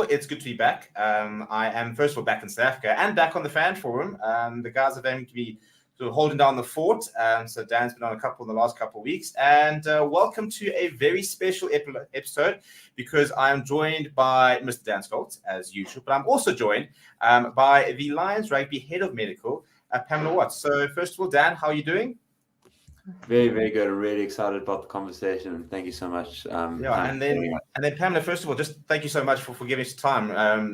It's good to be back. I am, first of all, back in South Africa and back on the fan forum. The guys are going to be sort of holding down the fort. So Dan's been on a couple in the last couple of weeks. And welcome to a very special episode, because I am joined by Mr. Dan Stoltz, as usual. But I'm also joined by the Lions Rugby Head of Medical, Pamela Watts. So first of all, Dan, how are you doing? Very, very good. I'm really excited about the conversation. Thank you so much. And then Pamela, first of all, just thank you so much for giving us time.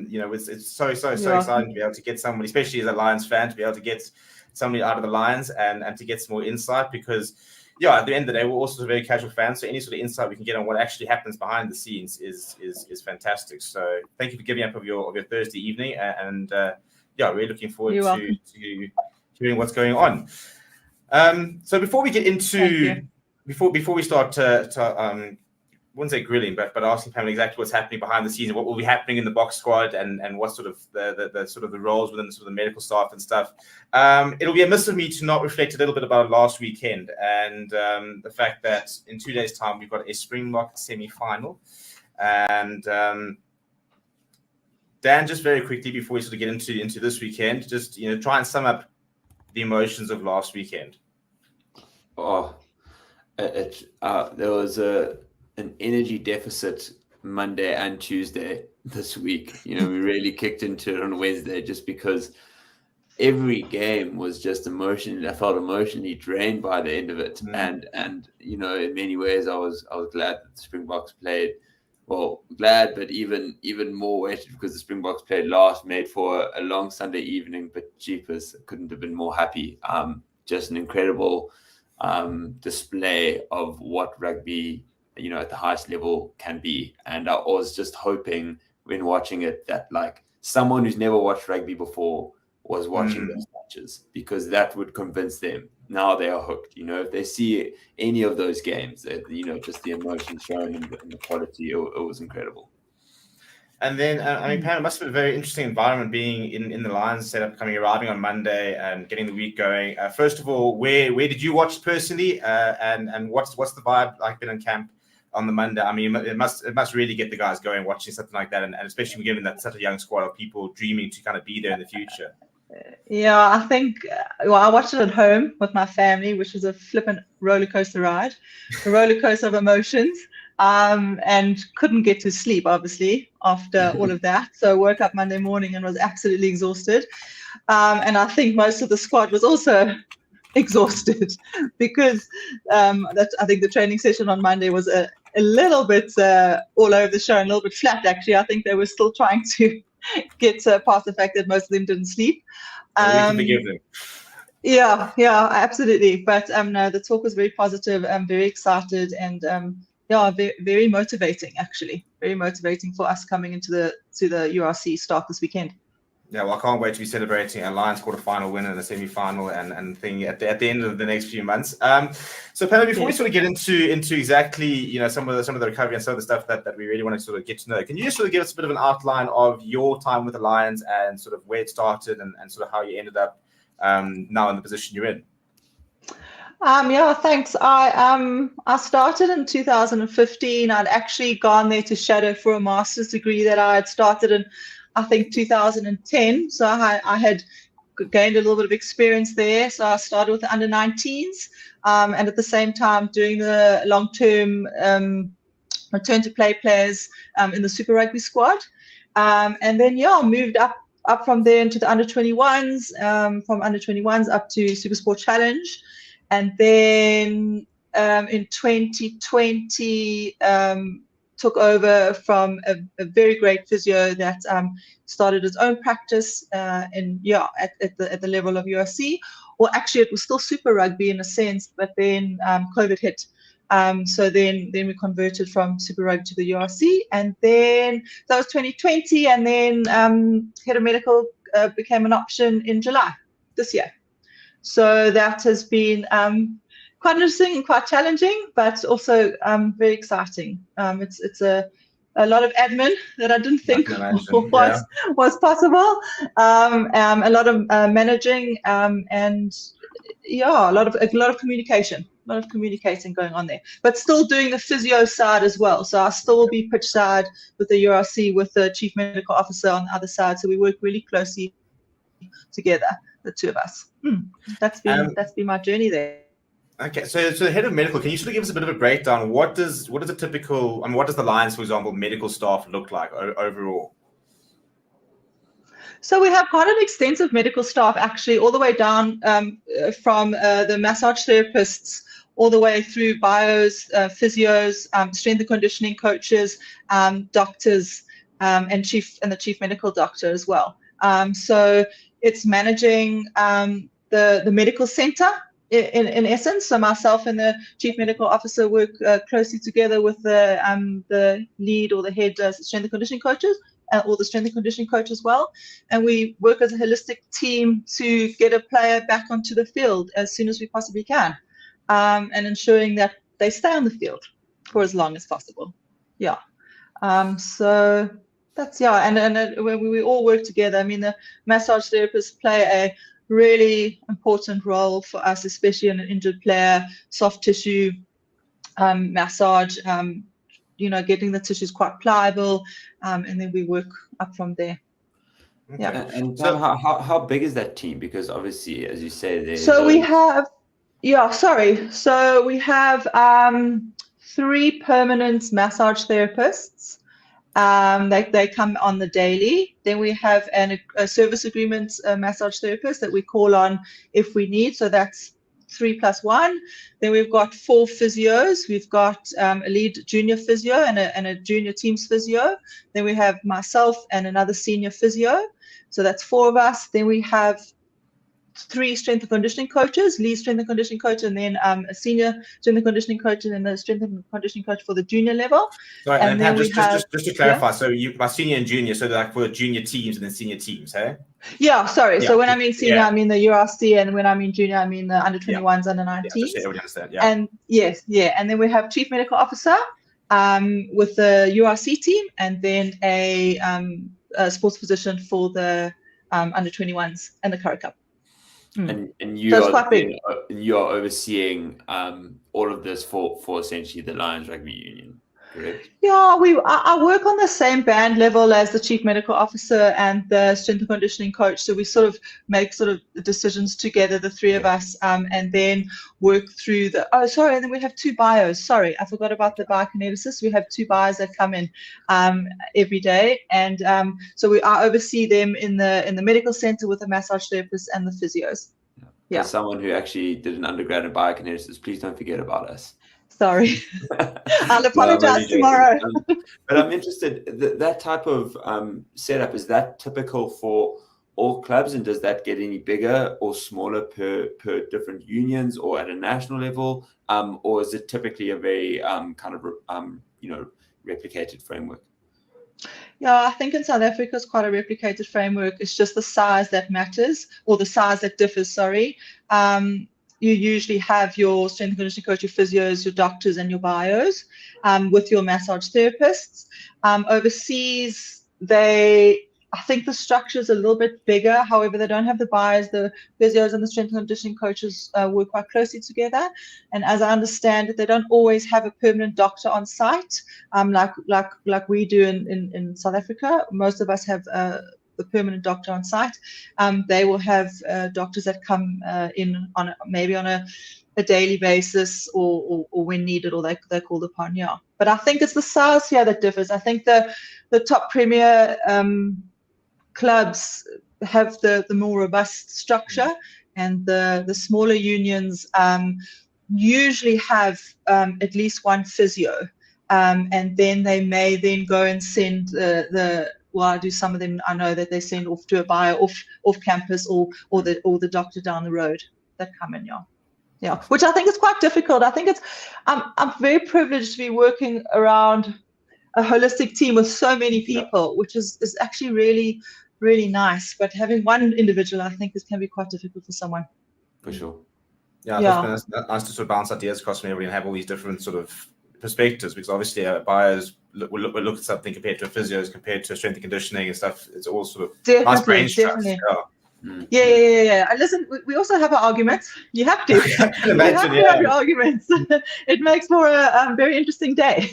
It's so exciting to be able to get somebody, especially as a Lions fan, to be able to get somebody out of the Lions and to get some more insight, because at the end of the day, we're also very casual fans, so any sort of insight we can get on what actually happens behind the scenes is fantastic. So thank you for giving up of your Thursday evening, and really looking forward to hearing what's going on. So before we get into before we start to wouldn't say grilling, but asking Pamela exactly what's happening behind the scenes and what will be happening in the box squad and what sort of the sort of the roles within the sort of the medical staff and stuff. It'll be amiss of me to not reflect a little bit about last weekend and the fact that in 2 days' time we've got a Springbok semi-final. And Dan, just very quickly before we sort of get into this weekend, just try and sum up the emotions of last weekend. There was an energy deficit Monday and Tuesday this week. We really kicked into it on Wednesday just because every game was just emotional. I felt emotionally drained by the end of it. And in many ways I was glad that the Springboks played. Well, glad, but even more weighted because the Springboks played last, made for a long Sunday evening, but jeepers, couldn't have been more happy. Just an incredible display of what rugby, at the highest level can be. And I was just hoping when watching it that like someone who's never watched rugby before was watching those matches, because that would convince them. Now they are hooked. If they see any of those games, just the emotion shown and the quality, it was incredible. And then, Pam, it must have been a very interesting environment being in the Lions setup, arriving on Monday and getting the week going. First of all, where did you watch personally, and what's the vibe like been in camp on the Monday? I mean, it must really get the guys going watching something like that, and especially given that such a young squad of people dreaming to kind of be there in the future. Yeah, I think I watched it at home with my family, which was a flippant roller coaster ride, a roller coaster of emotions, and couldn't get to sleep, obviously, after all of that. So I woke up Monday morning and was absolutely exhausted. And I think most of the squad was also exhausted because I think the training session on Monday was a little bit all over the show and a little bit flat, actually. I think they were still trying to get past the fact that most of them didn't sleep. We can forgive them. Yeah, absolutely. But no, the talk was very positive. I'm very excited, and very, very motivating, actually. Very motivating for us coming into the URC start this weekend. Yeah, well, I can't wait to be celebrating a Lions quarter-final win and a semi-final and thing at the end of the next few months. So, Pamela, before we sort of get into exactly some of the recovery and some of the stuff that we really want to sort of get to know, can you just sort of give us a bit of an outline of your time with the Lions and sort of where it started and sort of how you ended up now in the position you're in? Thanks. I started in 2015. I'd actually gone there to shadow for a master's degree that I had started in, I think, 2010. So I had gained a little bit of experience there. So I started with the under-19s and at the same time doing the long-term return to play players in the Super Rugby squad. And then, moved up from there into the under-21s, from under-21s up to Super Sport Challenge. And then in 2020, took over from a very great physio that started his own practice at the level of URC. Well, actually, it was still Super Rugby in a sense, but then COVID hit. So then we converted from Super Rugby to the URC, and then that was 2020, and then head of medical became an option in July this year. So that has been quite interesting and quite challenging, but also very exciting. It's a lot of admin that I didn't think was possible. A lot of managing and a lot of communication. of communicating going on there, but still doing the physio side as well. So I still will be pitch side with the URC, with the chief medical officer on the other side. So we work really closely together, the two of us. That's been my journey there. Okay, so the head of medical, can you sort of give us a bit of a breakdown? What does a typical, I mean, what does the Lions, for example, medical staff look like overall? So we have quite an extensive medical staff, actually, all the way down from the massage therapists, all the way through bios, physios, strength and conditioning coaches, doctors, and the chief medical doctor as well. So it's managing the medical center in essence. So myself and the chief medical officer work closely together with the lead or the head strength and conditioning coaches, or the strength and conditioning coach as well. And we work as a holistic team to get a player back onto the field as soon as we possibly can, and ensuring that they stay on the field for as long as possible. Yeah. So that's, and we all work together. I mean, the massage therapists play a really important role for us, especially in an injured player, soft tissue massage, getting the tissues quite pliable, and then we work up from there. Okay. Yeah. And so how big is that team? Because obviously, as you say, so we have 3 permanent massage therapists. They come on the daily. Then we have a service agreement massage therapist that we call on if we need. So that's 3 + 1. Then we've got 4 physios. We've got a lead junior physio and a junior teams physio. Then we have myself and another senior physio. So that's 4 of us. Then we have 3 strength and conditioning coaches, lead strength and conditioning coach, and then a senior strength and conditioning coach, and then the strength and conditioning coach for the junior level. Sorry, and then just to clarify, so you by senior and junior, so like for junior teams and then senior teams, hey? Yeah, sorry. Yeah. So when I mean senior, I mean the URC, and when I mean junior, I mean the under 21s, under 19s. Just so everyone understand. Yeah. And and then we have chief medical officer with the URC team, and then a sports physician for the under 21s and the Currie Cup. And you are overseeing all of this for essentially the Lions Rugby Union, correct? Yeah, I work on the same band level as the chief medical officer and the strength and conditioning coach. So we sort of make the decisions together, the 3 of us, and then work through and then we have 2 bios. Sorry, I forgot about the biokineticists. We have 2 bios that come in every day, and so I oversee them in the medical center with the massage therapists and the physios. Yeah. As someone who actually did an undergrad in biokinetics, please don't forget about us. Sorry, I'll apologize tomorrow. But I'm interested, that type of setup, is that typical for all clubs, and does that get any bigger or smaller per different unions or at a national level, or is it typically a very replicated framework? Yeah, I think in South Africa it's quite a replicated framework. It's just the size that matters, or the size that differs, sorry. You usually have your strength and conditioning coach, your physios, your doctors, and your bios with your massage therapists. Overseas, I think the structure is a little bit bigger. However, they don't have the bios. The physios and the strength and conditioning coaches work quite closely together. And as I understand it, they don't always have a permanent doctor on site, like we do in South Africa. Most of us have the permanent doctor on site. They will have doctors that come in maybe on a daily basis or when needed, or they're called upon. Yeah, but I think it's the size here that differs. I think the top premier clubs have the more robust structure, and the smaller unions usually have at least 1 physio, and then they may then go and send I do some of them. I know that they send off to a bio off campus, or the doctor down the road that come in. Yeah, which I think is quite difficult. I think I'm very privileged to be working around a holistic team with so many people, which is actually really, really nice. But having one individual, I think, can be quite difficult for someone. For sure. Yeah. It's nice to sort of bounce ideas across from everybody and have all these different sort of perspectives, because obviously bios will look at something compared to a physios, compared to strength and conditioning and stuff. It's all sort of nice brain structure. Yeah. And listen, we also have our arguments. You have to. I can imagine, you have to have your arguments. It makes for a very interesting day.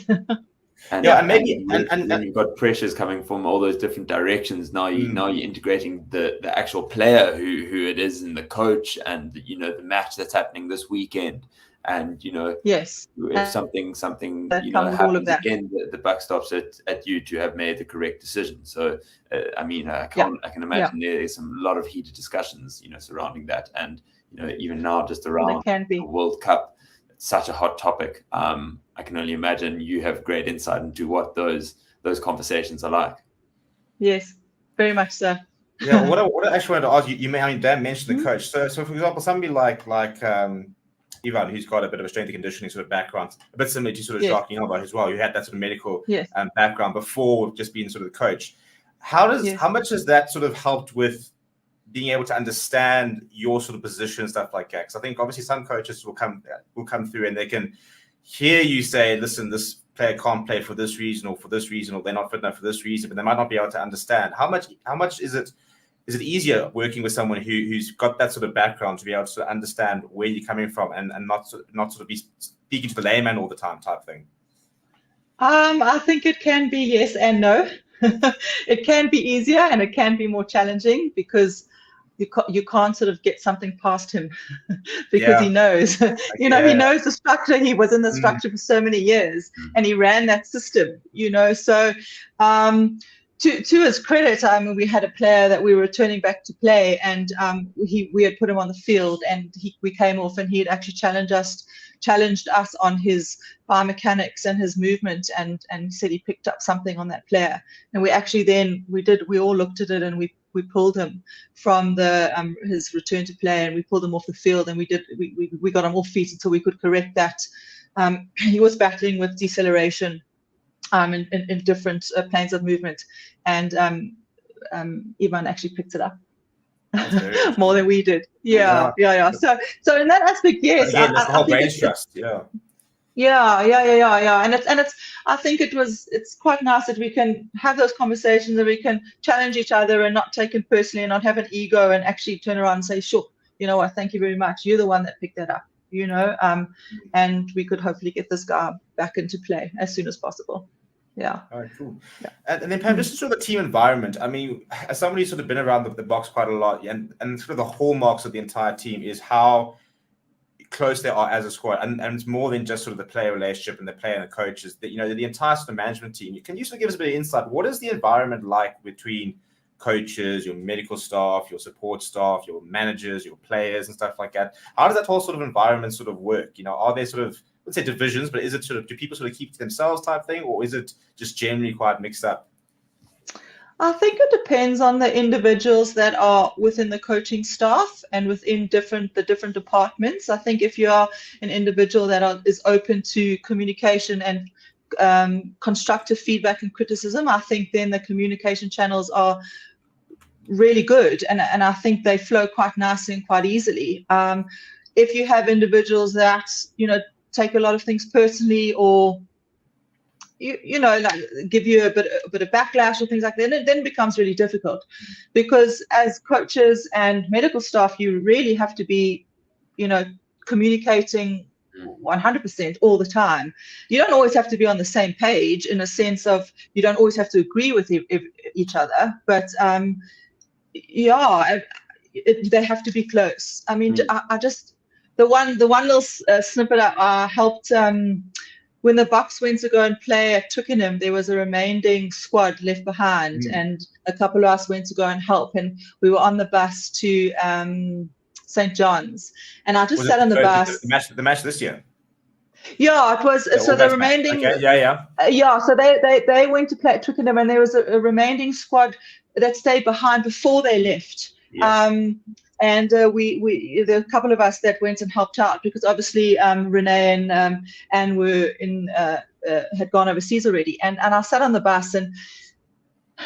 And then you've got pressures coming from all those different directions. Now you're integrating the actual player who it is, and the coach, and the match that's happening this weekend. And yes, if something happens again, the buck stops at you to have made the correct decision. So I can imagine there's a lot of heated discussions surrounding that, and even now just around the World Cup, it's such a hot topic. I can only imagine you have great insight into what those conversations are like. Yes, very much so. Yeah, what I actually wanted to ask you, Dan mentioned the coach. So for example, somebody like Ivan, who's got a bit of a strength and conditioning sort of background, a bit similar to sort of Jacques Nielbach as well, who had that sort of medical background before just being sort of the coach. How much has that sort of helped with being able to understand your sort of position and stuff like that? Because I think obviously some coaches will come through and they can hear you say, listen, this player can't play for this reason or for this reason, or they're not fit enough for this reason, but they might not be able to understand. How much is it easier working with someone who's got that sort of background to be able to understand where you're coming from and not sort of be speaking to the layman all the time type thing? I think it can be yes and no. It can be easier and it can be more challenging because you can't sort of get something past him because he knows, he knows the structure. He was in the structure for so many years and he ran that system, so to his credit, we had a player that we were returning back to play, and we had put him on the field, and we came off, and he had actually challenged us on his biomechanics and his movement, and said he picked up something on that player. And we actually we all looked at it, and we pulled him from his return to play, and we pulled him off the field, and we got him off feet until we could correct that. He was battling with deceleration in different planes of movement, and Ivan actually picked it up more than we did. Yeah. So in that aspect, yes. Again, that's the whole brain trust. Yeah. And it's I think it's quite nice that we can have those conversations, that we can challenge each other and not take it personally and not have an ego, and actually turn around and say, sure, you know what, thank you very much. You're the one that picked that up, and we could hopefully get this guy back into play as soon as possible. Yeah. All right, cool. Yeah. And then Pam, just sort of the team environment. I mean, as somebody who's sort of been around the box quite a lot, and sort of the hallmarks of the entire team is how close they are as a squad, and it's more than just sort of the player relationship and the player and the coaches. That the entire sort of management team. Can you sort of give us a bit of insight? What is the environment like between coaches, your medical staff, your support staff, your managers, your players, and stuff like that? How does that whole sort of environment sort of work? Are there sort of, let's say, divisions, but is it sort of, do people sort of keep to themselves type thing, or is it just generally quite mixed up? I think it depends on the individuals that are within the coaching staff and within the different departments. I think if you are an individual that is open to communication and constructive feedback and criticism, I think then the communication channels are really good, and I think they flow quite nicely and quite easily. If you have individuals that take a lot of things personally, or like give you a bit of backlash or things like that, then it becomes really difficult, because as coaches and medical staff, you really have to be communicating 100% all the time. You don't always have to be on the same page, in a sense of you don't always have to agree with each other, but they have to be close. I mean, I just the one little snippet I helped when the Bucks went to go and play at Twickenham, there was a remaining squad left behind, and a couple of us went to go and help, and we were on the bus to St. John's, and I just sat on the bus. The match this year. Yeah, it was. So the remaining. Okay, yeah. So they went to play at Twickenham, and there was a remaining squad that stayed behind before they left. Yes. And there were a couple of us that went and helped out, because obviously Renee and Anne were had gone overseas already. And I sat on the bus, and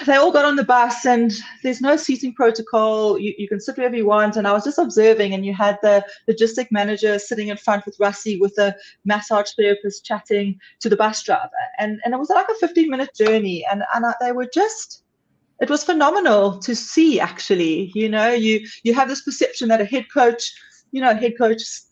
they all got on the bus, and there's no seating protocol. You can sit wherever you want. And I was just observing, and you had the logistic manager sitting in front with Russie, with a massage therapist chatting to the bus driver. And it was like a 15-minute journey. And they were just it was phenomenal to see, actually. You have this perception that a head coach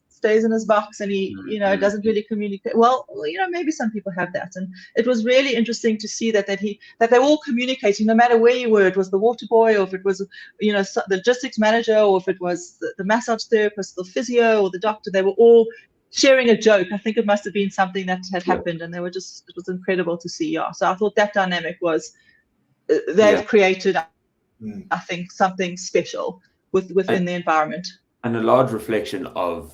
stays in his box and he doesn't really communicate well. Maybe some people have that, and it was really interesting to see that they were all communicating, no matter where you were. It was the water boy, or if it was the logistics manager, or if it was the massage therapist, the physio, or the doctor. They were all sharing a joke. I think it must have been something that had happened, and it was incredible to see. So I thought that dynamic was they've created, I think, something special within the environment. And a large reflection of,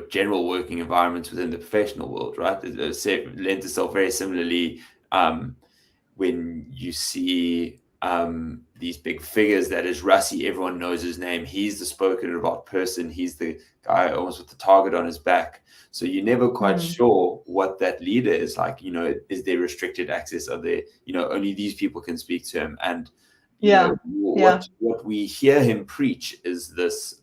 general working environments within the professional world, right? It lends itself very similarly when you see these big figures that is Rassie, everyone knows his name. He's the spoken about person. He's the guy almost with the target on his back. So you're never quite sure what that leader is like. Is there restricted access? Are there, only these people can speak to him? And what we hear him preach is this,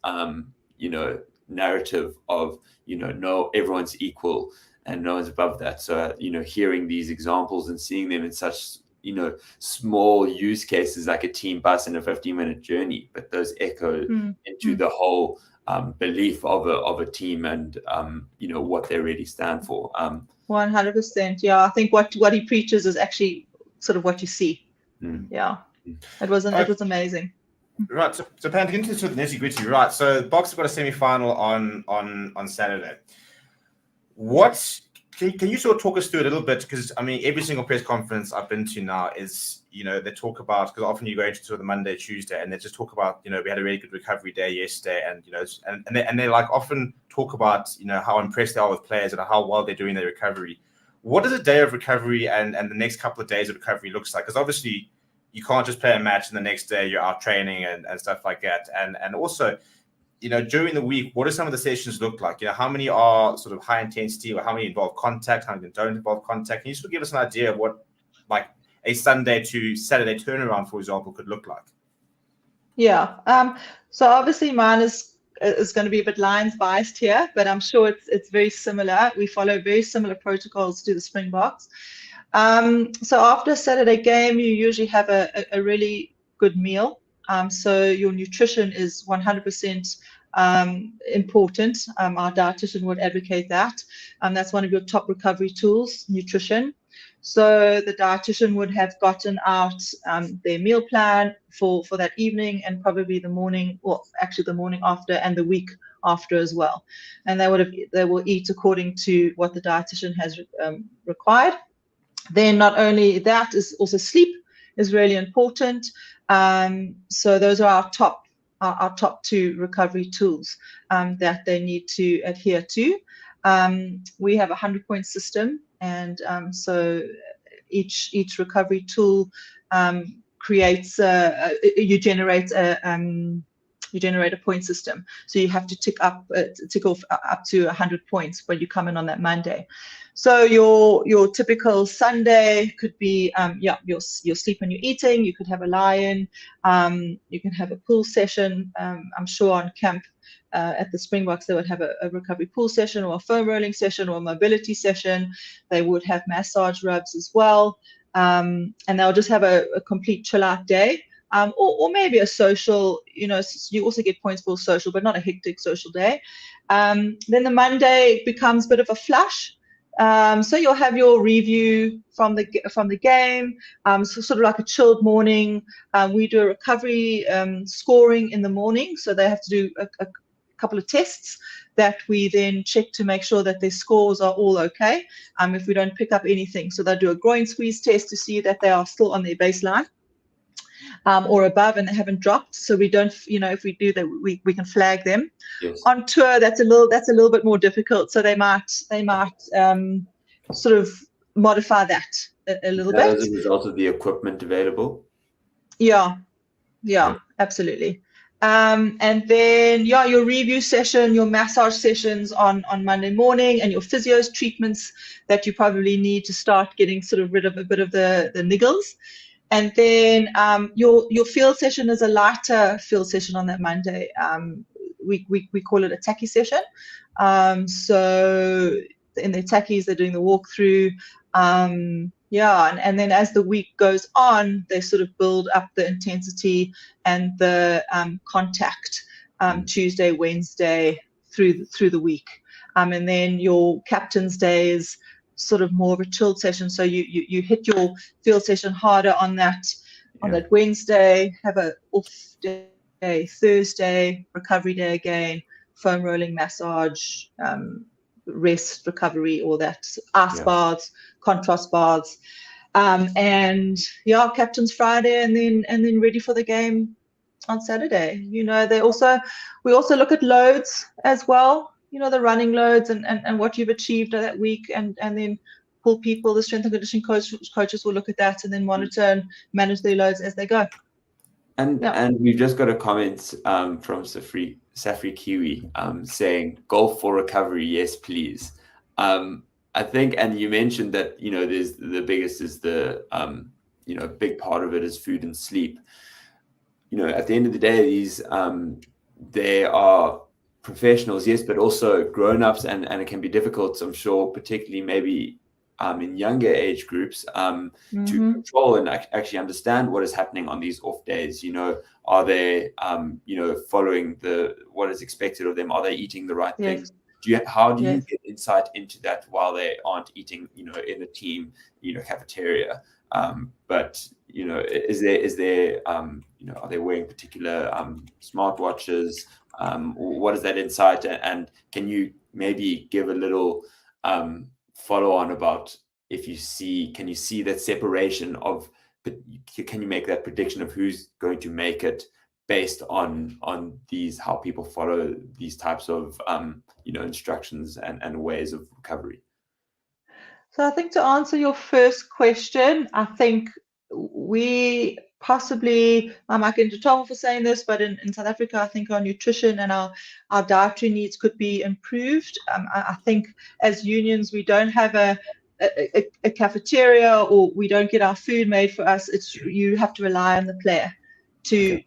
narrative of, no, everyone's equal and no one's above that. So, hearing these examples and seeing them in such, small use cases like a team bus and a 15-minute journey, but those echo into the whole belief of a team and, what they really stand for. 100%. Yeah, I think what he preaches is actually sort of what you see. Yeah. It was amazing. Right, so Pam, to get into the nitty-gritty, right? So Boks have got a semi-final on Saturday. Can you sort of talk us through it a little bit? Because every single press conference I've been to now is they talk about, because often you go into sort of the Monday, Tuesday, and they just talk about we had a really good recovery day yesterday, and they like often talk about how impressed they are with players and how well they're doing their recovery. What does a day of recovery and the next couple of days of recovery looks like? Because obviously you can't just play a match and the next day you're out training and stuff like that. And also, during the week, what do some of the sessions look like? How many are sort of high intensity, or how many involve contact, how many don't involve contact? Can you sort of give us an idea of what like a Sunday to Saturday turnaround, for example, could look like? Yeah. So obviously mine is going to be a bit Lions biased here, but I'm sure it's very similar. We follow very similar protocols to the Springboks. So after a Saturday game, you usually have a really good meal. So your nutrition is 100% important. Our dietitian would advocate that. That's one of your top recovery tools, nutrition. So the dietitian would have gotten out their meal plan for that evening, and probably the morning, or actually the morning after and the week after as well. And they will eat according to what the dietitian has required. Then not only that, is also sleep is really important. So those are our top two recovery tools that they need to adhere to. We have a 100-point system, and so each recovery tool creates you generate a point system. So you have to tick off up to 100 points when you come in on that Monday. So your typical Sunday could be your sleep and your eating. You could have a lie-in. You can have a pool session. I'm sure on camp at the Springboks they would have a recovery pool session, or a foam rolling session, or a mobility session. They would have massage rubs as well, and they'll just have a complete chill out day. Or maybe a social, you also get points for social, but not a hectic social day. Then the Monday becomes a bit of a flush. So you'll have your review from the game, so sort of like a chilled morning. We do a recovery scoring in the morning, so they have to do a couple of tests that we then check to make sure that their scores are all okay. If we don't pick up anything, so they'll do a groin squeeze test to see that they are still on their baseline. Or above, and they haven't dropped, so we don't, if we do that, we can flag them. Yes. On tour, that's a little bit more difficult, so they might sort of modify that a little bit. As a result of the equipment available. Yeah, absolutely. And then your review session, your massage sessions on Monday morning, and your physios treatments that you probably need to start getting sort of rid of a bit of the niggles. And then your field session is a lighter field session on that Monday. We call it a tacky session. So in the tackies, they're doing the walkthrough. and then as the week goes on, they sort of build up the intensity and the contact Tuesday, Wednesday through the week. And then your captain's day is sort of more of a chilled session. So you hit your field session harder on that Wednesday, have a off day Thursday, recovery day again, foam rolling, massage, rest, recovery, all that, ice baths, contrast baths, and captain's Friday, and then ready for the game on Saturday. We also look at loads as well, the running loads and what you've achieved that week, and then pull people, the strength and conditioning coaches will look at that and then monitor and manage their loads as they go. And we've just got a comment from Safri Kiwi saying, golf for recovery, yes, please. I think, and you mentioned that, there's the biggest is the, big part of it is food and sleep. At the end of the day, these, they are professionals, yes, but also grown-ups, and it can be difficult, I'm sure, particularly maybe in younger age groups, to control and actually understand what is happening on these off days. Are they, following what is expected of them? Are they eating the right things? How do you get insight into that while they aren't eating, in a team, cafeteria? But is there, are they wearing particular smartwatches? What is that insight? And can you maybe give a little follow on about can you see that separation of, can you make that prediction of who's going to make it based on how people follow these types of instructions and ways of recovery? So I think to answer your first question, I think we possibly, I might get into trouble for saying this, but in South Africa, I think our nutrition and our dietary needs could be improved. I think as unions, we don't have a cafeteria, or we don't get our food made for us. You have to rely on the player to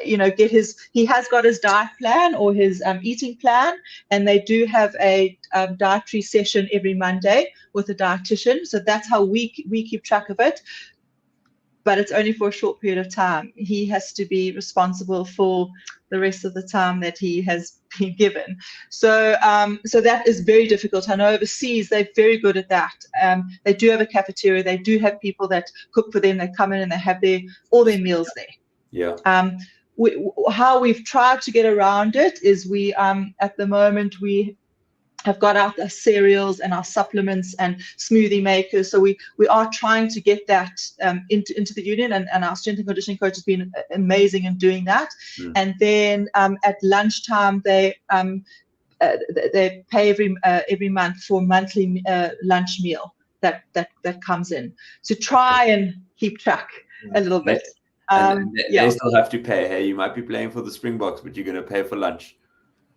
get he has got his diet plan or his eating plan, and they do have a dietary session every Monday with a dietitian. So that's how we keep track of it. But it's only for a short period of time. He has to be responsible for the rest of the time that he has been given. So that is very difficult. I know overseas they're very good at that. They do have a cafeteria. They do have people that cook for them. They come in and they have all their meals there. Yeah. How we've tried to get around it is we at the moment we have got out the cereals and our supplements and smoothie makers. So we are trying to get that into the union, and our strength and conditioning coach has been amazing in doing that. And then at lunchtime they pay every month for a monthly lunch meal that comes in. So try and keep track a little bit. And they still have to pay. Hey, you might be playing for the Springboks, but you're going to pay for lunch.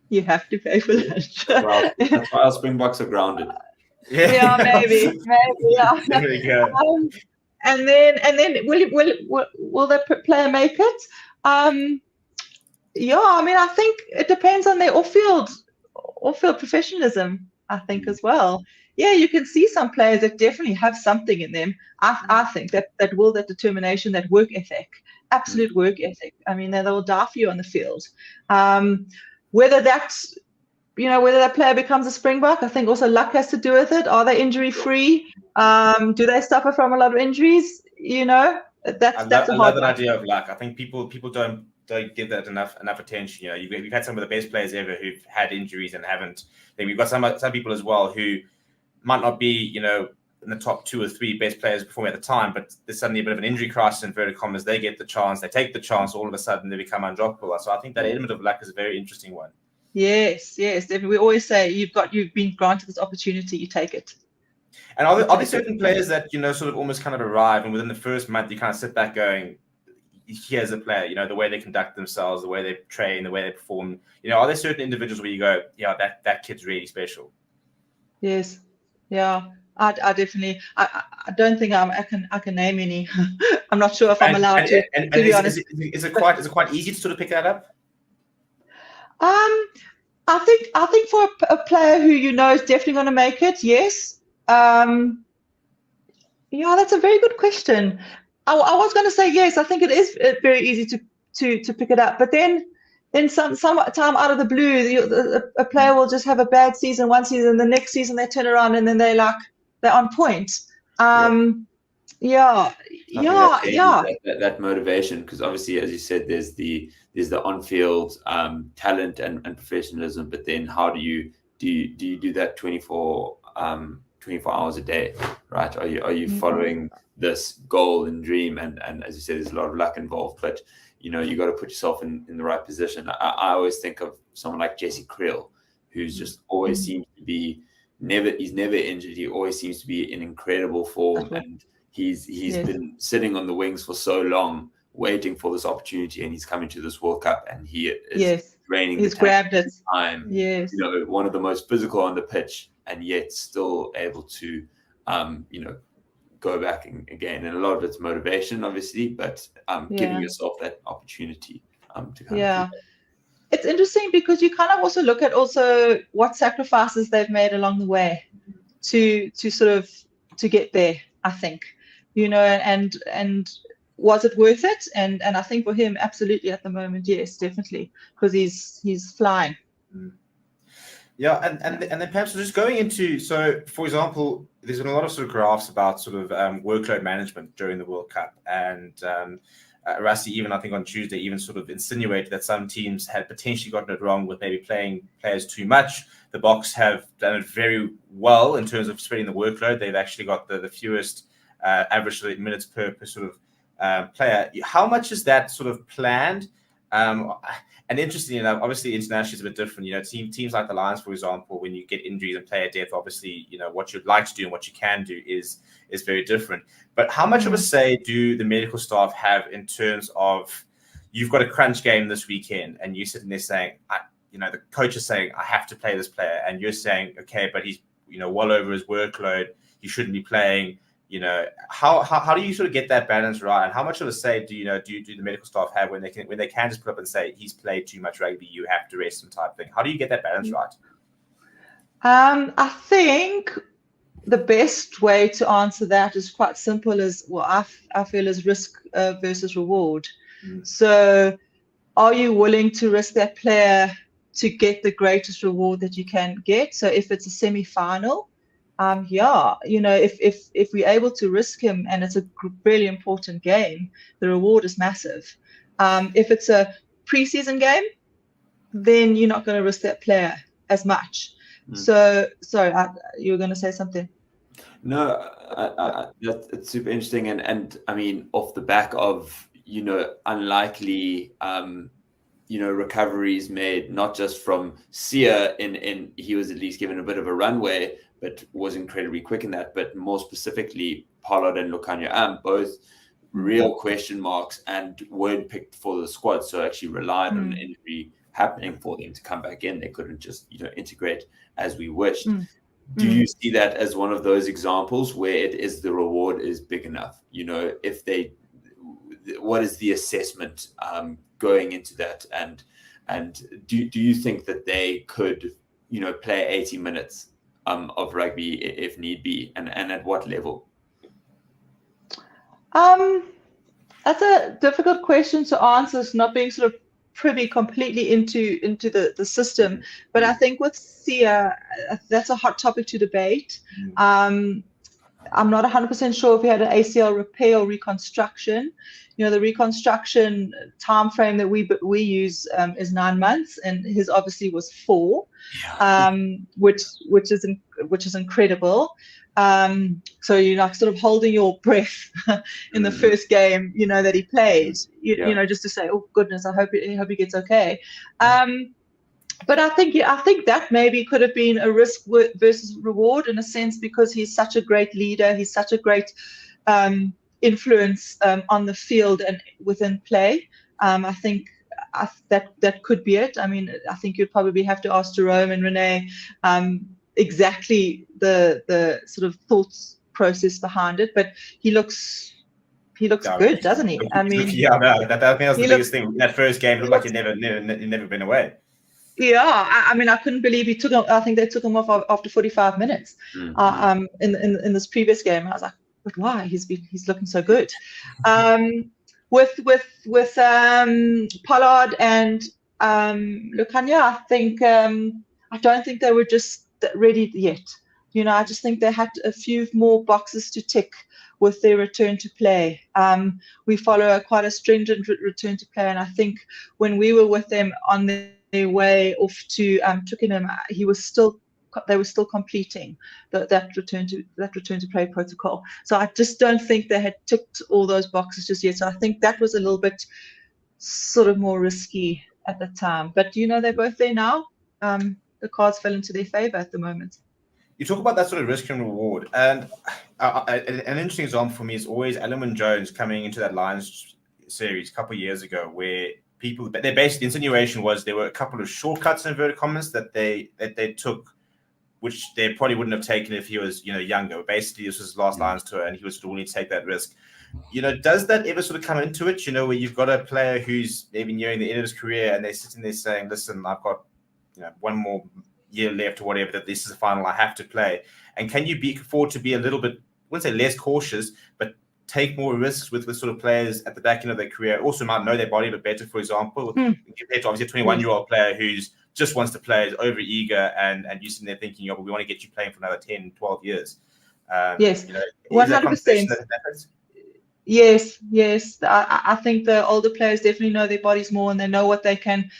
You have to pay for lunch. Well, that's why our Springboks are grounded. Yeah, maybe, yeah. There we go. And then will the player make it? Yeah, I mean, I think it depends on their off-field professionalism, I think, as well. Yeah, you can see some players that definitely have something in them. I think that determination, that work ethic, absolute work ethic. I mean, they will die for you on the field. Whether that player becomes a Springbok, I think also luck has to do with it. Are they injury free? Do they suffer from a lot of injuries? That's a hard one. I love that idea of luck. I think people don't give that enough attention. We've had some of the best players ever who've had injuries and haven't. Then we've got some people as well who might not be, in the top 2 or 3 best players performing at the time, but there's suddenly a bit of an injury crisis, inverted commas. They get the chance, they take the chance, all of a sudden they become undroppable. So I think that element of luck is a very interesting one. Yes, definitely. We always say you've been granted this opportunity, you take it. And are there certain players that, sort of almost kind of arrive, and within the first month you kind of sit back going, here's a player, the way they conduct themselves, the way they train, the way they perform. Are there certain individuals where you go, yeah, that kid's really special? Yes. Yeah. I definitely. I don't think I can name any. I'm not sure if I'm allowed to. And be honest, is it quite easy to sort of pick that up? I think for a player who is definitely going to make it, yes. Yeah, that's a very good question. I was going to say yes. I think it is very easy to pick it up, but then some time out of the blue, a player will just have a bad season one season, the next season they turn around and then they're on point. Yeah, I think that yeah. changes that motivation, because obviously, as you said, there's the on-field talent and professionalism, but then how do you do that 24 hours a day, right? Are you following this goal and dream? And as you said, there's a lot of luck involved, but you got to put yourself in the right position. I always think of someone like Jesse Creel, who's just always seems to be he's never injured. He always seems to be in incredible form, and he's been sitting on the wings for so long, waiting for this opportunity, and he's coming to this World Cup, and he is training. He's grabbed it. Time, yes. One of the most physical on the pitch, and yet still able to, go back again. And a lot of it's motivation, obviously, but giving yourself that opportunity to come. Yeah. It's interesting because you kind of also look at what sacrifices they've made along the way to get there, I think, and was it worth it? And I think for him, absolutely at the moment, yes, definitely, because he's flying. Yeah, and then perhaps just going into, so for example, there's been a lot of sort of graphs about sort of workload management during the World Cup, and Rassie, even I think on Tuesday, even sort of insinuated that some teams had potentially gotten it wrong with maybe playing players too much. The Boks have done it very well in terms of spreading the workload. They've actually got the fewest average minutes per sort of player. How much is that sort of planned? And interestingly enough, obviously internationally is a bit different. Teams like the Lions, for example, when you get injuries and player death, obviously, what you'd like to do and what you can do is very different. But how much of a say do the medical staff have in terms of, you've got a crunch game this weekend and you're sitting there saying, the coach is saying, I have to play this player, and you're saying, okay, but he's well over his workload, he shouldn't be playing. How do you sort of get that balance right, and how much of a say do the medical staff have when they can just put up and say he's played too much rugby, you have to rest him type thing? How do you get that balance right? I think the best way to answer that is quite simple, as I feel is risk versus reward. So are you willing to risk that player to get the greatest reward that you can get? So if it's a semi-final, if we're able to risk him and it's a really important game, the reward is massive. If it's a preseason game, then you're not going to risk that player as much. So, sorry, you were going to say something. No, it's super interesting, and I mean, off the back of unlikely recoveries made, not just from Sia in he was at least given a bit of a runway, but was incredibly quick in that. But more specifically, Pollard and Lukhanyo both real question marks and weren't picked for the squad, so actually relied on an injury happening for them to come back in. They couldn't just integrate as we wished. Do you see that as one of those examples where it is the reward is big enough? If they, what is the assessment going into that? And do you think that they could play 80 minutes of rugby if need be, and at what level? That's a difficult question to answer, not being sort of privy completely into the system. But I think with Sia, that's a hot topic to debate. I'm not 100% sure if he had an ACL repair or reconstruction. The reconstruction time frame that we use is 9 months, and his obviously was 4, which is incredible. So you're sort of holding your breath in the first game, that he played, just to say, oh goodness, I hope he gets okay. But I think that maybe could have been a risk versus reward in a sense, because he's such a great leader. He's such a great influence on the field and within play. I think that could be it. I mean, I think you'd probably have to ask Jerome and Renee exactly the sort of thoughts process behind it. But he looks good, doesn't he? I mean, that was the biggest thing. That first game looked like he'd never been away. Yeah, I mean, I couldn't believe he took him. I think they took him off after 45 minutes in this previous game. I was like, but why? He's looking so good. With Pollard and Lukanya, I think I don't think they were just ready yet. I just think they had a few more boxes to tick with their return to play. We follow quite a stringent return to play, and I think when we were with them on their way off to Twickenham, they were still completing that return to play protocol. So I just don't think they had ticked all those boxes just yet. So I think that was a little bit sort of more risky at the time. But they're both there now. The cards fell into their favor at the moment. You talk about that sort of risk and reward, and an interesting example for me is always Alan Jones coming into that Lions series a couple of years ago, where their basic insinuation was there were a couple of shortcuts in inverted commas that they took, which they probably wouldn't have taken if he was younger. Basically, this was his last Lions tour, and he was willing to take that risk. Does that ever sort of come into it? Where you've got a player who's maybe nearing the end of his career, and they're sitting there saying, "Listen, I've got one more year left or whatever, that this is the final I have to play." And can you afford to be a little bit, I wouldn't say less cautious, but take more risks with sort of players at the back end of their career? Also might know their body a bit better, for example, compared to obviously a 21-year-old player who's just wants to play, is over eager, and you're sitting there thinking, but we want to get you playing for another 10, 12 years. Yes, 100%. Yes. I think the older players definitely know their bodies more, and they know what they can.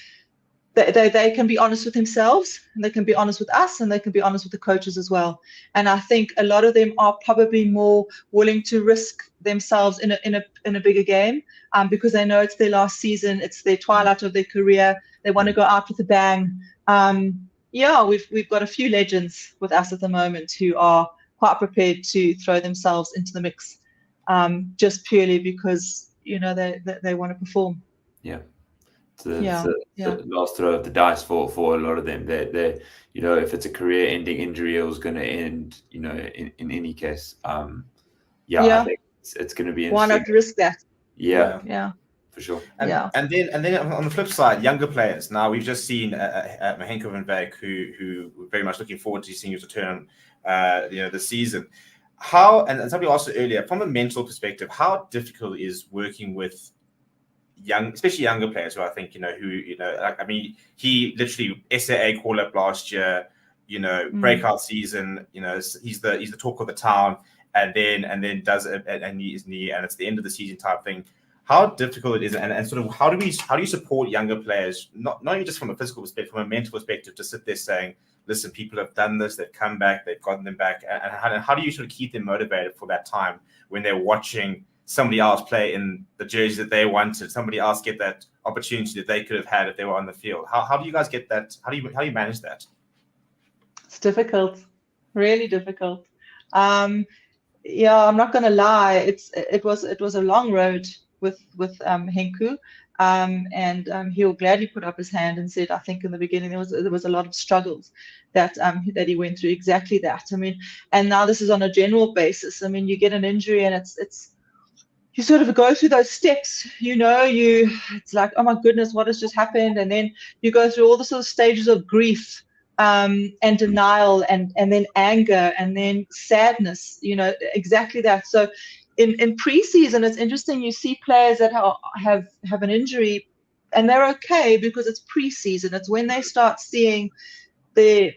They can be honest with themselves, and they can be honest with us, and they can be honest with the coaches as well. And I think a lot of them are probably more willing to risk themselves in a bigger game, because they know it's their last season, it's their twilight of their career. They want to go out with a bang. We've got a few legends with us at the moment who are quite prepared to throw themselves into the mix, just purely because they want to perform. Yeah. The last throw of the dice for a lot of them. They if it's a career-ending injury, it was going to end, in any case. I think it's going to be interesting. Why not risk that? Yeah, for sure. And then on the flip side, younger players. Now we've just seen Henko van Wyk, who we're very much looking forward to seeing his return, this season. How, and somebody asked earlier, from a mental perspective, how difficult is working with especially younger players who I think, he literally SAA call up last year, breakout season, he's the talk of the town, and then does a knee, and it's the end of the season type thing. How difficult it is, and sort of how do you support younger players, not only just from a physical perspective, from a mental perspective, to sit there saying, listen, people have done this, they've come back, they've gotten them back, and how do you sort of keep them motivated for that time when they're watching somebody else play in the jersey that they wanted, somebody else get that opportunity that they could have had if they were on the field? How do you guys get that? How do you manage that? It's difficult, really difficult. I'm not going to lie. It was a long road with Henku, and he'll gladly put up his hand and said, I think in the beginning there was a lot of struggles that he went through. Exactly that. And now this is on a general basis. You get an injury, and it's you sort of go through those steps, it's like, oh my goodness, what has just happened? And then you go through all the sort of stages of grief, and denial, and then anger, and then sadness, exactly that. So in pre-season, it's interesting, you see players that have an injury, and they're okay because it's pre-season. It's when they start seeing their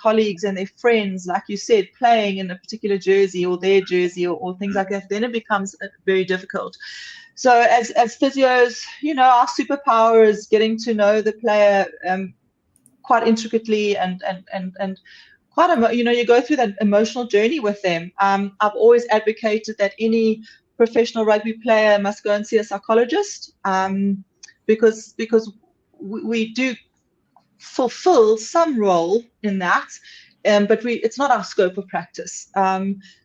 colleagues and their friends, like you said, playing in a particular jersey or their jersey or things like that, then it becomes very difficult. So as physios, our superpower is getting to know the player quite intricately and quite you go through that emotional journey with them. I've always advocated that any professional rugby player must go and see a psychologist, because we do fulfill some role in that, but it's not our scope of practice.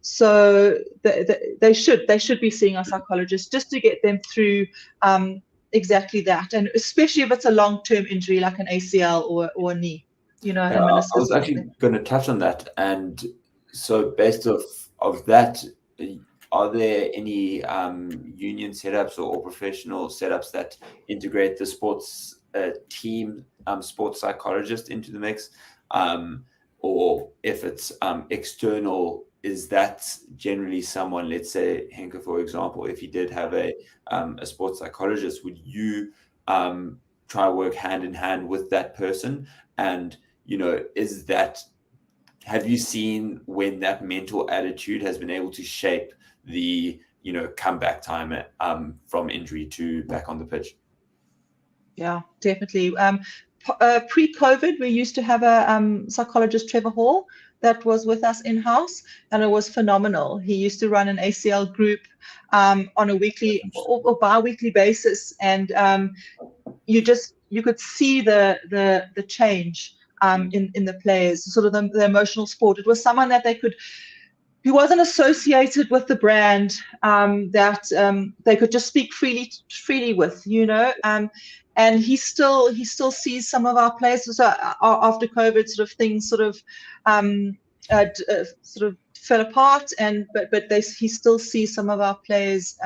So they should be seeing a psychologist just to get them through exactly that, and especially if it's a long-term injury like an ACL or a knee. I was actually going to touch on that, and so based of that, are there any union setups or professional setups that integrate the sports team sports psychologist into the mix, or if it's external is that generally someone, let's say Henke, for example, if he did have a sports psychologist, would you try work hand in hand with that person? And, have you seen when that mental attitude has been able to shape the, comeback time from injury to back on the pitch? Yeah, definitely. Pre-COVID, we used to have a psychologist, Trevor Hall, that was with us in-house, and it was phenomenal. He used to run an ACL group on a weekly or bi-weekly basis, and you could see the change in the players, sort of the emotional support. It was someone that who wasn't associated with the brand, that they could just speak freely with, and he still sees some of our players. So after COVID, sort of things sort of fell apart, but he still sees some of our players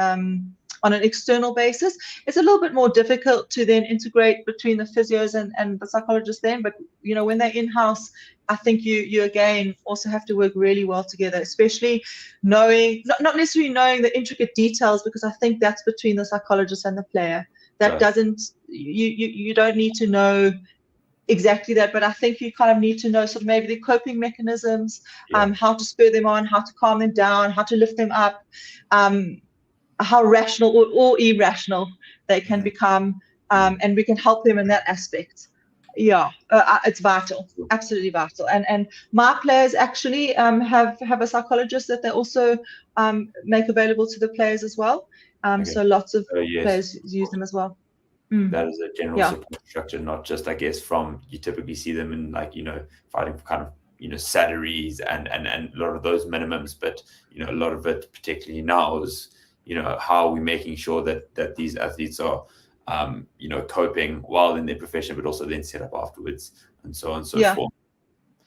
on an external basis. It's a little bit more difficult to then integrate between the physios and the psychologists then, but when they're in-house, I think you again also have to work really well together, especially knowing, not necessarily knowing the intricate details, because I think that's between the psychologist and the player. That Right. doesn't, you don't need to know exactly that, but I think you kind of need to know sort of maybe the coping mechanisms, how to spur them on, how to calm them down, how to lift them up, how rational or irrational they can become, and we can help them in that aspect. Yeah, it's vital, absolutely vital. And my players actually have a psychologist that they also make available to the players as well. So lots of players use them as well. That is a general support structure, not just, I guess, from, you typically see them in fighting for kind of salaries and a lot of those minimums, but a lot of it, particularly now, is how are we making sure that these athletes are coping while in their profession, but also then set up afterwards, and so on and so forth.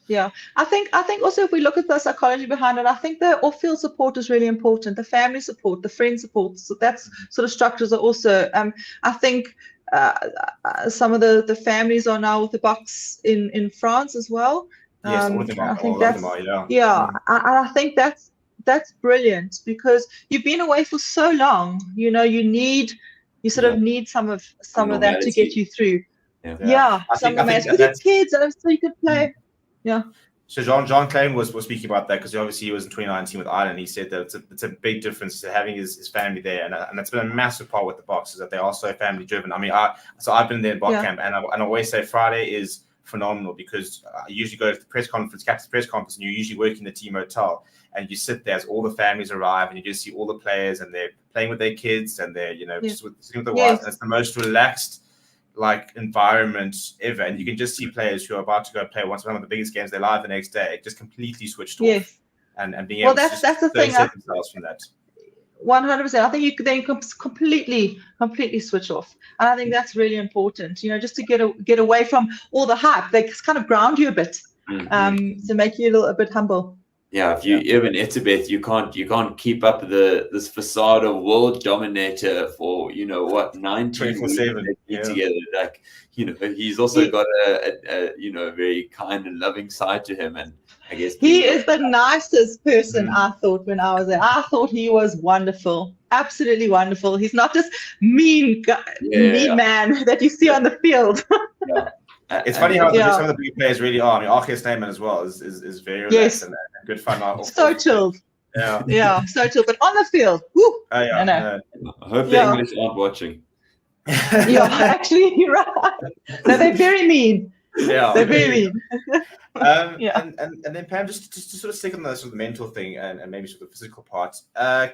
Yeah, I think also, if we look at the psychology behind it, I think the off-field support is really important. The family support, the friend support, so that's sort of structures are also. I think some of the families are now with the Boks in France as well. Yes, all of them are. I think I think that's brilliant, because you've been away for so long. You need some of that to get you through. Some of that with your kids, and so you could play. Yeah. So John Klein was speaking about that, because obviously he was in 2019 with Ireland. He said that it's a big difference to having his family there, and that's been a massive part with the Boks, is that they are so family driven. I mean, I've been there in Bok camp, and I always say Friday is phenomenal, because I usually go to the captain's press conference, and you're usually working the team hotel, and you sit there as all the families arrive, and you just see all the players, and they're playing with their kids, and they're just sitting with their wives, and it's the most relaxed environment ever. And you can just see players who are about to go play one of the biggest games of their life the next day, just completely switched off, and being able to that's the thing, themselves from that. 100%. I think you could then completely switch off, and I think that's really important. Just to get away from all the hype. They just kind of ground you a bit, to make you a bit humble. Yeah, if you even Etzebeth, you can't keep up this facade of world dominator for 19 together. He's also got a very kind and loving side to him, and I guess he is the nicest person. I thought when I was there, I thought he was wonderful, absolutely wonderful. He's not this mean man that you see on the field. It's funny how some of the big players really are. I mean, Archie Snyman as well is very relaxed and good fun. So chilled. Yeah, so chilled. But on the field, I hope the English aren't watching. Actually, you're right. No, they're very mean. Yeah, they're very mean. And then Pam, just to sort of stick on the sort of mental thing and maybe sort of the physical part.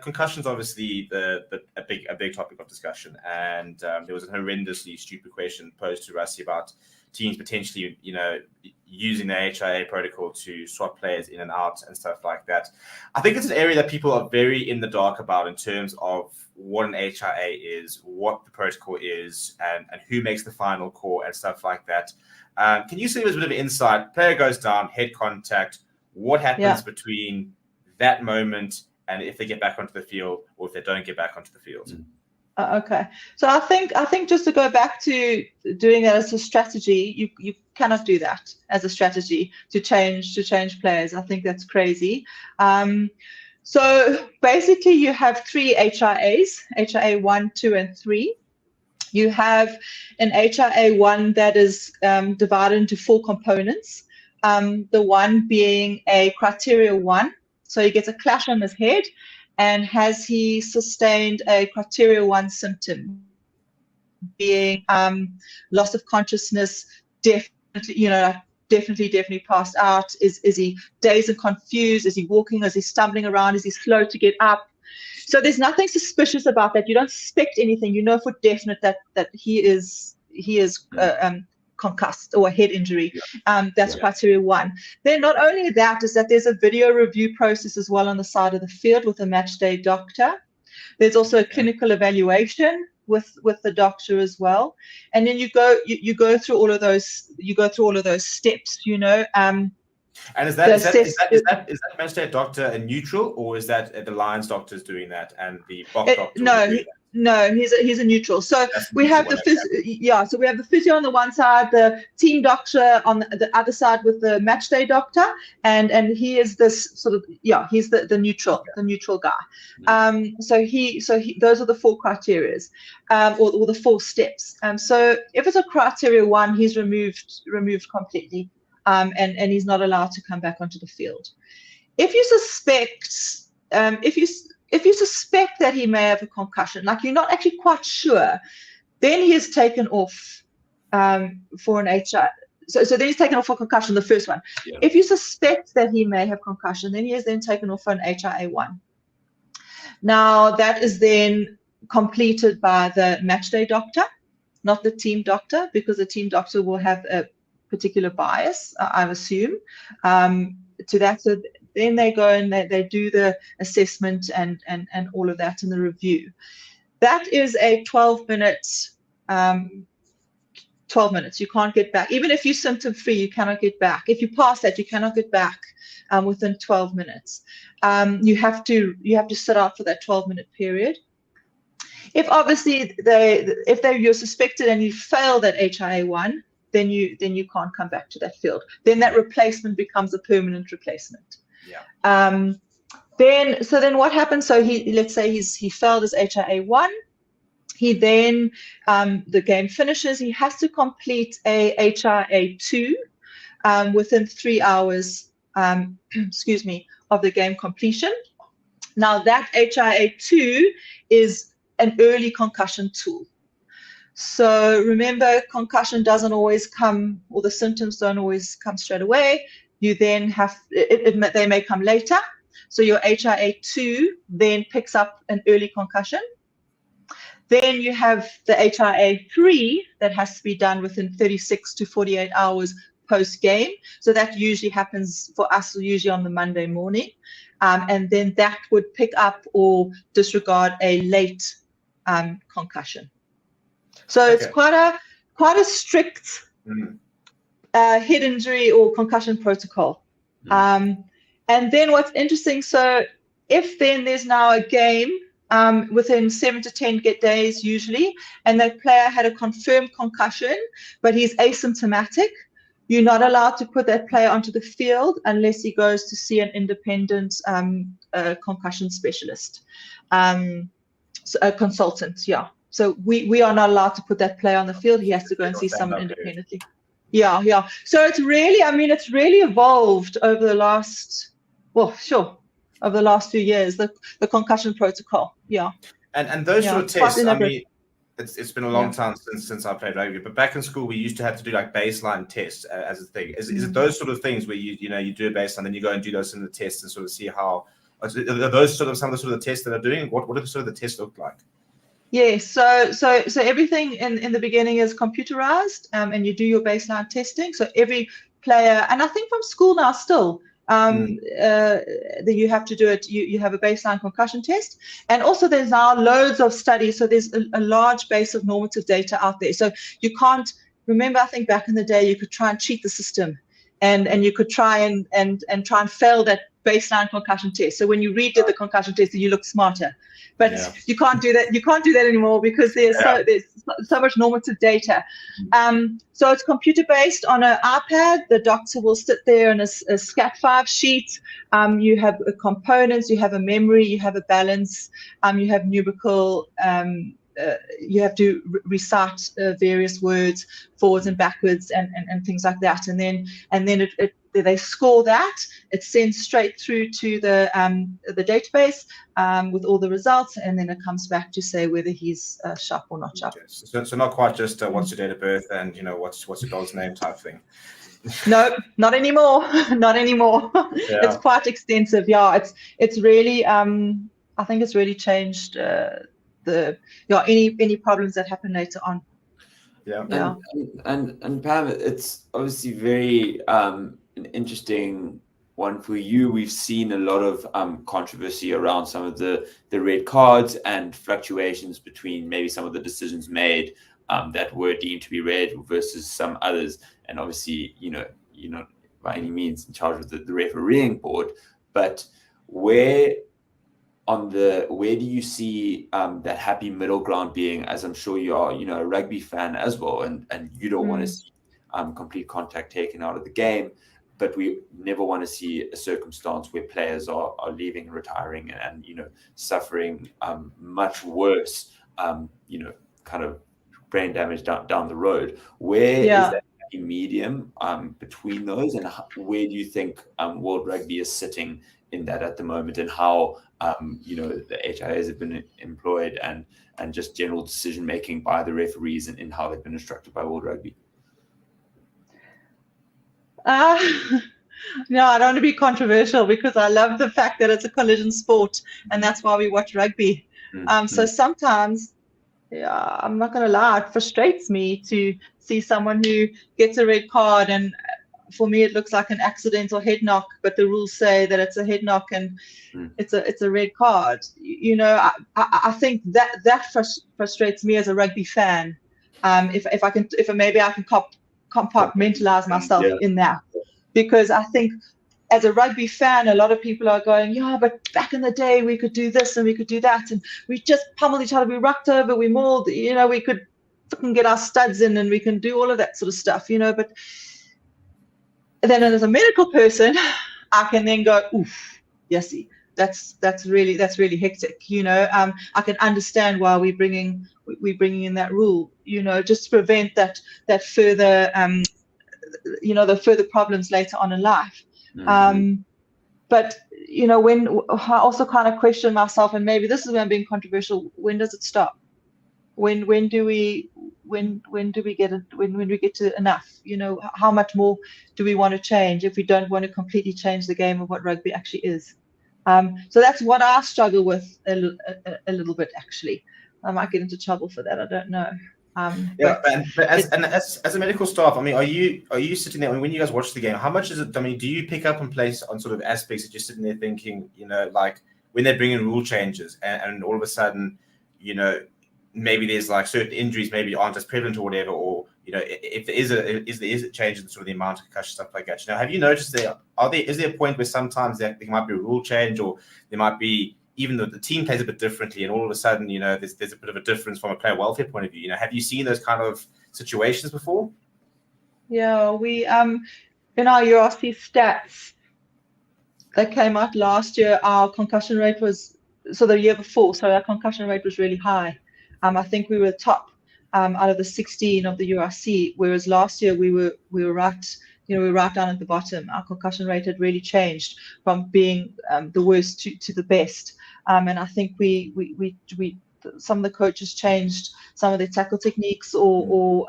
Concussion's obviously a big topic of discussion, and there was a horrendously stupid question posed to Rassie about teams potentially, using the HIA protocol to swap players in and out and stuff like that. I think it's an area that people are very in the dark about in terms of what an HIA is, what the protocol is, and who makes the final call and stuff like that. Can you give us a bit of insight? Player goes down, head contact. What happens between that moment and if they get back onto the field, or if they don't get back onto the field? Okay, so I think just to go back to doing that as a strategy, you cannot do that as a strategy to change players. I think that's crazy. So basically, you have 3 HIAs: HIA 1, 2, and 3. You have an HIA 1 that is divided into 4 components. The one being a criteria 1, so he gets a clash on his head. And has he sustained a criteria 1 symptom, being loss of consciousness, definitely passed out? Is he dazed and confused? Is he walking? Is he stumbling around? Is he slow to get up? So there's nothing suspicious about that. You don't suspect anything. You know for definite that he is concussed or a head injury. That's criteria 1. Then not only that is that there's a video review process as well on the side of the field with a match day doctor. There's also a clinical evaluation with the doctor as well. And then you go through all of those steps, And is that match day doctor a neutral, or is that the Lions doctors doing that and the Bok doctor? No, he's a neutral. So we have the so we have the physio on the one side, the team doctor on the other side with the match day doctor, and he is this sort of he's the neutral guy. So he those are the 4 criterias, or the 4 steps. So if it's a criteria 1, he's removed completely, and he's not allowed to come back onto the field. If you suspect that he may have a concussion, like you're not actually quite sure, then he is taken off for an HI. So then he's taken off for concussion, the first one. Yeah. If you suspect that he may have concussion, then he is then taken off for an HIA1. Now that is then completed by the match day doctor, not the team doctor, because the team doctor will have a particular bias, I assume, to that. So then they go and they do the assessment and all of that in the review. That is a 12 minutes. 12 minutes. You can't get back. Even if you're symptom free, you cannot get back. If you pass that, you cannot get back within 12 minutes. You have to sit out for that 12-minute period. If obviously you're suspected and you fail that HIA1, then you can't come back to that field. Then that replacement becomes a permanent replacement. Yeah. Then what happens? So let's say he failed his HIA1. He then the game finishes. He has to complete a HIA2 within 3 hours. Of the game completion. Now that HIA2 is an early concussion tool. So remember, concussion doesn't always come, or the symptoms don't always come straight away. You then have, they may come later. So your HIA2 then picks up an early concussion. Then you have the HIA3 that has to be done within 36 to 48 hours post-game. So that usually happens for us, usually on the Monday morning. And then that would pick up or disregard a late concussion. So it's quite a strict head injury or concussion protocol. And then what's interesting, so if then there's now a game within 7 to 10 days usually, and that player had a confirmed concussion, but he's asymptomatic, you're not allowed to put that player onto the field unless he goes to see an independent concussion specialist, so a consultant, yeah. So we are not allowed to put that player on the field. He has to go and see someone independently. Yeah. So it's really evolved over the last, over the last few years, the concussion protocol, yeah. And those sort of tests, I mean, it's been a long time since I played rugby, but back in school we used to have to do like baseline tests as a thing. Is it those sort of things where you do a baseline, then you go and do those in the tests and sort of see how are those sort of some of the sort of tests that are doing? What do sort of the tests look like? Yeah, so everything in the beginning is computerized, and you do your baseline testing. So every player, and I think from school now still, that you have to do it. You have a baseline concussion test, and also there's now loads of studies. So there's a large base of normative data out there. So you can't remember. I think back in the day you could try and cheat the system, and you could try and fail that baseline concussion test. So when you redid the concussion test, you look smarter. But you can't do that. You can't do that anymore because there's so much normative data. So it's computer based on an iPad. The doctor will sit there in a SCAT5 sheet. You have components. You have a memory. You have a balance. You have numerical. You have to recite various words forwards and backwards and things like that, and then they score that. It's sent straight through to the database with all the results, and then it comes back to say whether he's sharp or not sharp. So not quite just what's your date of birth and what's your dog's name type thing. No, not anymore. Not anymore. Yeah. It's quite extensive. Yeah, it's really I think it's really changed any problems that happen later on. And Pam, it's obviously very an interesting one for you. We've seen a lot of controversy around some of the red cards and fluctuations between maybe some of the decisions made that were deemed to be red versus some others. And obviously, you're not by any means in charge of the refereeing board, but where do you see that happy middle ground being, as I'm sure you are, a rugby fan as well, and you don't want to see complete contact taken out of the game, but we never want to see a circumstance where players are leaving, retiring, and suffering much worse, kind of brain damage down the road. Where is that happy medium between those, and where do you think World Rugby is sitting in that at the moment, and how the HIAs have been employed, and just general decision making by the referees and in how they've been instructed by World Rugby? No, I don't want to be controversial because I love the fact that it's a collision sport, and that's why we watch rugby. So sometimes, I'm not going to lie, it frustrates me to see someone who gets a red card, and for me it looks like an accidental head knock, but the rules say that it's a head knock and it's a red card. I think that frustrates me as a rugby fan. If maybe I can compartmentalize myself in that, because I think as a rugby fan, a lot of people are going, but back in the day we could do this and we could do that, and we just pummeled each other, we rucked over, we mauled, we could fucking get our studs in and we can do all of that sort of stuff, but then as a medical person, I can then go, oof, yes, that's really hectic. I can understand why we're bringing in that rule, just to prevent that further, the further problems later on in life. But when I also kind of question myself, and maybe this is where I'm being controversial, when does it stop? When do we get to enough? How much more do we want to change if we don't want to completely change the game of what rugby actually is? So that's what I struggle with a little bit, actually. I might get into trouble for that. I don't know. But as a medical staff, are you sitting there when you guys watch the game? How much is it? Do you pick up and place on sort of aspects that you're sitting there thinking, like when they bring in rule changes and all of a sudden, maybe there's like certain injuries maybe aren't as prevalent or whatever, or if there is a change in sort of the amount of concussion, stuff like that. Have you noticed is there a point where sometimes there might be a rule change, or there might be, even though the team plays a bit differently, and all of a sudden there's a bit of a difference from a player welfare point of view? Have you seen those kind of situations before? Yeah, we in our URC stats that came out last year, our concussion rate was, so the year before, so our concussion rate was really high. I think we were top out of the 16 of the URC, whereas last year we were right, we were right down at the bottom. Our concussion rate had really changed from being the worst to the best. And I think we some of the coaches changed some of their tackle techniques or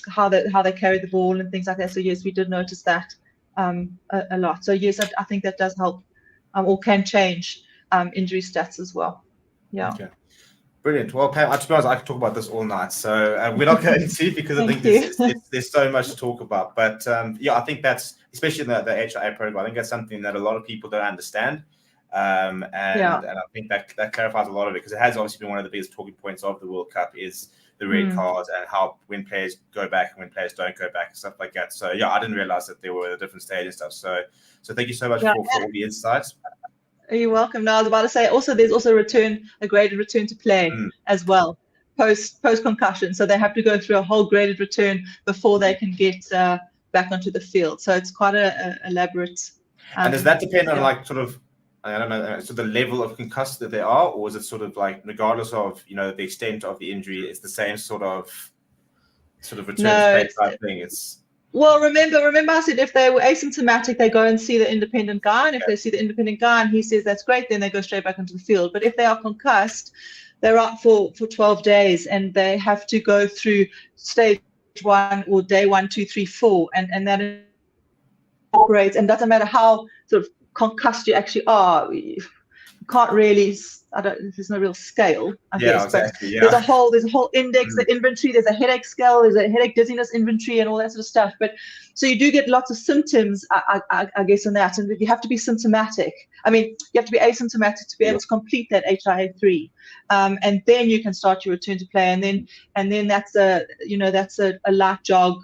how they carry the ball and things like that. So yes, we did notice that a lot. So yes, I think that does help or can change injury stats as well. Yeah. Okay. Brilliant. Well, Pam, to be honest, I could talk about this all night. So we're not going to, because I think there's so much to talk about. But I think that's, especially in the HIA program, I think that's something that a lot of people don't understand. And I think that clarifies a lot of it, because it has obviously been one of the biggest talking points of the World Cup is the the red cards and how when players go back and when players don't go back and stuff like that. So yeah, I didn't realize that there were a different stage and stuff. So thank you so much for all the insights. You're welcome. Now I was about to say also there's also a graded return to play as well post concussion. So they have to go through a whole graded return before they can get back onto the field. So it's quite a elaborate. And does that depend on like sort of, I don't know, so the level of concussed that they are, or is it sort of like regardless of the extent of the injury, it's the same sort of return to play type thing? It's well, remember I said if they were asymptomatic, they go and see the independent guy, and if they see the independent guy and he says that's great, then they go straight back into the field. But if they are concussed, they're out for 12 days, and they have to go through stage 1 or day 1, 2, 3, 4, and that operates, and doesn't matter how sort of concussed you actually are, you can't really. There's no real scale, I guess. Exactly, but there's a whole index, the inventory. There's a headache scale. There's a headache dizziness inventory, and all that sort of stuff. But so you do get lots of symptoms, I guess, in that, and you have to be symptomatic. I mean, you have to be asymptomatic to be able to complete that HIA3, and then you can start your return to play, and then that's a light jog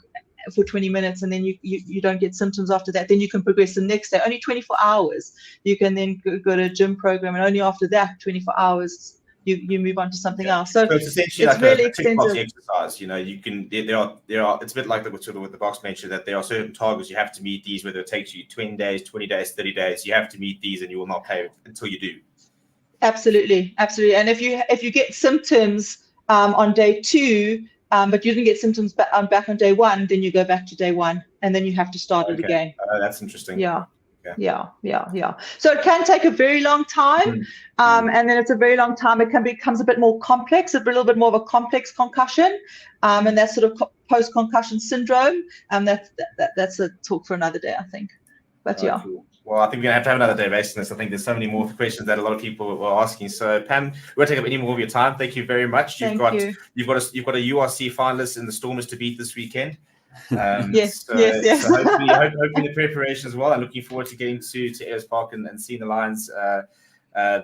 for 20 minutes, and then you don't get symptoms after that. Then you can progress the next day. Only 24 hours. You can then go to a gym program, and only after that 24 hours you move on to something else. So it's essentially it's like really a tick box extensive exercise. You can there are it's a bit like with the box mentioned that there are certain targets you have to meet these, whether it takes you 20 days, 30 days. You have to meet these, and you will not play until you do. Absolutely. And if you get symptoms on day 2, but you didn't get symptoms back on day 1, then you go back to day 1, and then you have to start it again. That's interesting. Yeah. So it can take a very long time, and then it's a very long time. It becomes a bit more complex, a little bit more of a complex concussion, and that's sort of post-concussion syndrome. That's a talk for another day, I think. But Cool. Well, I think we're going to have another day based on this. I think there's so many more questions that a lot of people were asking. So, Pam, we won't take up any more of your time. Thank you very much. You've got a URC finalist in the Stormers to beat this weekend. Yes. So hopefully the preparation as well. I'm looking forward to getting to Ayers Park and seeing the Lions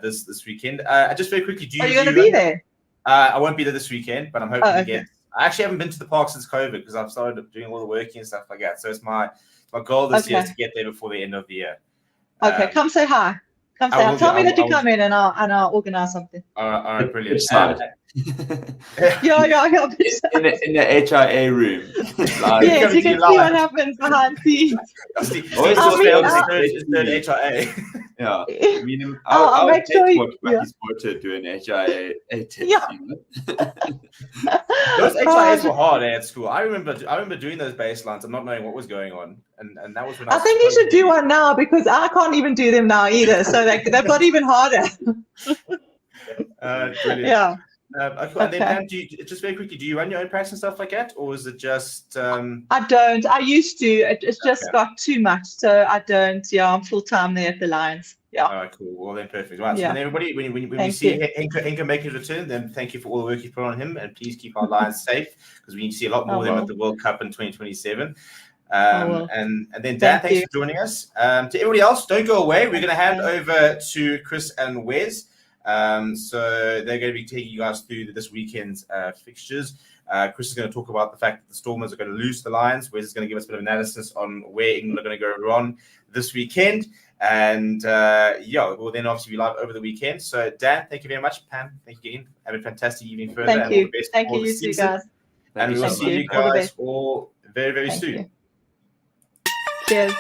this weekend. Just very quickly, are you going to be there? I won't be there this weekend, but I'm hoping to get. I actually haven't been to the park since COVID because I've started doing all the working and stuff like that. So it's my goal this year is to get there before the end of the year. Okay, come say hi. Come say hi. Tell me that you come in, and I'll organize something. All right, brilliant. Yeah. In the HIA room. Yes, you can see what happens behind scenes. HIA. Yeah. I mean, I'll make sure to do an HIA test. Yeah. Those HIAs were hard at school. I remember doing those baselines and not knowing what was going on, and that was when I think you should do one now, because I can't even do them now either. So they've got even harder. Brilliant. Yeah. And then, just very quickly, do you run your own practice and stuff like that, or is it just? I don't. I used to. It's just got too much, so I don't. Yeah, I'm full time there at the Lions. Yeah. All right, cool. Well, then perfect. Right. So then everybody, when we see Henker make his return, then thank you for all the work you put on him, and please keep our Lions safe, because we need to see a lot more of them at the World Cup in 2027. And then Dan, thanks for joining us. To everybody else, don't go away. We're going to hand over to Chris and Wes. So they're going to be taking you guys through this weekend's fixtures. Chris is going to talk about the fact that the Stormers are going to lose the Lions. Wes is going to give us a bit of analysis on where England are going to go wrong this weekend. And we'll then obviously be live over the weekend. So Dan, thank you very much. Pam, thank you again. Have a fantastic evening further. Thank you. Thank you, you too, guys. And we will see you guys all very, very soon. Cheers.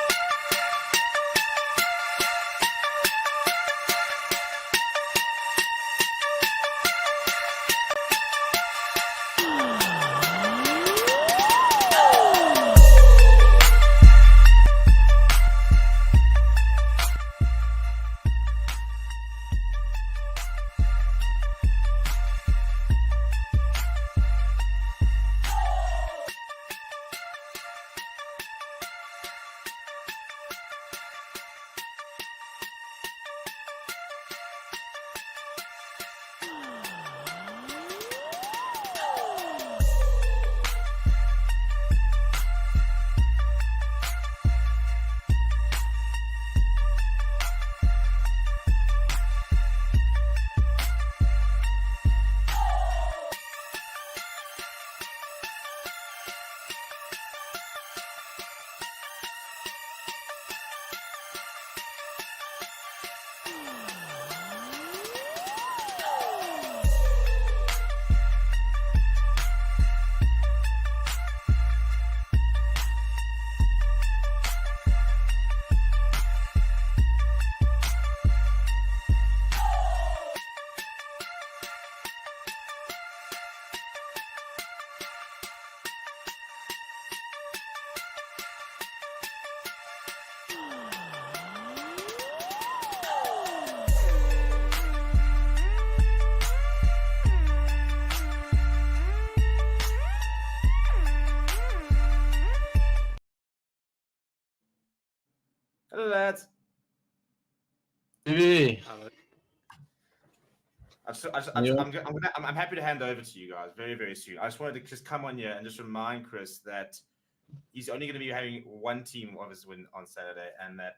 Hello, lads. TV. I'm happy to hand over to you guys very, very soon. I just wanted to just come on here and just remind Chris that he's only going to be having one team of his win on Saturday, and that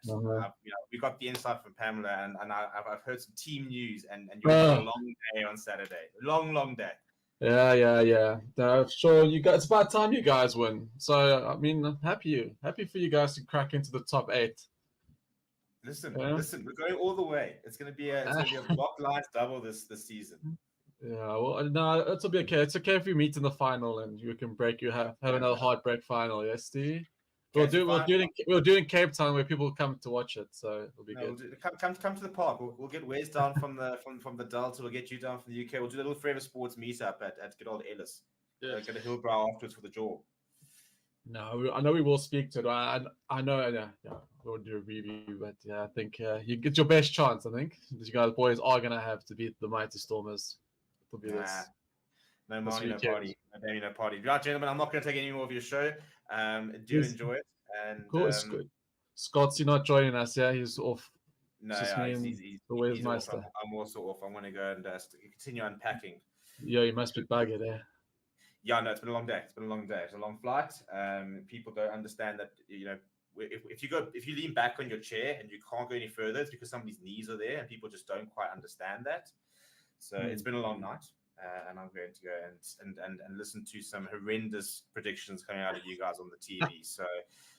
we got the insight from Pamela, and I've heard some team news, and you're a long day on Saturday, long day. Yeah. Sure, you guys. It's about time you guys win. So I mean, happy for you guys to crack into the top 8. Listen, we're going all the way. It's going to be a block lines double this season. Yeah, well, no, it'll be okay. It's okay if we meet in the final and you can have another heartbreak final. Yes, Steve. We'll do it in Cape Town where people come to watch it, so it'll be good. Come to the park. We'll get Wes down from the Delta. We'll get you down from the UK. We'll do a little Forever Sports meetup at good old Ellis. Yeah. Get a Hillbrow afterwards for the jaw. No, I know we will speak to it. I know, we'll do a review, but yeah, I think you get your best chance. I think you guys boys are gonna have to beat the Mighty Stormers. It'll be this. No money, no party. No baby, no party. Right, gentlemen, I'm not going to take any more of your show. Do enjoy it. And cool. Scott's not joining us. Yeah, he's off. No, he's off. I'm also off. I'm going to go and continue unpacking. Yeah, you must be buggered there. Yeah, no, it's been a long day. It's a long flight. People don't understand that, if you lean back on your chair and you can't go any further, it's because somebody's knees are there, and people just don't quite understand that. So it's been a long night, and I'm going to go and listen to some horrendous predictions coming out of you guys on the TV. So,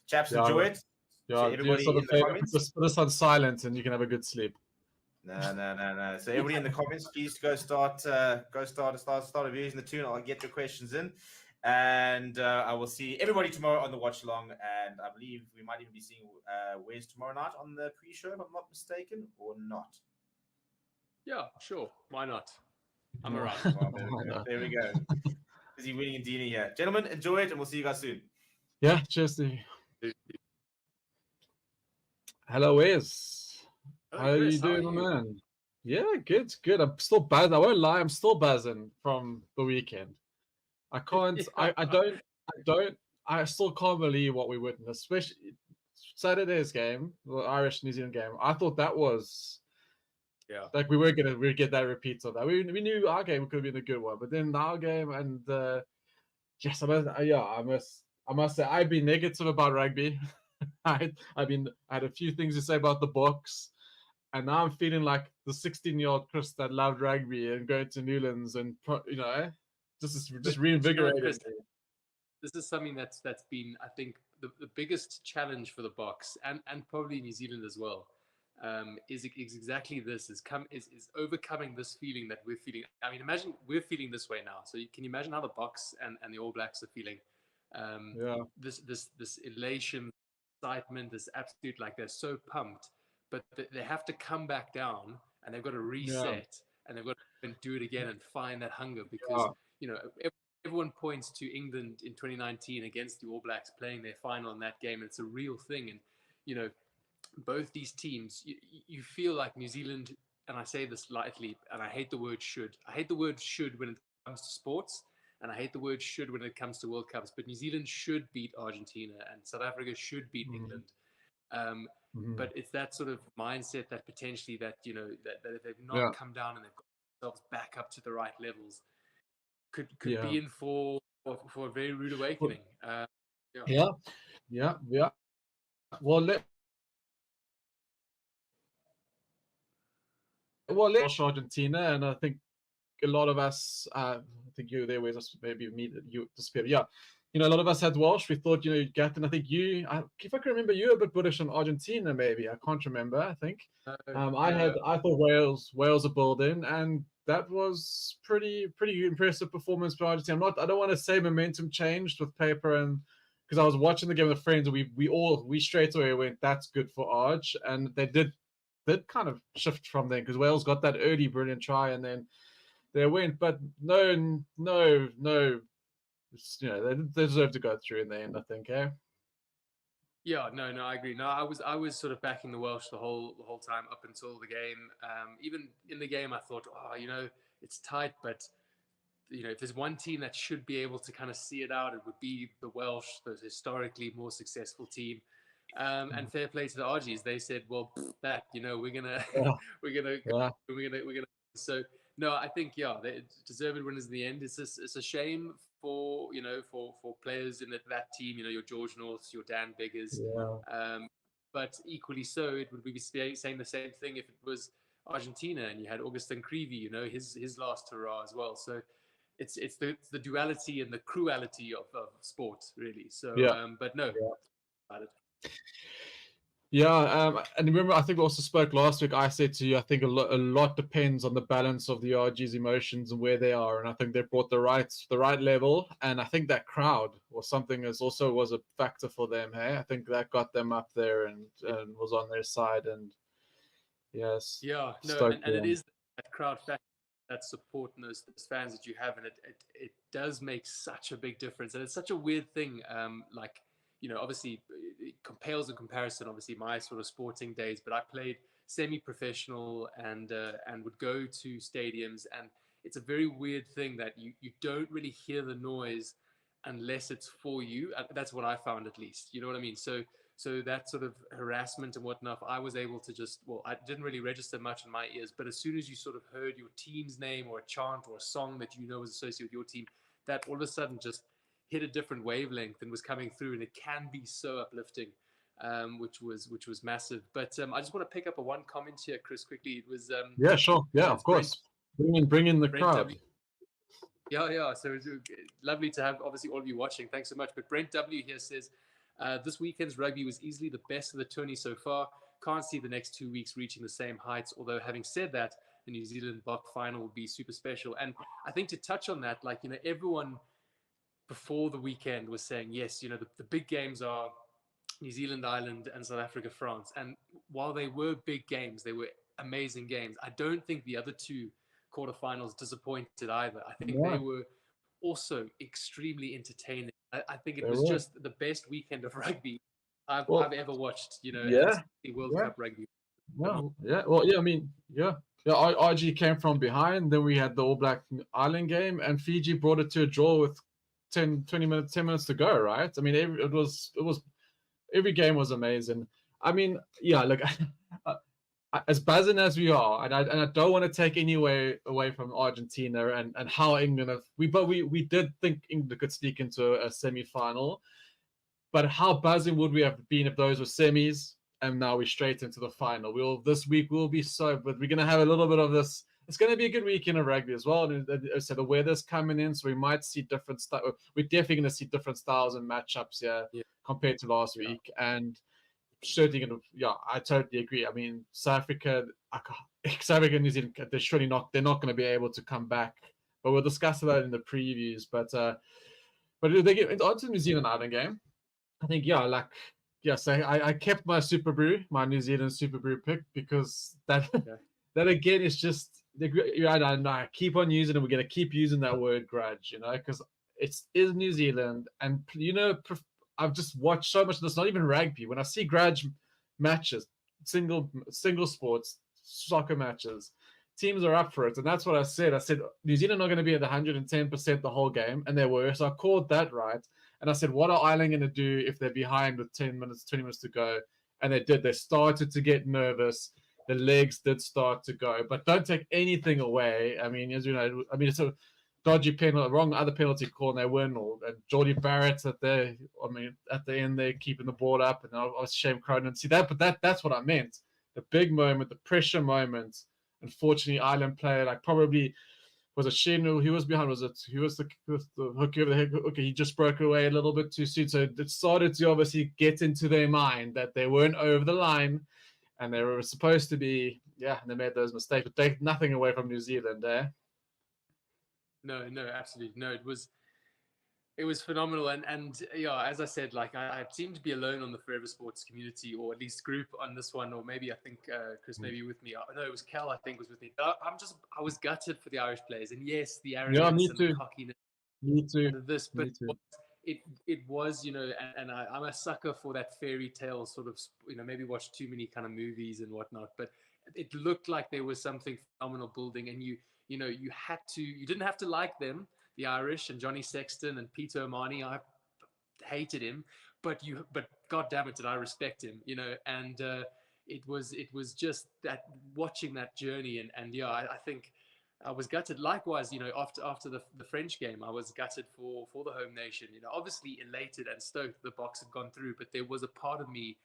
chaps, enjoy it. Yeah, everybody in the comments. Put us on silent, and you can have a good sleep. No. So everybody in the comments, please go start abusing the tune. I'll get your questions in, and I will see everybody tomorrow on the Watchalong. And I believe we might even be seeing Wes tomorrow night on the pre-show, if I'm not mistaken, or not. Yeah, sure. Why not? I'm around. Well, there we go. Busy winning and dealing here. Gentlemen, enjoy it, and we'll see you guys soon. Yeah, cheers, Steve. Hello, Wes. How are you doing, man? Yeah, good. I'm still buzzing. I won't lie, I'm still buzzing from the weekend. I can't. I still can't believe what we witnessed, especially Saturday's game, the Irish-New Zealand game. I thought that was. Yeah, like we'd get that repeat of that. We knew our game could have been a good one, but then our game and yes, I must say I've been negative about rugby. I had a few things to say about the Boks, and now I'm feeling like the 16-year-old Chris that loved rugby and going to Newlands and just reinvigorated. This is something that's been, I think, the biggest challenge for the Boks and probably New Zealand as well. Is exactly this is overcoming this feeling that we're feeling. I mean, imagine we're feeling this way now. So can you imagine how the Boks and the All Blacks are feeling? This elation, excitement, this absolute, like they're so pumped, but they have to come back down and they've got to reset and they've got to do it again and find that hunger because everyone points to England in 2019 against the All Blacks playing their final in that game. And it's a real thing, and both these teams, you feel like New Zealand, and I say this lightly, and I hate the word should. I hate the word should when it comes to sports, and I hate the word should when it comes to World Cups. But New Zealand should beat Argentina, and South Africa should beat England. But it's that sort of mindset that potentially that if they've not come down and they've got themselves back up to the right levels, could be in for a very rude awakening. Yeah. Well, let's Argentina, and I think a lot of us, I think you there was maybe me, you disappeared. Yeah, a lot of us had Walsh. We thought, Gatton, I think if I can remember, you were a bit bullish on Argentina, maybe. I can't remember. I think I thought Wales are building, and that was pretty impressive performance by Argentina. I don't want to say momentum changed with paper, and because I was watching the game with friends, and we straight away went, that's good for Arge, and they did kind of shift from there because Wales got that early brilliant try and then they went, but no, they deserve to go through in the end, I think. Yeah, no, I agree. No, I was sort of backing the Welsh the whole time up until the game. Even in the game, I thought, it's tight, but if there's one team that should be able to kind of see it out, it would be the Welsh, the historically more successful team. And fair play to the RGs. They said, well, that, we're gonna Yeah. we're gonna Yeah. we're gonna. So no, I think they deserved winners in the end. It's a shame for for players in that team. Your George Norths, your Dan Biggers. Yeah. But equally so, it would be saying the same thing if it was Argentina and you had Augustin Creevy, his last hurrah as well. So it's the duality and the cruelty of sport, really. So, Yeah. but no, Yeah. about it. Yeah, and remember, I think we also spoke last week. I said to you, I think a lot depends on the balance of the RG's emotions and where they are, and I think they brought the right level. And I think that crowd was something that also was a factor for them. Hey, I think that got them up there and was on their side. And yes, yeah, no, and it is that crowd factor, that support, and those fans that you have, and it does make such a big difference. And it's such a weird thing, like. Obviously, it pales in comparison, obviously, my sort of sporting days, but I played semi-professional and would go to stadiums. And it's a very weird thing that you don't really hear the noise unless it's for you. That's what I found, at least. You know what I mean? So that sort of harassment and whatnot, I was able to I didn't really register much in my ears. But as soon as you sort of heard your team's name or a chant or a song that was associated with your team, that all of a sudden just hit a different wavelength and was coming through, and it can be so uplifting, which was massive. But I just want to pick up one comment here, Chris, quickly. It was yeah, sure, yeah, of course. Bring in the crowd. W. Yeah. So it's lovely to have obviously all of you watching. Thanks so much. But Brent W here says this weekend's rugby was easily the best of the tourney so far. Can't see the next 2 weeks reaching the same heights. Although having said that, the New Zealand Bok final will be super special. And I think to touch on that, everyone before the weekend was saying, yes, the big games are New Zealand, Ireland, and South Africa, France. And while they were big games, they were amazing games. I don't think the other two quarterfinals disappointed either. I think they were also extremely entertaining. I think it was just the best weekend of rugby I've ever watched, Yeah. the World Cup rugby. Well, yeah. Well, yeah, I mean, yeah. Yeah, RG came from behind. Then we had the All Black Ireland game, and Fiji brought it to a draw with 10 minutes to go, right? I mean, every game was amazing. I mean, yeah, look, as buzzing as we are, and I don't want to take any away from Argentina and how England we did think England could sneak into a semi-final, but how buzzing would we have been if those were semis and now we're straight into the final? This week we'll be but we're gonna have a little bit of this. It's going to be a good weekend of rugby as well. And so the weather's coming in, so we might see different stuff. We're definitely going to see different styles and matchups here compared to last week. And certainly going to, I totally agree. I mean, South Africa and New Zealand, they're not going to be able to come back. But we'll discuss that in the previews. But they get onto the New Zealand Ireland game. I think, so I kept my SUPERBRU, my New Zealand SUPERBRU pick, because that again is just, I keep on using it. We're going to keep using that word grudge, because it is New Zealand. And, I've just watched so much of this, not even rugby. When I see grudge matches, single sports, soccer matches, teams are up for it. And that's what I said. I said, New Zealand are going to be at 110% the whole game. And they were. So I called that right. And I said, what are Ireland going to do if they're behind with 10 minutes, 20 minutes to go? And they did. They started to get nervous. The legs did start to go, but don't take anything away. I mean, as you know, it's a dodgy penalty, wrong other penalty call, and they win. And Geordie Barrett at the end, they're keeping the ball up, and I was Shane Cronin. See that, but that's what I meant. The big moment, the pressure moment. Unfortunately, Ireland player probably was a Shane who was behind. He was the hook over the head. Okay, he just broke away a little bit too soon, so it started to obviously get into their mind that they weren't over the line. And they were supposed to be, and they made those mistakes. But take nothing away from New Zealand, No, absolutely. No, it was phenomenal. And as I said, I seem to be alone on the Forever Sports community, or at least group on this one, or maybe I think Chris maybe with me. No, it was Cal, I think, was with me. I was gutted for the Irish players. And yes, the arrogance and the cockiness. Me too. And this, but it was, and I'm a sucker for that fairy tale sort of, maybe watch too many kind of movies and whatnot, but it looked like there was something phenomenal building, and you didn't have to like them, the Irish and Johnny Sexton and Peter O'Mahony. hated him, but God damn it, did I respect him, you know? And it was just that, watching that journey, and yeah, I think I was gutted. Likewise, you know, after the French game, I was gutted for the home nation. You know, obviously elated and stoked the Boks had gone through, but there was a part of me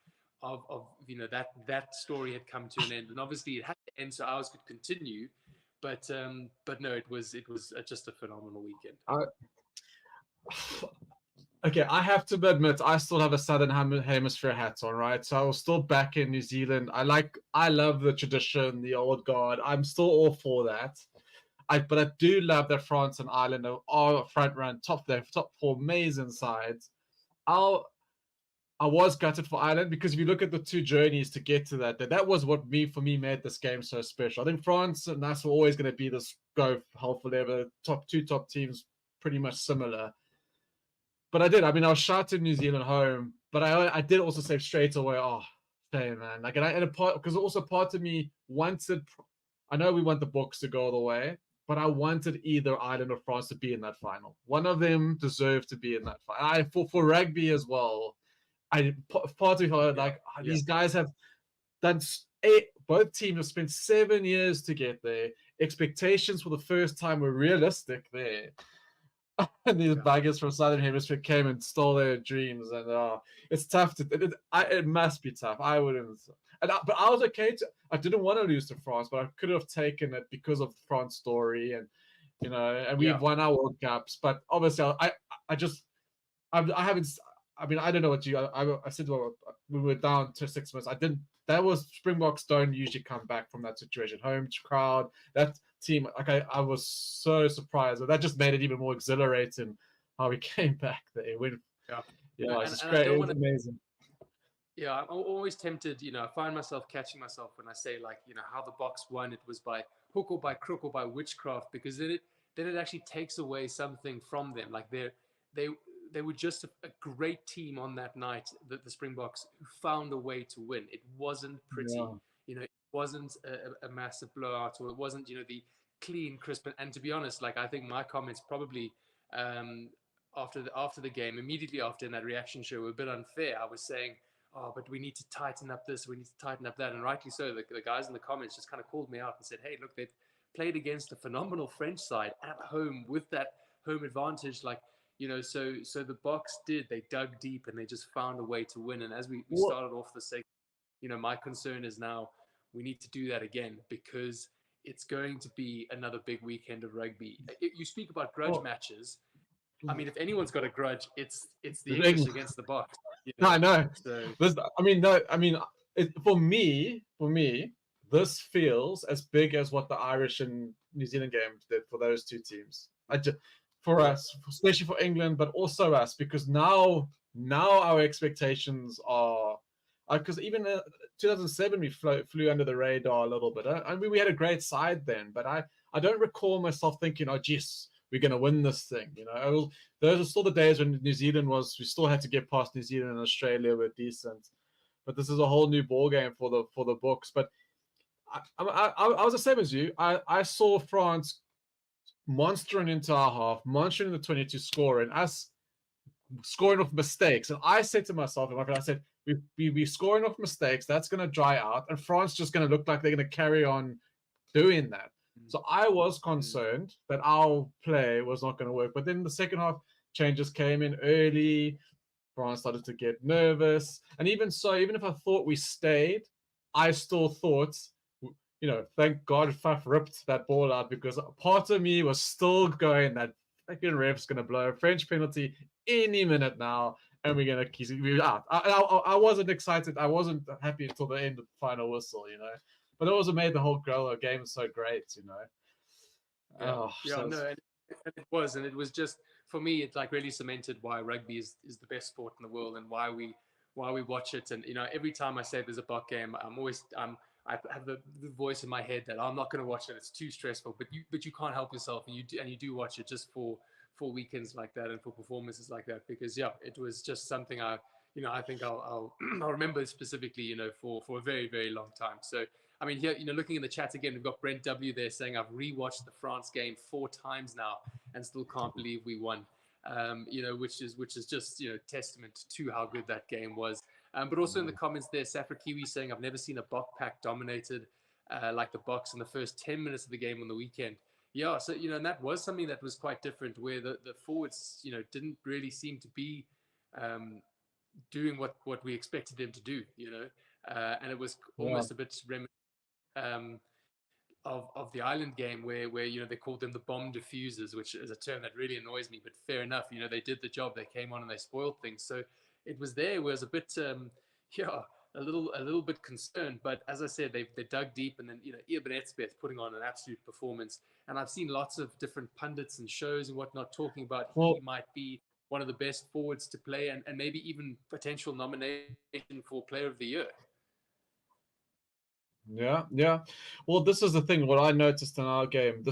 of you know, that story had come to an end, and obviously it had to end so ours could continue. But no, it was just a phenomenal weekend. Okay, I have to admit, I still have a Southern Hemisphere hat on, right? So I was still back in New Zealand. I love the tradition, the old guard. I'm still all for that. But I do love that France and Ireland are front run, top 4 amazing sides. I was gutted for Ireland, because if you look at the two journeys to get to that was what for me made this game so special. I think France and us were always going to be this go hell for leather, top teams, pretty much similar. But I mean, I was shouting New Zealand home, but I did also say straight away, oh, shame, man. Like, because also part of me wanted, I know we want the Boks to go all the way, but I wanted either Ireland or France to be in that final. One of them deserved to be in that final. For rugby as well, part of me like, these guys have done both teams have spent 7 years to get there. Expectations for the first time were realistic there. And these baggers from Southern Hemisphere came and stole their dreams, and it's tough it must be tough. I wouldn't, but I was okay. I didn't want to lose to France, but I could have taken it because of France story, and you know, and we've won our World Cups. But obviously, I haven't. I mean, I don't know what I said. Well, we were down to 6 months. I didn't. That was Springboks don't usually come back from that situation. Home crowd, that team. Like I was so surprised. That just made it even more exhilarating how we came back there. It's great. It was amazing. Yeah, I'm always tempted. You know, I find myself catching myself when I say, like, you know, how the Boks won. It was by hook or by crook or by witchcraft, because then it actually takes away something from them. Like they were just a great team on that night, the Springboks, who found a way to win. It wasn't pretty, you know, it wasn't a massive blowout, or it wasn't, you know, the clean, crisp. And to be honest, like, I think my comments probably after the game, immediately after, in that reaction show, were a bit unfair. I was saying, oh, but we need to tighten up this, we need to tighten up that. And rightly so, the guys in the comments just kind of called me out and said, hey, look, they've played against a phenomenal French side at home with that home advantage. Like, you know, so the Boks they dug deep and they just found a way to win. And as we started off the segment, you know, my concern is now we need to do that again, because it's going to be another big weekend of rugby. You speak about grudge matches. I mean, if anyone's got a grudge, it's the English against the Boks. You know? No, I know. So, for me, this feels as big as what the Irish and New Zealand game did for those two teams. For us, especially for England, but also us, because now our expectations are, because even in 2007 we flew under the radar a little bit. I mean, we had a great side then, but I don't recall myself thinking, oh, geez, we're going to win this thing. You know, those are still the days when New Zealand we still had to get past New Zealand and Australia were decent, but this is a whole new ball game for the Boks. But I was the same as you. I saw France monstering into our half, monstering the 22, scoring, us scoring off mistakes. And I said to myself, and my friend, I said, we scoring off mistakes, that's going to dry out, and France just going to look like they're going to carry on doing that. So I was concerned that our play was not going to work. But then the second half changes came in early. France started to get nervous. And even so, even if I thought we stayed, I still thought, you know, thank God Faf ripped that ball out, because part of me was still going, that fucking ref's going to blow a French penalty any minute now, and we're going to keep it out. I wasn't excited. I wasn't happy until the end of the final whistle, you know. But it also made the whole game so great, you know. And it was just, for me, it like really cemented why rugby is the best sport in the world, and why we watch it. And, you know, every time I say there's a Bok game, I have the voice in my head that I'm not going to watch it. It's too stressful. But you can't help yourself, and you do watch it just for weekends like that and for performances like that, because it was just something I think I'll remember specifically, you know, for a very, very long time. So I mean, here, you know, looking in the chat again, we've got Brent W there saying, I've rewatched the France game 4 times now and still can't believe we won. which is just testament to how good that game was. But also in the comments there, Safra Kiwi saying, I've never seen a Bok pack dominated like the Boks in the first 10 minutes of the game on the weekend. Yeah, so and that was something that was quite different, where the forwards didn't really seem to be doing what we expected them to do, and it was almost a bit reminiscent of the Ireland game where they called them the bomb diffusers, which is a term that really annoys me, but fair enough. They did the job. They came on and they spoiled things. So it was a bit a little bit concerned. But as I said, they dug deep, and then Eben Etzebeth putting on an absolute performance. And I've seen lots of different pundits and shows and whatnot talking about he might be one of the best forwards to play, and maybe even potential nomination for Player of the Year. Yeah. Well, this is the thing. What I noticed in our game,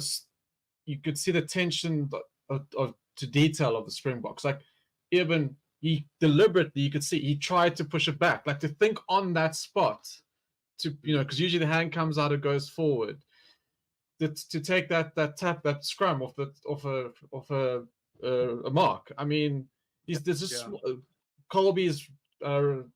you could see the attention to detail of the Springboks. Like Eben, he deliberately, you could see he tried to push it back, like to think on that spot, because usually the hand comes out, it goes forward. To take that scrum off a mark. I mean, there's just Colby's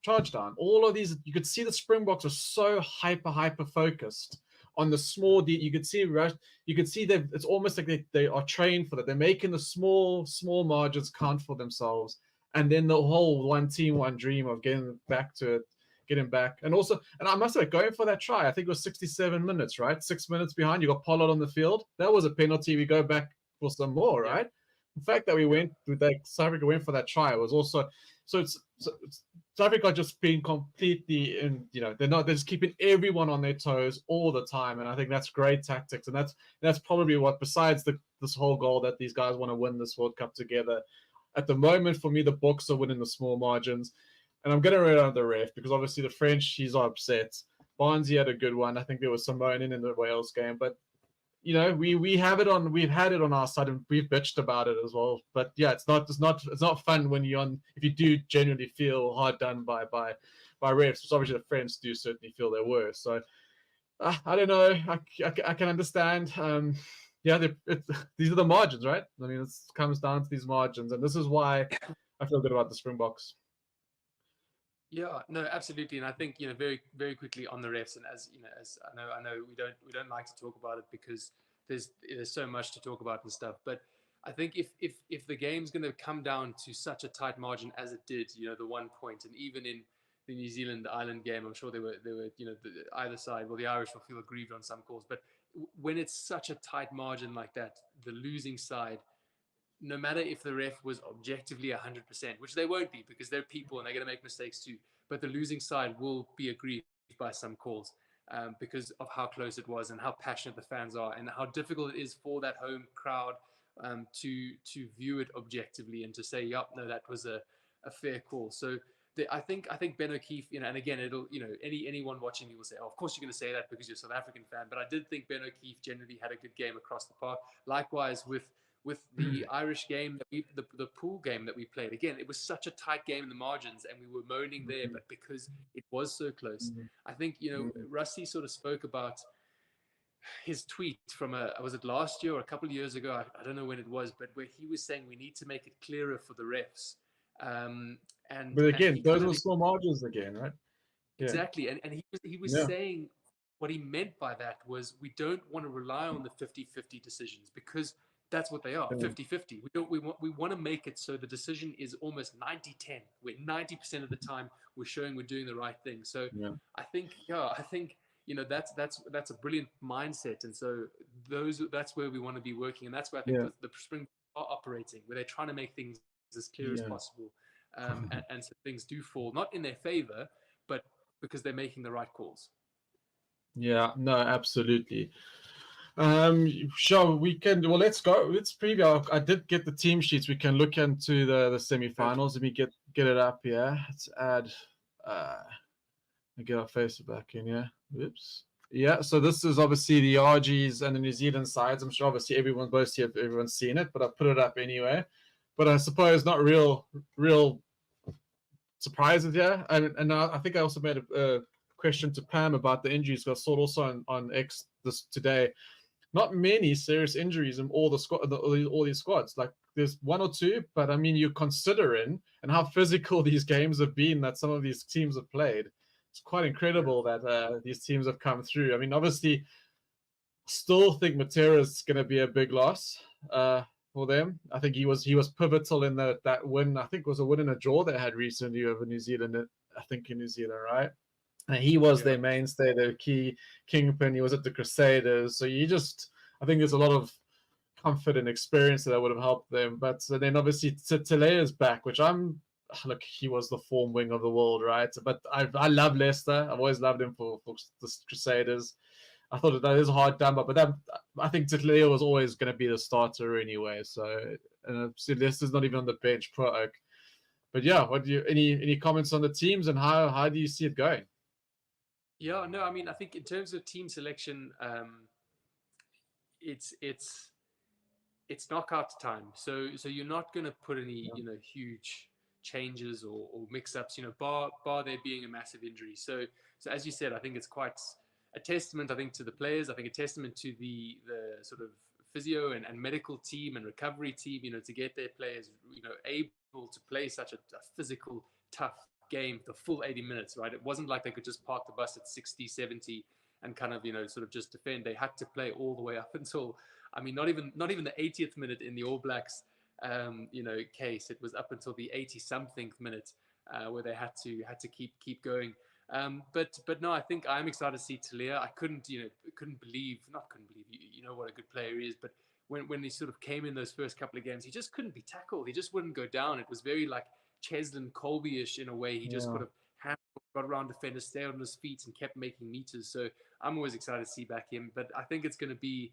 charge down. All of these, you could see the Springboks are so hyper focused on the small. You could see that it's almost like they are trained for that. They're making the small margins count for themselves, and then the whole one team, one dream of getting back to it, getting back. And I must say, going for that try, I think it was 67 minutes, right? 6 minutes behind, you got Pollard on the field. That was a penalty. We go back for some more, right? The fact that South Africa went for that try was also South Africa just being completely they're just keeping everyone on their toes all the time, and I think that's great tactics, and that's probably what, besides this whole goal that these guys want to win this World Cup together. At the moment, for me, the Boks are winning the small margins, and I'm going to read out the ref because obviously the French, he's upset. Barnesy had a good one. I think there was some moaning in the Wales game, but we've had it on our side, and we've bitched about it as well. But yeah, it's not fun when if you do genuinely feel hard done by refs. So obviously the French do certainly feel they were. So I don't know. I can understand. These are the margins, right? I mean, it comes down to these margins, and this is why I feel good about the Springboks. Yeah, no, absolutely, and I think very, very quickly on the refs, and as I know we don't like to talk about it because there's so much to talk about and stuff. But I think if the game's going to come down to such a tight margin as it did, the 1 point, and even in the New Zealand Ireland game, I'm sure they were either side. Well, the Irish will feel aggrieved on some calls, but when it's such a tight margin like that, the losing side, no matter if the ref was objectively 100%, which they won't be because they're people and they're going to make mistakes too, but the losing side will be aggrieved by some calls because of how close it was and how passionate the fans are and how difficult it is for that home crowd to view it objectively and to say, yep, no, that was a fair call. So I think Ben O'Keefe, and again, it'll, anyone watching you will say, oh, of course you're going to say that because you're a South African fan, but I did think Ben O'Keefe generally had a good game across the park. Likewise with the Irish game, the pool game that we played, again, it was such a tight game in the margins and we were moaning there, but because it was so close, I think, Rusty sort of spoke about his tweet from was it last year or a couple of years ago? I don't know when it was, but where he was saying we need to make it clearer for the refs. But again, those are small margins again, right? Yeah. Exactly. And he was saying what he meant by that was we don't want to rely on the 50-50 decisions because that's what they are, 50-50. We want to make it so the decision is almost 90-10, where 90% of the time we're showing we're doing the right thing. So I think that's a brilliant mindset. And so that's where we want to be working. And that's where I think the Springboks are operating, where they're trying to make things as clear as possible. And so things do fall, not in their favor, but because they're making the right calls. Yeah, no, absolutely. Sure, we can. Well, let's go. Let's preview. I did get the team sheets. We can look into the semi-finals. Let me get it up here. Let's add. Get our face back in here. Oops. Yeah. So this is obviously the RGs and the New Zealand sides. I'm sure obviously everyone's seen it, but I put it up anyway. But I suppose not real surprises here. And I think I also made a question to Pam about the injuries. I saw it also on X today. not many serious injuries in all the squad, all these squads. Like there's one or two, but I mean, you're considering and how physical these games have been that some of these teams have played. It's quite incredible that these teams have come through. I mean, obviously, still think Matera's going to be a big loss for them. I think he was pivotal in that win. I think it was a win and a draw they had recently over New Zealand. I think in New Zealand, right? And he was their mainstay, their key kingpin. He was at the Crusaders. So I think there's a lot of comfort and experience that would have helped them. But then obviously Telea's back, which look, he was the form wing of the world, right? But I love Leicester. I've always loved him for the Crusaders. I thought that is a hard done, but I think Telea was always going to be the starter anyway. So Leicester's not even on the bench, pro Oak. But yeah, any comments on the teams and how do you see it going? Yeah, no, I mean, I think in terms of team selection, it's knockout time. So you're not going to put any huge changes or mix-ups. Bar there being a massive injury. So as you said, I think it's quite a testament. I think to the players. I think a testament to the sort of physio and medical team and recovery team. To get their players able to play such a physical, tough game the full 80 minutes, right? It wasn't like they could just park the bus at 60, 70 and kind of sort of just defend. They had to play all the way up until, I mean, not even the 80th minute in the All Blacks case. It was up until the 80 something minute where they had to keep going. But no, I think I'm excited to see Telea. I couldn't believe what a good player he is, but when he sort of came in those first couple of games, he just couldn't be tackled. He just wouldn't go down. It was very like Cheslin Colby-ish in a way. He just got around defenders, stayed on his feet, and kept making meters. So I'm always excited to see back him. But I think it's going to be,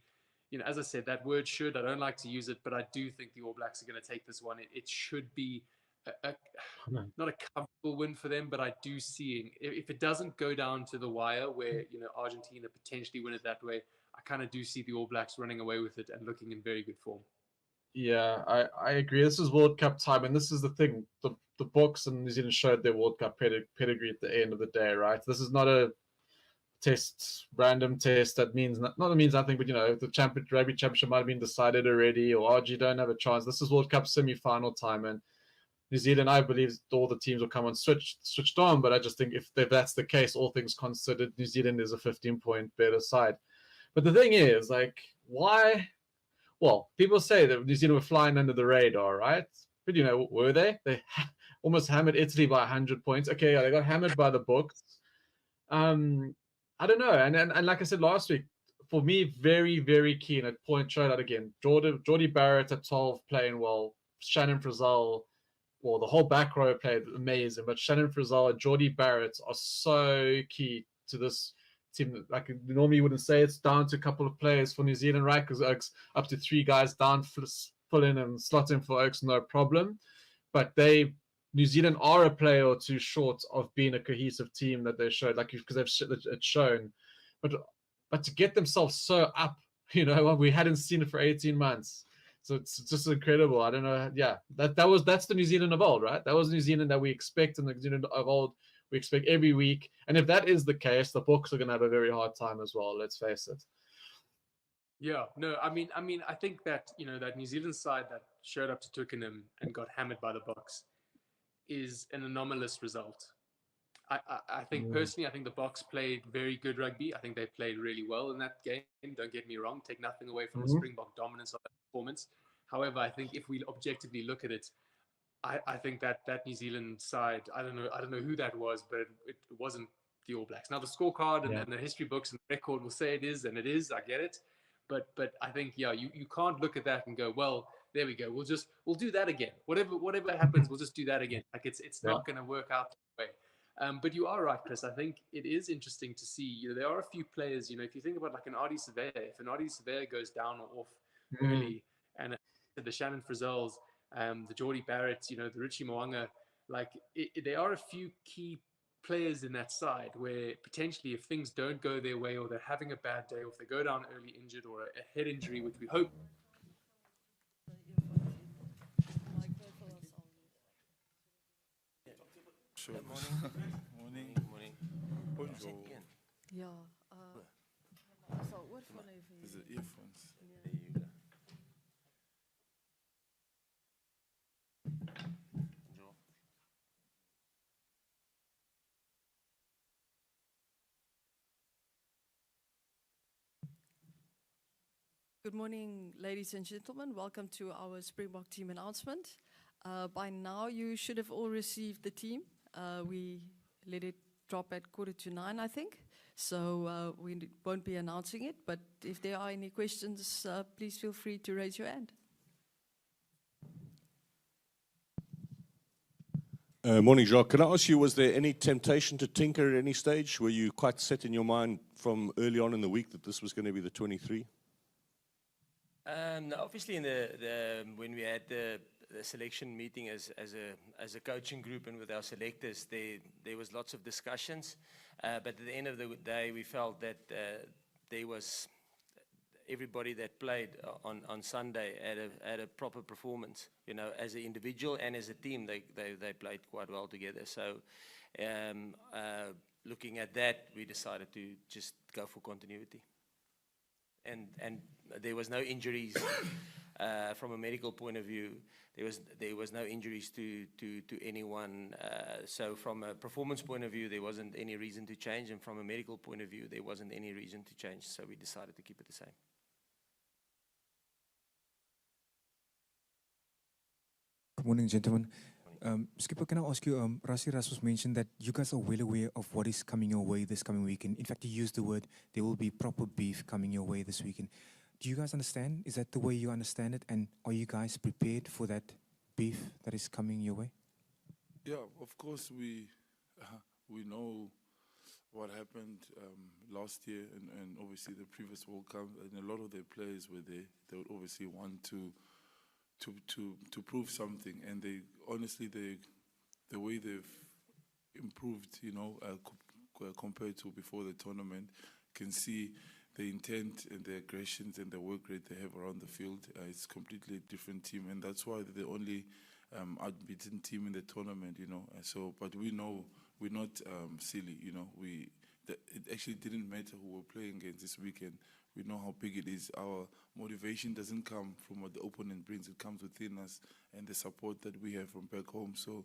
as I said, that word should. I don't like to use it, but I do think the All Blacks are going to take this one. It should be not a comfortable win for them, but I do see if it doesn't go down to the wire where Argentina potentially win it that way, I kind of do see the All Blacks running away with it and looking in very good form. Yeah, I agree. This is World Cup time, and this is the thing. The Boks and New Zealand showed their World Cup pedigree at the end of the day, right? This is not a random test that means means nothing, but the rugby championship might have been decided already, or RG don't have a chance. This is World Cup semi-final time, and New Zealand, I believe all the teams will come on switched on, but I just think if that's the case, all things considered, New Zealand is a 15-point better side. But the thing is, like, why? Well, people say that New Zealand were flying under the radar, right? But were they? They almost hammered Italy by 100 points. Okay, they got hammered by the Boks. I don't know. And like I said last week, for me, very, very keen at point show that again. Geordie Barrett at 12 playing well. Shannon Frizzell, well, the whole back row played amazing, but Shannon Frizzell and Geordie Barrett are so key to this team. Like normally you wouldn't say it's down to a couple of players for New Zealand, right? Because Oaks up to 3 guys down, pull in and slot in for Oaks, no problem. But New Zealand are a player or two short of being a cohesive team that they showed, like because it's shown. But to get themselves so up, we hadn't seen it for 18 months. So it's just incredible. I don't know. Yeah, that's the New Zealand of old, right? That was New Zealand that we expect, and the New Zealand of old we expect every week. And if that is the case, the Boks are going to have a very hard time as well. Let's face it. Yeah, no, I mean, I think that that New Zealand side that showed up to Twickenham and got hammered by the Boks is an anomalous result. I think personally, I think the Boks played very good rugby. I think they played really well in that game. Don't get me wrong. Take nothing away from the Springbok dominance of that performance. However, I think if we objectively look at it, I think that New Zealand side, I don't know who that was, but it wasn't the All Blacks. Now the scorecard and the history books and the record will say it is, and it is. I get it, but I think you can't look at that and go, well, there we go. We'll do that again. Whatever happens, we'll just do that again. Like it's not going to work out that way. But you are right, Chris. I think it is interesting to see. There are a few players. If you think about like an Ardie Surveyor, if an Ardie Surveyor goes down or off early, and the Shannon Frizzells, the Geordie Barrett, the Richie Moanga, like there are a few key players in that side where potentially if things don't go their way, or they're having a bad day, or if they go down early injured, or a head injury, which we hope. Sure. Morning. Bonjour. Ja, so wat van even... Is it earphones? Good morning, ladies and gentlemen. Welcome to our Springbok team announcement. By now, you should have all received the team. We let it drop at 9:15, I think. So we won't be announcing it, but if there are any questions, please feel free to raise your hand. Morning, Jacques. Can I ask you, was there any temptation to tinker at any stage? Were you quite set in your mind from early on in the week that this was going to be the 23? No, obviously, when we had the selection meeting as a coaching group and with our selectors, there was lots of discussions. But at the end of the day, we felt that there was everybody that played on Sunday had a proper performance. You know, as an individual and as a team, they played quite well together. So, looking at that, we decided to just go for continuity. And there was no injuries from a medical point of view. There was no injuries to anyone. So from a performance point of view, there wasn't any reason to change, and from a medical point of view, there wasn't any reason to change. So we decided to keep it the same. Good morning, gentlemen. Skipper, can I ask you, Rasmus mentioned that you guys are well aware of what is coming your way this coming weekend. In fact, he used the word, there will be proper beef coming your way this weekend. Do you guys understand? Is that the way you understand it? And are you guys prepared for that beef that is coming your way? Yeah, of course we know what happened last year and obviously the previous World Cup, and a lot of their players were there. They would obviously want to prove something, and they honestly the way they've improved, you know, compared to before the tournament, can see the intent and the aggressions and the work rate they have around the field. It's completely different team, and that's why they're the only unbeaten team in the tournament, you know. So, but we know we're not silly, you know. It actually didn't matter who we're playing against this weekend. We know how big it is. Our motivation doesn't come from what the opponent brings. It comes within us and the support that we have from back home. So,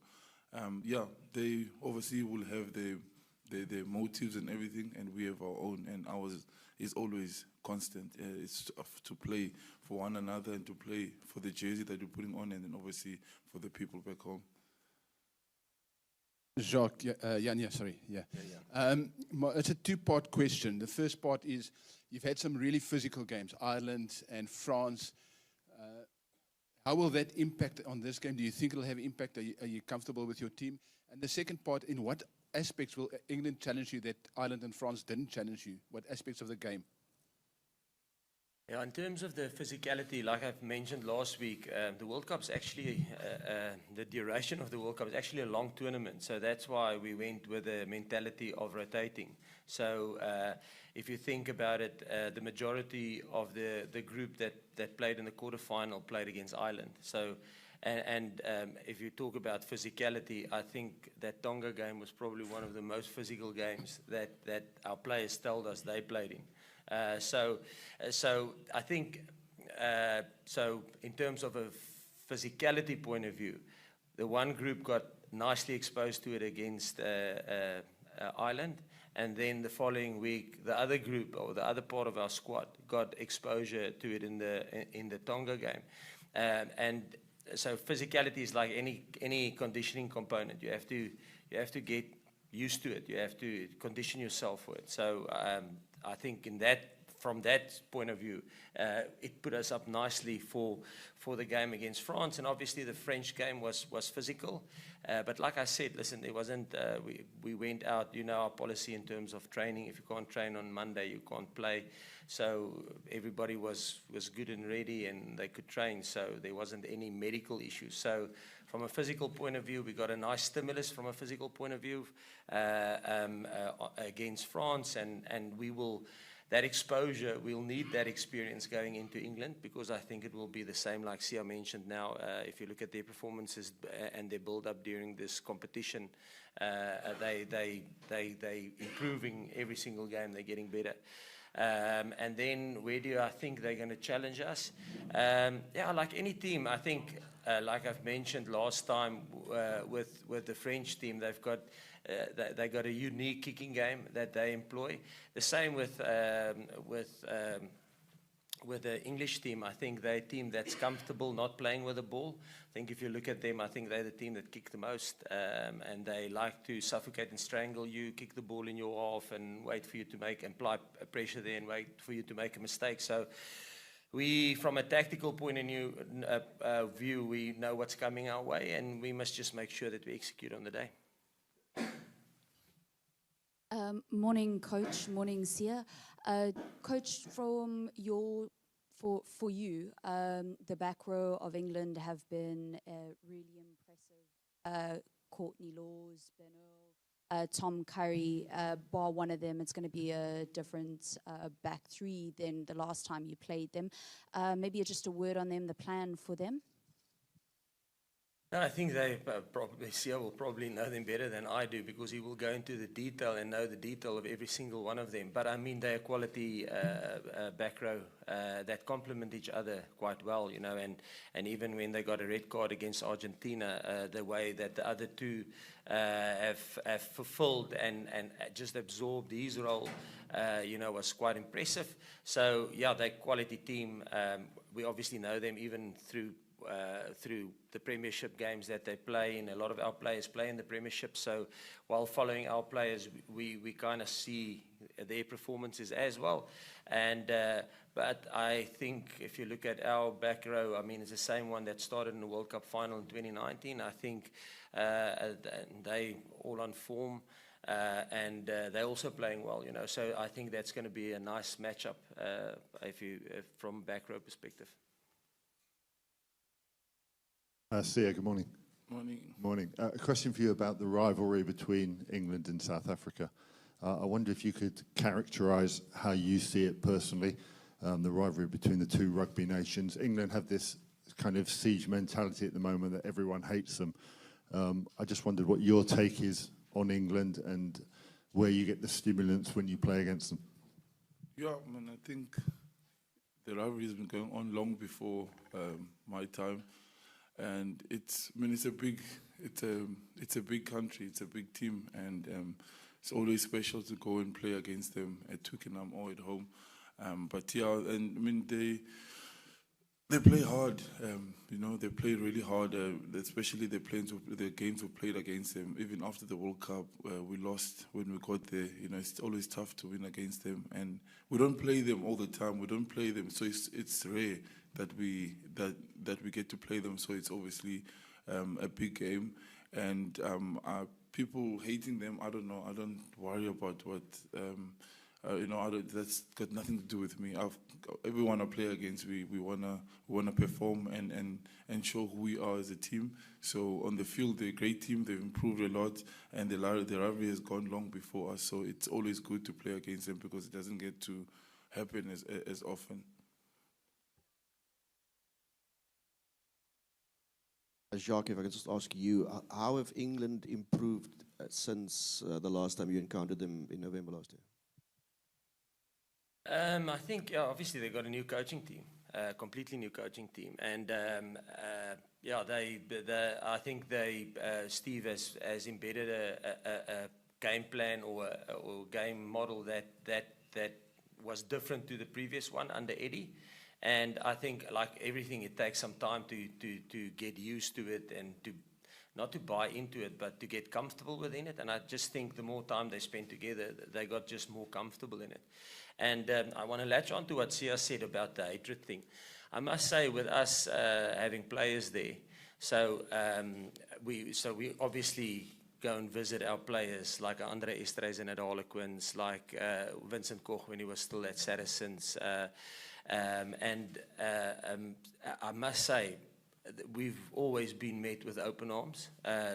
yeah, they obviously will have their motives and everything, and we have our own. And ours is always constant. It's to play for one another and to play for the jersey that you're putting on, and then obviously for the people back home. Jacques, sorry. It's a two-part question. The first part is, you've had some really physical games, Ireland and France. How will that impact on this game? Do you think it'll have impact? Are you comfortable with your team? And the second part, in what aspects will England challenge you that Ireland and France didn't challenge you? What aspects of the game? Yeah, in terms of the physicality, like I've mentioned last week, the World Cup's actually, the duration of the World Cup is actually a long tournament. So that's why we went with the mentality of rotating. So if you think about it, the majority of the group that played in the quarterfinal played against Ireland. So, and if you talk about physicality, I think that Tonga game was probably one of the most physical games that our players told us they played in. So I think, so in terms of a physicality point of view, the one group got nicely exposed to it against Ireland, and then the following week, the other group or the other part of our squad got exposure to it in the Tonga game, and so physicality is like any conditioning component. You have to get used to it. You have to condition yourself for it. So I think from that point of view, it put us up nicely for the game against France. And obviously the French game was physical. But like I said, listen, there wasn't, we went out, you know, our policy in terms of training. If you can't train on Monday, you can't play. So everybody was good and ready and they could train. So there wasn't any medical issues. So from a physical point of view, we got a nice stimulus from a physical point of view against France. And we will, that exposure, we'll need that experience going into England, because I think it will be the same like Sia mentioned now. If you look at their performances and their build-up during this competition, they improving every single game. They're getting better. And then where do I think they're going to challenge us? Yeah, like any team, I think, like I've mentioned last time with the French team, they've got they got a unique kicking game that they employ. The same with with the English team, I think they're a team that's comfortable not playing with the ball. I think if you look at them, I think they're the team that kick the most, and they like to suffocate and strangle you, kick the ball in your half and wait for you to apply pressure there and wait for you to make a mistake. So we, from a tactical point of view, we know what's coming our way, and we must just make sure that we execute on the day. Morning, Coach. Morning, Sia. Coach, from for you, the back row of England have been really impressive. Courtney Laws, Ben Earl, Tom Curry. Bar one of them, it's going to be a different back three than the last time you played them. Maybe just a word on them, the plan for them. No, I think they probably, Sia will probably know them better than I do, because he will go into the detail and know the detail of every single one of them. But I mean, they're quality back row that complement each other quite well, you know, and even when they got a red card against Argentina, the way that the other two have fulfilled and just absorbed his role, you know, was quite impressive. So, yeah, they're a quality team. We obviously know them even through the Premiership games that they play, and a lot of our players play in the Premiership. So while following our players, we kind of see their performances as well. And but I think if you look at our back row, I mean, it's the same one that started in the World Cup final in 2019. I think they all on form. And they're also playing well, you know. So I think that's going to be a nice matchup from back row perspective. Sia, good morning. Morning. Morning. A question for you about the rivalry between England and South Africa. I wonder if you could characterise how you see it personally, the rivalry between the two rugby nations. England have this kind of siege mentality at the moment that everyone hates them. I just wondered what your take is on England and where you get the stimulants when you play against them. Yeah, man, I think the rivalry has been going on long before my time. And it's a big country, it's a big team, and it's always special to go and play against them at Twickenham or at home. But yeah, and I mean they play hard, you know, they play really hard, especially the games we played against them. Even after the World Cup, we lost when we got there. You know, it's always tough to win against them, and we don't play them all the time. We don't play them, so it's rare that we get to play them. So it's obviously a big game, and people hating them, I don't know. I don't worry about what you know. That's got nothing to do with me. Everyone I play against, we wanna perform and show who we are as a team. So on the field, they're a great team. They've improved a lot, and the rivalry has gone long before us. So it's always good to play against them because it doesn't get to happen as often. Jacques, if I can just ask you, how have England improved since the last time you encountered them in November last year? I think, yeah, obviously they got a new coaching team, completely new coaching team, and yeah, I think Steve has embedded a game plan or game model that was different to the previous one under Eddie. And I think, like everything, it takes some time to get used to it and to not to buy into it, but to get comfortable within it. And I just think the more time they spend together, they got just more comfortable in it. And I want to latch on to what Sia said about the hatred thing. I must say, with us having players there, so we obviously go and visit our players like Andre Esterhuizen at Harlequins, like Vincent Koch when he was still at Saracens. And I must say, we've always been met with open arms.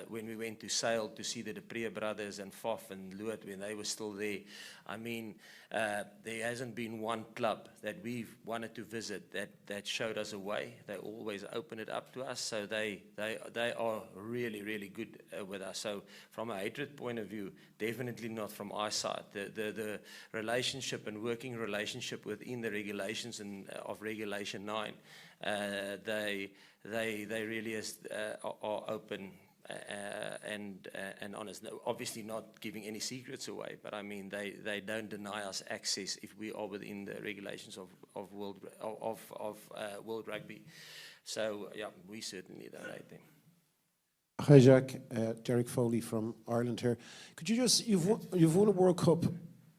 When we went to Sale to see the De Pre brothers and Foff and Luat when they were still there, I mean, there hasn't been one club that we've wanted to visit that showed us a way. They always open it up to us, so they are really, really good with us. So from a hatred point of view, definitely not from our side. The relationship and working relationship within the regulations of Regulation 9, they really are open and honest. No, obviously not giving any secrets away, but I mean they don't deny us access if we are within the regulations of world rugby. So yeah, we certainly don't hate them. Hi Jacques, Derek Foley from Ireland here. Could you just you've won a World Cup,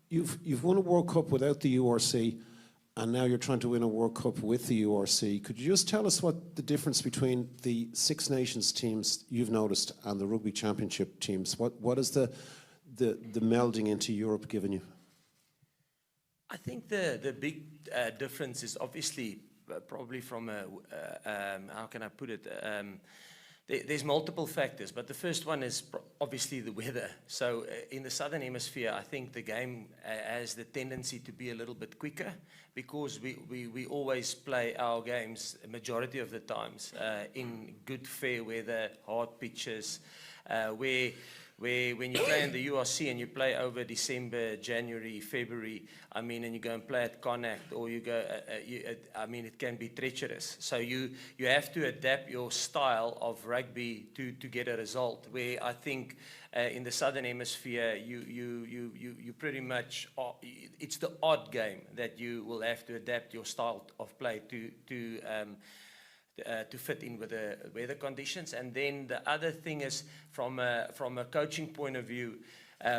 you've won a World Cup without the URC, and now you're trying to win a World Cup with the URC. Could you just tell us what the difference between the Six Nations teams you've noticed and the Rugby Championship teams? What is the melding into Europe given you? I think the big difference is obviously probably from a how can I put it? There's multiple factors, but the first one is obviously the weather. So in the Southern Hemisphere, I think the game has the tendency to be a little bit quicker because we always play our games, a majority of the times, in good fair weather, hard pitches, where when you play in the URC and you play over December, January, February, I mean, and you go and play at Connacht, or you go, I mean, it can be treacherous. So you have to adapt your style of rugby to get a result. Where I think in the Southern Hemisphere, you pretty much it's the odd game that you will have to adapt your style of play to fit in with the weather conditions. And then the other thing is from a coaching point of view,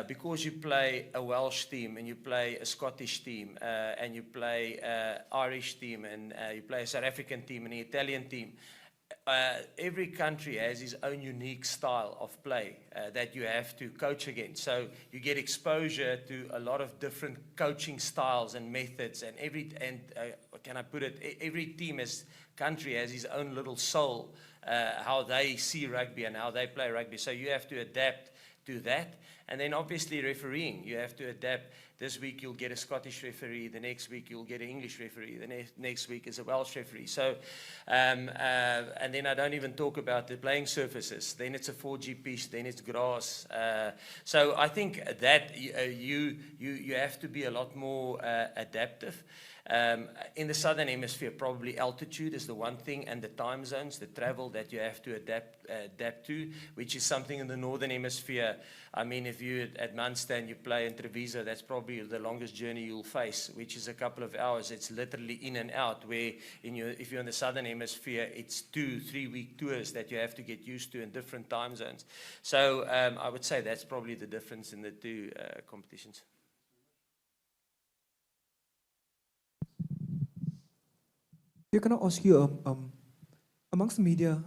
because you play a Welsh team and you play a Scottish team and you play an Irish team and you play a South African team and an Italian team, every country has its own unique style of play that you have to coach against. So you get exposure to a lot of different coaching styles and methods, and can I put it? Every team country has his own little soul, how they see rugby and how they play rugby. So you have to adapt to that. And then obviously refereeing, you have to adapt. This week you'll get a Scottish referee, the next week you'll get an English referee, the next week is a Welsh referee. So, and then I don't even talk about the playing surfaces. Then it's a 4G pitch, then it's grass. So I think that you have to be a lot more adaptive. In the Southern Hemisphere, probably altitude is the one thing, and the time zones, the travel that you have to adapt to, which is something in the Northern Hemisphere. I mean, if you at Munster and you play in Treviso, that's probably the longest journey you'll face, which is a couple of hours. It's literally in and out, where if you're in the Southern Hemisphere, it's 2-3 week tours that you have to get used to in different time zones. So I would say that's probably the difference in the two competitions. Can I ask you, amongst the media,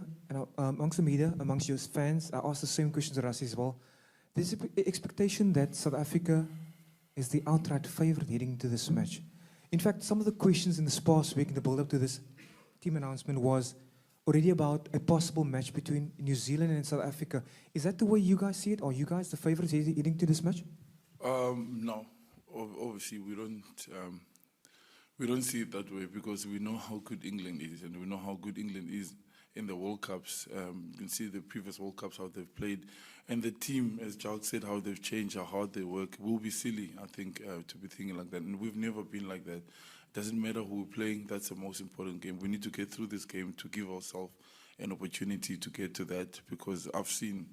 amongst your fans, I asked the same question to Rassie as well. There's an expectation that South Africa is the outright favorite heading into this match. In fact, some of the questions in the past week in the build-up to this team announcement was already about a possible match between New Zealand and South Africa. Is that the way you guys see it? Are you guys the favorites heading to this match? No, obviously we don't. We don't see it that way because we know how good England is, and we know how good England is in the World Cups. You can see the previous World Cups, how they've played. And the team, as Jacques said, how they've changed, how hard they work. It will be silly, I think, to be thinking like that. And we've never been like that. It doesn't matter who we're playing. That's the most important game. We need to get through this game to give ourselves an opportunity to get to that, because I've seen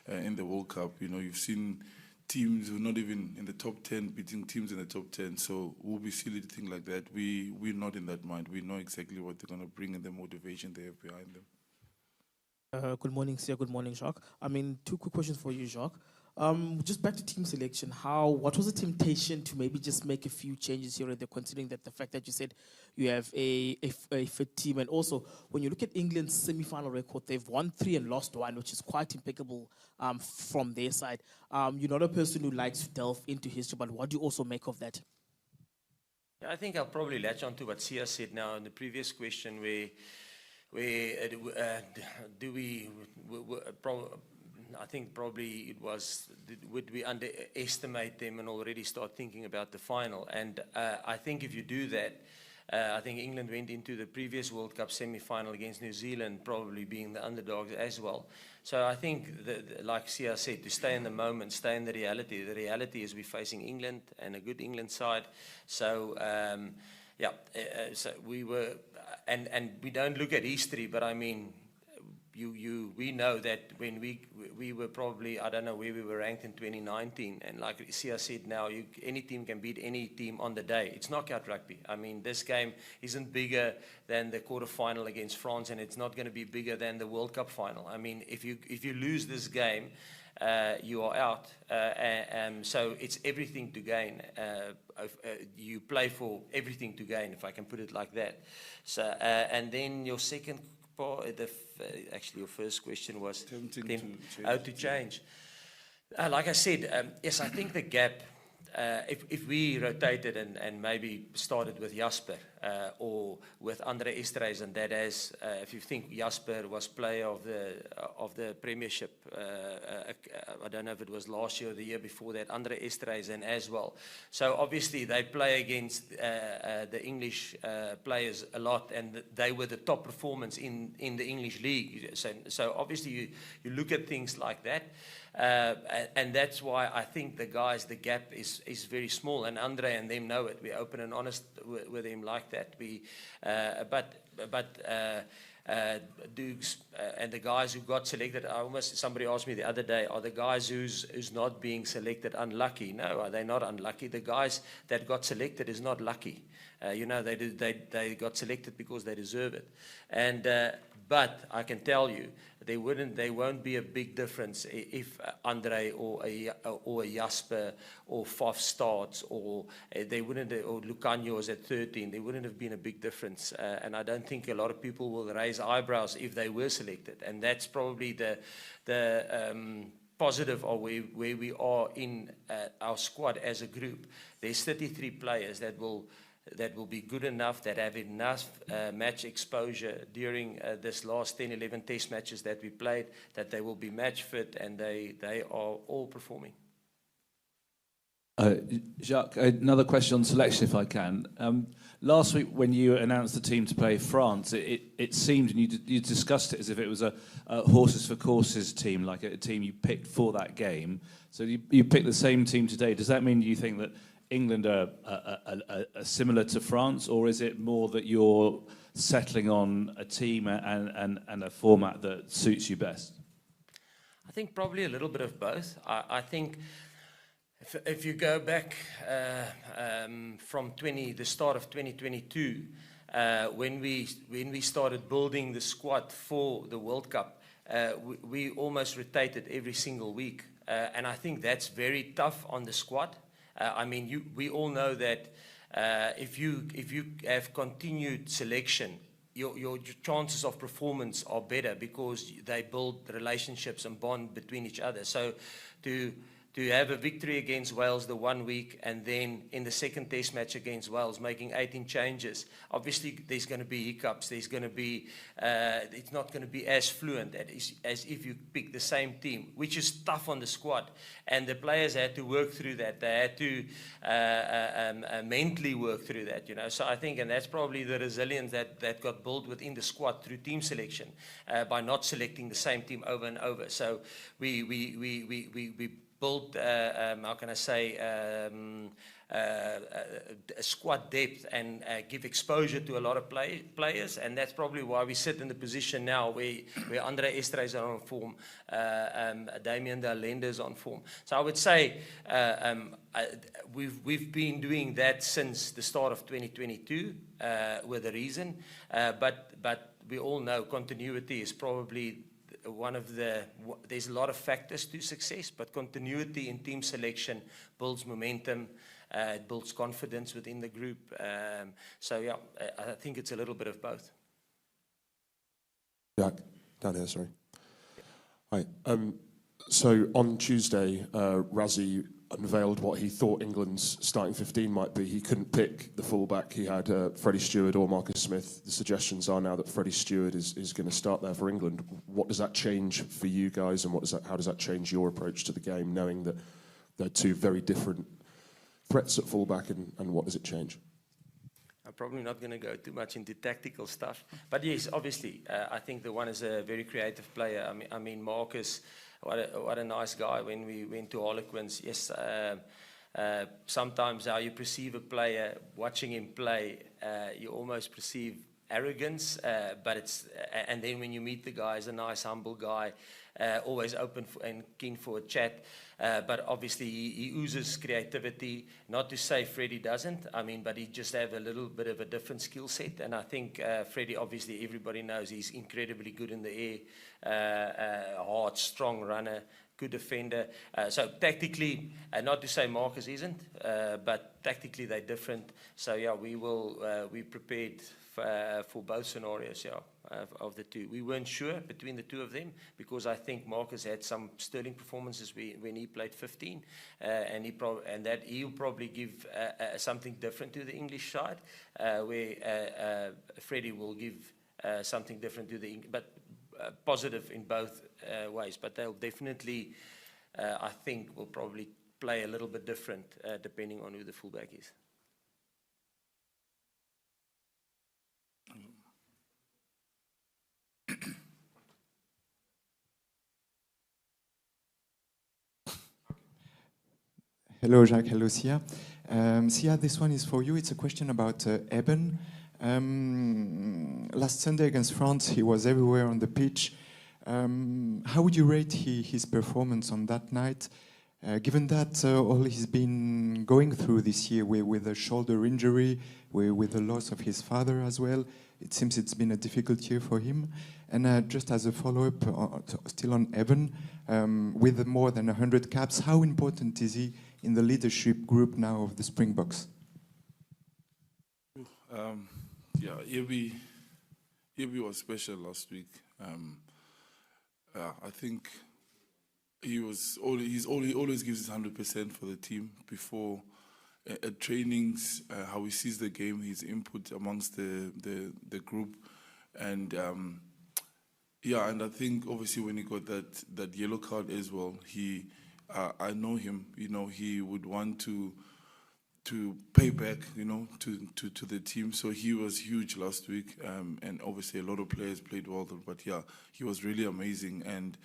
in the World Cup, you've seen teams who are not even in the top 10 beating teams in the top 10. So we'll be silly to think like that. We're not in that mind. We know exactly what they're going to bring and the motivation they have behind them. Good morning, Sia. Good morning, Jacques. I mean, two quick questions for you, Jacques. Just back to team selection. What was the temptation to maybe just make a few changes here and there, considering that the fact that you said you have a fit team, and also when you look at England's semi-final record, they've won 3 and lost 1, which is quite impeccable from their side. You're not a person who likes to delve into history, but what do you also make of that? I think I'll probably latch on to what Sia said now in the previous question, where I think probably it was, would we underestimate them and already start thinking about the final? And I think if you do that, I think England went into the previous World Cup semi-final against New Zealand probably being the underdogs as well. So I think, that, like Sia said, to stay in the moment, stay in the reality. The reality is we're facing England and a good England side. So, so we were, and we don't look at history, but I mean, we know that when we were probably, I don't know where we were ranked in 2019, and like Sia said now, any team can beat any team on the day. It's knockout rugby. I mean, this game isn't bigger than the quarterfinal against France, and it's not going to be bigger than the World Cup final. I mean, if you lose this game, you are out. So it's everything to gain. You play for everything to gain, if I can put it like that. So, and then your second part, actually your first question was how to change. Like I said, yes, I think the gap, if we rotated and maybe started with Jasper or with Andre Estreys, and that as if you think Jasper was player of the Premiership, I don't know if it was last year or the year before that, Andre Estreys and as well. So obviously they play against the English players a lot, and they were the top performance in the English league. So obviously you look at things like that. And that's why I think the gap is very small, and Andre and them know it. We're open and honest with him like that. Dukes and the guys who got selected, somebody asked me the other day, are the guys who's not being selected unlucky? No, are they not unlucky? The guys that got selected is not lucky. They got selected because they deserve it. And but I can tell you, there won't be a big difference if Andre or a Jasper or Faf starts, or or Lucanio is at 13. There wouldn't have been a big difference, and I don't think a lot of people will raise eyebrows if they were selected. And that's probably the positive of where we are in our squad as a group. There's 33 players that will be good enough, that have enough match exposure during this last 10, 11 test matches that we played, that they will be match fit, and they are all performing. Jacques, another question on selection, if I can. Last week, when you announced the team to play France, it seemed, and you discussed it as if it was a horses for courses team, like a team you picked for that game. So you picked the same team today. Does that mean you think that England are similar to France, or is it more that you're settling on a team and a format that suits you best? I think probably a little bit of both. I think if you go back from the start of 2022, when we started building the squad for the World Cup, we almost rotated every single week, and I think that's very tough on the squad. I mean, we all know that if you have continued selection, your chances of performance are better because they build relationships and bond between each other. So to have a victory against Wales the 1 week, and then in the second test match against Wales making 18 changes, obviously there's going to be hiccups. There's going to be it's not going to be as fluent as if you pick the same team, which is tough on the squad. And the players had to work through that. They had to mentally work through that, So I think, and that's probably the resilience that got built within the squad through team selection by not selecting the same team over and over. So we build, how can I say, squad depth and give exposure to a lot of players, and that's probably why we sit in the position now where Andre Estreys are on form, Damien de Allende is on form. So I would say we've been doing that since the start of 2022 with a reason, but we all know continuity is probably there's a lot of factors to success, but continuity in team selection builds momentum, it builds confidence within the group. So yeah, I think it's a little bit of both. Jack, down here, sorry. Hi. So on Tuesday, Rassie unveiled what he thought England's starting 15 might be. He couldn't pick the fullback. He had Freddie Stewart or Marcus Smith. The suggestions are now that Freddie Stewart is going to start there for England. What does that change for you guys, and how does that change your approach to the game, knowing that they're two very different threats at fullback, and what does it change? I'm probably not going to go too much into tactical stuff, but yes, obviously, I think the one is a very creative player. I mean Marcus, what a nice guy. When we went to Harlequins, yes, sometimes how you perceive a player, watching him play, you almost perceive arrogance, but it's and then when you meet the guy, he's a nice, humble guy, always open and keen for a chat. But obviously he oozes creativity. Not to say Freddie doesn't. I mean, but he just have a little bit of a different skill set. And I think Freddie, obviously, everybody knows he's incredibly good in the air, hard, strong runner, good defender. So tactically, not to say Marcus isn't, but tactically they're different. So yeah, we prepared for both scenarios, yeah, of the two. We weren't sure between the two of them because I think Marcus had some sterling performances when he played 15, and he'll probably give something different to the English side, where Freddie will give something different to the but positive in both ways. But they'll definitely, I think, will probably play a little bit different depending on who the fullback is. Hello, Jacques. Hello, Sia. Sia, this one is for you. It's a question about Eben. Last Sunday against France, he was everywhere on the pitch. How would you rate his performance on that night? Given that all he's been going through this year with a shoulder injury, with the loss of his father as well, it seems it's been a difficult year for him. And just as a follow-up, still on Eben, with more than 100 caps, how important is he in the leadership group now of the Springboks? Yeah, Ebi was special last week. I think he always gives his 100% for the team before at trainings, how he sees the game, his input amongst the group, and yeah, and I think obviously when he got that yellow card as well, I know him, you know, he would want to pay back, you know, to the team. So he was huge last week, and obviously a lot of players played well, but yeah, he was really amazing. And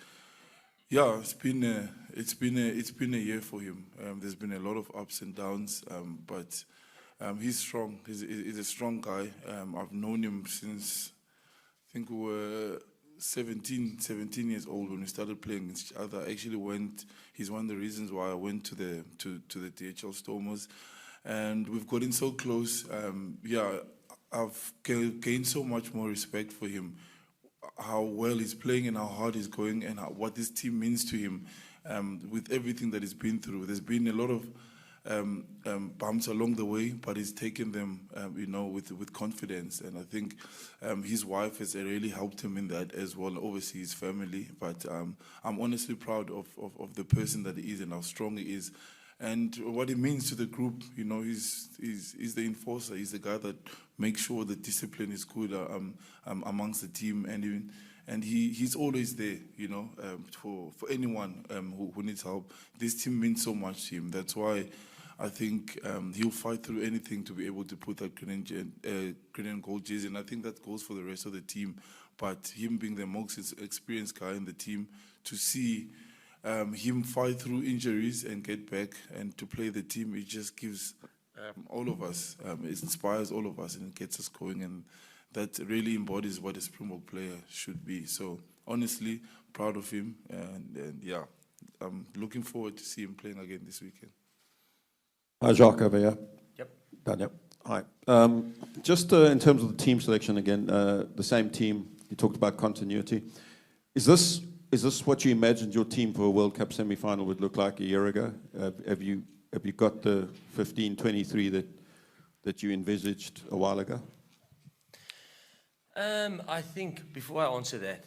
yeah, it's been a year for him. There's been a lot of ups and downs, but he's strong. He's a strong guy. I've known him since I think we were 17 years old when we started playing against each other. I actually he's one of the reasons why I went to the DHL Stormers, and we've gotten so close. Yeah, I've gained so much more respect for him, how well he's playing and how hard he's going, and what this team means to him. With everything that he's been through, there's been a lot of bumps along the way, but he's taken them, you know, with confidence. And I think his wife has really helped him in that as well. Obviously, his family. But I'm honestly proud of the person that he is and how strong he is, and what it means to the group. You know, he's the enforcer. He's the guy that makes sure the discipline is good amongst the team, and he's always there, you know, for anyone who needs help. This team means so much to him. That's why I think he'll fight through anything to be able to put that green and gold jersey. And I think that goes for the rest of the team. But him being the most experienced guy in the team, to see him fight through injuries and get back and to play the team, it just gives all of us, it inspires all of us, and it gets us going. And that really embodies what a Springbok player should be. So honestly, proud of him, and yeah, I'm looking forward to see him playing again this weekend. Hi, Jacques, over here. Yep. Daniel. Hi. Just in terms of the team selection again, the same team, you talked about continuity. Is this what you imagined your team for a World Cup semi-final would look like a year ago? Have you got the 15-23 that you envisaged a while ago? I think before I answer that,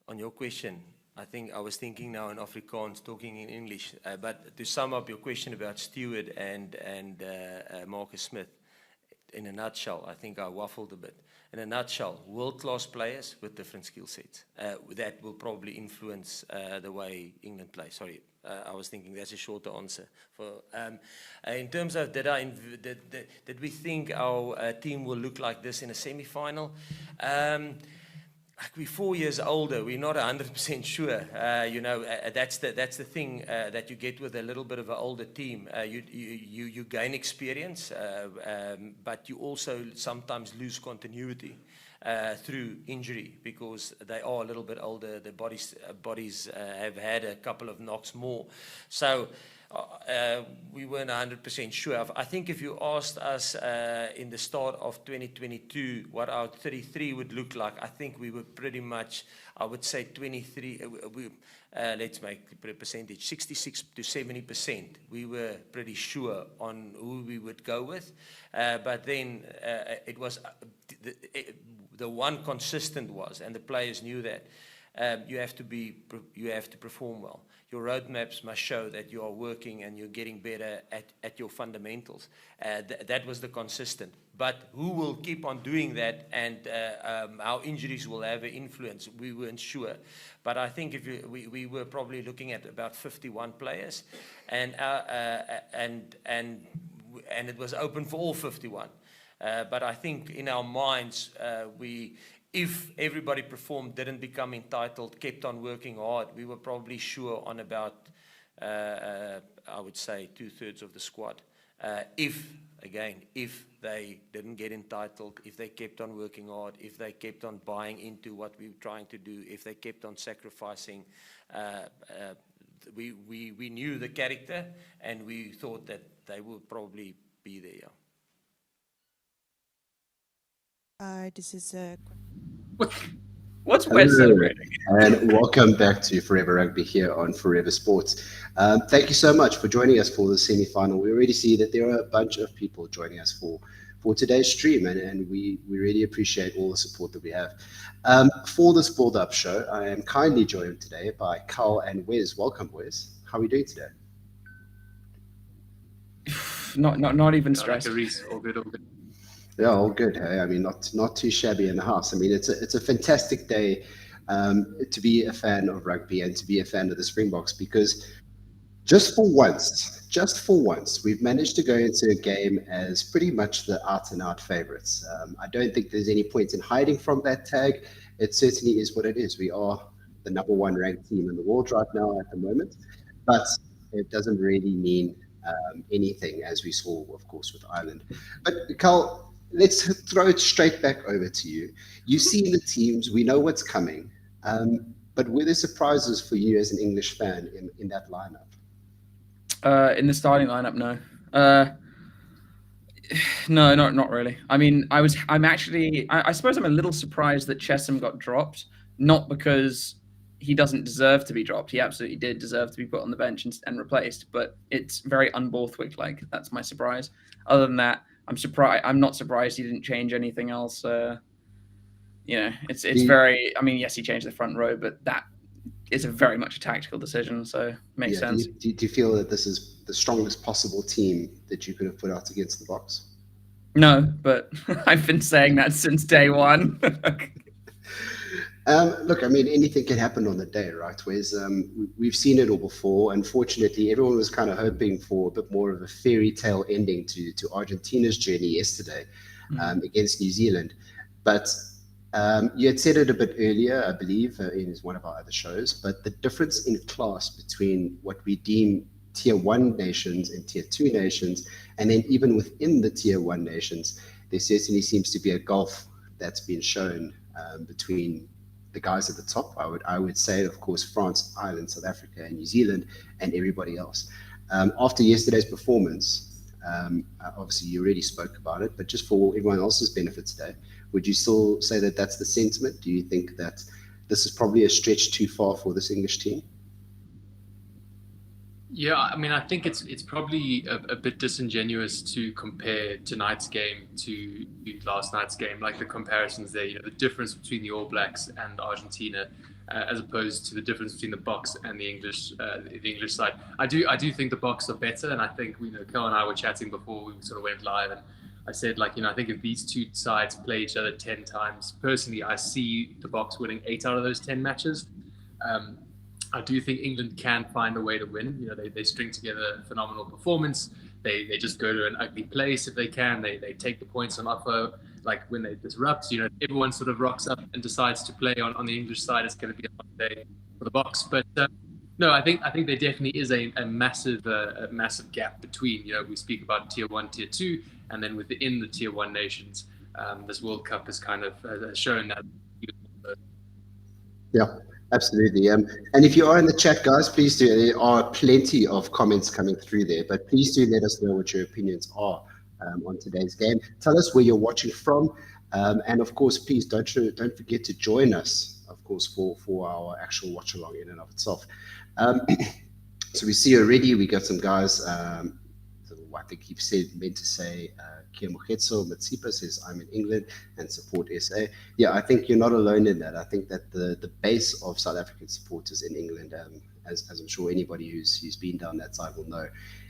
on your question, I think I was thinking now in Afrikaans, talking in English. But to sum up your question about Stewart and Marcus Smith, in a nutshell, I think I waffled a bit. In a nutshell, world-class players with different skill sets. That will probably influence the way England plays. Sorry, I was thinking that's a shorter answer. In terms of did we think our team will look like this in a semi-final? like we're 4 years older, we're not 100% sure. You know, that's the thing that you get with a little bit of an older team. You gain experience, but you also sometimes lose continuity through injury because they are a little bit older. Their bodies have had a couple of knocks more. So we weren't 100% sure. I think if you asked us in the start of 2022 what our 33 would look like, I think we were pretty much, I would say 23, let's make a percentage, 66 to 70%. We were pretty sure on who we would go with. But then it was, the one consistent was, and the players knew that, you have to perform well. Your roadmaps must show that you are working and you're getting better at your fundamentals. That was the consistent. But who will keep on doing that and how injuries will have an influence, we weren't sure. But I think we were probably looking at about 51 players, and it was open for all 51. But I think in our minds, if everybody performed, didn't become entitled, kept on working hard, we were probably sure on about, I would say, 2/3 of the squad. If they didn't get entitled, if they kept on working hard, if they kept on buying into what we were trying to do, if they kept on sacrificing, we knew the character and we thought that they would probably be there. This is What's Wes celebrating? And welcome back to Forever Rugby here on Forever Sports. Thank you so much for joining us for the semi-final. We already see that there are a bunch of people joining us for today's stream, and we really appreciate all the support that we have. For this build-up show, I am kindly joined today by Carl and Wes. Welcome, Wes. How are we doing today? Not even stressed. All good, all good. Yeah, all good. Hey, I mean, not too shabby in the house. I mean, it's a fantastic day to be a fan of rugby and to be a fan of the Springboks, because just for once, we've managed to go into a game as pretty much the out-and-out favorites. I don't think there's any point in hiding from that tag. It certainly is what it is. We are the #1 ranked team in the world right now at the moment, but it doesn't really mean anything, as we saw, of course, with Ireland. But Carl, let's throw it straight back over to you. You've seen the teams, we know what's coming, but were there surprises for you as an English fan in that lineup? In the starting lineup, no. No, not really. I mean, I suppose I'm a little surprised that Chessum got dropped, not because he doesn't deserve to be dropped. He absolutely did deserve to be put on the bench and replaced, but it's very un-Borthwick-like. That's my surprise. Other than that, I'm not surprised he didn't change anything else. It's very. I mean, yes, he changed the front row, but that is very much a tactical decision, so makes sense. Do you feel that this is the strongest possible team that you could have put out against the Boks? No, but I've been saying that since day one. Look, I mean, anything can happen on the day, right? Whereas we've seen it all before. Unfortunately, everyone was kind of hoping for a bit more of a fairy tale ending to Argentina's journey yesterday against New Zealand. But you had said it a bit earlier, I believe, in one of our other shows, but the difference in class between what we deem Tier 1 nations and Tier 2 nations, and then even within the Tier 1 nations, there certainly seems to be a gulf that's been shown between the guys at the top. I would say, of course, France, Ireland, South Africa, and New Zealand, and everybody else. After yesterday's performance, obviously you already spoke about it, but just for everyone else's benefit today, would you still say that that's the sentiment? Do you think that this is probably a stretch too far for this English team? Yeah, I mean, I think it's probably a bit disingenuous to compare tonight's game to last night's game, like the comparisons there, the difference between the All Blacks and Argentina, as opposed to the difference between the Boks and the English side. I do think the Boks are better, and I think Kel and I were chatting before we sort of went live, and I said, I think if these two sides play each other 10 times, personally, I see the Boks winning 8 out of those 10 matches. I do think England can find a way to win. They string together a phenomenal performance. They just go to an ugly place if they can. They take the points on offer. like when they disrupt, everyone sort of rocks up and decides to play on the English side. It's going to be a long day for the Boks. But no, I think there definitely is a massive gap between, we speak about tier 1, tier 2, and then within the tier 1 nations. This World Cup has kind of shown that. Yeah, absolutely. And if you are in the chat, guys, please do. There are plenty of comments coming through there, but please do let us know what your opinions are on today's game. Tell us where you're watching from, and of course, please don't forget to join us, of course, for our actual watch along in and of itself. So we see already we got some guys. I think you've meant to say Kia Mogetso Matsipa says, I'm in England and support SA. Yeah, I think you're not alone in that. I think that the base of South African supporters in England, as I'm sure anybody who's been down that side will know,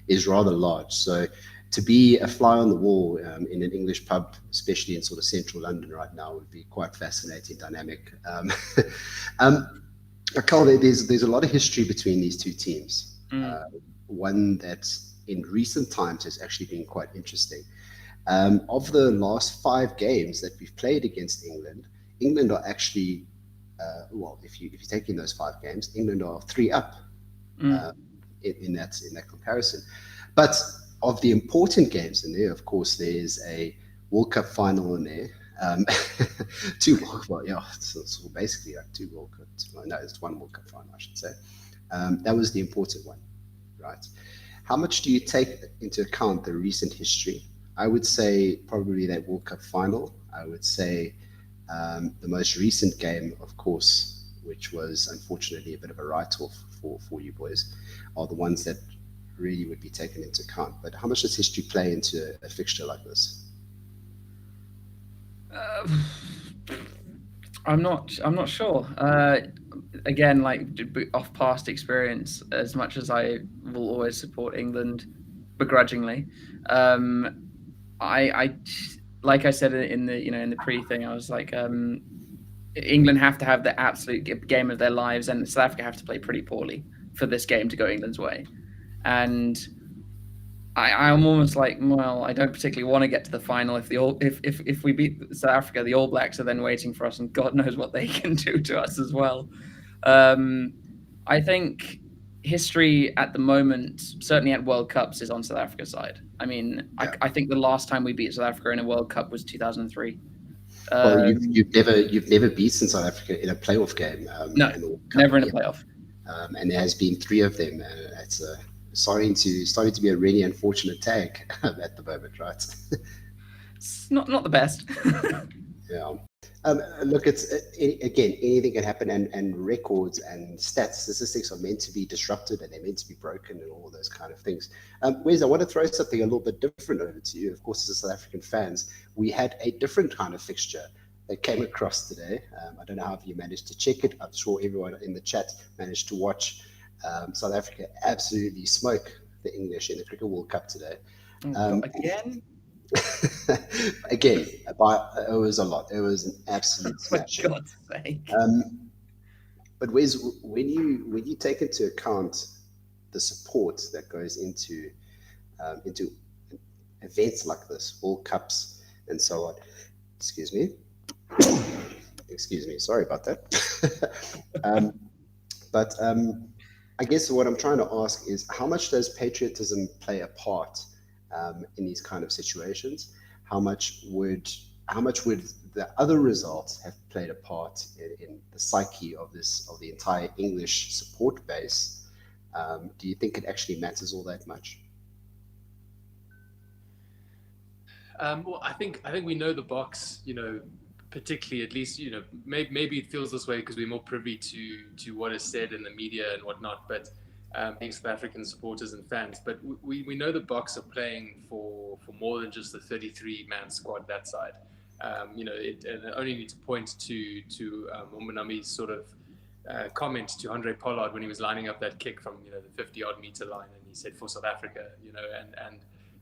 is rather large. So to be a fly on the wall in an English pub, especially in sort of central London right now, would be quite fascinating dynamic. Carl, there's a lot of history between these two teams. One that's in recent times has actually been quite interesting. Of the last 5 games that we've played against England are actually, well, if you take in those 5 games, England are 3 up in that comparison. But of the important games in there, of course, there's a World Cup final in there. 2, well, yeah, so basically like 2 World Cups. No, it's 1 World Cup final, I should say. That was the important one, right? How much do you take into account the recent history? I would say probably that World Cup final. I would say the most recent game, of course, which was unfortunately a bit of a write-off for you boys, are the ones that really would be taken into account. But how much does history play into a fixture like this? I'm not sure. Again, like off past experience, as much as I will always support England begrudgingly, I like I said in the pre thing, I was like, England have to have the absolute game of their lives, and South Africa have to play pretty poorly for this game to go England's way. And I'm almost like, well, I don't particularly want to get to the final if we beat South Africa. The All Blacks are then waiting for us, and God knows what they can do to us as well. I think history at the moment, certainly at World Cups, is on South Africa's side. I mean, yeah. I think the last time we beat South Africa in a World Cup was 2003. Well, you've never beaten South Africa in a playoff game. No, never in a playoff. And there has been 3 of them. It's starting to be a really unfortunate tag at the moment, right? It's not the best. Yeah. Look, it's again, anything can happen, and records and statistics are meant to be disrupted, and they're meant to be broken, and all those kind of things. Wes, I want to throw something a little bit different over to you. Of course, as South African fans, we had a different kind of fixture that came across today. I don't know how you managed to check it. I'm sure everyone in the chat managed to watch South Africa absolutely smoke the English in the Cricket World Cup today. Again? Again, it was a lot. It was an absolute smash. For God's sake. But Wes, when you take into account the support that goes into events like this, World Cups and so on. Excuse me. Sorry about that. But I guess what I'm trying to ask is, how much does patriotism play a part in these kind of situations? How much would the other results have played a part in the psyche of the entire English support base? Do you think it actually matters all that much? Well, I think we know the Boks, particularly, at least, maybe it feels this way because we're more privy to what is said in the media and whatnot, but being South African supporters and fans, but we know the Boks are playing for more than just the 33-man squad that side. And I only need to point to Umanami's sort of comment to Andre Pollard when he was lining up that kick from the 50-odd meter line, and he said for South Africa,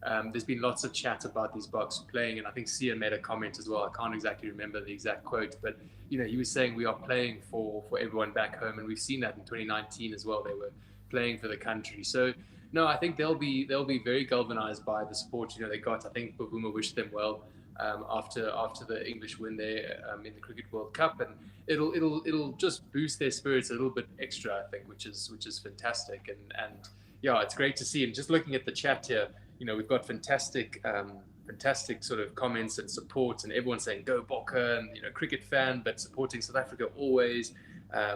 and there's been lots of chat about these Boks playing, and I think Sia made a comment as well. I can't exactly remember the exact quote, but he was saying we are playing for everyone back home, and we've seen that in 2019 as well. They were playing for the country. So no, I think they'll be very galvanized by the support they got. I think Bavuma wished them well after the English win there in the Cricket World Cup, and it'll just boost their spirits a little bit extra, I think, which is fantastic. And yeah, it's great to see. And just looking at the chat here, we've got fantastic sort of comments and support, and everyone saying go Bokke, and cricket fan but supporting South Africa always.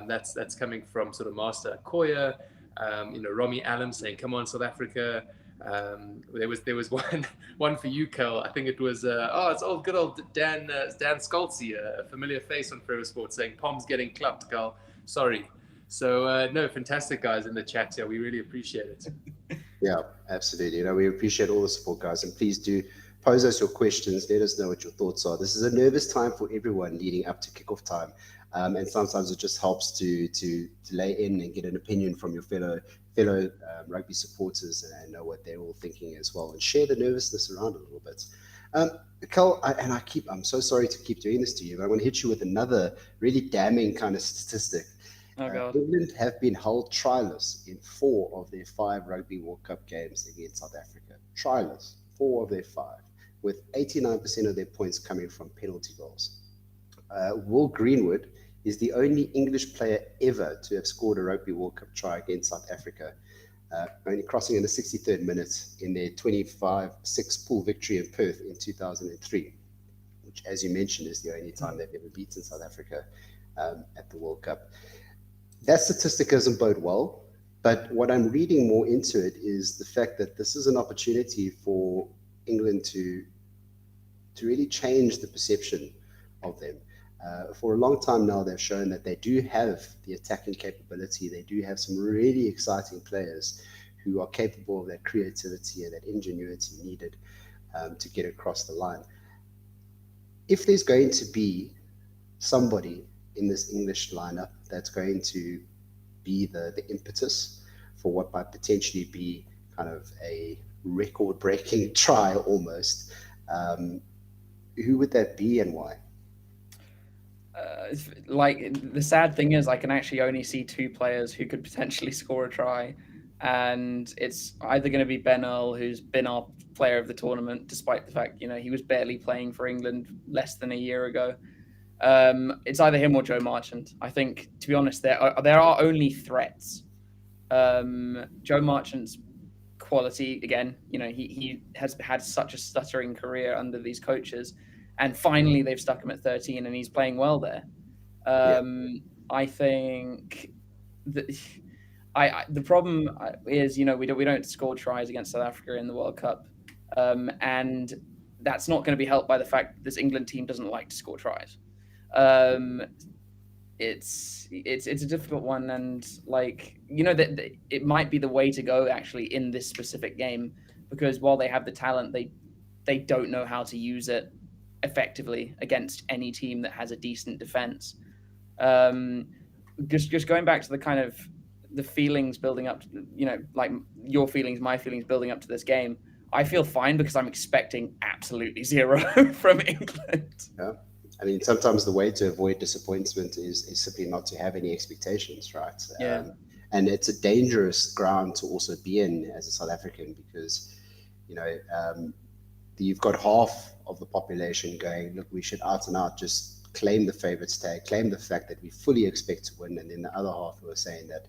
That's coming from sort of Master Koya. Romy Allen saying come on South Africa. There was one for you, Kel. I think it was it's old good old Dan Skoltzy, a familiar face on Forever Sports, saying Pom's getting clapped, Kel. Sorry. So no, fantastic guys in the chat here. We really appreciate it. Yeah, absolutely. We appreciate all the support, guys, and please do pose us your questions. Let us know what your thoughts are. This is a nervous time for everyone leading up to kickoff time, and sometimes it just helps to lay in and get an opinion from your fellow rugby supporters and know what they're all thinking as well, and share the nervousness around a little bit. Carl, I'm so sorry to keep doing this to you, but I want to hit you with another really damning kind of statistic. Oh, God. England have been held trialless in 4 of their 5 Rugby World Cup games against South Africa. Trialless, 4 of their 5, with 89% of their points coming from penalty goals. Will Greenwood is the only English player ever to have scored a Rugby World Cup try against South Africa, only crossing in the 63rd minute in their 25-6 pool victory in Perth in 2003, which, as you mentioned, is the only time they've ever beaten South Africa at the World Cup. That statistic doesn't bode well, but what I'm reading more into it is the fact that this is an opportunity for England to really change the perception of them. For a long time now, they've shown that they do have the attacking capability. They do have some really exciting players who are capable of that creativity and that ingenuity needed to get across the line. If there's going to be somebody in this English lineup that's going to be the impetus for what might potentially be kind of a record-breaking try almost, who would that be and why? Like, the sad thing is I can actually only see 2 players who could potentially score a try, and it's either going to be Ben Earl, who's been our player of the tournament despite the fact he was barely playing for England less than a year ago. It's either him or Joe Marchant. I think, to be honest, there are only threats. Joe Marchant's quality, again, he has had such a stuttering career under these coaches, and finally they've stuck him at 13 and he's playing well there. I think that the problem is, we don't score tries against South Africa in the World Cup, and that's not going to be helped by the fact that this England team doesn't like to score tries. It's a difficult one, and that it might be the way to go actually in this specific game, because while they have the talent, they don't know how to use it effectively against any team that has a decent defense. Just going back to the kind of the feelings building up, like your feelings, my feelings building up to this game, I feel fine because I'm expecting absolutely 0 from England. Yeah. I mean, sometimes the way to avoid disappointment is simply not to have any expectations, right? Yeah. And it's a dangerous ground to also be in as a South African, because, you've got half of the population going, look, we should out and out just claim the favourites tag, claim the fact that we fully expect to win, and then the other half who are saying that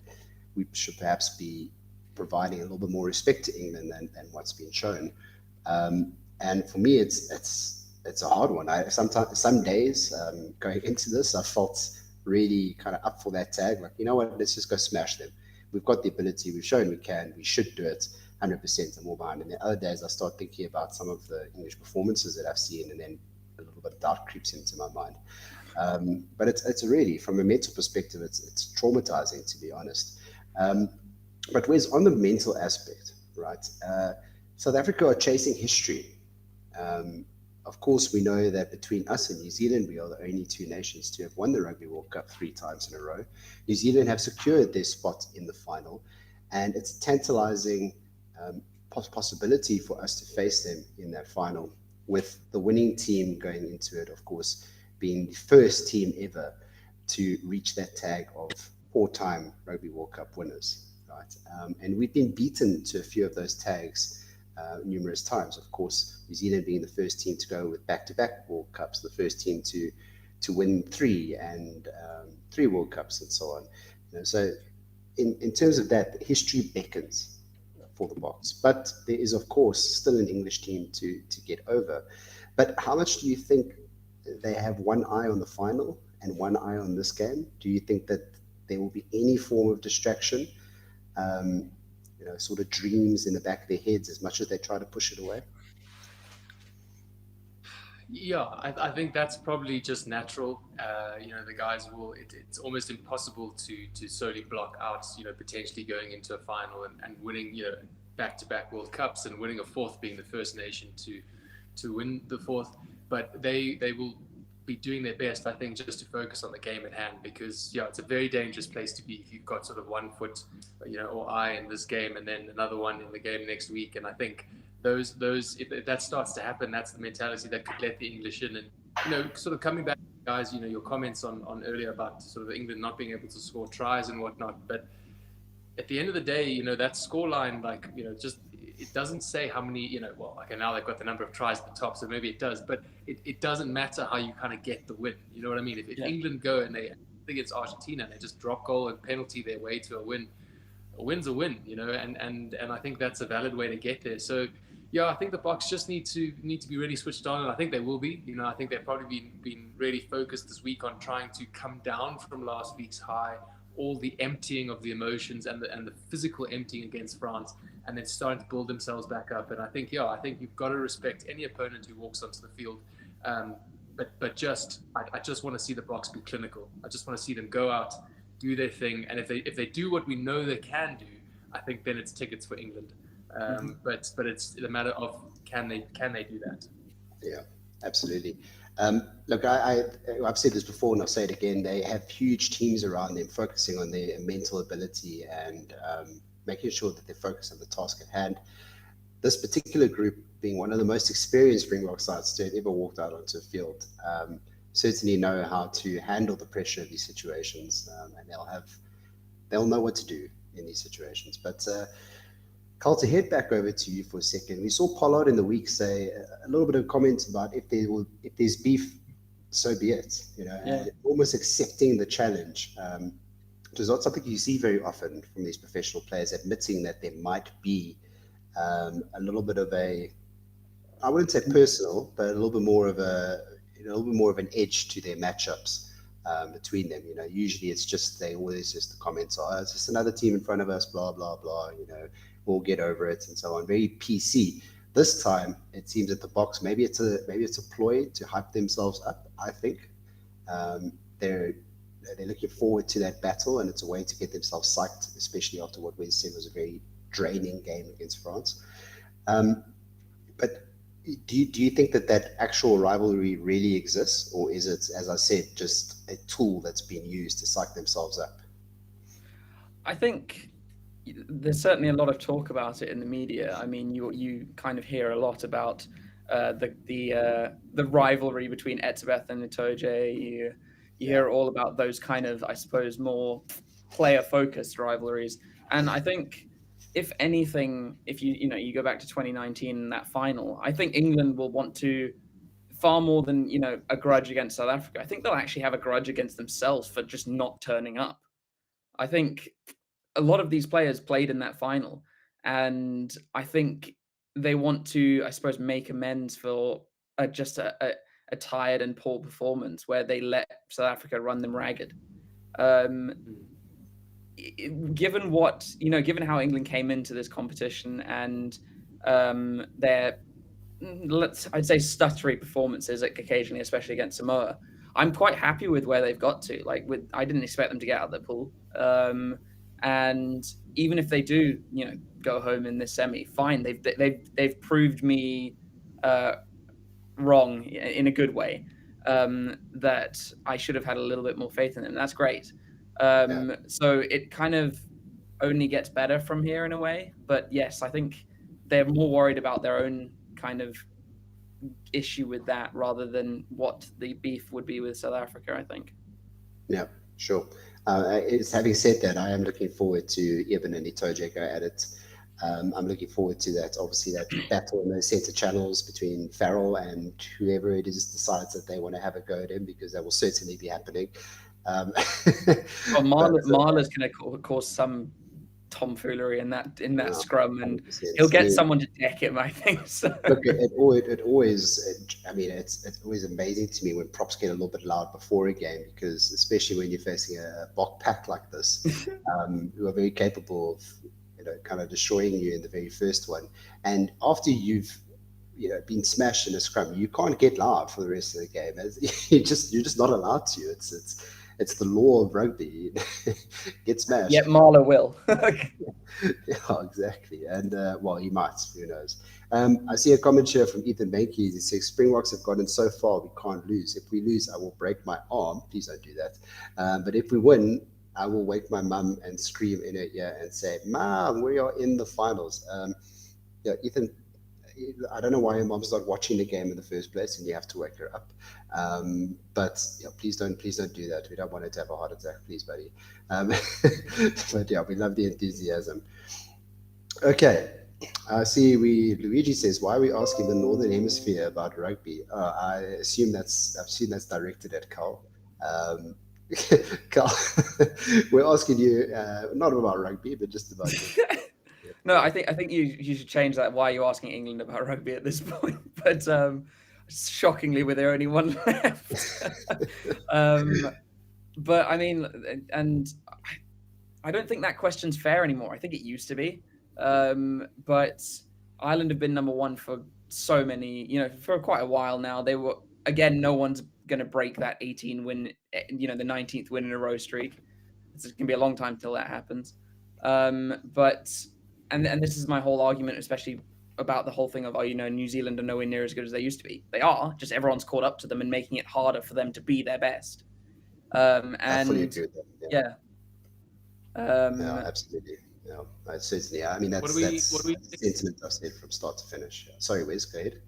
we should perhaps be providing a little bit more respect to England than what's been shown. And for me, it's a hard one. Some days going into this, I felt really kind of up for that tag. Like, you know what, let's just go smash them. We've got the ability. We've shown we should do it 100% and more behind. And the other days I start thinking about some of the English performances that I've seen, and then a little bit of doubt creeps into my mind. But it's really, from a mental perspective, it's traumatizing, to be honest. But where's on the mental aspect, right? South Africa are chasing history. Of course, we know that between us and New Zealand, we are the only 2 nations to have won the Rugby World Cup 3 times in a row. New Zealand have secured their spot in the final, and it's a tantalizing possibility for us to face them in that final, with the winning team going into it, of course, being the first team ever to reach that tag of 4-time Rugby World Cup winners, right? And we've been beaten to a few of those tags numerous times. Of course, New Zealand being the first team to go with back-to-back World Cups, the first team to win 3 and 3 World Cups and so on. So in terms of that, history beckons for the Boks. But there is, of course, still an English team to get over. But how much do you think they have one eye on the final and one eye on this game? Do you think that there will be any form of distraction, sort of dreams in the back of their heads as much as they try to push it away? Yeah, I think that's probably just natural. The guys will. It's almost impossible to solely block out. Potentially going into a final and winning. Back-to-back World Cups and winning a 4th, being the first nation to win the 4th. But they will be doing their best, I think, just to focus on the game at hand, because it's a very dangerous place to be if you've got sort of one foot, or eye in this game and then another one in the game next week. And I think those if that starts to happen, that's the mentality that could let the English in. And sort of coming back, guys, your comments on earlier about sort of England not being able to score tries and whatnot, but at the end of the day, that scoreline, just it doesn't say how many, okay, now they've got the number of tries at the top, so maybe it does, but it doesn't matter how you kind of get the win. You know what I mean? If England go and they think it's Argentina and they just drop goal and penalty their way to a win, a win's a win, and I think that's a valid way to get there. So yeah, I think the Boks just need to be really switched on, and I think they will be. I think they've probably been really focused this week on trying to come down from last week's high, all the emptying of the emotions and the physical emptying against France, and then starting to build themselves back up. And I think you've got to respect any opponent who walks onto the field. But I just want to see the Boks be clinical. I just want to see them go out, do their thing, and if they do what we know they can do, I think then it's tickets for England. But it's the matter of can they do that? Yeah, absolutely. Look, I've said this before and I'll say it again. They have huge teams around them focusing on their mental ability and making sure that they focus on the task at hand. This particular group, being one of the most experienced Springbok sides to have ever walked out onto a field, certainly know how to handle the pressure of these situations, and they'll know what to do in these situations. But Carl, to head back over to you for a second, we saw Pollard in the week say a little bit of comments about if there's beef, so be it, and almost accepting the challenge, which is not something you see very often from these professional players, admitting that there might be a little bit of I wouldn't say personal, but a little bit more of an edge to their matchups between them. Usually it's just the comments are, it's just another team in front of us, blah blah blah. We'll get over it and so on. Very PC. This time it seems that the Boks, maybe it's a ploy to hype themselves up. I think they're looking forward to that battle, and it's a way to get themselves psyched, especially after what we said was a very draining game against France. But do you think that actual rivalry really exists, or is it, as I said, just a tool that's been used to psych themselves up? I think there's certainly a lot of talk about it in the media. I mean, you kind of hear a lot about the rivalry between Etzebeth and Itoje. You hear all about those kind of, I suppose, more player-focused rivalries. And I think, if anything, if you go back to 2019 and that final, I think England will want to, far more than a grudge against South Africa, I think they'll actually have a grudge against themselves for just not turning up. I think a lot of these players played in that final, and I think they want to, I suppose, make amends for just a tired and poor performance where they let South Africa run them ragged. Given how England came into this competition and their, I'd say, stuttery performances occasionally, especially against Samoa, I'm quite happy with where they've got to. I didn't expect them to get out of the pool. And even if they do, go home in this semi, fine. They've proved me wrong in a good way. That I should have had a little bit more faith in them. That's great. So it kind of only gets better from here in a way. But yes, I think they're more worried about their own kind of issue with that rather than what the beef would be with South Africa, I think. Yeah, sure. Having said that, I am looking forward to Eben and Itoje go at it. I'm looking forward to that. Obviously, that battle in those centre channels between Farrell and whoever it is decides that they want to have a go at him, because that will certainly be happening. Well, Marla's going to cause some tomfoolery in that scrum, and 100%. he'll get someone to deck him, I think. So. Look, it always, I mean, it's always amazing to me when props get a little bit loud before a game, because especially when you're facing a Bok pack like this, who are very capable of, kind of destroying you in the very first one. And after you've, been smashed in a scrum, you can't get loud for the rest of the game. You're just not allowed to. It's the law of rugby. Get smashed. Yet Marla will. Yeah, exactly. And well, he might. Who knows? I see a comment here from Ethan Banky. He says, Springboks have gotten so far, we can't lose. If we lose, I will break my arm. Please don't do that. But if we win, I will wake my mum and scream in her ear and say, Mom, we are in the finals. Yeah, Ethan, I don't know why your mom's not watching the game in the first place, and you have to wake her up. But yeah, please don't do that. We don't want her to have a heart attack, please, buddy. But yeah, we love the enthusiasm. Okay, I see. Luigi says, why are we asking the Northern Hemisphere about rugby? I assume that's directed at Carl. Carl, we're asking you not about rugby, but just about you. No, I think you should change that. Why are you asking England about rugby at this point? But shockingly, we're the only one left. But I mean, and I don't think that question's fair anymore. I think it used to be. But Ireland have been number one for so many, for quite a while now. They were, again, no one's going to break that 18 win, the 19th win in a row streak. It's going to be a long time till that happens. But this is my whole argument, especially about the whole thing of, New Zealand are nowhere near as good as they used to be. They are, just everyone's caught up to them and making it harder for them to be their best. I fully agree with that. Yeah. Yeah, absolutely. Yeah, certainly. I mean, that's the sentiment I've said from start to finish. Sorry, Wes, go ahead.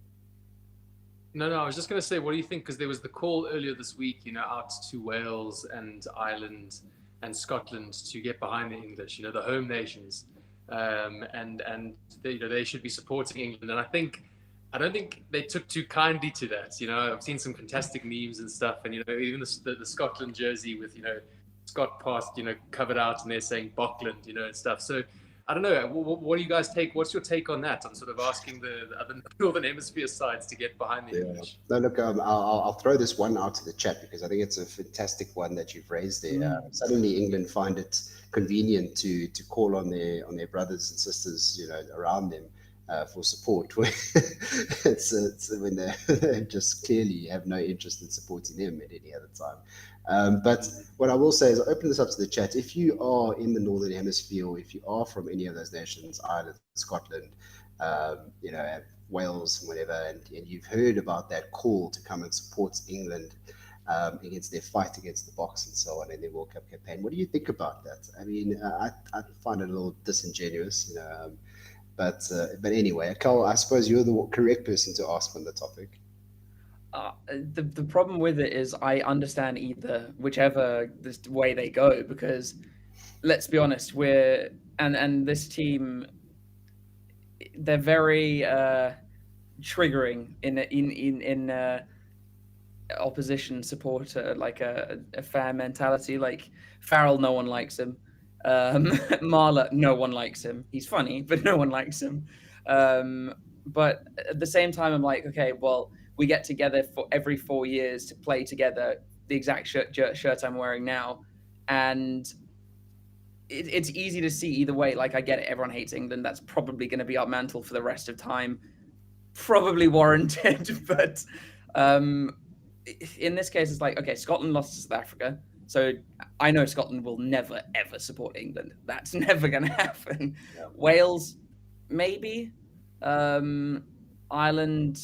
No, I was just going to say, what do you think? Because there was the call earlier this week, out to Wales and Ireland and Scotland to get behind the English, the home nations, and they should be supporting England. And I don't think they took too kindly to that. I've seen some fantastic memes and stuff, and even the Scotland jersey with Scott past covered out, and they're saying Bokland, and stuff. So I don't know. What do you guys take? What's your take on that? On sort of asking the other Northern Hemisphere sides to get behind the English? No, look, I'll throw this one out to the chat, because I think it's a fantastic one that you've raised there. Suddenly, England find it convenient to call on their brothers and sisters, around them for support. It's when they just clearly have no interest in supporting them at any other time. But what I will say is, I open this up to the chat. If you are in the Northern Hemisphere, or if you are from any of those nations, Ireland, Scotland, Wales, whatever, and you've heard about that call to come and support England against their fight against the Boks and so on in their World Cup campaign, what do you think about that? I mean, I find it a little disingenuous, but anyway, Carl, I suppose you're the correct person to ask on the topic. The problem with it is I understand whichever this way they go, because let's be honest, and this team, they're very triggering in opposition supporter, like a fan mentality. Like Farrell, no one likes him. Marla, no one likes him. He's funny, but no one likes him. But at the same time, I'm like, okay, well, we get together for every 4 years to play together, the exact shirt I'm wearing now. And it's easy to see either way. Like, I get it. Everyone hates England. That's probably going to be our mantle for the rest of time. Probably warranted. But in this case, it's like, okay, Scotland lost to South Africa. So I know Scotland will never, ever support England. That's never going to happen. Yeah. Wales, maybe. Ireland,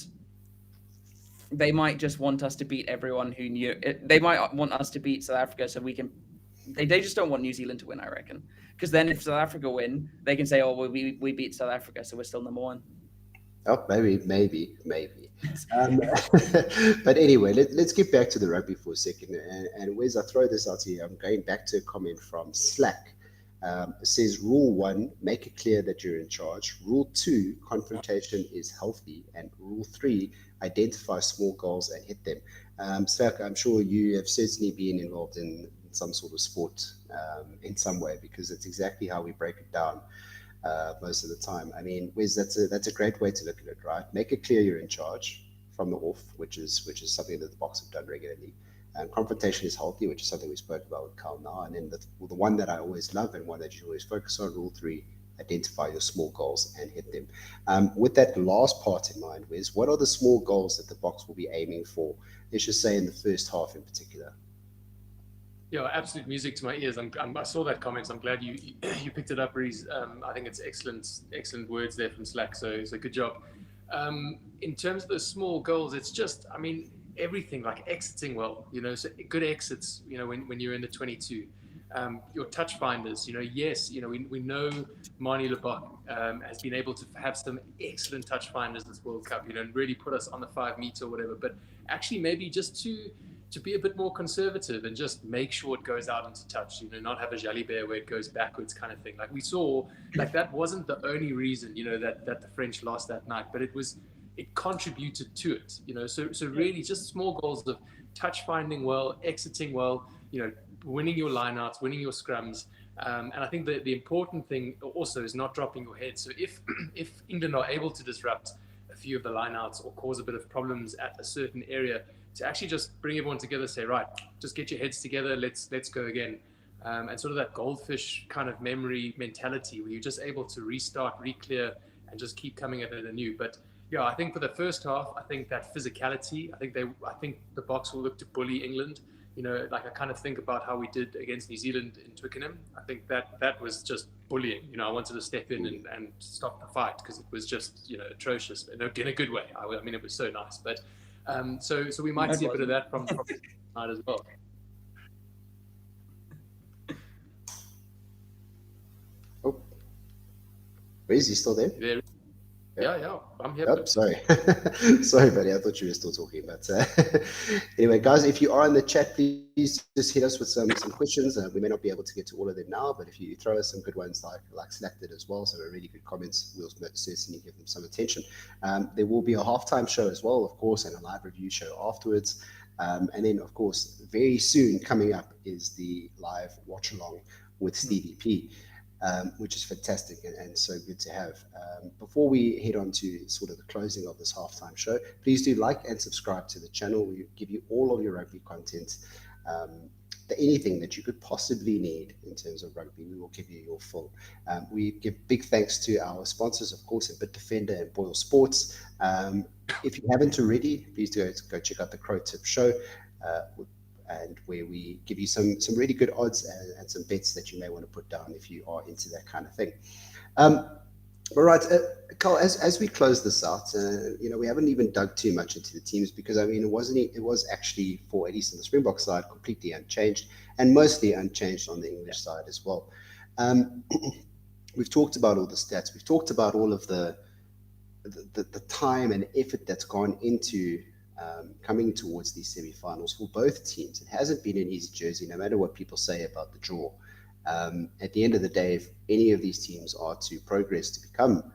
they might just want us to beat everyone who knew it. They might want us to beat South Africa so we can. They just don't want New Zealand to win, I reckon. Because then if South Africa win, they can say, oh, well, we beat South Africa, so we're still number one. Oh, maybe. But anyway, let's get back to the rugby for a second. And Wes, I throw this out here. I'm going back to a comment from Slack. It says rule 1, make it clear that you're in charge. Rule 2, confrontation is healthy. And rule 3, identify small goals and hit them. Srak, I'm sure you have certainly been involved in some sort of sport in some way, because it's exactly how we break it down most of the time. I mean, Wes, that's a great way to look at it, right? Make it clear you're in charge from the off, which is something that the Boks have done regularly. Confrontation is healthy, which is something we spoke about with Carl now. And then the one that I always love and one that you always focus on, rule 3, identify your small goals and hit them. With that last part in mind, Wes, what are the small goals that the Boks will be aiming for? Let's just say in the first half in particular. Yeah, absolute music to my ears. I saw that comment. I'm glad you picked it up, Reese. I think it's excellent words there from Slack. So good job. In terms of the small goals, it's just, I mean, everything like exiting well, so good exits, when you're in the 22, your touch finders, yes, we know Mani Lebok has been able to have some excellent touch finders this World Cup, and really put us on the 5 meter or whatever, but actually maybe just to be a bit more conservative and just make sure it goes out into touch, not have a Jalibert where it goes backwards kind of thing. Like we saw, like that wasn't the only reason, that the French lost that night, but it contributed to it, so really just small goals of touch finding well, exiting well, winning your lineouts, winning your scrums. And I think the important thing also is not dropping your head. So if England are able to disrupt a few of the lineouts or cause a bit of problems at a certain area, to actually just bring everyone together, say, right, just get your heads together, let's go again. And sort of that goldfish kind of memory mentality where you're just able to restart, re-clear, and just keep coming at it anew. But yeah, I think for the first half, I think that physicality, I think the Boks will look to bully England. Like I kind of think about how we did against New Zealand in Twickenham. I think that was just bullying. I wanted to step in and stop the fight because it was just, atrocious in a good way. I mean, it was so nice. But so we might see a bit of that from tonight as well. Oh, is he still there? Yeah, I'm here. Oh, sorry. Sorry, buddy. I thought you were still talking. But anyway, guys, if you are in the chat, please just hit us with some questions. We may not be able to get to all of them now, but if you throw us some good ones like Slack did as well, so really good comments, we'll certainly give them some attention. There will be a halftime show as well, of course, and a live review show afterwards. And then, of course, very soon coming up is the live watch-along with Stevie P. Which is fantastic and so good to have. Before we head on to sort of the closing of this halftime show, please do like and subscribe to the channel. We give you all of your rugby content. Anything that you could possibly need in terms of rugby, we will give you your full. We give big thanks to our sponsors, of course, at BITDEFENDER and BOYLESPORTS. If you haven't already, please do go check out the Crow Tip Show. And where we give you some really good odds and some bets that you may want to put down if you are into that kind of thing. All right, Carl, as we close this out, we haven't even dug too much into the teams because, I mean, it was actually, for at least on the Springbok side, completely unchanged and mostly unchanged on the English side as well. We've talked about all the stats. We've talked about all of the time and effort that's gone into coming towards these semi-finals for both teams. It hasn't been an easy jersey, no matter what people say about the draw. At the end of the day, if any of these teams are to progress to become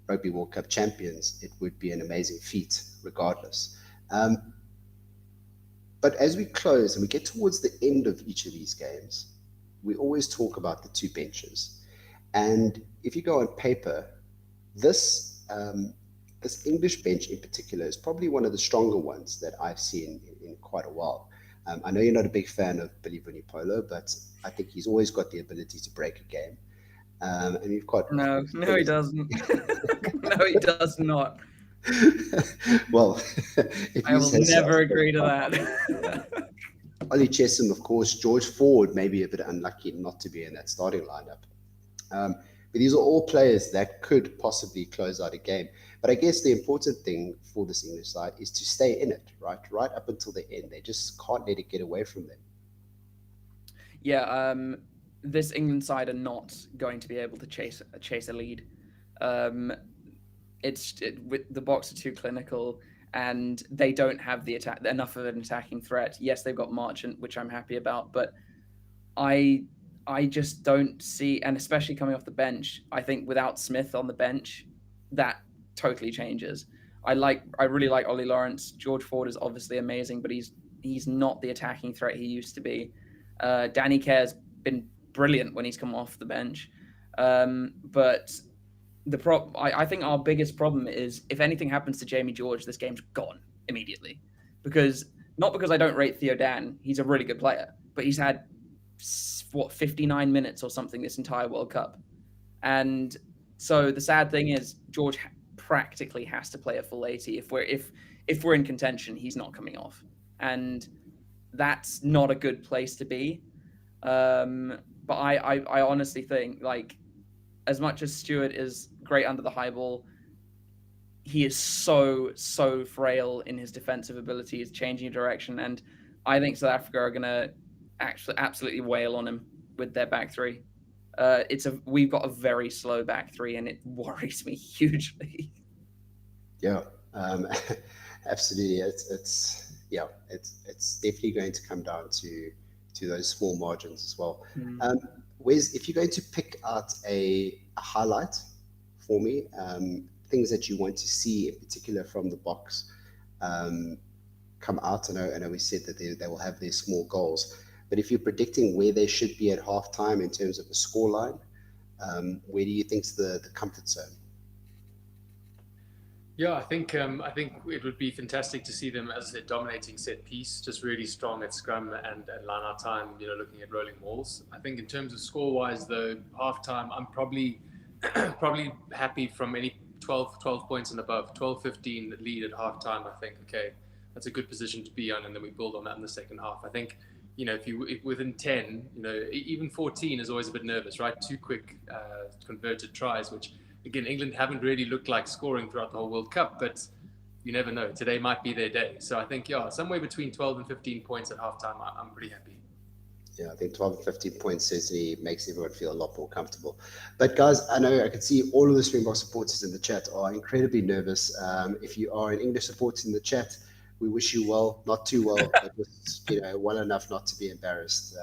Rugby World Cup champions, it would be an amazing feat regardless. But as we close and we get towards the end of each of these games, we always talk about the two benches. And if you go on paper, this English bench in particular is probably one of the stronger ones that I've seen in quite a while. I know you're not a big fan of Billy Vunipola, but I think he's always got the ability to break a game. And we've got no, he doesn't. No, he does not. Well, I will never agree to that. Ollie Chesham, of course, George Ford may be a bit unlucky not to be in that starting lineup. But these are all players that could possibly close out a game. But I guess the important thing for this English side is to stay in it, right up until the end. They just can't let it get away from them. Yeah, this England side are not going to be able to chase a lead. The Boks are too clinical, and they don't have enough of an attacking threat. Yes, they've got Marchant, which I'm happy about, but I I just don't see, and especially coming off the bench, I think without Smith on the bench, that totally changes. I really like Ollie Lawrence. George Ford is obviously amazing, but he's not the attacking threat he used to be. Danny Care's been brilliant when he's come off the bench. But I think our biggest problem is if anything happens to Jamie George, this game's gone immediately. Not because I don't rate Theo Dan, he's a really good player, but he's had 59 minutes or something this entire World Cup. And so the sad thing is George practically has to play a full 80. If we're in contention, he's not coming off. And that's not a good place to be. But I honestly think, like, as much as Stewart is great under the high ball, he is so frail in his defensive abilities, changing direction. And I think South Africa are going to actually absolutely wail on him with their back three. We've got a very slow back three, and it worries me hugely. Yeah, absolutely. It's definitely going to come down to those small margins as well. Wes, if you're going to pick out a highlight for me, things that you want to see in particular from the box come out. I know we said that they will have their small goals, but if you're predicting where they should be at halftime in terms of the scoreline, where do you think's the comfort zone? Yeah, I think it would be fantastic to see them as a dominating set piece, just really strong at scrum and line out time, looking at rolling balls. I think in terms of score wise though, halftime, I'm probably happy from any 12 points and above. 12-15 lead at halftime, I think, okay, that's a good position to be on, and then we build on that in the second half. I think, if within 10, even 14 is always a bit nervous, right? 2 quick converted tries, which again, England haven't really looked like scoring throughout the whole World Cup, but you never know. Today might be their day. So I think, somewhere between 12 and 15 points at halftime, I'm pretty happy. Yeah, I think 12 and 15 points certainly makes everyone feel a lot more comfortable. But guys, I know I can see all of the Springbok supporters in the chat are incredibly nervous. If you are an English supporter in the chat, we wish you well, not too well, but just, well enough not to be embarrassed.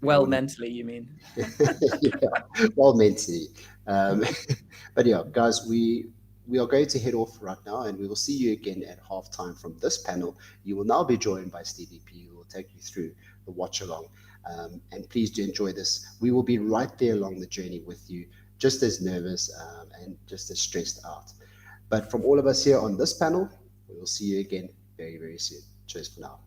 Mentally, you mean? Yeah, well, mentally. But yeah, guys, we are going to head off right now, and we will see you again at halftime from this panel. You will now be joined by Stevie P, who will take you through the watch along. And please do enjoy this. We will be right there along the journey with you, just as nervous and just as stressed out. But from all of us here on this panel, we will see you again very, very soon. Cheers for now.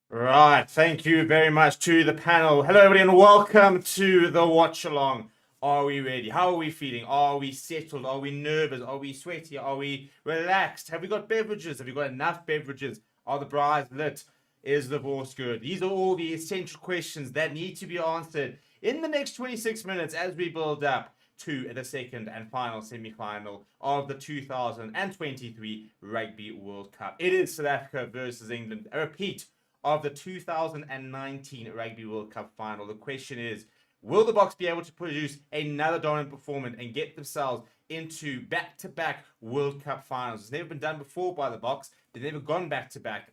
Right, thank you very much to the panel. Hello, everybody, and welcome to the watch along. Are we ready? How are we feeling? Are we settled? Are we nervous? Are we sweaty? Are we relaxed? Have we got beverages? Have we got enough beverages? Are the braais lit? Is the boss good? These are all the essential questions that need to be answered in the next 26 minutes as we build up to the second and final semi-final of the 2023 Rugby World Cup. It is South Africa versus England, a repeat of the 2019 Rugby World Cup final. The question is, will the Boks be able to produce another dominant performance and get themselves into back-to-back World Cup finals? It's never been done before by the Boks. They've never gone back-to-back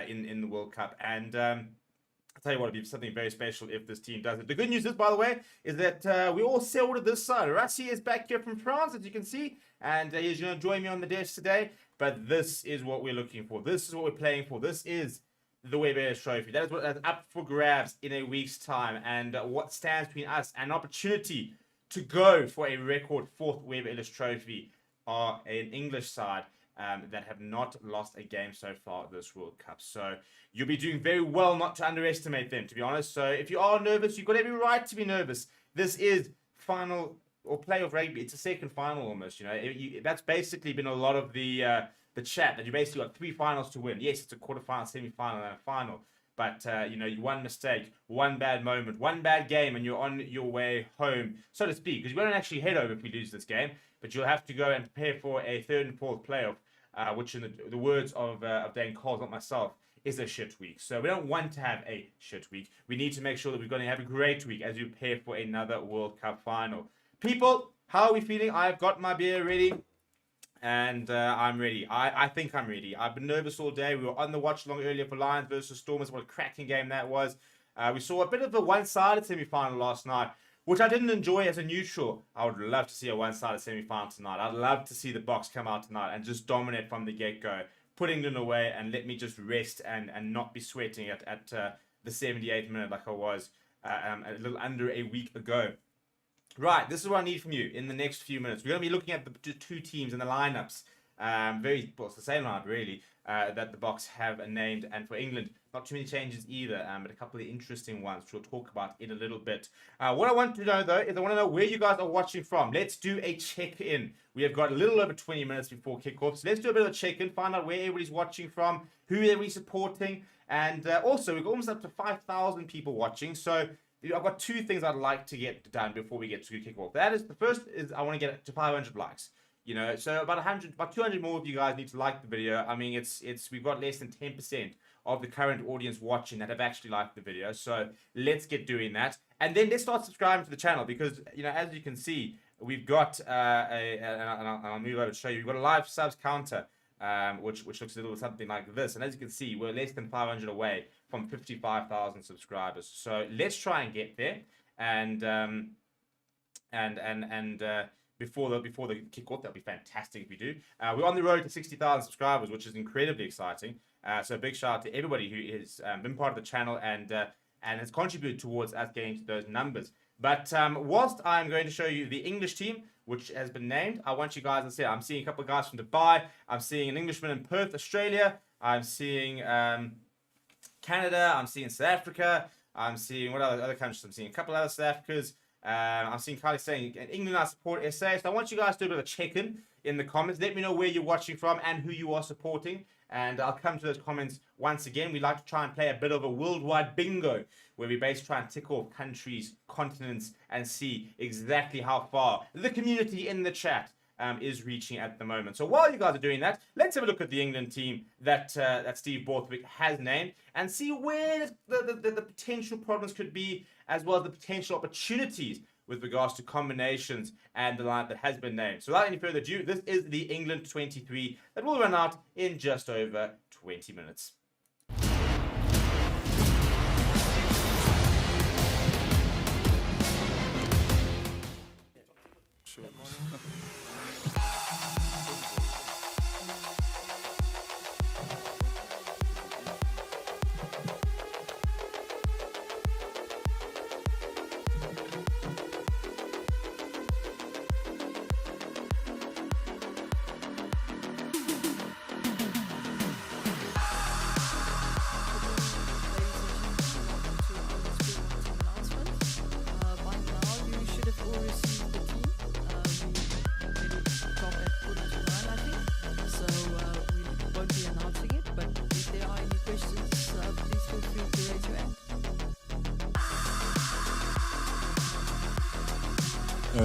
in the World Cup. And I'll tell you what, it'll be something very special if this team does it. The good news is, by the way, is that we all settled at this side. Rassi is back here from France, as you can see, and he's going to join me on the desk today. But this is what we're looking for. This is what we're playing for. This is the Webber Trophy. That is what is up for grabs in a week's time. And what stands between us and an opportunity to go for a record 4th Webber Ellis Trophy are an English side that have not lost a game so far this World Cup. So you'll be doing very well not to underestimate them, to be honest. So if you are nervous, you've got every right to be nervous. This is final or playoff rugby. It's a second final almost. That's basically been a lot of the chat, that you basically got 3 finals to win. Yes, it's a quarterfinal, semi-final, and a final. But, one mistake, one bad moment, one bad game, and you're on your way home, so to speak. Because you won't actually head over if we lose this game, but you'll have to go and prepare for a 3rd and 4th playoff, which in the words of Dan Coles, not myself, is a shit week. So we don't want to have a shit week. We need to make sure that we're going to have a great week as we prepare for another World Cup final. People, how are we feeling? I've got my beer ready. And I'm ready. I think I'm ready. I've been nervous all day. We were on the watch along earlier for Lions versus Stormers. What a cracking game that was. We saw a bit of a one-sided semi-final last night, which I didn't enjoy as a neutral. I would love to see a one-sided semi-final tonight. I'd love to see the Boks come out tonight and just dominate from the get-go, put England away and let me just rest and not be sweating at the 78th minute like I was a little under a week ago. Right, this is what I need from you in the next few minutes. We're going to be looking at the two teams and the lineups. It's the same lineup really that the Boks have named, and for England, not too many changes either, but a couple of interesting ones which we'll talk about in a little bit. What I want to know though is I want to know where you guys are watching from. Let's do a check-in. We have got a little over 20 minutes before kickoff, so let's do a bit of a check-in, find out where everybody's watching from, who everybody's supporting, and also we've got almost up to 5,000 people watching. So I've got two things I'd like to get done before we get to kickoff. That is, the first is I want to get to 500 likes. You know, so about 200 more of you guys need to like the video. I mean, we've got less than 10% of the current audience watching that have actually liked the video. So let's get doing that, and then let's start subscribing to the channel because as you can see, we've got and I'll move over to show you. We've got a live subs counter, which looks a little something like this, and as you can see, we're less than 500 away from 55,000 subscribers. So let's try and get there, and before the kickoff, that'll be fantastic if we do. We're on the road to 60,000 subscribers, which is incredibly exciting. So a big shout out to everybody who has been part of the channel and has contributed towards us getting to those numbers. But whilst I'm going to show you the English team, which has been named, I want you guys to see. I'm seeing a couple of guys from Dubai. I'm seeing an Englishman in Perth, Australia. I'm seeing Canada. I'm seeing South Africa. I'm seeing what other countries? I'm seeing a couple of other South Africas. I'm seeing Kylie saying, in England, I support SA. So I want you guys to do a bit of a check-in in the comments. Let me know where you're watching from and who you are supporting. And I'll come to those comments once again. We like to try and play a bit of a worldwide bingo, where we basically try and tick off countries, continents, and see exactly how far the community in the chat is reaching at the moment. So while you guys are doing that, let's have a look at the England team that Steve Borthwick has named and see where the potential problems could be, as well as the potential opportunities with regards to combinations and the line that has been named. So without any further ado, this is the England 23 that will run out in just over 20 minutes. Sure.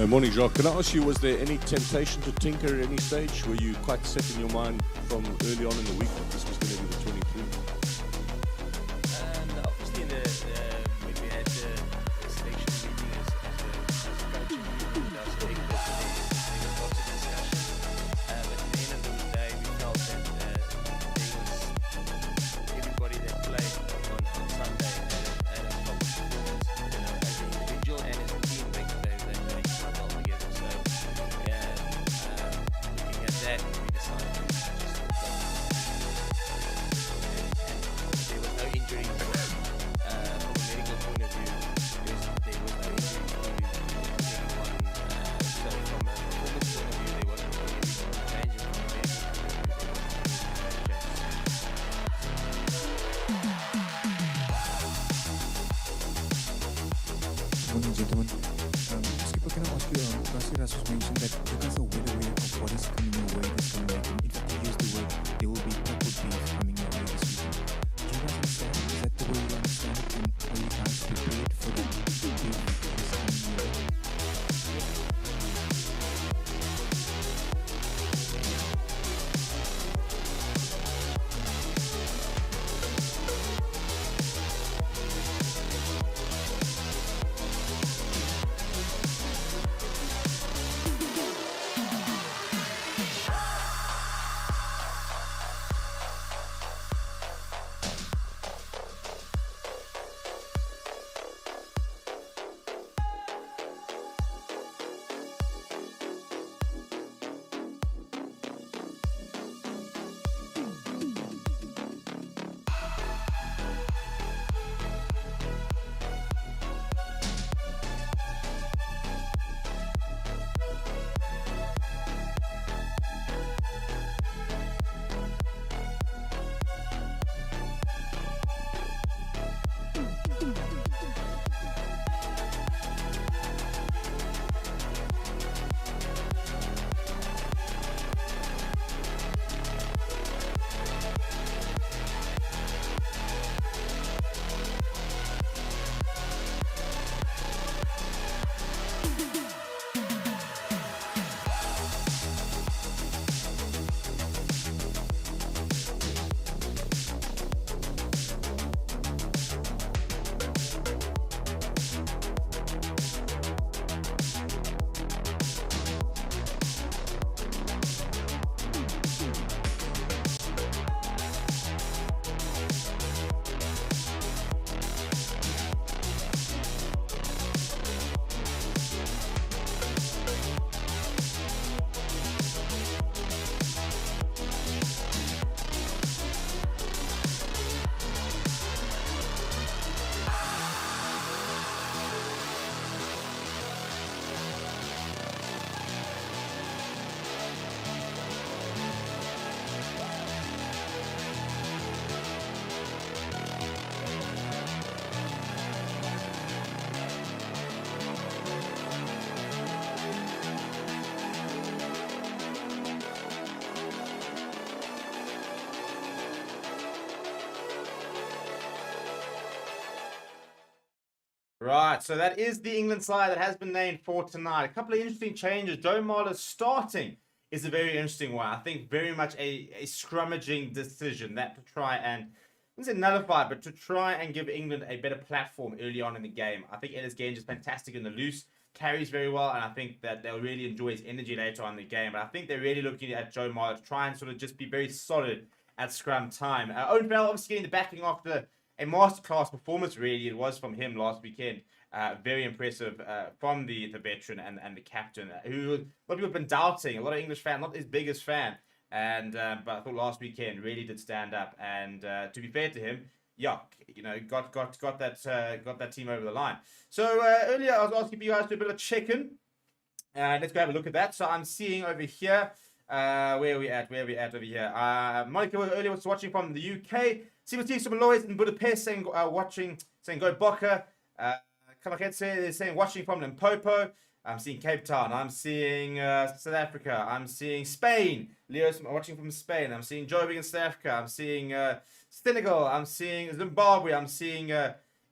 Morning, Jacques. Can I ask you, was there any temptation to tinker at any stage? Were you quite set in your mind from early on in the week that this was going to be the 23? Obviously, when we had the selection meeting as a coach, there was lots of discussion. But at the end of the day, we felt that everybody that played on Sunday had a top performance, as an individual and as a team. They played quite well together. So, looking at that, we decided to just there was no injury from a medical point of view. There was no injury to anyone. So from a performance point of view, there wasn't really any change in Morning, gentlemen. Skipper, can I ask you, Rassi Ras was mentioned that you guys are well aware of what is coming your way this Right, so that is the England side that has been named for tonight. A couple of interesting changes. Joe Marler starting is a very interesting one. I think very much a scrummaging decision that to try and, I wouldn't say nullify, but to try and give England a better platform early on in the game. I think Ellis Genge is fantastic in the loose, carries very well, and I think that they'll really enjoy his energy later on in the game. But I think they're really looking at Joe Marler to try and sort of just be very solid at scrum time. Owen Farrell obviously getting the backing after a masterclass performance, really, it was from him last weekend. Very impressive from the veteran and the captain, who a lot of people have been doubting. A lot of English fans, not his biggest fan, and but I thought last weekend really did stand up. And to be fair to him, yeah, you know, got that team over the line. So earlier I was asking you guys to do a bit of a check-in. Let's go have a look at that. So I'm seeing over here. Where are we at over here? Monica earlier was watching from the UK. Steve Lois in Budapest saying go Boca. Kalaketse is saying watching from Limpopo. I'm seeing Cape Town. I'm seeing South Africa. I'm seeing Spain. Leo's watching from Spain. I'm seeing Joburg in South Africa. I'm seeing Senegal. I'm seeing Zimbabwe. I'm seeing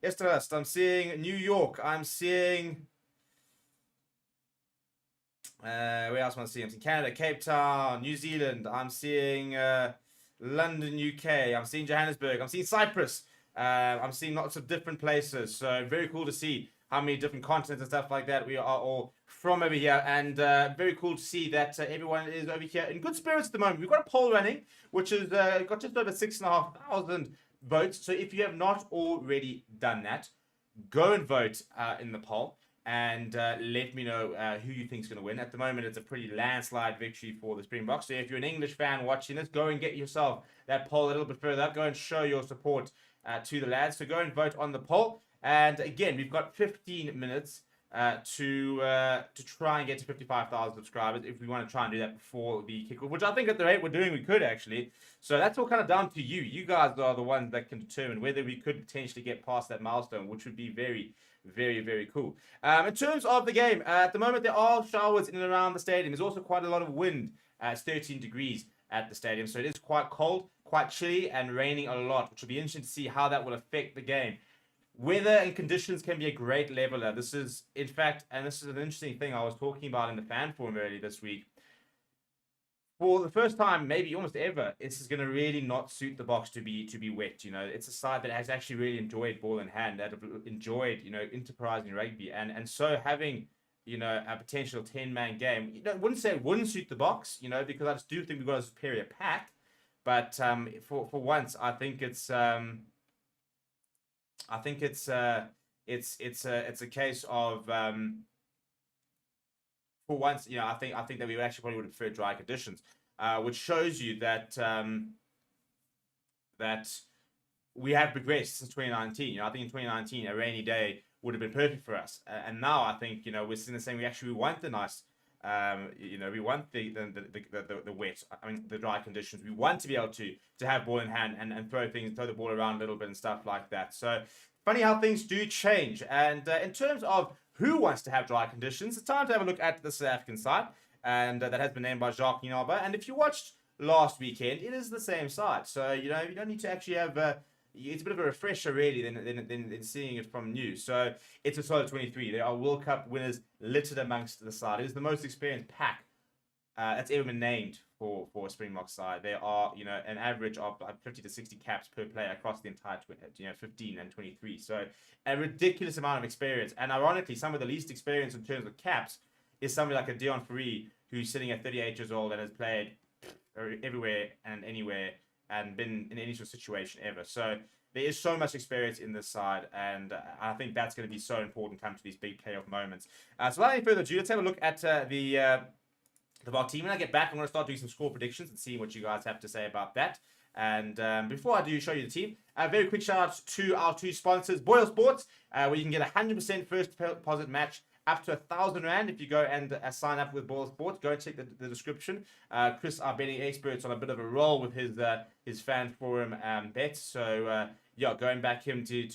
Estrelast. I'm seeing New York. I'm seeing where else am I seeing? I'm seeing Canada, Cape Town, New Zealand. I'm seeing London, UK. I'm seeing Johannesburg. I'm seeing Cyprus. I'm seeing lots of different places. So very cool to see how many different continents and stuff like that we are all from over here. And very cool to see that everyone is over here in good spirits at the moment. We've got a poll running, which has got just over 6,500 votes. So if you have not already done that, go and vote in the poll. And let me know who you think is going to win. At the moment, it's a pretty landslide victory for the Springboks. So if you're an English fan watching this, go and get yourself that poll a little bit further up. Go and show your support to the lads. So go and vote on the poll. And again, we've got 15 minutes to try and get to 55,000 subscribers if we want to try and do that before the kickoff, which I think at the rate we're doing, we could actually. So that's all kind of down to you. You guys are the ones that can determine whether we could potentially get past that milestone, which would be very, very, very cool. In terms of the game, at the moment there are showers in and around the stadium. There's also quite a lot of wind. It's 13 degrees at the stadium, so it is quite cold, quite chilly, and raining a lot, which will be interesting to see how that will affect the game. Weather and conditions can be a great leveler. This is, in fact, and this is an interesting thing I was talking about in the fan forum earlier this week. For the first time, maybe almost ever, this is going to really not suit the Boks to be wet. You know, it's a side that has actually really enjoyed ball in hand, that have enjoyed, you know, enterprising rugby, and so having, you know, a potential 10-man game, you know, I wouldn't say it wouldn't suit the Boks, you know, because I just do think we've got a superior pack, but for once, I think it's a case of for once, you know, I think that we actually probably would have preferred dry conditions, which shows you that that we have progressed since 2019. You know, I think in 2019 a rainy day would have been perfect for us, and now I think, you know, we're seeing the same. We want the nice, you know, we want the wet, I mean the dry conditions. We want to be able to have ball in hand and throw the ball around a little bit and stuff like that. So funny how things do change. And in terms of who wants to have dry conditions, it's time to have a look at the South African side, and that has been named by Jacques Naba. And if you watched last weekend, it is the same side. So, you know, you don't need to actually have it's a bit of a refresher really than seeing it from new. So it's a solid 23. There are World Cup winners littered amongst the side. It is the most experienced pack that's ever been named for a Springbok side. There are, you know, an average of 50 to 60 caps per player across the entire 15 and 23. So a ridiculous amount of experience. And ironically, some of the least experience in terms of caps is somebody like a Dion Fourie, who's sitting at 38 years old and has played everywhere and anywhere and been in any sort of situation ever. So there is so much experience in this side, and I think that's going to be so important come to these big playoff moments. So without any further ado, let's have a look at the Bok team. When I get back, I'm going to start doing some score predictions and see what you guys have to say about that. And before I do show you the team, a very quick shout out to our two sponsors, BOYLESPORTS, where you can get 100% first deposit match up to R1,000 if you go and sign up with BOYLESPORTS. Go and check the description. Chris, our betting expert's on a bit of a roll with his fan forum bets. So yeah, go and back him to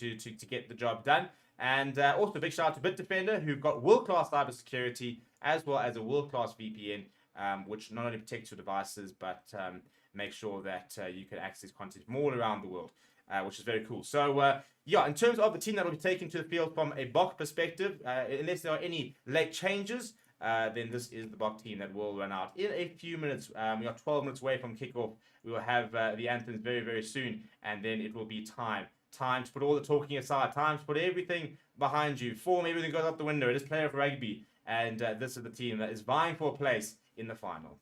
get the job done. And also a big shout out to BITDEFENDER, who've got world-class cybersecurity as well as a world-class VPN, which not only protects your devices, but make sure that you can access content from all around the world. which is very cool. So, yeah, in terms of the team that will be taken to the field from a Bok perspective, unless there are any late changes, then this is the Bok team that will run out in a few minutes. We are 12 minutes away from kickoff. We will have the anthems very, very soon, and then it will be time to put all the talking aside, time to put everything behind you. Form, everything goes out the window. It is player of rugby, and this is the team that is vying for a place in the final.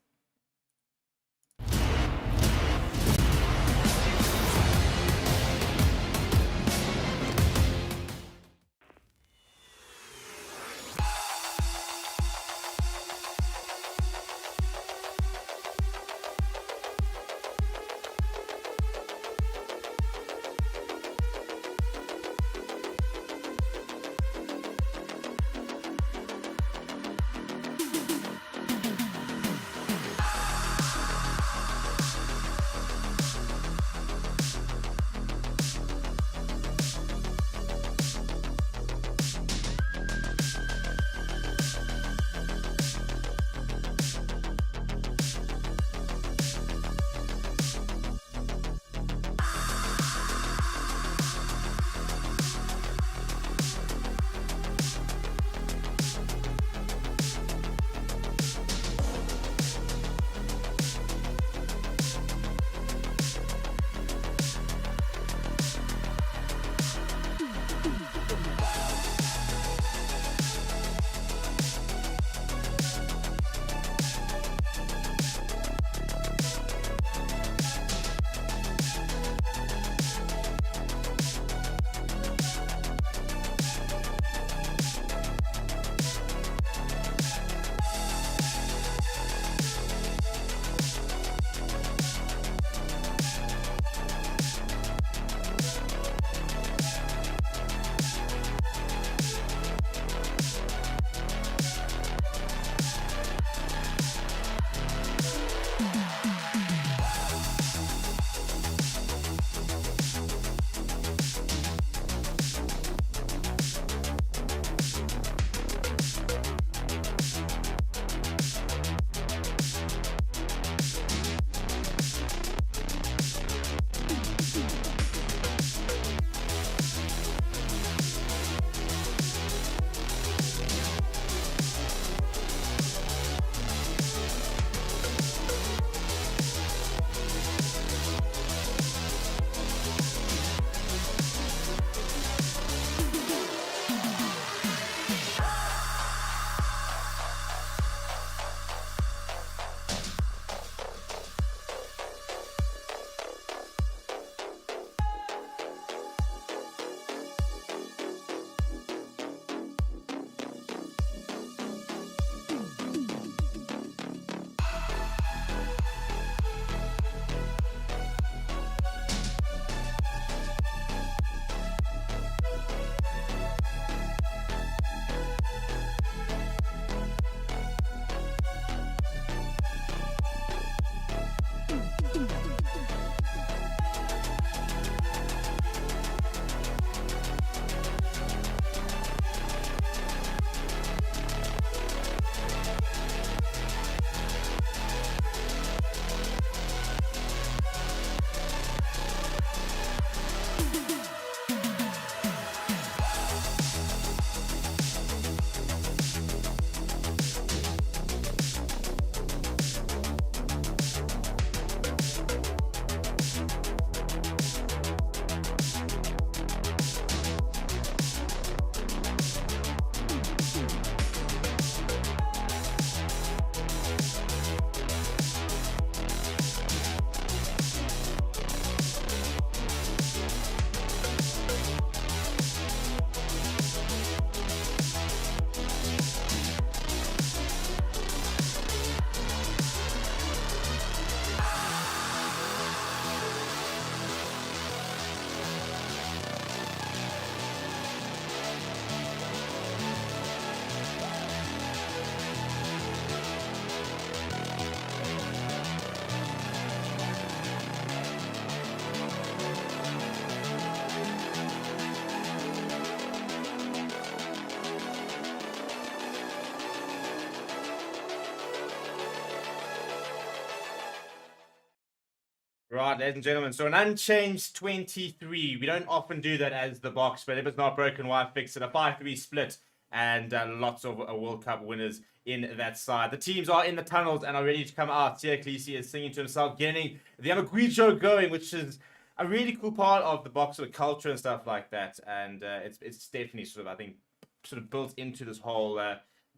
Right, ladies and gentlemen. So an unchanged 23. We don't often do that as the box, but if it's not broken, why fix it? A 5-3 split and lots of World Cup winners in that side. The teams are in the tunnels and are ready to come out. Tia Khaleesi is singing to himself, getting the Amagwijo going, which is a really cool part of the box sort of culture and stuff like that. And it's definitely sort of, I think, sort of built into this whole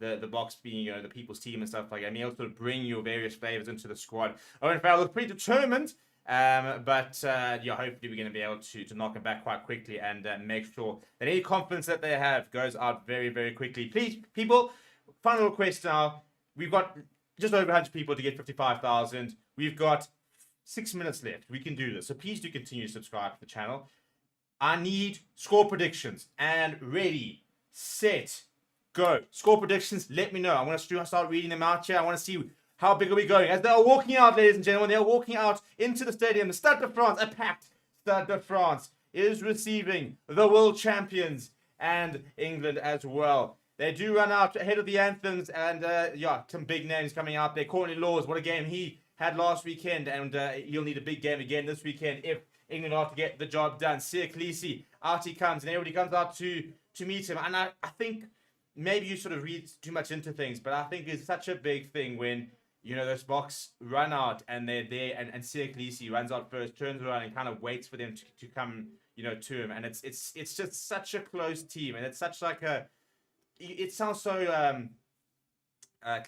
the box being, you know, the people's team and stuff like that. I mean, able to sort of bring your various flavors into the squad. Owen Farrell looks pretty determined. But yeah, hopefully we're going to be able to knock them back quite quickly and make sure that any confidence that they have goes out very, very quickly. Please, people, final request now. We've got just over 100 people to get 55,000. We've got 6 minutes left. We can do this. So please do continue to subscribe to the channel. I need score predictions. And ready, set, go. Score predictions, let me know. I want to start reading them out here. I want to see how big are we going? As they are walking out, ladies and gentlemen, they are walking out into the stadium. The Stade de France, a packed Stade de France, is receiving the world champions and England as well. They do run out ahead of the anthems and, yeah, some big names coming out there. Courtney Laws, what a game he had last weekend, and he'll need a big game again this weekend if England are to get the job done. Tia Khaleesi, out he comes, and everybody comes out to meet him. And I think maybe you sort of read too much into things, but I think it's such a big thing when, you know, those Boks run out and they're there, and Tia Khaleesi runs out first, turns around and kind of waits for them to come, you know, to him. And it's just such a close team, and it's such like a, it sounds so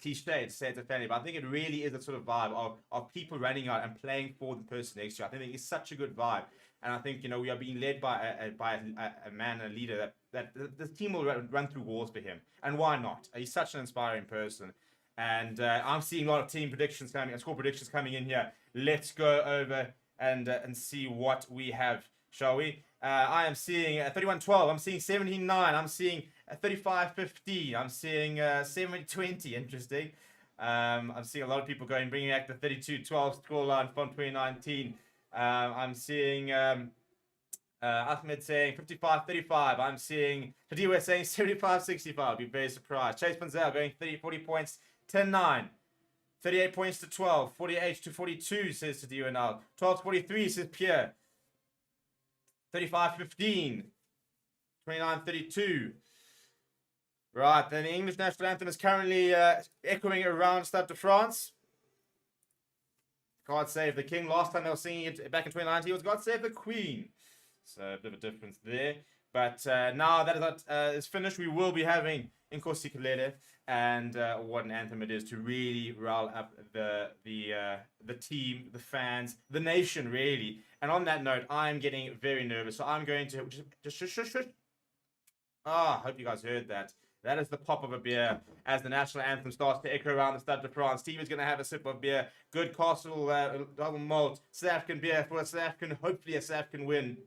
cliche to say it's a family, but I think it really is a sort of vibe of people running out and playing for the person next to you. I think it's such a good vibe, and I think, you know, we are being led by a man, a leader that the team will run through walls for him, and why not? He's such an inspiring person. And I'm seeing a lot of team predictions coming, score predictions coming in here. Let's go over and see what we have, shall we? I am seeing 31-12. I'm seeing 17-9. I'm seeing 35-15. I'm seeing 70-20. Interesting. I'm seeing a lot of people bringing back the 32-12 scoreline from 2019. I'm seeing Ahmed saying 55-35. I'm seeing Hadiwa saying 75-65. I'll be very surprised. Chase Panzel going 30-40 points. 10-9, 38 points to 12, 48-42, says Tadiwa now. 12-43, says Pierre. 35-15, 29-32. Right, then the English national anthem is currently echoing around Stade de France. God Save the King. Last time they were singing it back in 2019 was God Save the Queen. So a bit of a difference there. But now that is finished, we will be having Nkosi Kalele. And what an anthem it is to really rile up the team, the fans, the nation, really. And on that note, I'm getting very nervous. So I'm going to just shush. Ah, hope you guys heard that. That is the pop of a beer as the national anthem starts to echo around the Stade de France. Steve is going to have a sip of beer. Good Castle double malt, South African beer for a South African, hopefully a South African win.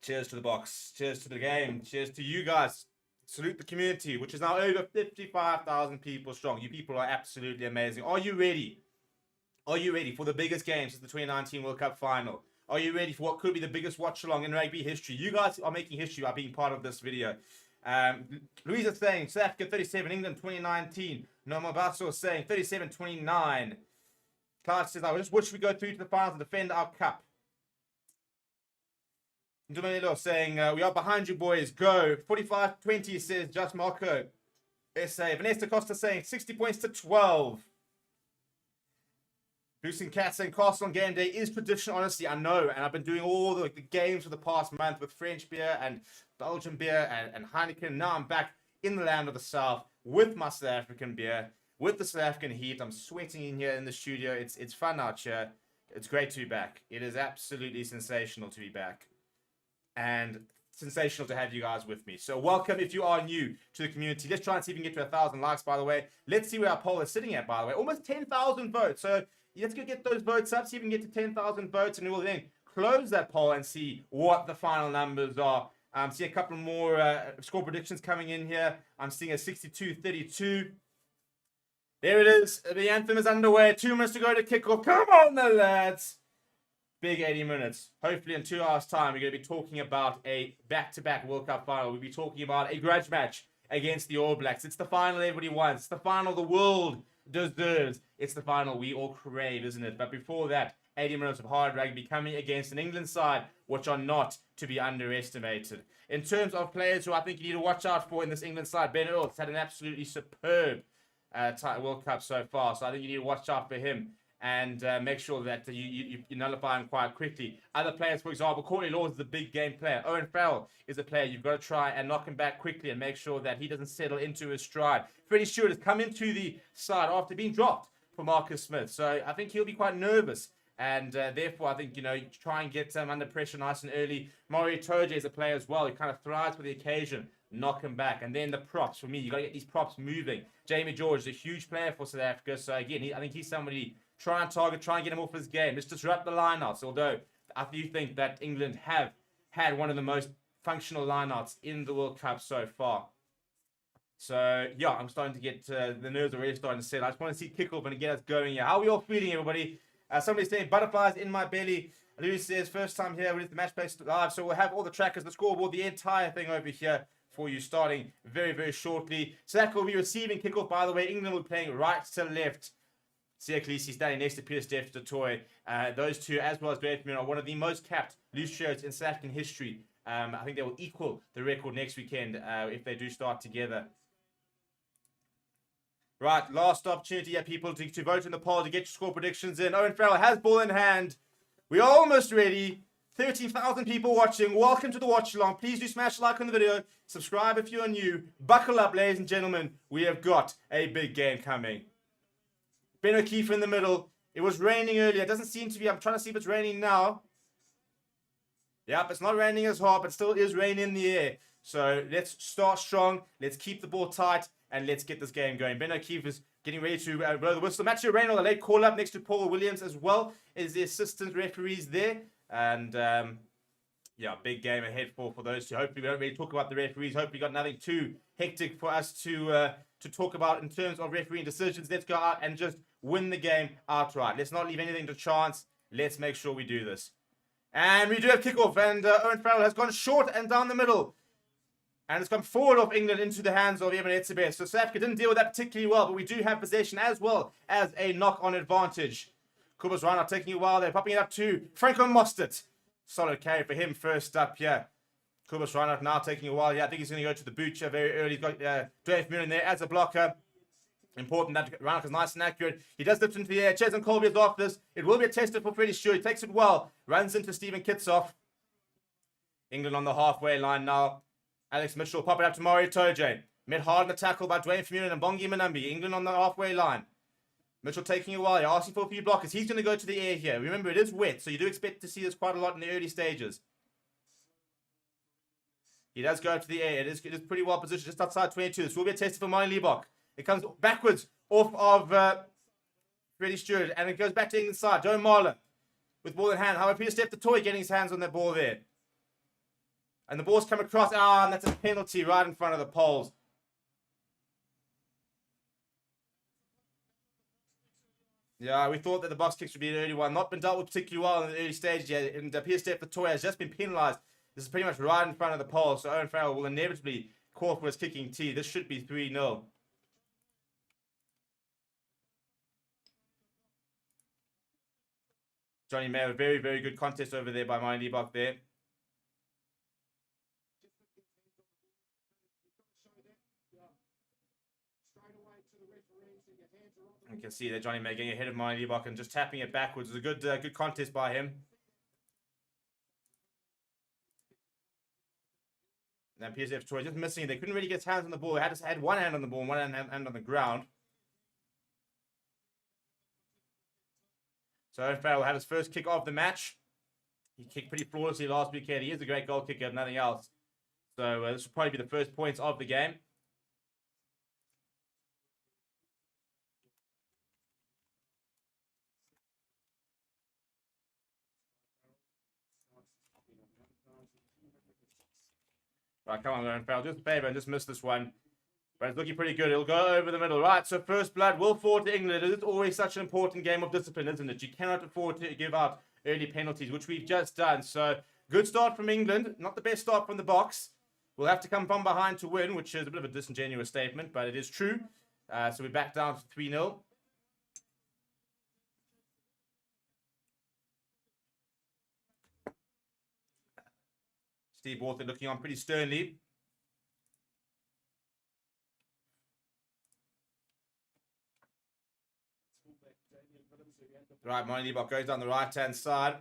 Cheers to the box. Cheers to the game. Cheers to you guys. Salute the community, which is now over 55,000 people strong. You people are absolutely amazing. Are you ready? Are you ready for the biggest game since the 2019 World Cup final? Are you ready for what could be the biggest watch-along in rugby history? You guys are making history by being part of this video. Louisa saying South Africa 37, England 2019. Noma Basso saying 37-29. Clark says, I just wish we go through to the finals and defend our cup. Ndumelelo saying, we are behind you, boys. Go. 45-20, says Just Marco. SA. Vanessa Costa saying 60 points to 12. Bruce and Cat saying Castle on game day is tradition, honestly. I know. And I've been doing all the games for the past month with French beer and Belgian beer and Heineken. Now I'm back in the land of the South with my South African beer, with the South African heat. I'm sweating in here in the studio. It's fun out here. It's great to be back. It is absolutely sensational to be back. And sensational to have you guys with me. So welcome if you are new to the community. Let's try and see if we can get to 1,000 likes, by the way. Let's see where our poll is sitting at, by the way. Almost 10,000 votes. So let's go get those votes up, see if we can get to 10,000 votes, and we'll then close that poll and see what the final numbers are. I'm seeing a couple more score predictions coming in here. I'm seeing a 62-32. There it is. The anthem is underway. 2 minutes to go to kickoff. Come on, the lads. Big 80 minutes. Hopefully in 2 hours' time, we're going to be talking about a back-to-back World Cup final. We'll be talking about a grudge match against the All Blacks. It's the final everybody wants. It's the final the world deserves. It's the final we all crave, isn't it? But before that, 80 minutes of hard rugby coming against an England side which are not to be underestimated. In terms of players who I think you need to watch out for in this England side, Ben Earls had an absolutely superb World Cup so far, so I think you need to watch out for him and make sure that you nullify him quite quickly. Other players, for example, Courtney Laws is a big game player. Owen Farrell is a player you've got to try and knock him back quickly and make sure that he doesn't settle into his stride. Freddie Stewart has come into the side after being dropped for Marcus Smith, so I think he'll be quite nervous. And therefore, I think, try and get under pressure nice and early. Mario Toje is a player as well. He kind of thrives for the occasion. Knock him back. And then the props. For me, you got to get these props moving. Jamie George is a huge player for South Africa. So, again, I think he's somebody, try and target, try and get him off his game. Let's disrupt the lineouts. Although, I do think that England have had one of the most functional lineouts in the World Cup so far. So, yeah, I'm starting to get, the nerves are really starting to settle. I just want to see kickoff and get us going here. How are we all feeling, everybody? Somebody's saying butterflies in my belly. Louis says first time here with the match play live, so we'll have all the trackers, the scoreboard, the entire thing over here for you starting very, very shortly. So that will be receiving kickoff, by the way. England will be playing right to left. Sia Khaleesi standing next to BITDEFENDER. Those two, as well as BITDEFENDER, are one of the most capped loose shirts in South African history. I think they will equal the record next weekend if they do start together. Right, last opportunity here, people, to vote in the poll to get your score predictions in. Owen Farrell has ball in hand. We are almost ready. 13,000 people watching. Welcome to the watch-along. Please do smash like on the video. Subscribe if you are new. Buckle up, ladies and gentlemen. We have got a big game coming. Ben O'Keefe in the middle. It was raining earlier. It doesn't seem to be. I'm trying to see if it's raining now. Yep, it's not raining as hard, but still is rain in the air. So let's start strong. Let's keep the ball tight. And let's get this game going. Ben O'Keefe is getting ready to blow the whistle. Matthew Reynolds, a late call-up next to Paul Williams as well, is the assistant referees there. And, yeah, big game ahead for those two. Hopefully, we don't really talk about the referees. Hopefully, got nothing too hectic for us to talk about in terms of refereeing decisions. Let's go out and just win the game outright. Let's not leave anything to chance. Let's make sure we do this. And we do have kickoff. And Owen Farrell has gone short and down the middle. And it's come forward of England into the hands of Evan Etzebeth. So South Africa didn't deal with that particularly well, but we do have possession as well as a knock-on advantage. Kobus Reinhardt taking a while there, popping it up to Franco Mostert. Solid carry for him first up here. Kobus Reinhardt now taking a while. Yeah, I think he's going to go to the butcher very early. He's got Dave Muir in there as a blocker. Important that Reinhardt is nice and accurate. He does lift into the air. Cheslin Colby is off this. It will be a tester for Freddie Stewart. He takes it well. Runs into Stephen Kitsoff. England on the halfway line now. Alex Mitchell popping up to Mario Toje. Met hard in the tackle by Dwayne Vermeulen and Bongi Manambi. England on the halfway line. Mitchell taking a while. You're asking for a few blockers. He's going to go to the air here. Remember, it is wet, so you do expect to see this quite a lot in the early stages. He does go to the air. It is pretty well positioned just outside 22. This will be a test for Mine Liebach. It comes backwards off of Freddie Stewart, and it goes back to England's side. Joe Marler with ball in hand. However, Peter Steph the Toy getting his hands on that ball there. And the ball's come across. And that's a penalty right in front of the poles. Yeah, we thought that the box kicks would be an early one. Not been dealt with particularly well in the early stage yet. And Peter Steph the Toy has just been penalised. This is pretty much right in front of the pole. So Owen Farrell will inevitably call for his kicking tee. This should be 3-0. Johnny Mayer, a very, very good contest over there by Mine Liebach there. You can see that Johnny May getting ahead of Mine Liebach and just tapping it backwards. It was a good contest by him. Now PSF Troy just missing. They couldn't really get his hands on the ball. They had one hand on the ball and one hand on the ground. So Owen Farrell had his first kick of the match. He kicked pretty flawlessly last weekend. He is a great goal kicker, if nothing else. So this will probably be the first points of the game. Right, come on, Owen Farrell. Just a favour and just miss this one. But it's looking pretty good. It'll go over the middle. Right, so first blood will forward to England. It is always such an important game of discipline, isn't it? You cannot afford to give out early penalties, which we've just done. So good start from England. Not the best start from the box. We'll have to come from behind to win, which is a bit of a disingenuous statement, but it is true. So we're back down to 3-0. Steve Walter looking on pretty sternly. Right, Monty Liebach goes down the right-hand side.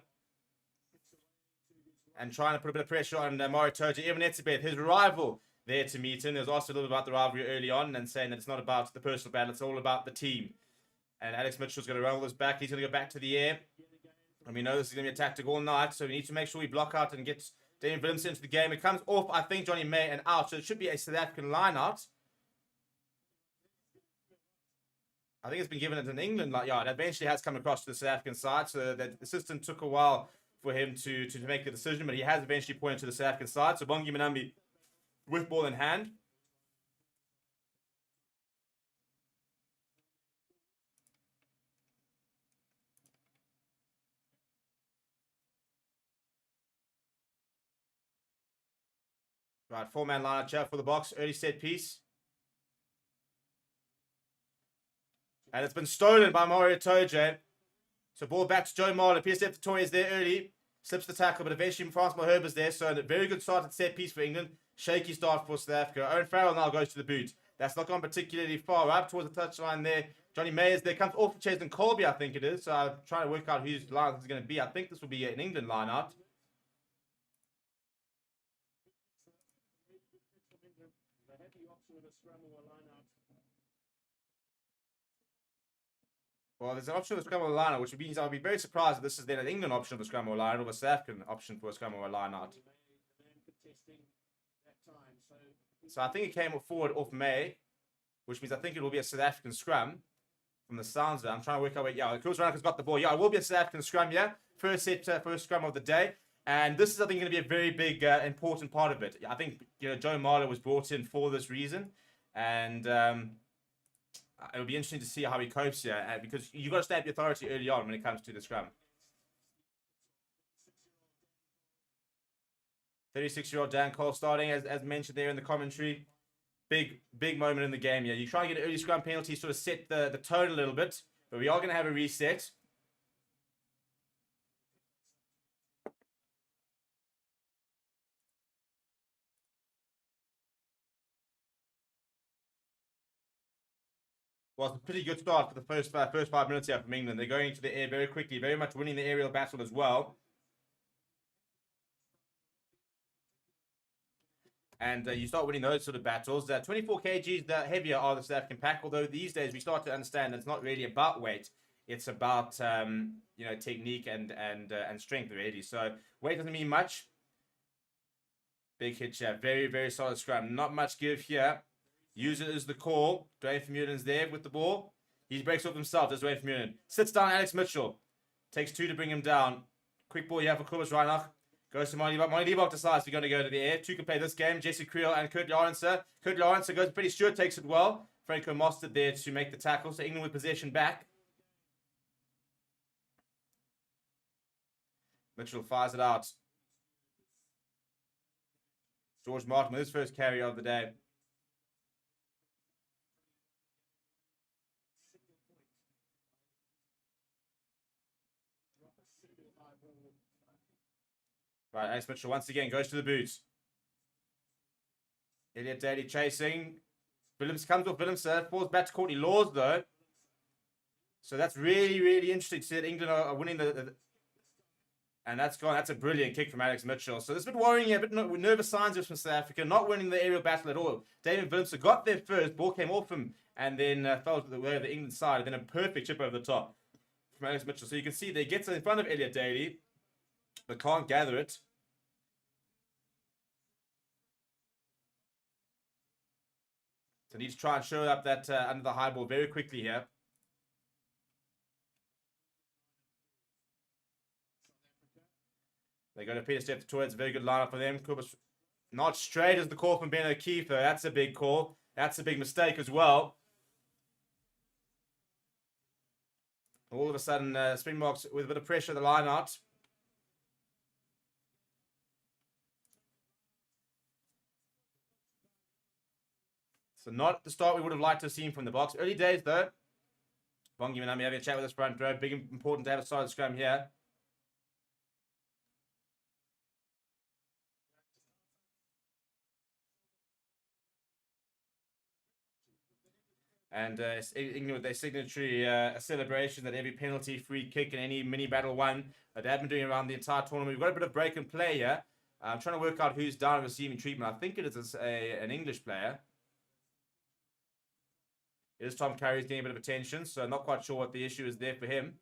And trying to put a bit of pressure on Mario Toja. Even Etzebeth, his rival, there to meet him. There was also a little bit about the rivalry early on and saying that it's not about the personal battle, it's all about the team. And Alex Mitchell's going to roll this back. He's going to go back to the air. And we know this is going to be a tactic all night, so we need to make sure we block out and get Damian Willemse into the game. It comes off, I think, Johnny May and out, so it should be a South African line-out. I think it's been given at an England yard. It eventually has come across to the South African side, so the assistant took a while for him to make the decision, but he has eventually pointed to the South African side. So Bongi Manambi with ball in hand. Right, four-man line out for the box. Early set piece. And it's been stolen by Mario Toja. So ball back to Joe Marler. PSF Victoria is there early. Slips the tackle, but eventually Francois Malherbe is there. So a very good start at set piece for England. Shaky start for South Africa. Owen Farrell now goes to the boot. That's not gone particularly far up towards the touchline there. Johnny May is there. Comes off the chase and Colby, I think it is. So I'm trying to work out whose line this is going to be. I think this will be an England line out. Well, there's an option of the scrum or line, which means I'll be very surprised if this is then an England option of the scrum or line or a South African option for a scrum or a line out. So I think it came forward off May, which means I think it will be a South African scrum from the sounds of it. I'm trying to work out, yeah, the Cruise Runner's got the ball. Yeah, it will be a South African scrum, yeah. First set, first scrum of the day. And this is, I think, going to be a very big, important part of it. I think, Joe Marler was brought in for this reason. And it'll be interesting to see how he copes here, because you've got to stamp the authority early on when it comes to the scrum. 36-year-old Dan Cole starting, as mentioned there in the commentary. Big moment in the game. Yeah, you try and get an early scrum penalty, sort of set the tone a little bit, but we are going to have a reset. Well, it's a pretty good start for the first 5 minutes here from England. They're going into the air very quickly, very much winning the aerial battle as well. And you start winning those sort of battles. 24 kgs, the heavier are the South African pack, although these days we start to understand that it's not really about weight. It's about, technique and strength, really. So weight doesn't mean much. Big hit here. Very, very solid scrum. Not much give here. Use it as the call. Dwayne Vermeulen's there with the ball. He breaks off himself. There's Dwayne Vermeulen. Sits down Alex Mitchell. Takes two to bring him down. Quick ball here for Kobus Reinach. Goes to Monty Liebach. Monty Liebach decides we're going to go to the air. Two can play this game. Jesse Creel and Kurt Lawrence. Kurt Lawrence goes pretty sure, takes it well. Franco Mostert there to make the tackle. So England with possession back. Mitchell fires it out. George Martin with his first carry of the day. Right, Alex Mitchell once again goes to the boots. Elliot Daly chasing. Willemse comes off Willemse. Falls back to Courtney Laws, though. So that's really, really interesting to see that England are winning and that's gone. That's a brilliant kick from Alex Mitchell. So there's a bit worrying here, a bit nervous signs from South Africa. Not winning the aerial battle at all. David Willemse got there first. Ball came off him and then fell to the way of the England side. And then a perfect chip over the top from Alex Mitchell. So you can see they get in front of Elliot Daly, but can't gather it. So need to try and show up that under the high ball very quickly here. They go to Peter Steph towards a very good lineup for them. Kubas not straight as the call from Ben O'Keefe, though. That's a big call. That's a big mistake as well. All of a sudden, Springboks with a bit of pressure at the line out. So not the start we would have liked to have seen from the box. Early days, though. Bongi Manami having a chat with his front row. Big, important to have a solid scrum here. And England with their signatory celebration that every penalty, free kick, and any mini battle won that they have been doing around the entire tournament. We've got a bit of break and play here. I'm trying to work out who's down receiving treatment. I think it is an English player. It is Tom Curry's getting a bit of attention, so not quite sure what the issue is there for him.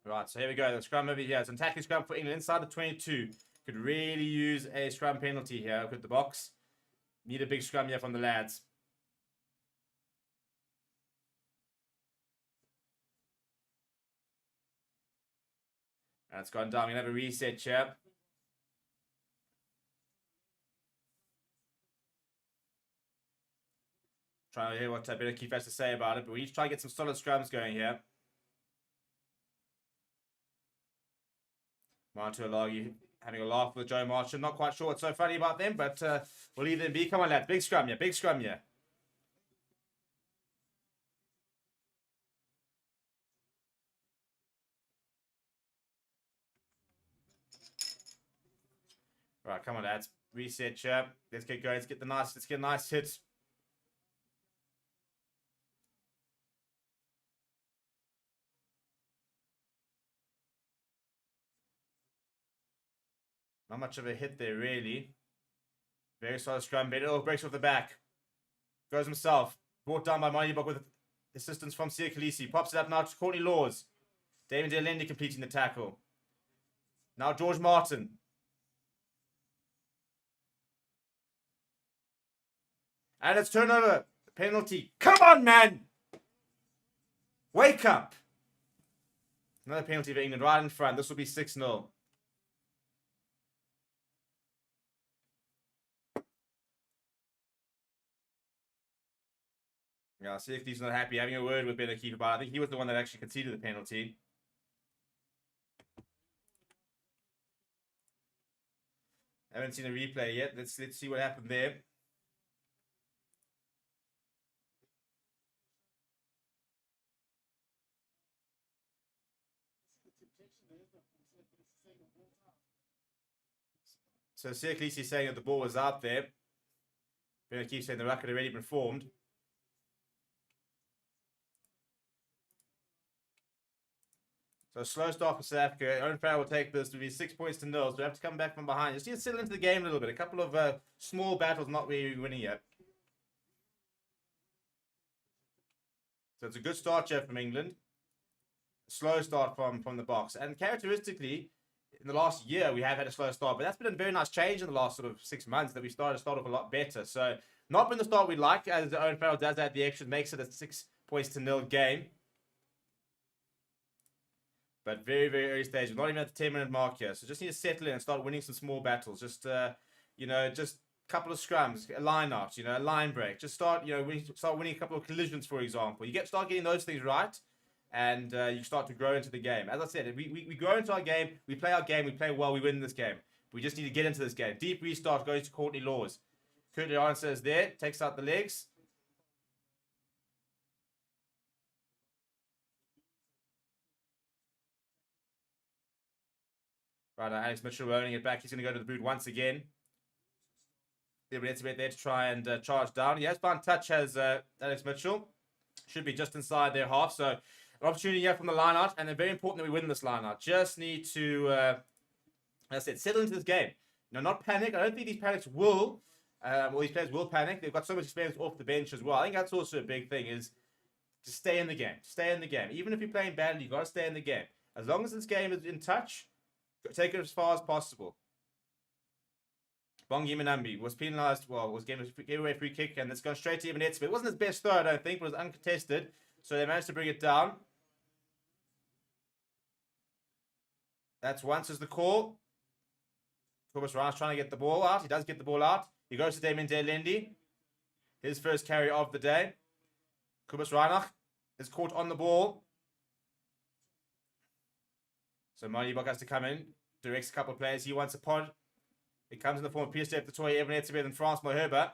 Right, so here we go. The scrum over here. It's an attacking scrum for England inside the 22. Could really use a scrum penalty here with the box. Need a big scrum here from the lads. And it's gone down. We're going to have a reset here. Trying to hear what BITDEFENDER has to say about it, but we need to try and get some solid scrums going here. Martualagi having a laugh with Joe Marchand. Not quite sure what's so funny about them, but we'll leave them be. Come on, lads. Big scrum here. Big scrum here. Right, come on, lads. Reset here. Let's get going. Let's get a nice hit. Not much of a hit there, really. Very solid scrum. Oh, breaks off the back. Goes himself. Brought down by Moneybok with assistance from Sia Khaleesi. Pops it up now to Courtney Laws. David Delendi completing the tackle. Now George Martin. And it's turnover. Penalty. Come on, man! Wake up! Another penalty for England right in front. This will be 6-0. Yeah, see if he's not happy. Having a word with BITDEFENDER about it. I think he was the one that actually conceded the penalty. I haven't seen a replay yet. Let's see what happened there. So Sia Khaleesi is saying that the ball was out there. BITDEFENDER keeps saying the ruck had already been formed. So a slow start for South Africa. Owen Farrell will take this to be 6 points to 0. So we have to come back from behind. Just need to settle into the game a little bit. A couple of small battles not really winning yet. So it's a good start here from England. A slow start from the box. And characteristically, in the last year, we have had a slow start. But that's been a very nice change in the last sort of 6 months that we started to start off a lot better. So not been the start we'd like, as Owen Farrell does add the extra, makes it a 6 points to 0 game. But very, very early stage. We're not even at the 10-minute mark here. So just need to settle in and start winning some small battles. Just, you know, just a couple of scrums, a line out, you know, a line break. Just start, you know, start winning a couple of collisions, for example. You start getting those things right, and you start to grow into the game. As I said, we grow into our game. We play our game. We play well. We win this game. We just need to get into this game. Deep restart goes to Courtney Laws. Courtney Laws is there. Takes out the legs. Right, Alex Mitchell rolling it back. He's going to go to the boot once again. It's a bit there to try and charge down. He has found touch, has Alex Mitchell. Should be just inside their half. So, an opportunity here from the line out. And then very important that we win this line out. Just need to, as I said, settle into this game. You know, not panic. I don't think these panics will, these players will panic. They've got so much experience off the bench as well. I think that's also a big thing, is to stay in the game. Stay in the game. Even if you're playing badly, you've got to stay in the game. As long as this game is in touch, take it as far as possible. Bongi Manambi was penalised, gave away a free kick, and it's gone straight to Ebenetz. It wasn't his best throw, I don't think, but it was uncontested. So they managed to bring it down. That's once is the call. Cobus Ryan's trying to get the ball out. He does get the ball out. He goes to Damien Delendi. His first carry of the day. Cobus Ryan is caught on the ball. So Moneybok has to come in. directs a couple of players. He wants a pod. It comes in the form of BITDEFENDER, the toy, Evan Etzebeth and France Moherba.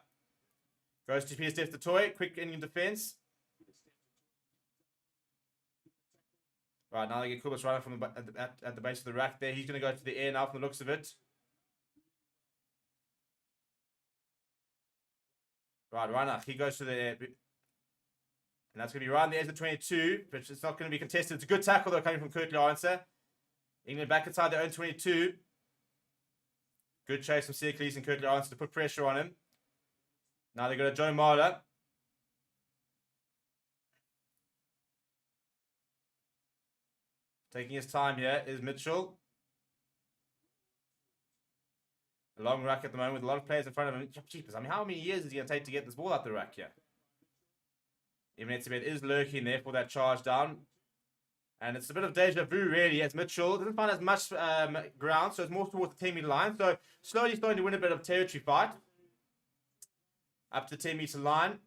Goes to BITDEFENDER, the toy, quick in defense. Right, now they get Kubas running from at the base of the rack there. He's going to go to the air now from the looks of it. Right, Reinach, he goes to the air. And that's going to be right on the edge of the 22, but it's not going to be contested. It's a good tackle, though, coming from Kurt Lawrence. England back inside their own 22. Good chase from Seacles and Kurt Lawrence to put pressure on him. Now they've got a Joe Marler. Taking his time here is Mitchell. A long rack at the moment with a lot of players in front of him. Jeepers, I mean, how many years is he going to take to get this ball out the rack here? Even Etzebeth is lurking there for that charge down. And it's a bit of deja vu, really, as Mitchell doesn't find as much ground, so it's more towards the 10-meter line. So slowly starting to win a bit of territory fight. Up to the 10-meter line.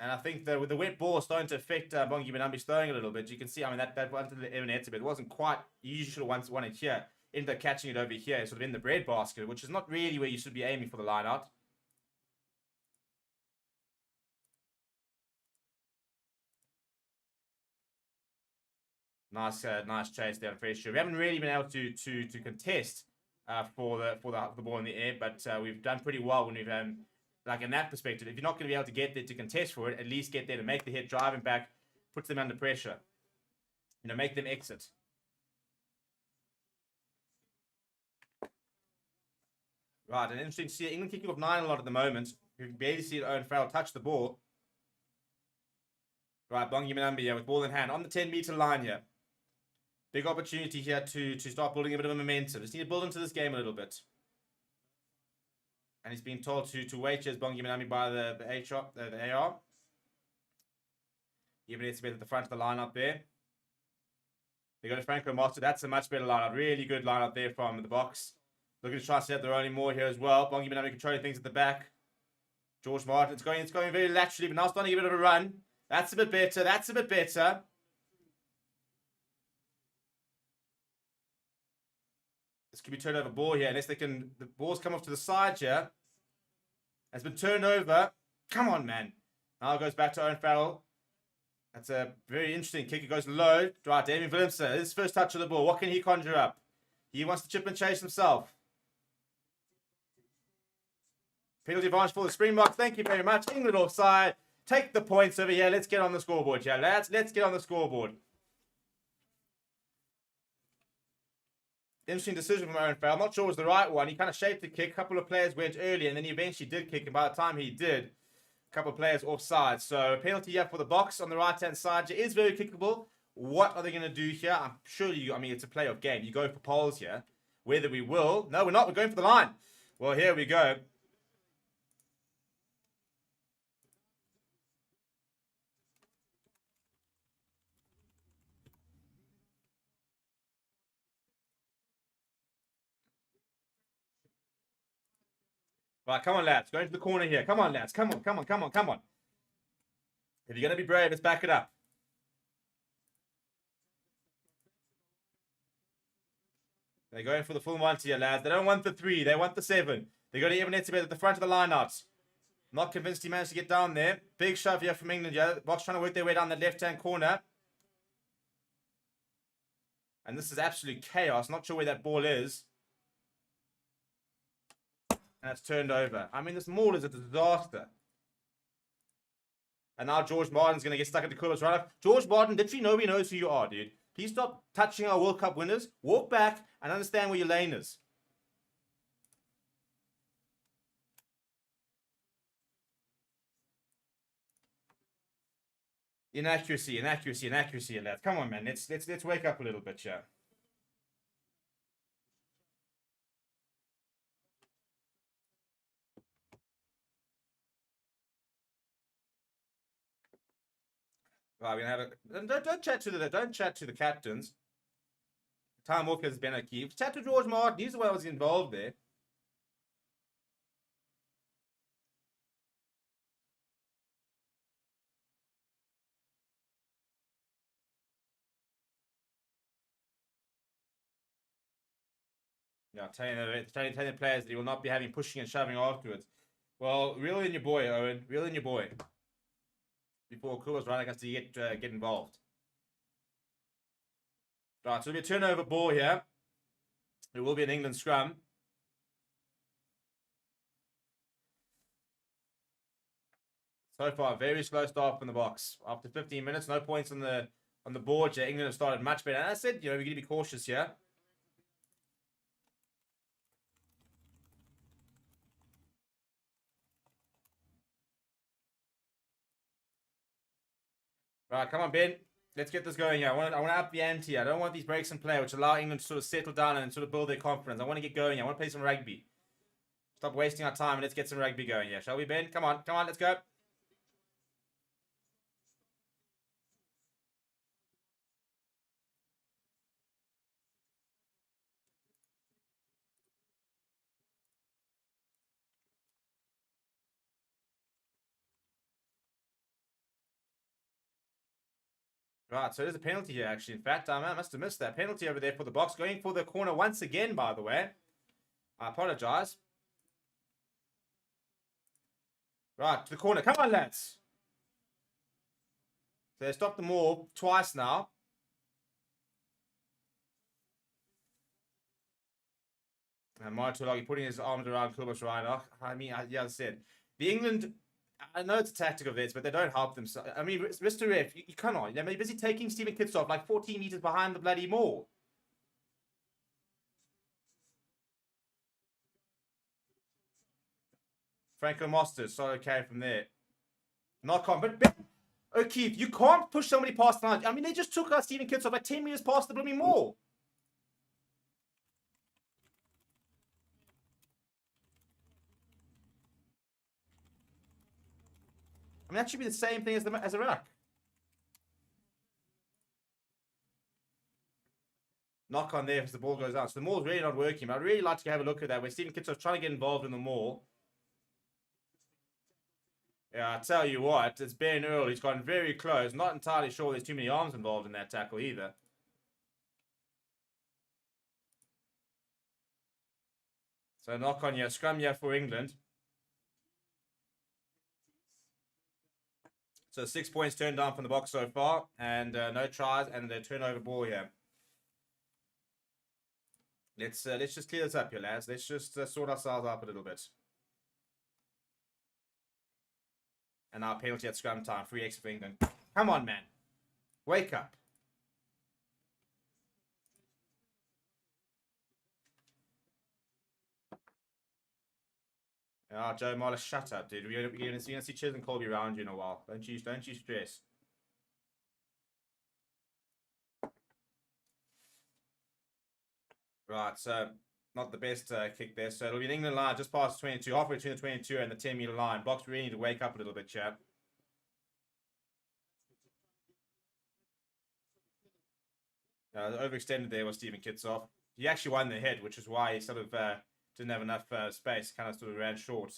And I think with the wet ball starting to affect Bongi Benambi's throwing a little bit. You can see, I mean, that one to the Evan Etzebeth wasn't quite, you usually should have won it here. Ended up catching it over here, sort of in the breadbasket, which is not really where you should be aiming for the line out. Nice, nice chase there on Fresh. We haven't really been able to contest for the ball in the air, but we've done pretty well when we've like in that perspective. If you're not going to be able to get there to contest for it, at least get there to make the hit, driving back, puts them under pressure. You know, make them exit. Right, and interesting to see England kicking off 9 a lot at the moment. You can barely see Owen Farrell touch the ball. Right, Bongi Benambi with ball in hand on the 10-meter line here. Big opportunity here to start building a bit of a momentum. Just need to build into this game a little bit. And he's been told to wait as Bongi Benambi by the AR. Even it's a bit at the front of the lineup there. They go to Franco Master. That's a much better lineup. Really good lineup there from the box. Looking to try to set up their own more here as well. Bongi Benambi controlling things at the back. George Martin, it's going very laterally, but now starting to give it a bit of a run. That's a bit better. That's a bit better. This could be turned over ball here, unless they can. The ball's come off to the side here. It's been turned over. Come on, man. Now it goes back to Owen Farrell. That's a very interesting kick. It goes low. Right, Damien Willemse. His first touch of the ball. What can he conjure up? He wants to chip and chase himself. Penalty advantage for the Springboks. Thank you very much. England offside. Take the points over here. Let's get on the scoreboard here, lads. Let's get on the scoreboard. Interesting decision from Owen Farrell. I'm not sure it was the right one. He kind of shaped the kick. A couple of players went early, and then he eventually did kick. And by the time he did, a couple of players offside. So penalty here for the box on the right-hand side. It is very kickable. What are they going to do here? I'm sure I mean, it's a playoff game. You go for poles here. Whether we will. No, we're not. We're going for the line. Well, here we go. Right, come on, lads. Go into the corner here. Come on, lads. Come on, come on, come on, come on. If you're going to be brave, let's back it up. They're going for the full ones here, lads. They don't want the 3. They want the 7. They got to Evan Etzebeth at the front of the line-out. Not convinced he managed to get down there. Big shove here from England. Yeah, Box trying to work their way down the left-hand corner. And this is absolute chaos. Not sure where that ball is. And it's turned over. I mean, this maul is a disaster. And now George Martin's going to get stuck into Kubas right up. George Martin, literally nobody knows who you are, dude. Please stop touching our World Cup winners. Walk back and understand where your lane is. Inaccuracy, inaccuracy, inaccuracy, lads. Come on, man. Let's wake up a little bit, yeah. Right, we're gonna have a don't chat to the captains. Time Walker has been a key. Chat to George Martin. He's the one who was involved there. Yeah, telling the players that he will not be having pushing and shoving afterwards. Well, reel in your boy, Owen. Reel in your boy. Before Kuba's running us to get involved. Right, so it'll be a turnover ball here. It will be an England scrum. So far, very slow start from the box. After 15 minutes, no points on the board yet. England have started much better. And I said, we're going to be cautious here. Right, come on, Ben. Let's get this going here. I want to up the ante. I don't want these breaks in play, which allow England to sort of settle down and sort of build their confidence. I want to get going here. I want to play some rugby. Stop wasting our time and let's get some rugby going here. Shall we, Ben? Come on, let's go. Right, so there's a penalty here, actually. In fact, I must have missed that. Penalty over there for the box. Going for the corner once again, by the way. I apologize. Right, to the corner. Come on, lads. So they stopped the maul twice now. And Watchalong putting his arms around Kuba's Reinach. I mean, yeah, I said. The England... I know it's a tactic of theirs, but they don't help themselves. I mean, Mr. Ref, you cannot. You're busy taking Stephen Kitsoff like 14 meters behind the bloody maul. Franco Mosters, so okay from there. Knock on, but O'Keefe, you can't push somebody past the line. I mean, they just took out Stephen Kitsoff like 10 meters past the blooming maul. I mean, that should be the same thing as a ruck. Knock on there as the ball goes out. So the maul's really not working. But I'd really like to have a look at that where Stephen Kitsoff's trying to get involved in the maul. Yeah, I tell you what, it's Ben Earl. He's gotten very close. Not entirely sure there's too many arms involved in that tackle either. So knock on here. Scrum here for England. So 6 points turned down from the box so far, and no tries, and a turnover ball here. Let's just clear this up here, lads. Let's just sort ourselves up a little bit. And our penalty at scrum time, free extra for England. Come on, man. Wake up. Oh, Joe Marler, shut up, dude. You're going to see Chiz and Colby around you in a while. Don't you stress. Right, so not the best kick there. So it'll be an England line just past 22, halfway between the 22 and the 10-meter line. Box really need to wake up a little bit, chap. Overextended there was Stephen Kitsoff. He actually won the head, which is why he sort of didn't have enough space, kind of sort of ran short.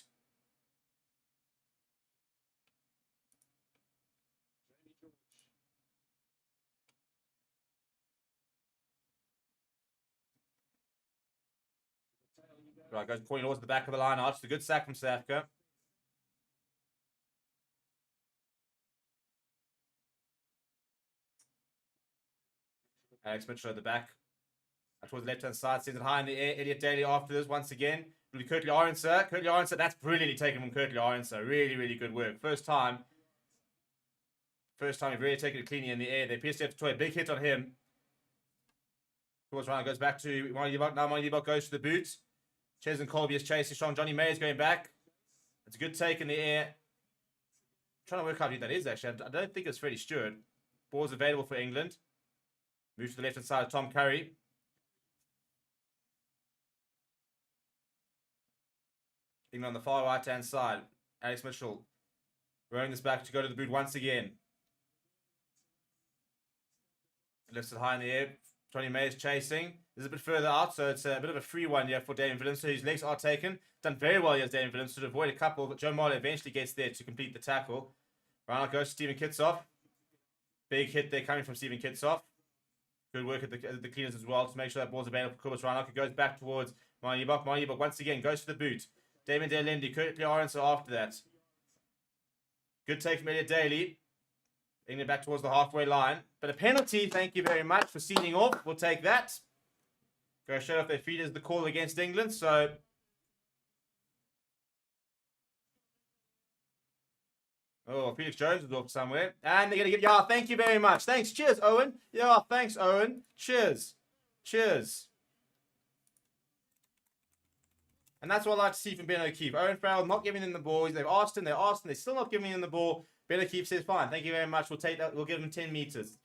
Right, goes pointing towards the back of the line. It's a good sack from South Africa. Alex Mitchell at the back. Towards the left-hand side, sends it high in the air. Elliot Daly after this once again. It'll be Kirtley Orenser. Kirtley Orenser, that's brilliantly taken from Kirtley Orenser. Really, really good work. First time we've really taken it cleanly in the air. They pierced it to a big hit on him. Towards round goes back to Monty Libok. Now Monty Libok goes to the boots. Ches and Colby is chasing Sean. Johnny May is going back. It's a good take in the air. I'm trying to work out who that is, actually. I don't think it's Freddie Stewart. Ball's available for England. Moves to the left-hand side of Tom Curry. England on the far right-hand side. Alex Mitchell rolling this back to go to the boot once again. Lifts it high in the air. Johnny May is chasing. This is a bit further out, so it's a bit of a free one here for Damian Willemse, whose legs are taken. Done very well here as Damian Willemse to avoid a couple, but Joe Marley eventually gets there to complete the tackle. Round goes to Stephen Kitsoff. Big hit there coming from Stephen Kitsoff. Good work at the cleaners as well to make sure that ball's available for Kubas Reinach. It goes back towards Marnie once again goes to the boot. Damon Delendi, Curtly Aronson after that. Good take from Elliot Daly. England back towards the halfway line. But a penalty, thank you very much for sealing off. We'll take that. Go straight off their feet is the call against England. So, oh, Felix Jones is off somewhere. And they're going to give, yeah, thank you very much. Thanks. Cheers, Owen. Yeah, thanks, Owen. Cheers. Cheers. And that's what I like to see from Ben O'Keefe. Owen Farrell not giving him the ball. They've asked him, they're still not giving him the ball. Ben O'Keefe says, fine, thank you very much. We'll take that. We'll give him 10 meters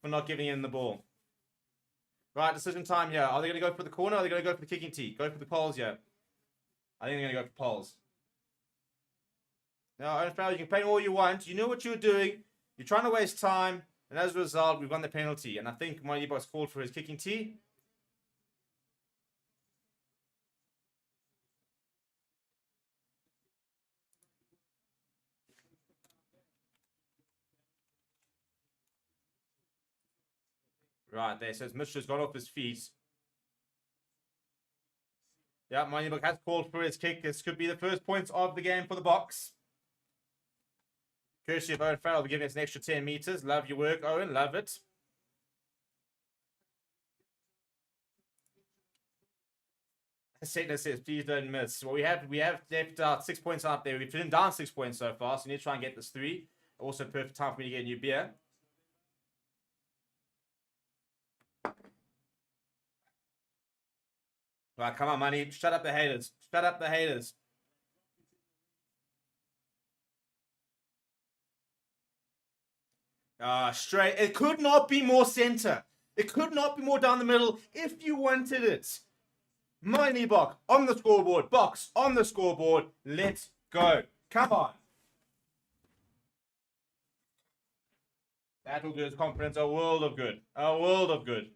for not giving him the ball. Right, decision time here. Are they going to go for the corner or are they going to go for the kicking tee? Go for the poles here. I think they're going to go for poles. Now, Owen Farrell, you can play all you want. You know what you're doing. You're trying to waste time. And as a result, we've won the penalty. And I think Moynibo's called for his kicking tee. Right there, says Mitchell's got off his feet. Yeah, Moneybuk has called for his kick. This could be the first points of the game for the Boks. Courtesy of Owen Farrell will be giving us an extra 10 meters. Love your work, Owen. Love it. Setler says, please don't miss. Well, we have left out 6 points out there. We've been down 6 points so far, so we need to try and get this 3. Also, perfect time for me to get a new beer. Right, come on, Money. Shut up the haters. Shut up the haters. Straight. It could not be more center. It could not be more down the middle if you wanted it. Money Bok on the scoreboard. Box on the scoreboard. Let's go. Come on. That will give his confidence a world of good. A world of good.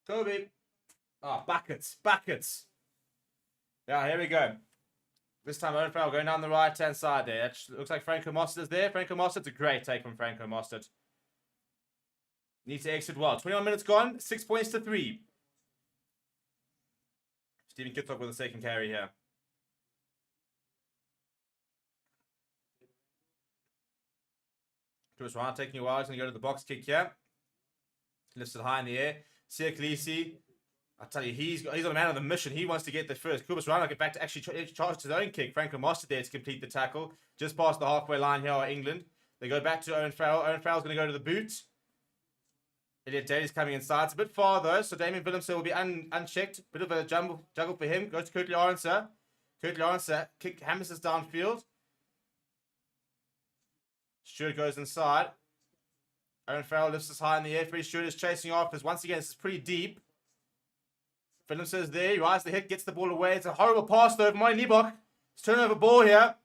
Kobe. Buckets. Buckets. Yeah, here we go. This time, Owen Farrell going down the right-hand side there. It looks like Franco Mostert's there. Franco Mostert's a great take from Franco Mostert. Needs to exit well. 21 minutes gone. 6 points to 3. Stephen Kittock with a second carry here. Chris Ryan taking a while. He's going to go to the box kick here. Lifts it high in the air. Sia Khaleesi. I tell you, he's on a man on the mission. He wants to get there first. Kubus Ryan get back to actually charge his own kick. Franco Mostert there to complete the tackle. Just past the halfway line here are England. They go back to Owen Farrell. Owen Farrell's going to go to the boot. Elliot Daly's coming inside. It's a bit far though, so Damien Willemse will be unchecked. Bit of a juggle for him. Goes to Curtly Aronson. Curtly Aronson hammers us downfield. Stewart goes inside. Owen Farrell lifts us high in the air. Freddie Stewart is chasing after us. Once again, this is pretty deep. Willemse is there. He rides the hit, gets the ball away. It's a horrible pass though from Moy Liebach. It's turnover ball here.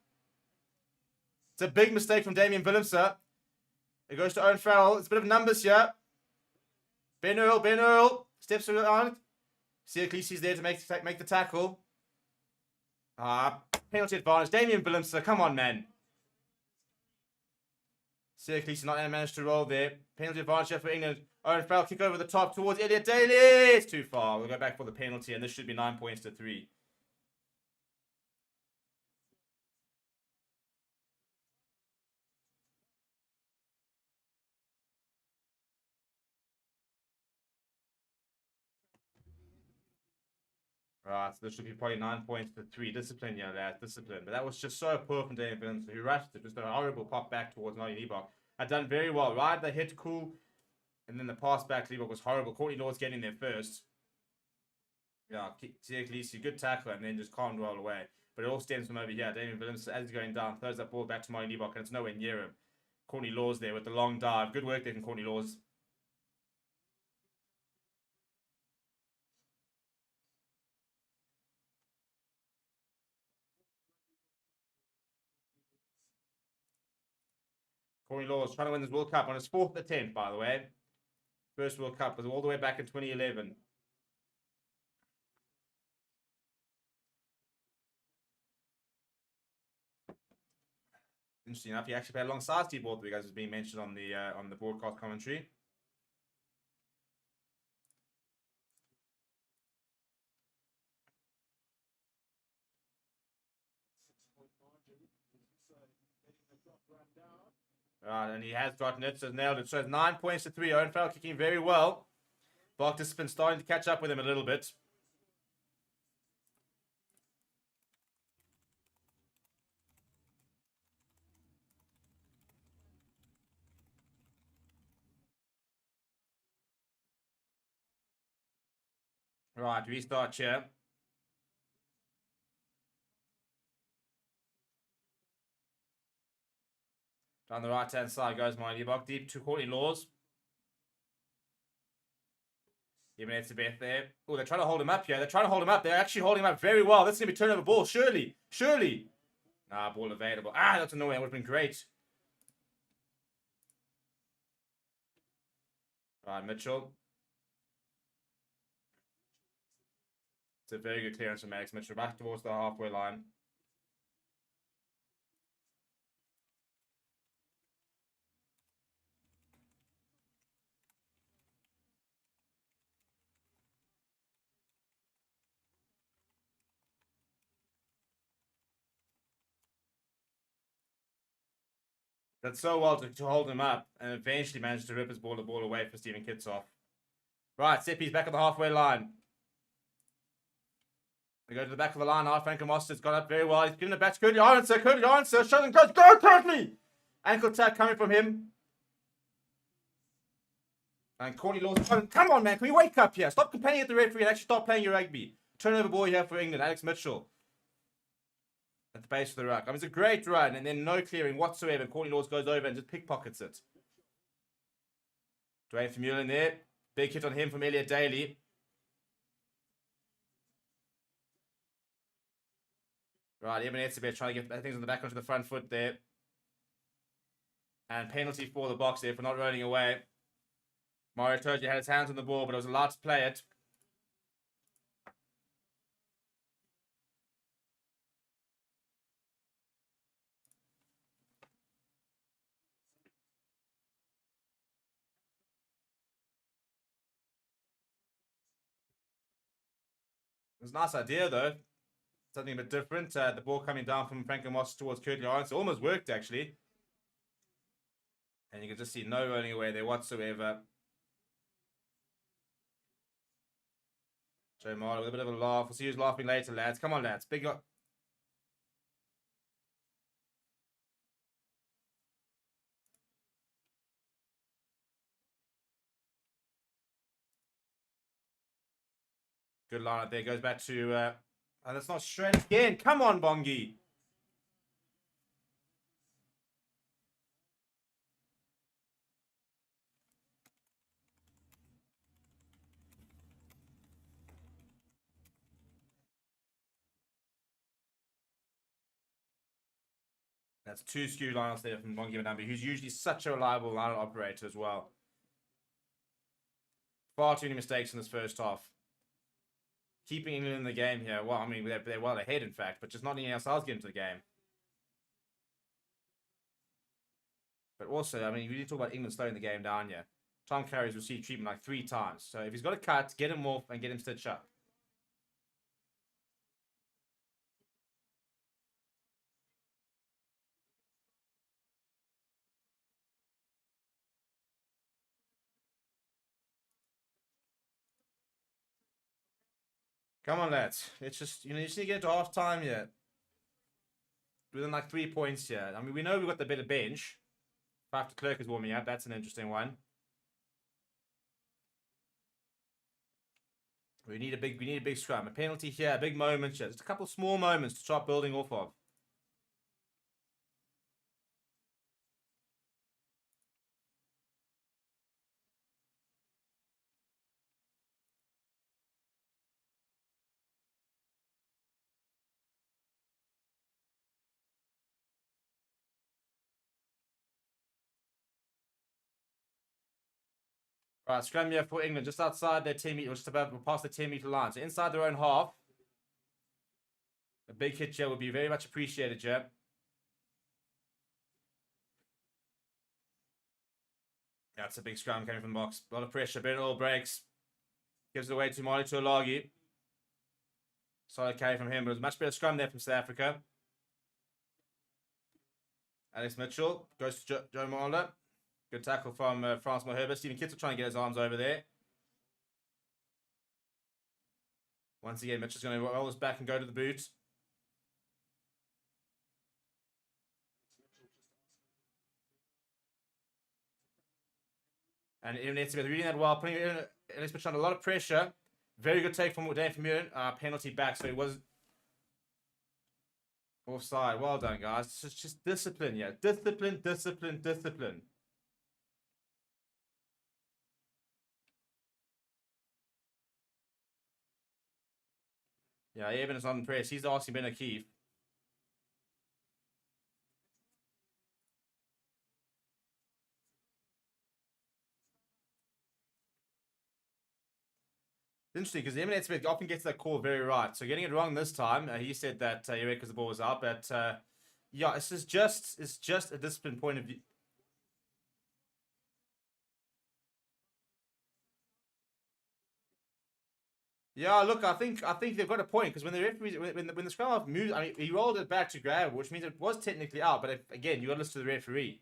It's a big mistake from Damien Willemse. It goes to Owen Farrell. It's a bit of numbers here. Ben Earl steps around. Sia Khaleesi's there to make the tackle. Penalty advantage. Damien Willemse, come on, man. Sia Khaleesi not managed to roll there. Penalty advantage here for England. Owen Farrell kick over the top towards Elliot Daly. It's too far. We'll go back for the penalty, and this should be 9 points to 3. Right, so this should be probably 9 points to 3. Discipline, yeah, lads, discipline. But that was just so poor from Damien Willemse. He rushed it. Just a horrible pop back towards Nolly Liebach. Had done very well. Right, the hit, cool. And then the pass back, Liebach was horrible. Courtney Law's getting there first. Yeah, Sia Khaleesi, good tackle, and then just can't roll away. But it all stems from over here. Damien Willemse, as he's going down, throws that ball back to Nolly Liebach, and it's nowhere near him. Courtney Law's there with the long dive. Good work there from Courtney Law's. Courtney Law's trying to win this World Cup on his 4th attempt, by the way. First World Cup was all the way back in 2011. Interesting enough, he actually played alongside Steve Borthwick, as was being mentioned on the broadcast commentary. Right, and he has gotten it, so nailed it. So it's 9 points to 3. Owenfeld kicking very well. BOYLESPORTS starting to catch up with him a little bit. Right, restart here. Down the right-hand side goes Miley-Bok. Deep to Courtney Laws. Giving it to Beth there. Oh, they're trying to hold him up here. They're trying to hold him up. They're actually holding him up very well. That's going to be turnover ball. Surely. Surely. Nah, ball available. Ah, that's annoying. That would have been great. Right, Mitchell. It's a very good clearance from Alex Mitchell. Back towards the halfway line. That's so well to hold him up and eventually managed to rip the ball away for Stephen Kitsoff. Right, Seppi's back at the halfway line. They go to the back of the line now. Franklin Moster's got up very well. He's given it back to Curtly Arnson. Curtly Arnson shot and goes. Go, Curtly! Ankle tap coming from him. And Courtney Lawson. Come on, man. Can we wake up here? Stop complaining at the referee and actually start playing your rugby. Turnover ball here for England. Alex Mitchell. At the base of the ruck. I mean, it's a great run and then no clearing whatsoever. Courtney Laws goes over and just pickpockets it. Dwayne Vermeulen there. Big hit on him from Elliot Daly. Right, Eben Etzebeth trying to get things on the back onto the front foot there. And penalty for the Boks there for not rolling away. Mario Toji had his hands on the ball, but it was allowed to play it. It was a nice idea, though. Something a bit different. The ball coming down from Franklin Moss towards Curtly Arnson. It almost worked, actually. And you can just see no rolling away there whatsoever. Joe Marler with a bit of a laugh. We'll see who's laughing later, lads. Come on, lads. Big up. Good line up there. Goes back to... and that's not straight again. Come on, Bongi. That's 2 skew lines there from Bongi Madambi, who's usually such a reliable line operator as well. Far too many mistakes in this first half. Keeping England in the game here. Well, I mean, they're well ahead, in fact, but just not letting ourselves get into the game. But also, I mean, we need to talk about England slowing the game down here. Tom Carey's received treatment like 3 times. So if he's got a cut, get him off and get him stitched up. Come on, lads. It's just, you just need to get to half time here. Within like 3 points here. I mean, we know we've got the better bench. After Clerk is warming up, that's an interesting one. We need a big scrum. A penalty here, a big moment here. Just a couple of small moments to start building off of. Right, scrum here for England, just outside their 10 meter, or just about past the 10-meter line. So inside their own half. A big hit here would be very much appreciated, Jeb. That's a big scrum coming from the box. A lot of pressure. Bernal breaks. Gives it away to Mali Tuolagi. Solid carry from him, but it was a much better scrum there from South Africa. Alex Mitchell goes to Joe Marler. Good tackle from Francois Herbert. Stephen Kitzel trying to get his arms over there. Once again, Mitchell's going to roll his back and go to the boot. And Ebenezer reading that well, putting Alex Mitchell under a lot of pressure. Very good take from Dan Vermeulen. Penalty back, so it was offside. Well done, guys. It's just discipline, yeah. Discipline, discipline, discipline. Yeah, Eben is on press. He's asking Ben O'Keefe. Interesting, because Eminem Smith often gets that call very right. So getting it wrong this time, he said that he reckons the ball was out. But yeah, it's just a discipline point of view. Yeah, look, I think they've got a point, because when the referees, when the scrum half moves, I mean, he rolled it back to grab, which means it was technically out. But again, you got to listen to the referee.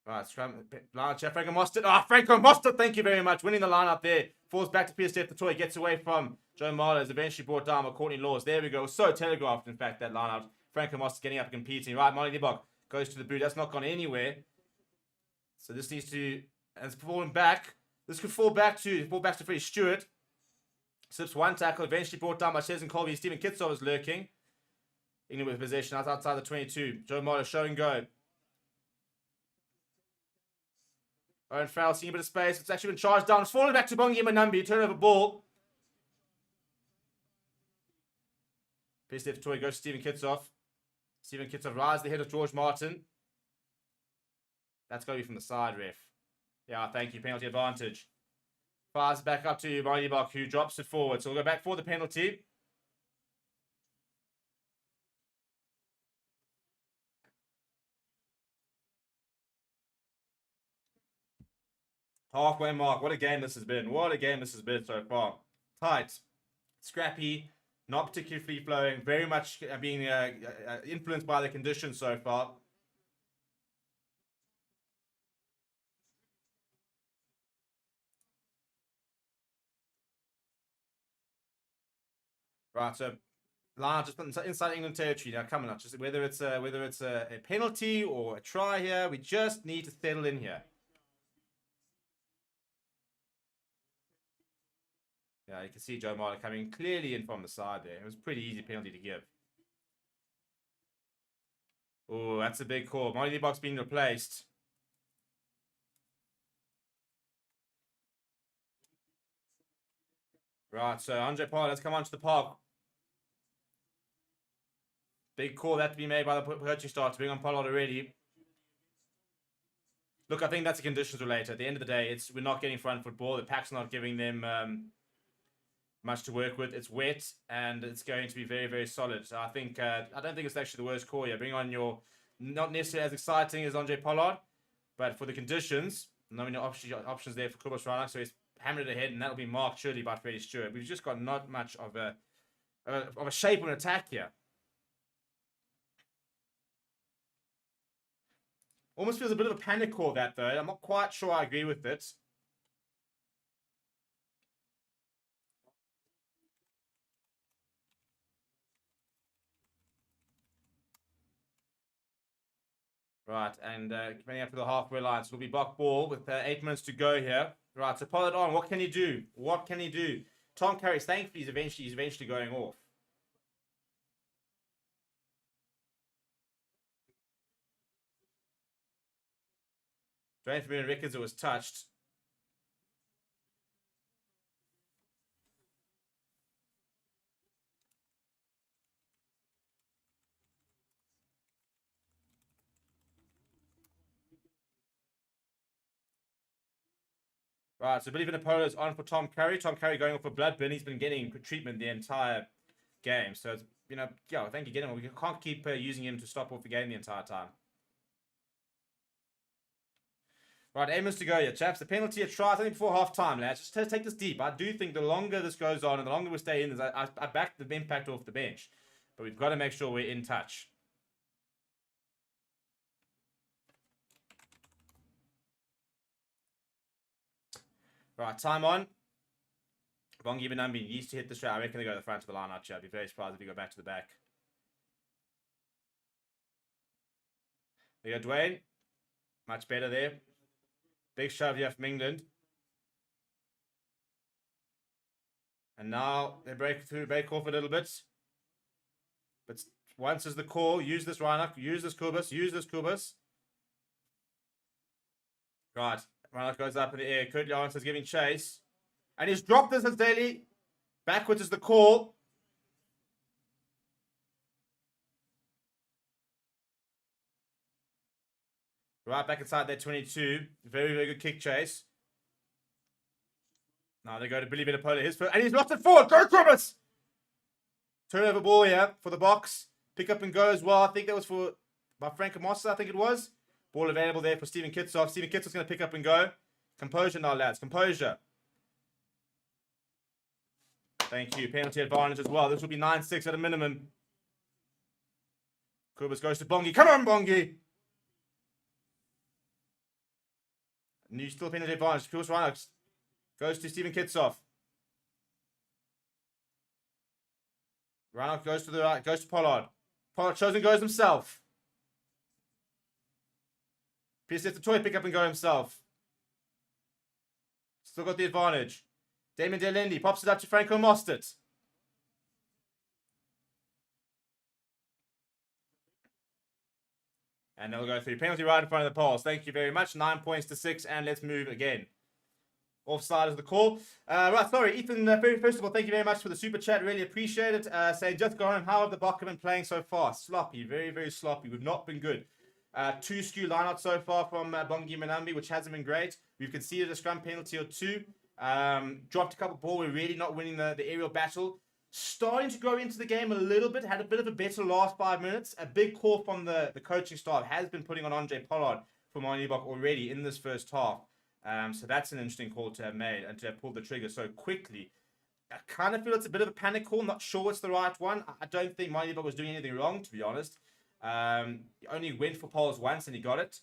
Right, scrum, line check, Franco Mostert. Franco Mostert, thank you very much. Winning the line up there. Falls back to Peter the toy, gets away from Joe Marler, is eventually brought down by Courtney Laws. There we go. So telegraphed, in fact, that line out. Franco Mostert getting up and competing. Right, Molly Dibok goes to the boot. That's not gone anywhere. So this needs to, and it's falling back. This could fall back to Freddie Stewart. Slips one tackle, eventually brought down by Chesn Colby. Stephen Kitzel is lurking. England with possession outside the 22. Joe Marler, show and go. Owen Farrell seeing a bit of space. It's actually been charged down. It's falling back to Bongi Manambi. Turnover ball. PSF Toy goes to Stephen Kitsoff. Stephen Kitsoff rides the head of George Martin. That's got to be from the side, ref. Yeah, thank you. Penalty advantage. Fires back up to Maribok, who drops it forward. So we'll go back for the penalty. Halfway mark. What a game this has been. What a game this has been so far. Tight. Scrappy. Not particularly free-flowing. Very much being influenced by the conditions so far. Right, so line just inside England territory now. Coming up, just whether it's a penalty or a try here, we just need to settle in here. Yeah, you can see Joe Marler coming clearly in from the side there. It was a pretty easy penalty to give. Oh, that's a big call. Molly Box being replaced. Right, so Andre Pollard has come onto the park. Big call that to be made by the coaching staff to bring on Pollard already. Look, I think that's a conditions related. At the end of the day, we're not getting front football. The pack's not giving them much to work with. It's wet and it's going to be very, very solid. So I think I don't think it's actually the worst call here. Bring on your not necessarily as exciting as Andre Pollard, but for the conditions, no options there for Kubos Rana. So he's hammered it ahead, and that'll be marked surely by Freddie Stewart. We've just got not much of a shape of an attack here. Almost feels a bit of a panic call that though. I'm not quite sure I agree with it. Right, and coming up to the halfway line. So it'll be block ball with 8 minutes to go here. Right, so Pollard on. What can he do? What can he do? Tom Carrick, thankfully, he's eventually going off. Dwayne Vermeulen reckons it was touched. Right, so Billy Vinipola is on for Tom Curry. Tom Curry going off for blood bin. He's been getting treatment the entire game. So, it's, yeah, thank you again. We can't keep using him to stop off the game the entire time. Right, aim is to go here, chaps. The penalty at try, I think before half time, lads. Just take this deep. I do think the longer this goes on and the longer we stay in, I back the impact off the bench. But we've got to make sure we're in touch. Right, time on. Bongi Benambi needs to hit the straight. I reckon they go to the front of the line, actually. I'd be very surprised if he go back to the back. There you go, Dwayne. Much better there. Big shove here from England. And now they break off a little bit. But once is the call. Use this, Reinach. Use this, Kubus. Use this, Kubus. Right. Reinach goes up in the air. Kurt Janssens is giving chase. And he's dropped this as Daly. Backwards is the call. Right back inside that 22. Very, very good kick chase. Now they go to Billy Vinipola. His first, and he's lost it forward. Go, Thomas! Turnover ball here for the box. Pick up and go as well. I think that was by Frank Amossa, I think it was. Ball available there for Steven Kitsov. Steven Kitsov's going to pick up and go. Composure now, lads. Composure. Thank you. Penalty advantage as well. This will be 9-6 at a minimum. Kubas goes to Bongi. Come on, Bongi! New still penalty advantage. Pius Reinach goes to Steven Kitsov. Reinach goes to the right, goes to Pollard. Pollard shows and goes himself. Pierce gets the toy, pick up and go himself. Still got the advantage. Damon Delendi pops it up to Franco Mostert. And they'll go through. Penalty right in front of the poles. Thank you very much. 9 points to 6. And let's move again. Offside is the call. Right, sorry, Ethan. First of all, thank you very much for the super chat. Really appreciate it. Saying, just go home. How have the Bok been playing so far? Sloppy. Very, very sloppy. We've not been good. 2 skew lineouts so far from Bongi Manambi, which hasn't been great. We've conceded a scrum penalty or 2. Dropped a couple of ball. We're really not winning the aerial battle. Starting to go into the game a little bit. Had a bit of a better last 5 minutes. A big call from the coaching staff has been putting on Andre Pollard for Springbok already in this first half. So that's an interesting call to have made and to have pulled the trigger so quickly. I kind of feel it's a bit of a panic call. Not sure it's the right one. I don't think Springbok was doing anything wrong, to be honest. He only went for poles once and he got it.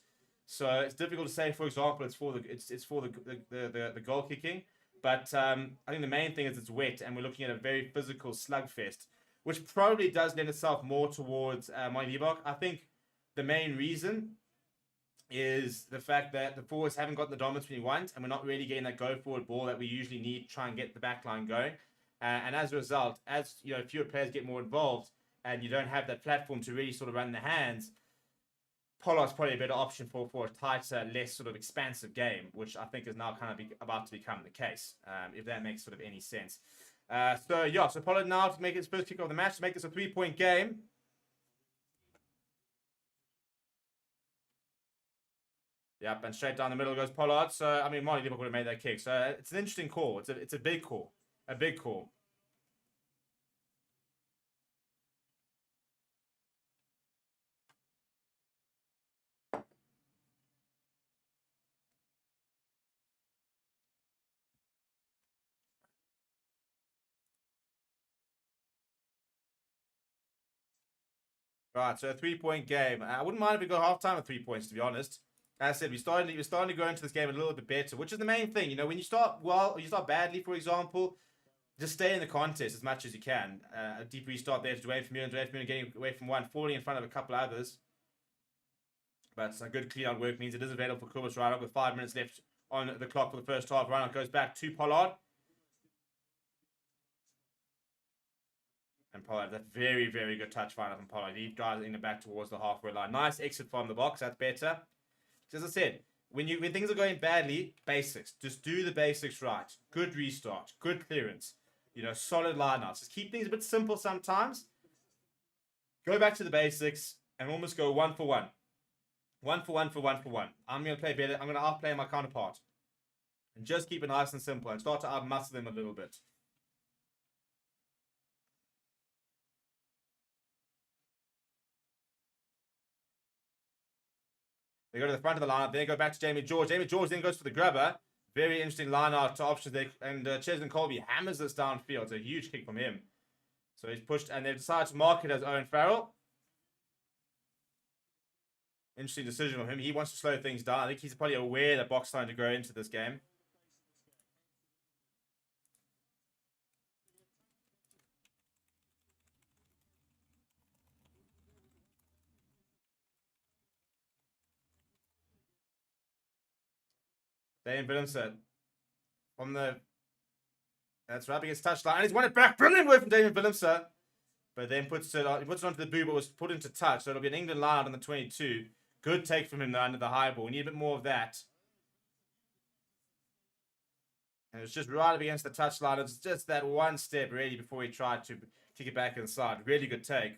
So it's difficult to say, for example, it's for the goal kicking. But I think the main thing is it's wet and we're looking at a very physical slugfest, which probably does lend itself more towards Springbok. I think the main reason is the fact that the forwards haven't got the dominance we want and we're not really getting that go-forward ball that we usually need to try and get the back line going. And as a result, as you know, fewer players get more involved and you don't have that platform to really sort of run the hands, Pollard's probably a better option for a tighter, less sort of expansive game, which I think is now kind of about to become the case, if that makes sort of any sense. So Pollard now to make his first kick of the match, to make this a 3-point game. Yep, and straight down the middle goes Pollard. So, I mean, Marty Liverpool would have made that kick. So, it's an interesting call. It's a big call. A big call. Right, so a 3-point game. I wouldn't mind if we got half-time with 3 points, to be honest. As I said, we're starting to go into this game a little bit better, which is the main thing. You know, when you start well, or you start badly, for example, just stay in the contest as much as you can. A deep restart there to Dwayne Vermeulen getting away from one, falling in front of a couple others. But some good clean-out work means it is available for Kubas Reinach with 5 minutes left on the clock for the first half. Reinach goes back to Pollard. And Pollard, that's very, very good touch final from Pollard. He drives in the back towards the halfway line. Nice exit from the box. That's better. As I said, when things are going badly, basics. Just do the basics right. Good restart. Good clearance. You know, solid lineouts. Just keep things a bit simple sometimes. Go back to the basics and almost go 1 for 1. 1 for 1 for 1 for 1. I'm going to play better. I'm going to outplay my counterpart. And just keep it nice and simple and start to outmuscle them a little bit. They go to the front of the lineup. Then they go back to Jamie George. Jamie George then goes for the grubber. Very interesting line out to options there. And Cheslin Colby hammers this downfield. It's a huge kick from him. So he's pushed, and they've decided to mark it as Owen Farrell. Interesting decision from him. He wants to slow things down. I think he's probably aware that Bok's starting to grow into this game. Dane Willemse from the... That's right, against touchline. And he's won it back. Brilliant work from David Willemse. But then puts it onto the boot, but was put into touch. So it'll be an England line out on the 22. Good take from him though, under the high ball. We need a bit more of that. And it's just right up against the touchline. It's just that one step really before he tried to kick it back inside. Really good take.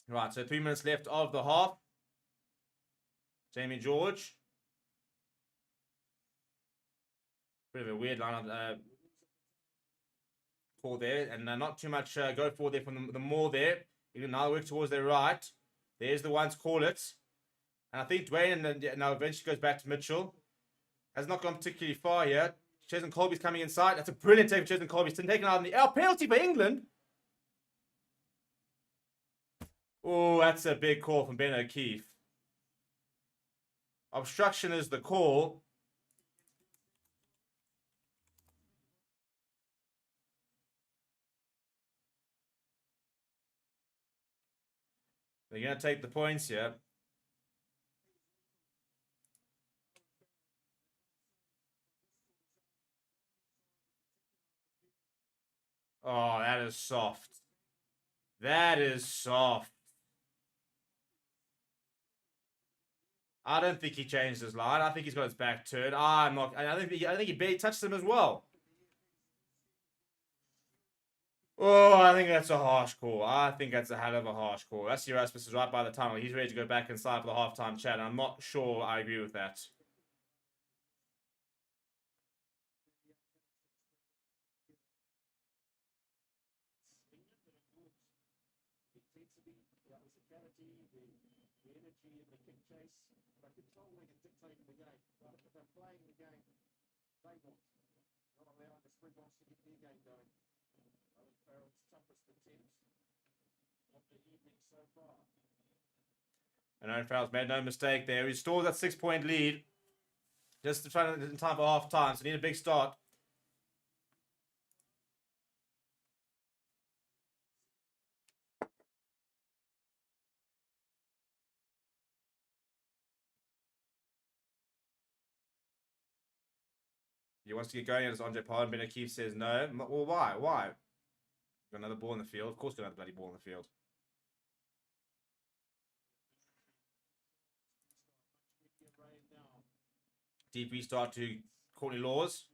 Right, so 3 minutes left of the half. Jamie George. Bit of a weird line call there. And not too much go for there from the more there. Even now work towards their right. There's the one to call it. And I think Dwayne now eventually goes back to Mitchell. Has not gone particularly far here. Cheslin Colby's coming inside. That's a brilliant take for Cheslin Colby. He's taken out in the penalty for England. Oh, that's a big call from Ben O'Keefe. Obstruction is the call. They're going to take the points here. Oh, that is soft. That is soft. I don't think he changed his line. I think he's got his back turned. I think he barely touched him as well. Oh, I think that's a harsh call. I think that's a hell of a harsh call. That's Erasmus is right by the tunnel. He's ready to go back inside for the halftime chat. I'm not sure I agree with that. Controlling and dictating the game. But if they're playing the game they want, not allowing the Springboks to get their game going. Owen Farrell's toughest attempt of the evening so far. And Owen Farrell's made no mistake there. He stores that 6-point lead. Just trying in time for half time, so need a big start. He wants to get going as Andre Parham. Ben O'Keefe says no. Well, why? Why? Got another ball in the field. Of course, got another bloody ball in the field. Deep restart to Courtney Laws.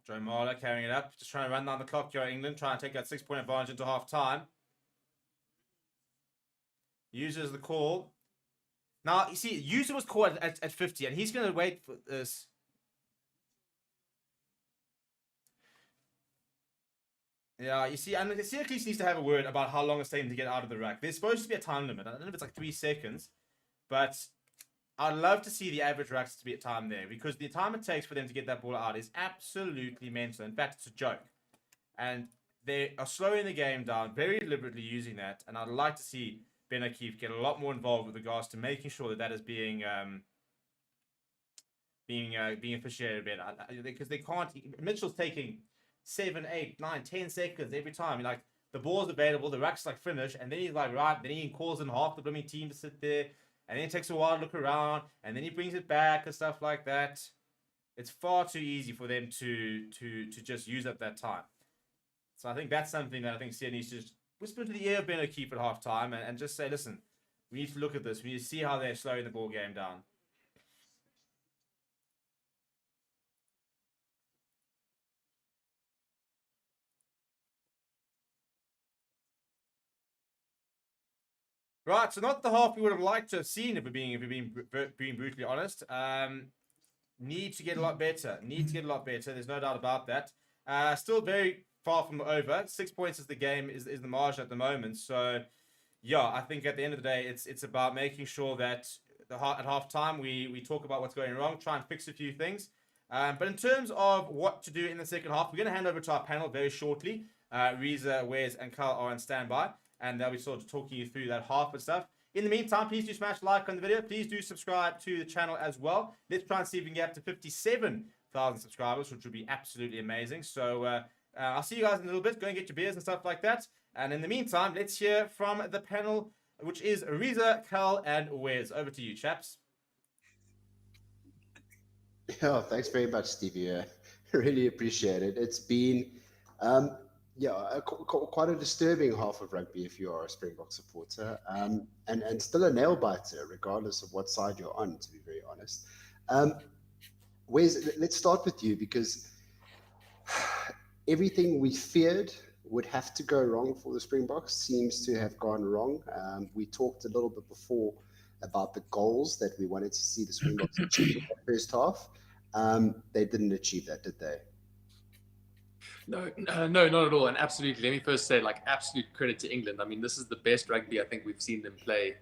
Joe Marler carrying it up. Just trying to run down the clock here at England. Trying to take that 6-point advantage into half time. Uses the call. Now, you see, User was called at 50, and he's going to wait for this. Yeah, you see, and Syracuse needs to have a word about how long it's taking to get out of the ruck. There's supposed to be a time limit. I don't know if it's like 3 seconds, but I'd love to see the average rucks to be at time there, because the time it takes for them to get that ball out is absolutely mental. In fact, it's a joke. And they are slowing the game down, very deliberately using that. And I'd like to see Ben O'Keefe get a lot more involved with regards to making sure that that is being officiated better. Because they can't. Mitchell's taking 7, 8, 9, 10 seconds every time. Like, the ball's available, the ruck's like finished, and then he's like, right, then he calls in half the blooming team to sit there. And then it takes a while to look around, and then he brings it back and stuff like that. It's far too easy for them to just use up that time. So I think that's something that I think Sia needs to just whisper to the ear of Ben O'Keefe at half time and just say, listen, we need to look at this. We need to see how they're slowing the ball game down. Right, so not the half we would have liked to have seen, if we're being brutally honest. Need to get a lot better. There's no doubt about that. Still very far from over. 6 points is the game, is the margin at the moment. So, yeah, I think at the end of the day, it's about making sure that at half time we talk about what's going wrong, try and fix a few things. But in terms of what to do in the second half, we're going to hand over to our panel very shortly. Riza, Wes, and Carl are on standby, and they'll be sort of talking you through that half and stuff. In the meantime, please do smash like on the video. Please do subscribe to the channel as well. Let's try and see if we can get up to 57,000 subscribers, which would be absolutely amazing. So I'll see you guys in a little bit. Go and get your beers and stuff like that. And in the meantime, let's hear from the panel, which is Riza, Carl, and Wes. Over to you, chaps. Yeah, thanks very much, Stevie. I really appreciate it. It's been, quite a disturbing half of rugby if you are a Springbok supporter, and still a nail biter, regardless of what side you're on, to be very honest. Wes, let's start with you, because everything we feared would have to go wrong for the Springboks seems to have gone wrong. We talked a little bit before about the goals that we wanted to see the Springboks achieve in the first half. They didn't achieve that, did they? No, not at all. And absolutely, let me first say, like, absolute credit to England. I mean, this is the best rugby I think we've seen them play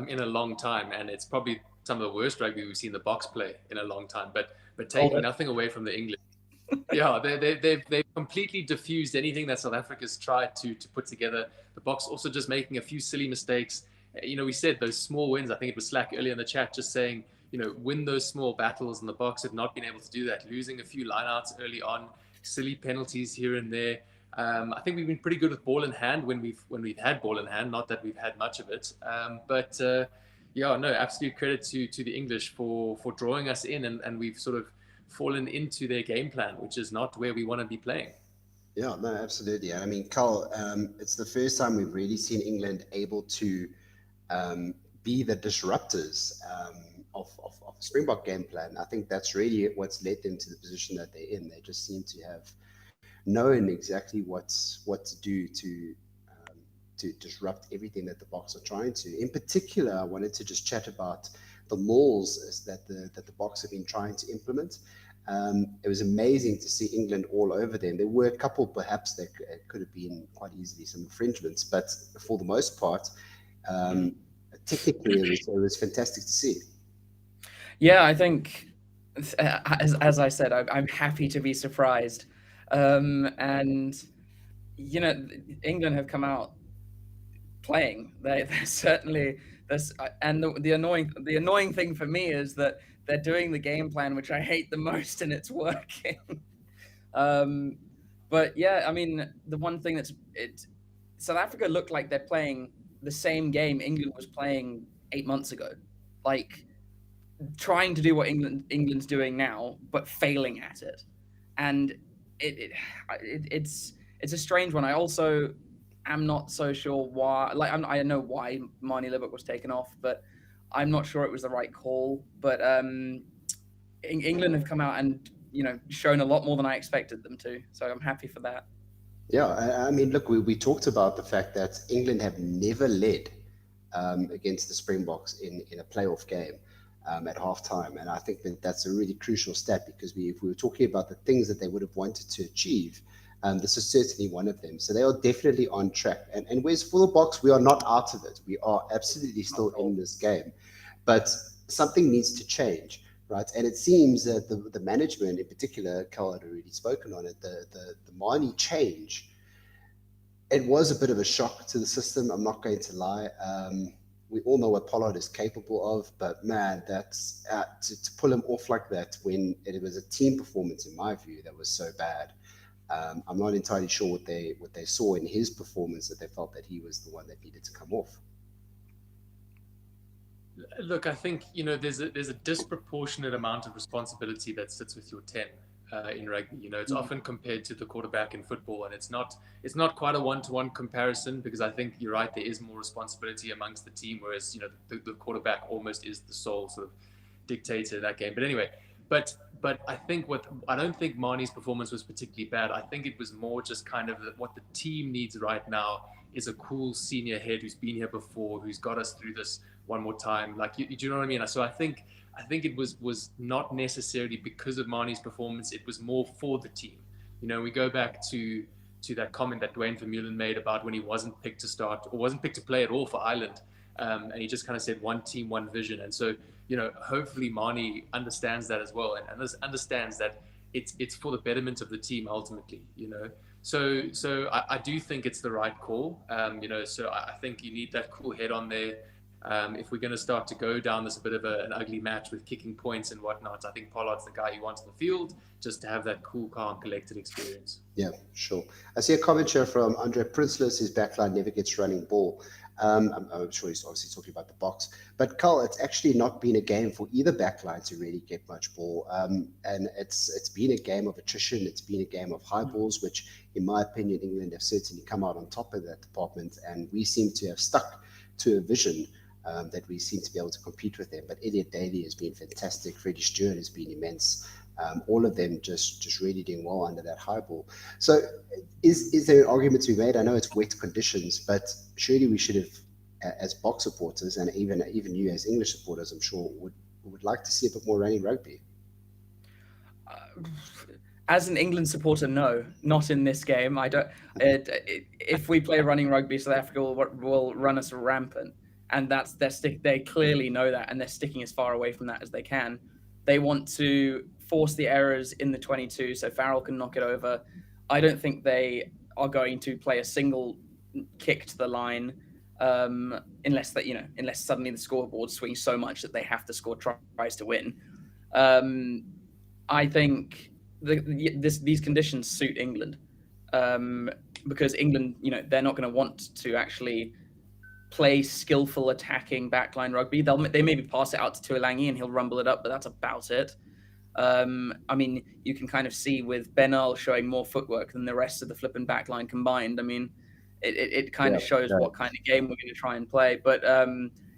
in a long time, and it's probably some of the worst rugby we've seen the Boks play in a long time. But taking nothing away from the English, yeah, they've completely diffused anything that South Africa's tried to put together. The Boks also just making a few silly mistakes. You know, we said those small wins. I think it was Slack earlier in the chat just saying, you know, win those small battles, and the Boks have not been able to do that. Losing a few lineouts early on, silly penalties here and there. I think we've been pretty good with ball in hand when we've had ball in hand. Not that we've had much of it, but absolute credit to the English for drawing us in, and we've sort of fallen into their game plan, which is not where we want to be playing. Yeah, no, absolutely. And I mean, Carl, it's the first time we've really seen England able to be the disruptors of the Springbok game plan. I think that's really what's led them to the position that they're in. They just seem to have known exactly what to do to disrupt everything that the Boks are trying to. In particular, I wanted to just chat about the mauls that the Boks have been trying to implement. It was amazing to see England all over them. There were a couple, perhaps, that could have been quite easily some infringements, but for the most part, technically, it was fantastic to see. Yeah, I think, as I said, I'm happy to be surprised. And, you know, England have come out playing. They're certainly, and the annoying thing for me is that they're doing the game plan, which I hate the most, and it's working. But yeah, I mean, the one thing South Africa looked like they're playing the same game England was playing 8 months ago, like trying to do what England's doing now, but failing at it. And it's a strange one. I also am not so sure why. Like, I know why Marnie Libbok was taken off, but I'm not sure it was the right call. But England have come out and, you know, shown a lot more than I expected them to. So I'm happy for that. Yeah, I mean, look, we talked about the fact that England have never led against the Springboks in a playoff game at halftime. And I think that's a really crucial stat, because if we were talking about the things that they would have wanted to achieve, this is certainly one of them. So they are definitely on track. And whereas for the Boks, we are not out of it. We are absolutely still in this game. But something needs to change, right? And it seems that the management, in particular, Carl had already spoken on it, the Marnie change, it was a bit of a shock to the system, I'm not going to lie. We all know what Pollard is capable of, but man, that's to pull him off like that when it was a team performance, in my view, that was so bad. I'm not entirely sure what they saw in his performance that they felt that he was the one that needed to come off. Look, I think, you know, there's a disproportionate amount of responsibility that sits with your 10 in rugby. You know, it's often compared to the quarterback in football, and it's not quite a one-to-one comparison, because I think you're right, there is more responsibility amongst the team, whereas, you know, the quarterback almost is the sole sort of dictator in that game. But anyway, but But I don't think Marnie's performance was particularly bad. I think it was more just kind of what the team needs right now is a cool senior head who's been here before, who's got us through this one more time. Like, do you know what I mean? So I think it was not necessarily because of Marnie's performance. It was more for the team. You know, we go back to that comment that Dwayne Vermeulen made about when he wasn't picked to start or wasn't picked to play at all for Ireland. And he just kind of said one team, one vision. And so, you know, hopefully Marnie understands that as well, and understands that it's for the betterment of the team ultimately, you know. So I do think it's the right call, you know, so I think you need that cool head on there. If we're going to start to go down this a bit of an ugly match with kicking points and whatnot, I think Pollard's the guy you want on the field just to have that cool, calm, collected experience. Yeah, sure. I see a comment here from Andre Prinsless. His backline never gets running ball. I'm sure he's obviously talking about the box. But Carl, it's actually not been a game for either backline to really get much ball. And it's been a game of attrition. It's been a game of high balls, which, in my opinion, England have certainly come out on top of that department. And we seem to have stuck to a vision that we seem to be able to compete with them. But Elliot Daly has been fantastic. Freddie Stewart has been immense. All of them just really doing well under that high ball. So is there an argument to be made? I know it's wet conditions, but surely we should have, as Box supporters, and even you as English supporters, I'm sure, would like to see a bit more running rugby. As an England supporter, no, not in this game. I don't. If we play running rugby, South Africa will run us rampant, and they clearly know that, and they're sticking as far away from that as they can. They want to force the errors in the 22 so Farrell can knock it over. I don't think they are going to play a single kick to the line unless suddenly the scoreboard swings so much that they have to score tries to win. I think these conditions suit England because England, they're not going to want to actually play skillful attacking backline rugby. They maybe pass it out to Tuilangi and he'll rumble it up, but that's about it. I mean, you can kind of see with Ben Earl showing more footwork than the rest of the flipping backline combined. I mean, it kind of shows what kind of game we're going to try and play. But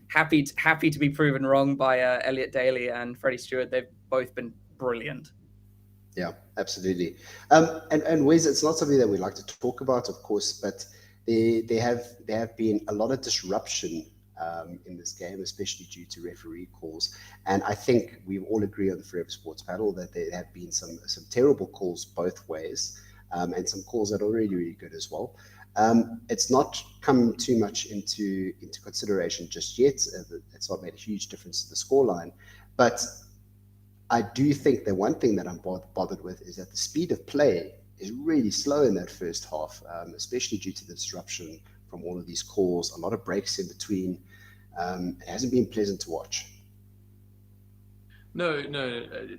happy to be proven wrong by Elliot Daly and Freddie Stewart. They've both been brilliant. Yeah, absolutely. And Wes, it's not something that we like to talk about, of course, but there have been a lot of disruption in this game, especially due to referee calls. And I think we all agree on the Forever Sports panel that there have been some terrible calls both ways, and some calls that are really, really good as well. It's not come too much into consideration just yet. It's not made a huge difference to the scoreline. But I do think that one thing that I'm bothered with is that the speed of play is really slow in that first half, especially due to the disruption from all of these calls, a lot of breaks in between. It hasn't been pleasant to watch. No,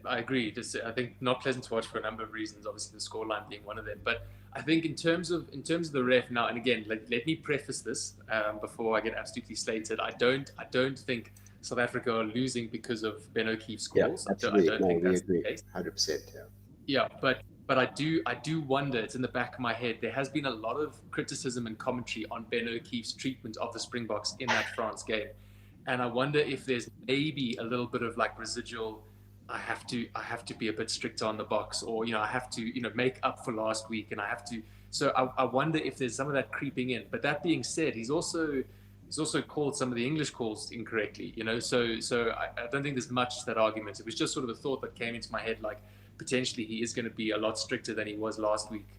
I agree. I think not pleasant to watch for a number of reasons, obviously the scoreline being one of them. But I think in terms of the ref now, and again, let me preface this before I get absolutely slated. I don't think South Africa are losing because of Ben O'Keefe's calls. Yeah, absolutely. I don't think that's the case. 100%. Yeah, but I do wonder, it's in the back of my head, there has been a lot of criticism and commentary on Ben O'Keefe's treatment of the Springboks in that France game. And I wonder if there's maybe a little bit of like residual, I have to be a bit stricter on the box, or, I have to, make up for last week, and I have to. So I wonder if there's some of that creeping in. But that being said, he's also called some of the English calls incorrectly, so I don't think there's much to that argument. It was just sort of a thought that came into my head, like, potentially he is going to be a lot stricter than he was last week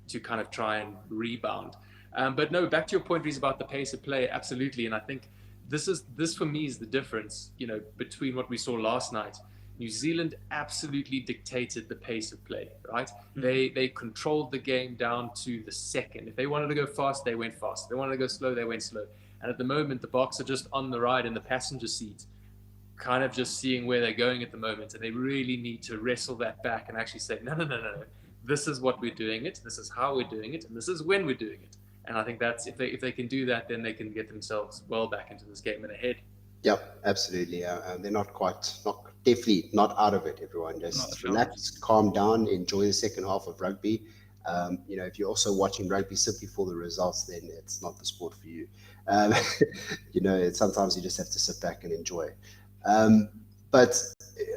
to kind of try and rebound. But no, back to your point, Reese, about the pace of play, absolutely. And I think this for me is the difference, between what we saw last night. New Zealand absolutely dictated the pace of play, right? Mm-hmm. They controlled the game down to the second. If they wanted to go fast, they went fast. If they wanted to go slow, they went slow. And at the moment, the Boks are just on the ride in the passenger seat, kind of just seeing where they're going at the moment. And they really need to wrestle that back and actually say, no. This is what we're doing it. This is how we're doing it. And this is when we're doing it. And I think that's, if they can do that, then they can get themselves well back into this game and ahead. Yep, absolutely. They're definitely not out of it, everyone. Just relax, calm down, enjoy the second half of rugby. If you're also watching rugby simply for the results, then it's not the sport for you. Sometimes you just have to sit back and enjoy. But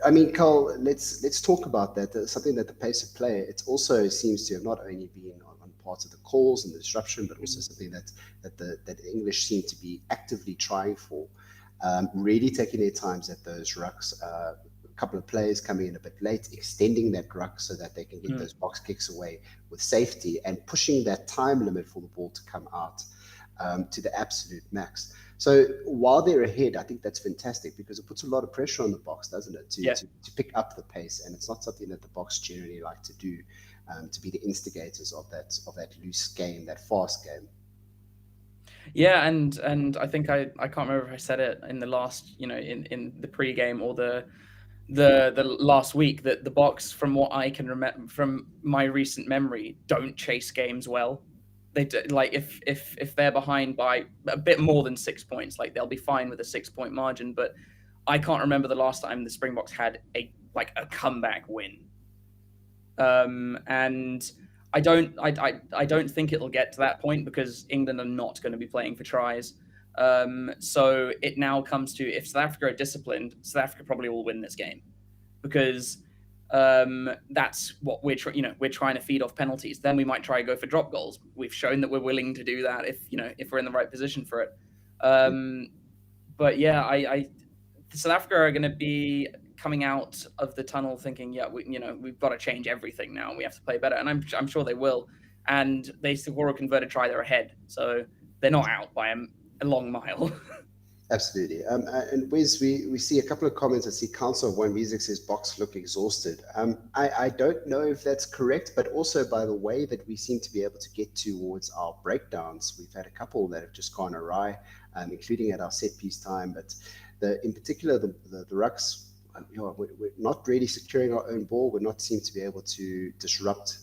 I mean, Carl, let's talk about that. Something that the pace of play, it also seems to have not only been on parts of the calls and the disruption, but also something that the English seem to be actively trying for, really taking their times at those rucks. A couple of players coming in a bit late, extending that ruck so that they can get those box kicks away with safety, and pushing that time limit for the ball to come out to the absolute max. So while they're ahead, I think that's fantastic because it puts a lot of pressure on the box, doesn't it, to pick up the pace, and it's not something that the box generally like to do, to be the instigators of that loose game, that fast game. Yeah, and I think I can't remember if I said it in the last, in the pre-game or the last week, that the box, from what I can remember from my recent memory, don't chase games well. They do, like if they're behind by a bit more than 6 points, like they'll be fine with a 6-point margin. But I can't remember the last time the Springboks had a comeback win. And I don't think it'll get to that point because England are not going to be playing for tries. So it now comes to, if South Africa are disciplined, South Africa probably will win this game because that's what we're trying to feed off penalties. Then we might try to go for drop goals. We've shown that we're willing to do that if we're in the right position for it. But yeah, South Africa are going to be coming out of the tunnel thinking, we've got to change everything now and we have to play better. And I'm sure they will. And they score a converted try, they're ahead. So they're not out by a long mile. Absolutely. And Wes, we see a couple of comments. I see Council of One Music says Box look exhausted. I don't know if that's correct, but also by the way that we seem to be able to get towards our breakdowns, we've had a couple that have just gone awry, including at our set piece time. But in particular, the rucks, we're not really securing our own ball. We're not seem to be able to disrupt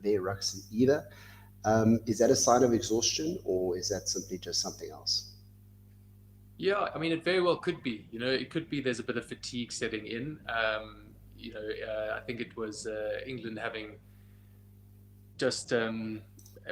their rucks either. Is that a sign of exhaustion, or is that simply just something else? Yeah, I mean, it very well could be. It could be there's a bit of fatigue setting in. I think it was England having just a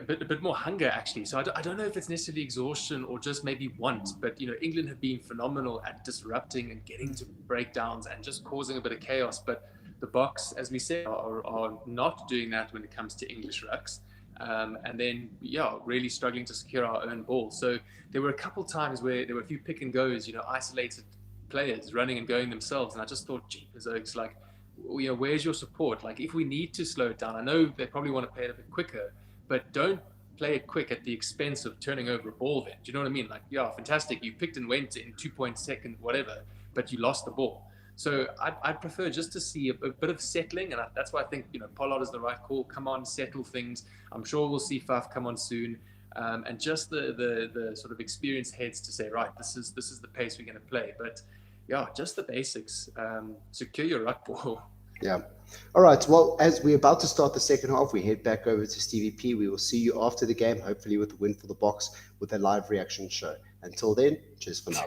bit more hunger, actually. So I don't know if it's necessarily exhaustion or just maybe want. But, England have been phenomenal at disrupting and getting to breakdowns and just causing a bit of chaos. But the Boks, as we said, are not doing that when it comes to English rucks. And then, really struggling to secure our own ball. So there were a couple times where there were a few pick and goes, isolated players running and going themselves. And I just thought, jeepers, it's like, where's your support? Like, if we need to slow it down, I know they probably want to play it a bit quicker, but don't play it quick at the expense of turning over a ball then. Do you know what I mean? Like, fantastic. You picked and went in 2.2 whatever, but you lost the ball. So I'd prefer just to see a bit of settling, and that's why I think Pollard is the right call. Come on, settle things. I'm sure we'll see Faf come on soon, and just the sort of experienced heads to say, right, this is the pace we're going to play. But just the basics. Secure your ruck ball. Yeah. All right. Well, as we're about to start the second half, we head back over to Stevie P. We will see you after the game, hopefully with the win for the Boks, with a live reaction show. Until then, cheers for now.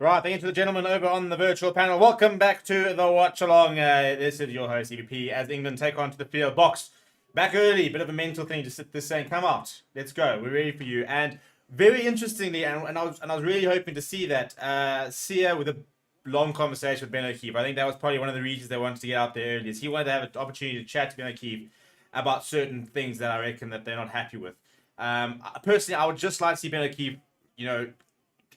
Right, thank you to the gentlemen over on the virtual panel. Welcome back to the Watchalong. This is your host, EVP, as England take on to the field. Boks, back early, bit of a mental thing to sit there saying, come out, let's go, we're ready for you. And very interestingly, and I was really hoping to see that, Sia with a long conversation with Ben O'Keefe. I think that was probably one of the reasons they wanted to get out there early, is he wanted to have an opportunity to chat to Ben O'Keefe about certain things that I reckon that they're not happy with. Personally, I would just like to see Ben O'Keefe,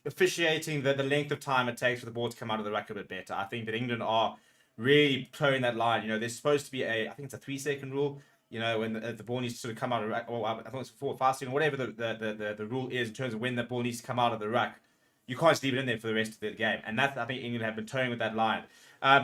officiating the length of time it takes for the ball to come out of the ruck a bit better. I think that England are really towing that line. There's supposed to be I think it's a 3-second rule, when the ball needs to sort of come out of the ruck, or I think it's 4 or 5 seconds, whatever the rule is in terms of when the ball needs to come out of the ruck. You can't just leave it in there for the rest of the game. And that's, I think, England have been towing with that line.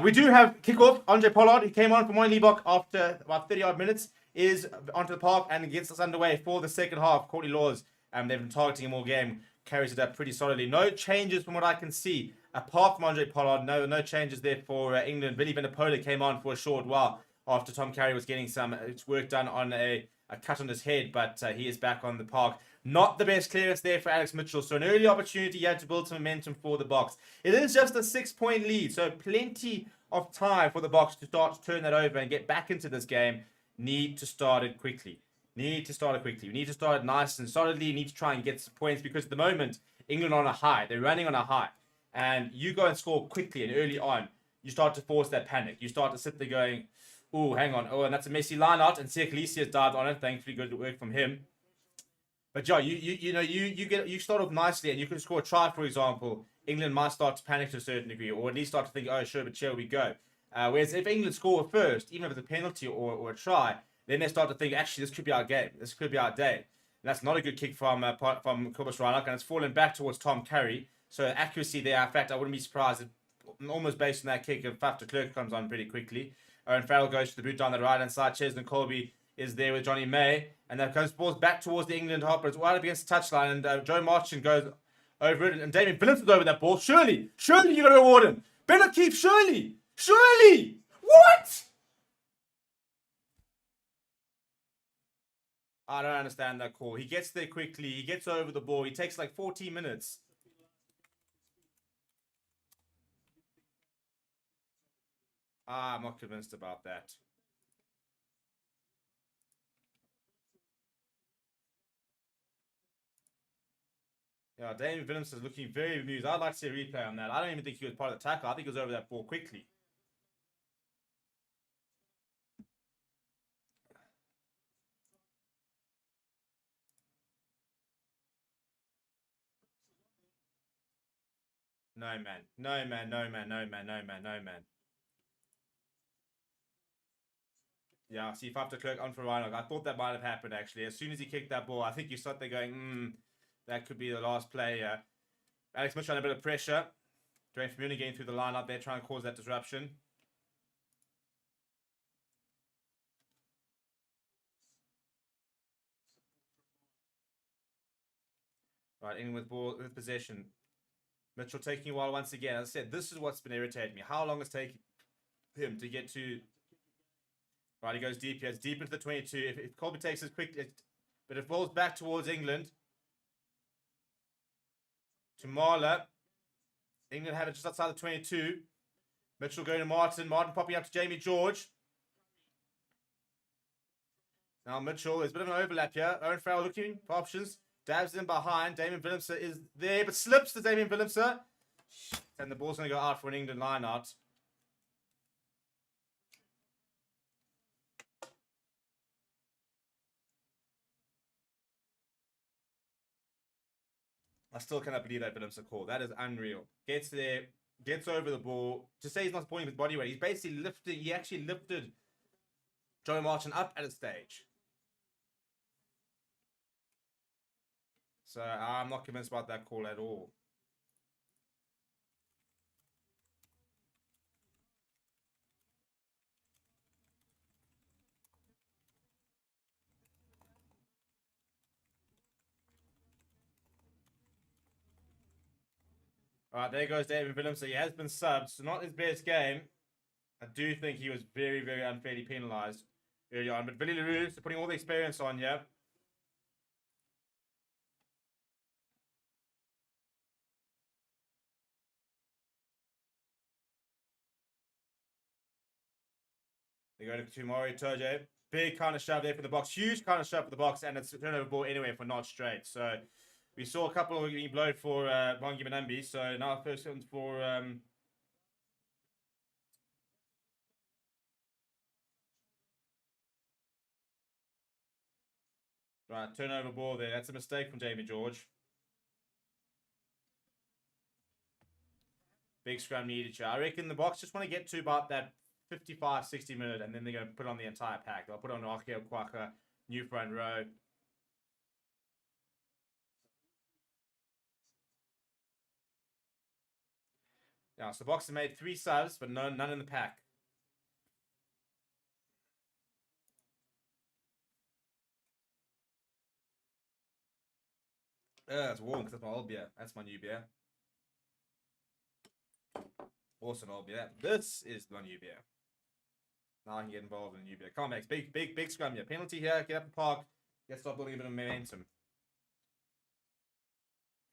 We do have kickoff. Andre Pollard, he came on from Liebach after about 30-odd minutes, is onto the park and gets us underway for the second half. Courtney Laws, they've been targeting him all game, carries it up pretty solidly. No changes from what I can see, apart from Andre Pollard. No changes there for England. Billy Venipola came on for a short while after Tom Carey was getting some work done on a cut on his head, but he is back on the park. Not the best clearance there for Alex Mitchell, so an early opportunity he had to build some momentum for the Boks. It is just a 6-point lead, so plenty of time for the Boks to start to turn that over and get back into this game. Need to start it quickly. We need to start it nice and solidly. You need to try and get some points because at the moment, England are on a high. They're running on a high. and you go and score quickly and early on, you start to force that panic. You start to sit there going, oh, hang on. Oh, and that's a messy line out. And Siya Kolisi dived on it. Thankfully, good work from him. But yeah, you start off nicely and you can score a try, for example. England might start to panic to a certain degree, or at least start to think, oh, sure, but here we go. Whereas if England score first, even if it's a penalty or a try, then they start to think, actually, this could be our game. This could be our day. And that's not a good kick from Kobus Reinach, and it's fallen back towards Tom Curry. So accuracy there, in fact, I wouldn't be surprised if, almost based on that kick, if Faf de Klerk comes on pretty quickly. Owen Farrell goes to the boot down the right-hand side. Chesney Colby is there with Johnny May. And that comes balls back towards the England half, but it's right up against the touchline. And Joe Martin goes over it. And Damien Phillips is over that ball. Surely you're going to reward him. Better keep surely. What? I don't understand that call. He gets there quickly. He gets over the ball. He takes like 14 minutes. I'm not convinced about that. Yeah, Damien Phillips is looking very amused. I'd like to see a replay on that. I don't even think he was part of the tackle. I think he was over that ball quickly. No, man. Yeah, see Faf de Klerk on for Reinach. I thought that might have happened, actually. As soon as he kicked that ball, I think you sat there going, that could be the last play. Alex Mitchell under a bit of pressure. Dwayne Vermeulen getting through the line up there, trying to cause that disruption. Right, in with ball, with possession. Mitchell taking a while once again. As I said, this is what's been irritating me. How long it's taking him to get to... Right, he goes deep here. It's deep into the 22. If Colby takes it quick... But it falls back towards England. To Marler. England have it just outside the 22. Mitchell going to Martin. Martin popping up to Jamie George. Now Mitchell, there's a bit of an overlap here. Owen Farrell looking for options. Dabs in behind. Damien Willemse is there, but slips to Damien Willemse. And the ball's going to go out for an England line out. I still cannot believe that Willemse call. That is unreal. Gets there, gets over the ball. To say he's not supporting his body weight, he's basically lifted. He actually lifted Joe Martin up at a stage. So I'm not convinced about that call at all. All right, there goes David Willemse. He has been subbed, so not his best game. I do think he was very, very unfairly penalised early on. But Billy LaRue is putting all the experience on here. They go to Tumori Toje. Big kind of shove there for the box. Huge kind of shove for the box. And it's a turnover ball anyway for not straight. So we saw a couple of being blown for Bongi Manambi. So now first one for... Right, turnover ball there. That's a mistake from Jamie George. Big scrum needed. I reckon the box just want to get to about that 55, 60 minute, and then they're going to put on the entire pack. They'll put on Akio Kwaka, new front row. Yeah, so Boxer made 3 subs, but none in the pack. It's warm because that's my old beer. That's my new beer. Also an old beer. This is my new beer. Now I can get involved in a new beer. Come on, Max. Big scrum here. Penalty here. Get up the park. Let's start building a bit of momentum.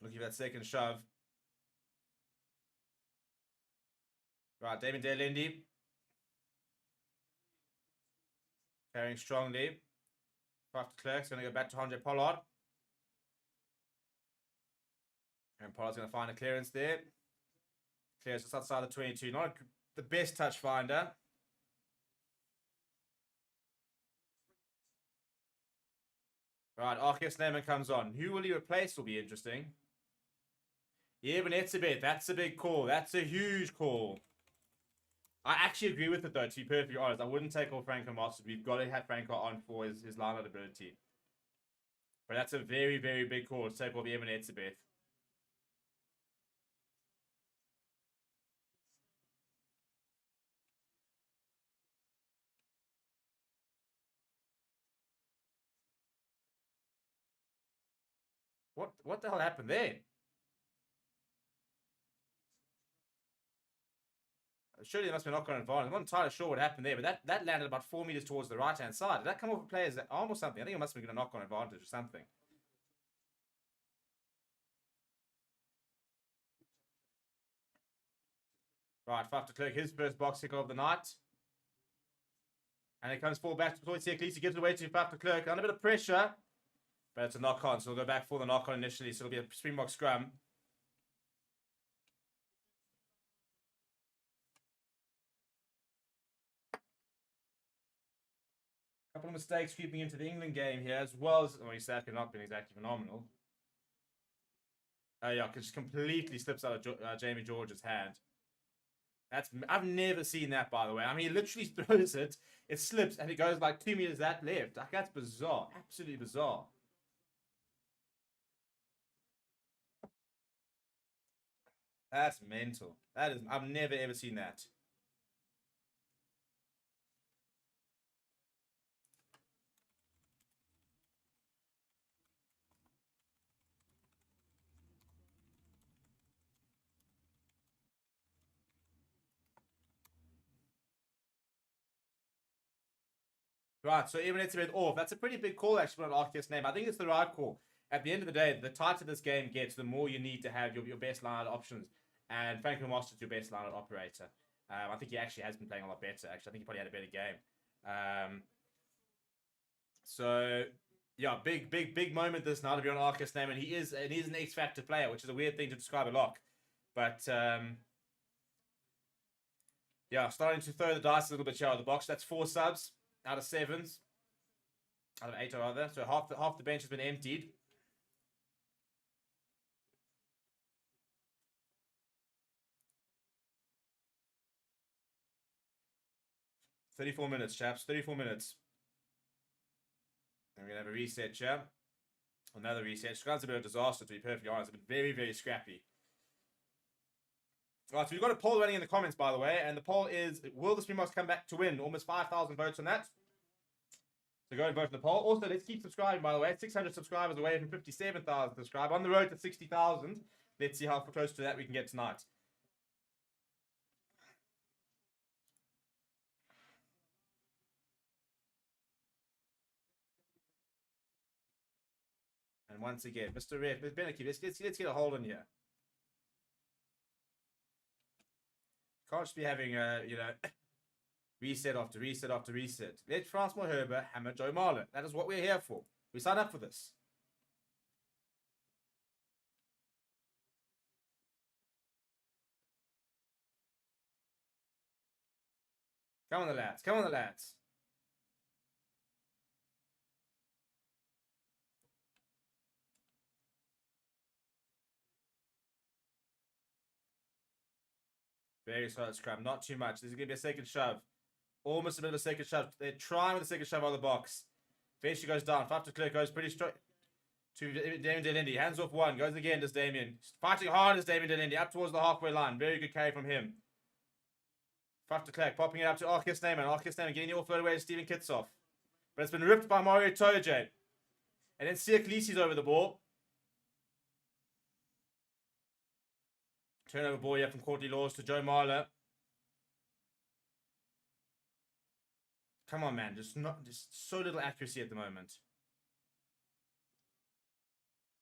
Looking for that second shove. Right, Damon Delendi. Carrying strongly. Faf de Klerk's going to go back to Andre Pollard. And Pollard's going to find a clearance there. Clears just outside the 22. Not the best touch finder. Right, Arceus Neyman comes on. Who will he replace will be interesting. Yeah, but that's a big call. That's a huge call. I actually agree with it, though, to be perfectly honest. I wouldn't take off Franco Mostert. We've got to have Franco on for his line-out ability. But that's a very, very big call to take off Evan Etzebeth. What the hell happened there? Surely there must be a knock-on advantage. I'm not entirely sure what happened there, but that landed about 4 meters towards the right-hand side. Did that come off a player's arm or something? I think it must have been a knock-on advantage or something. Right, Faf de Klerk, his first box kick of the night. And it comes full back to Toy He gives it away to Faf de Klerk. Under a bit of pressure. But it's a knock-on, so we'll go back for the knock-on initially. So it'll be a Springbok scrum. Couple of mistakes creeping into the England game here, as well as, well, Isaka not been exactly phenomenal. Yeah, just completely slips out of Jamie George's hand. I've never seen that, by the way. I mean, he literally throws it, it slips, and it goes like 2 meters that left. Like, that's bizarre, absolutely bizarre. That's mental. That is, I've never ever seen that. Right, so even it's a bit off. That's a pretty big call, actually, on Arceus name. I think it's the right call. At the end of the day, the tighter this game gets, the more you need to have your best line options. And Franco Moster's your best line operator. I think he actually has been playing a lot better, actually. I think he probably had a better game. So, yeah, big moment this night to be on Arceus name. And he is an X-Factor player, which is a weird thing to describe a lock. But, yeah, starting to throw the dice a little bit here out of the box. That's 4 subs out of 7s. Out of 8 or other. So half the bench has been emptied. "34 minutes, chaps. 34 minutes. And we're going to have a reset, chap. Another reset. Scrum's a bit of a disaster, to be perfectly honest. It's been very, very scrappy. Right, so we've got a poll running in the comments, by the way. And the poll is, will the Springboks come back to win? Almost 5,000 votes on that. So go and vote in the poll. Also, let's keep subscribing, by the way. 600 subscribers away from 57,000 subscribers. On the road to 60,000. Let's see how close to that we can get tonight. And once again, Mr. Ref, Ms. Beneke, let's get a hold on here. Can't just be having reset after reset after reset. Let Frans Malherbe hammer Joe Marler. That is what we're here for. We signed up for this. Come on, the lads. Come on, the lads. Very solid scrum. Not too much. This is going to be a second shove. Almost a bit of a second shove. They're trying with a second shove out of the box. Eventually goes down. Faf de Klerk goes pretty straight to Damien Delindi. Hands off one. Goes again, does Damien. Fighting hard as Damien Delindi. Up towards the halfway line. Very good carry from him. Faf de Klerk popping it up to Arceus Neyman. Arceus Neyman getting the offload away to Steven Kitsoff. But it's been ripped by Mario Toje. And then Sia Khaleesi's over the ball. Turnover ball here from Courtney Laws to Joe Marler. Come on, man. Just so little accuracy at the moment.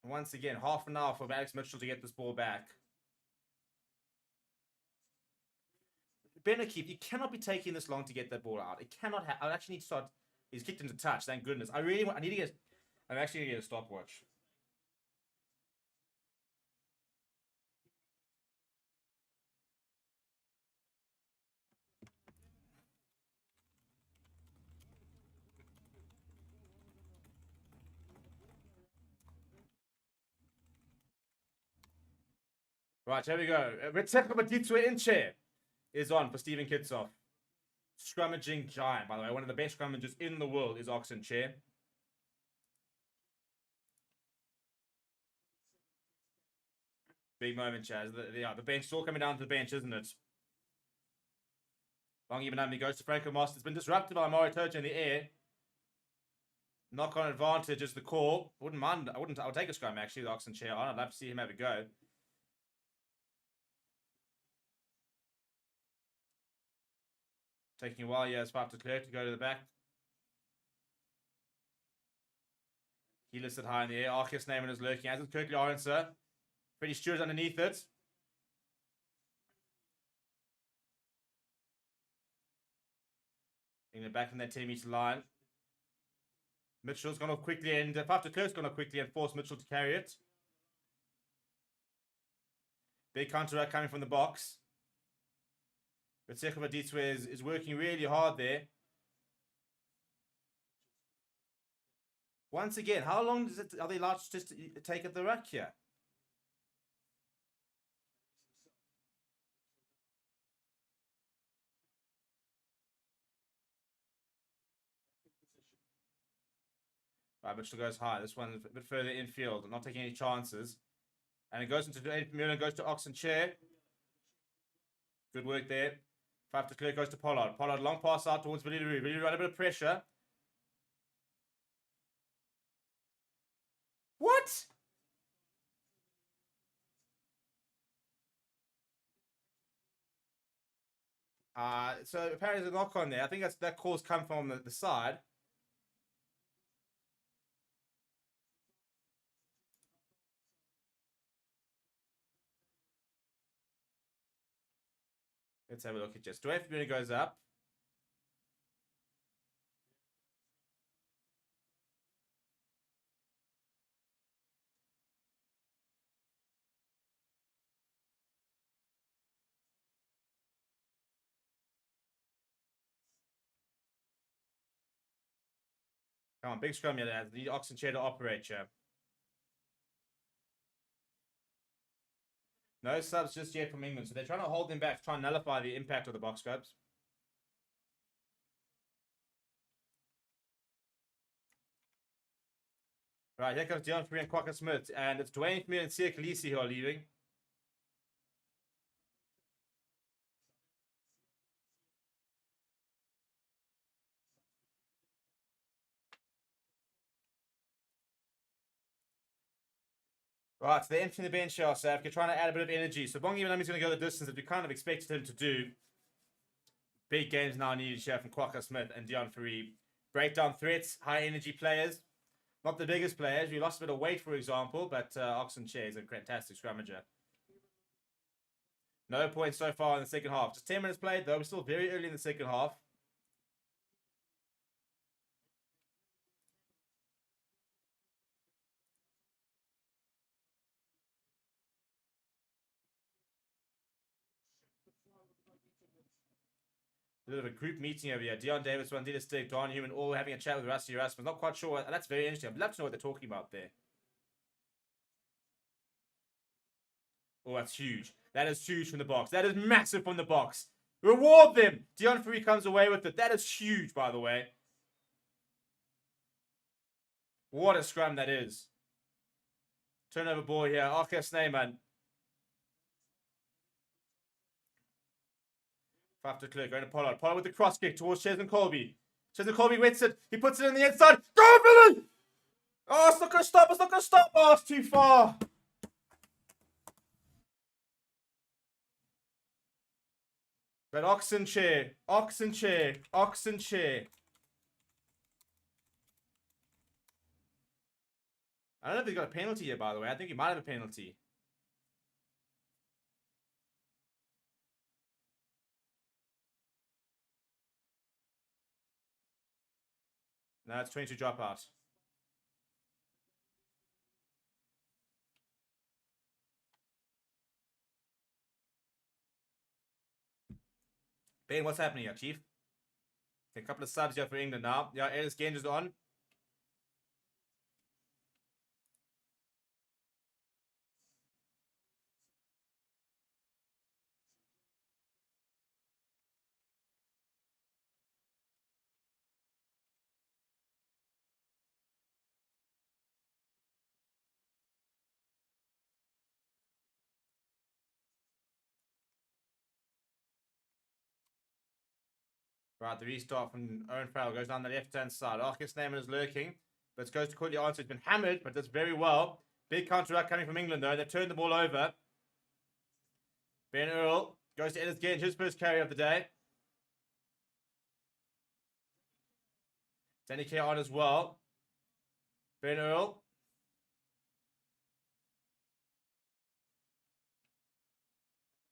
Once again, half an hour for Alex Mitchell to get this ball back. Beneke, you cannot be taking this long to get that ball out. It cannot have. I actually need to start. He's kicked into touch. Thank goodness. I need to get. I'm actually going to get a stopwatch. Right, here we go. Riteko Baditswe Inche is on for Stephen Kitsoff. Scrummaging giant, by the way. One of the best scrummagers in the world is Oxen Chair. Big moment, Chaz. The bench is all coming down to the bench, isn't it? Longy Benami goes to Franco Moss. It's been disrupted by Maury Toja in the air. Knock on advantage is the call. Wouldn't mind. I'll take a scrum actually, the Oxen Chair on. I'd love to see him have a go. Taking a while, yeah, it's Faf de Klerk to go to the back. He listed high in the air. Arceus Neyman is lurking, as is Kirkley Orenser. Freddie Stewart's underneath it. England back in their 10-meter line. Mitchell's gone off quickly, and Faf de Klerk's gone off quickly and forced Mitchell to carry it. Big counter coming from the box. But Riteko Baditswe is working really hard there. Once again, how long are they allowed to just take at the ruck here? Right, Mitchell goes high. This one's a bit further infield, not taking any chances. And it goes into Mueller, goes to Oxen Chair. Good work there. Faf de Klerk goes to Pollard. Pollard, long pass out towards Valiru. Valiru under a bit of pressure. What? So apparently there's a knock on there. I think that call's come from the side. Let's have a look at just. Dwayne goes up. Come on, big scrum here, lads. Need Oxen Chair to operate here. No subs just yet from England, so they're trying to hold them back, try and nullify the impact of the box scrubs. Right, here comes Dion Free and Quacker Smith, and it's Dwayne Smith and Sia Khaleesi who are leaving. Right, so they're emptying the bench here, Saf. You're trying to add a bit of energy. So Bongi Manami's going to go the distance that we kind of expected him to do. Big games now needed here from Quacker Smith and Dion Free. Breakdown threats, high energy players. Not the biggest players. We lost a bit of weight, for example, but Oxen Chair is a fantastic scrummager. No points so far in the second half. Just 10 minutes played, though. We're still very early in the second half. A bit of a group meeting over here. Dion Davis, Wandita Stick, Don Human, all having a chat with Rusty Erasmus. Not quite sure. That's very interesting. I'd love to know what they're talking about there. Oh, that's huge. That is huge from the box. That is massive from the box. Reward them. Dion Free comes away with it. That is huge, by the way. What a scrum that is. Turnover ball here. Arceus Neyman. Faf de Klerk going to Pollard. Pollard with the cross kick towards Chesney Colby. Chesney Colby wins it. He puts it in the inside. Go, Billy! Oh, it's not going to stop. It's not going to stop. Oh, it's too far. But Oxen Chair. Oxen Chair. Oxen Chair. I don't know if he's got a penalty here, by the way. I think he might have a penalty. No, it's 22 dropouts. Ben, what's happening here, Chief? A couple of subs here for England now. Yeah, Ellis Genge is on. Right, the restart from Owen Farrell goes down the left-hand side. Arkis Neyman is lurking, but it goes to quickly answer. He's been hammered, but does very well. Big counter-attack coming from England, though. They've turned the ball over. Ben Earl goes to Ellis Genge, his first carry of the day. Danny Care on as well. Ben Earl.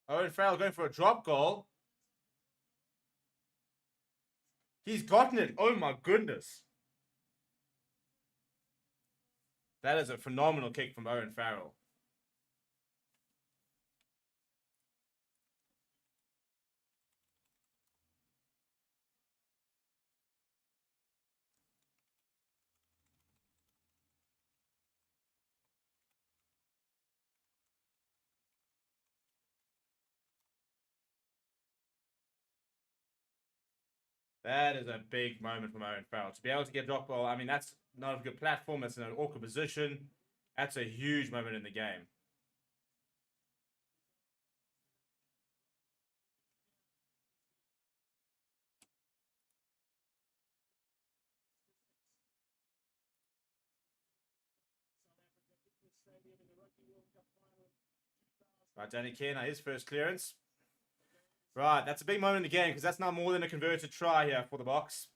Owen Farrell going for a drop goal. He's gotten it. Oh my goodness. That is a phenomenal kick from Owen Farrell. That is a big moment from Owen Farrell. To be able to get drop ball, I mean, that's not a good platform. That's in an awkward position. That's a huge moment in the game. Right, Danny Kerr, his first clearance. Right, that's a big moment in the game because that's now more than a converted try here for the Boks.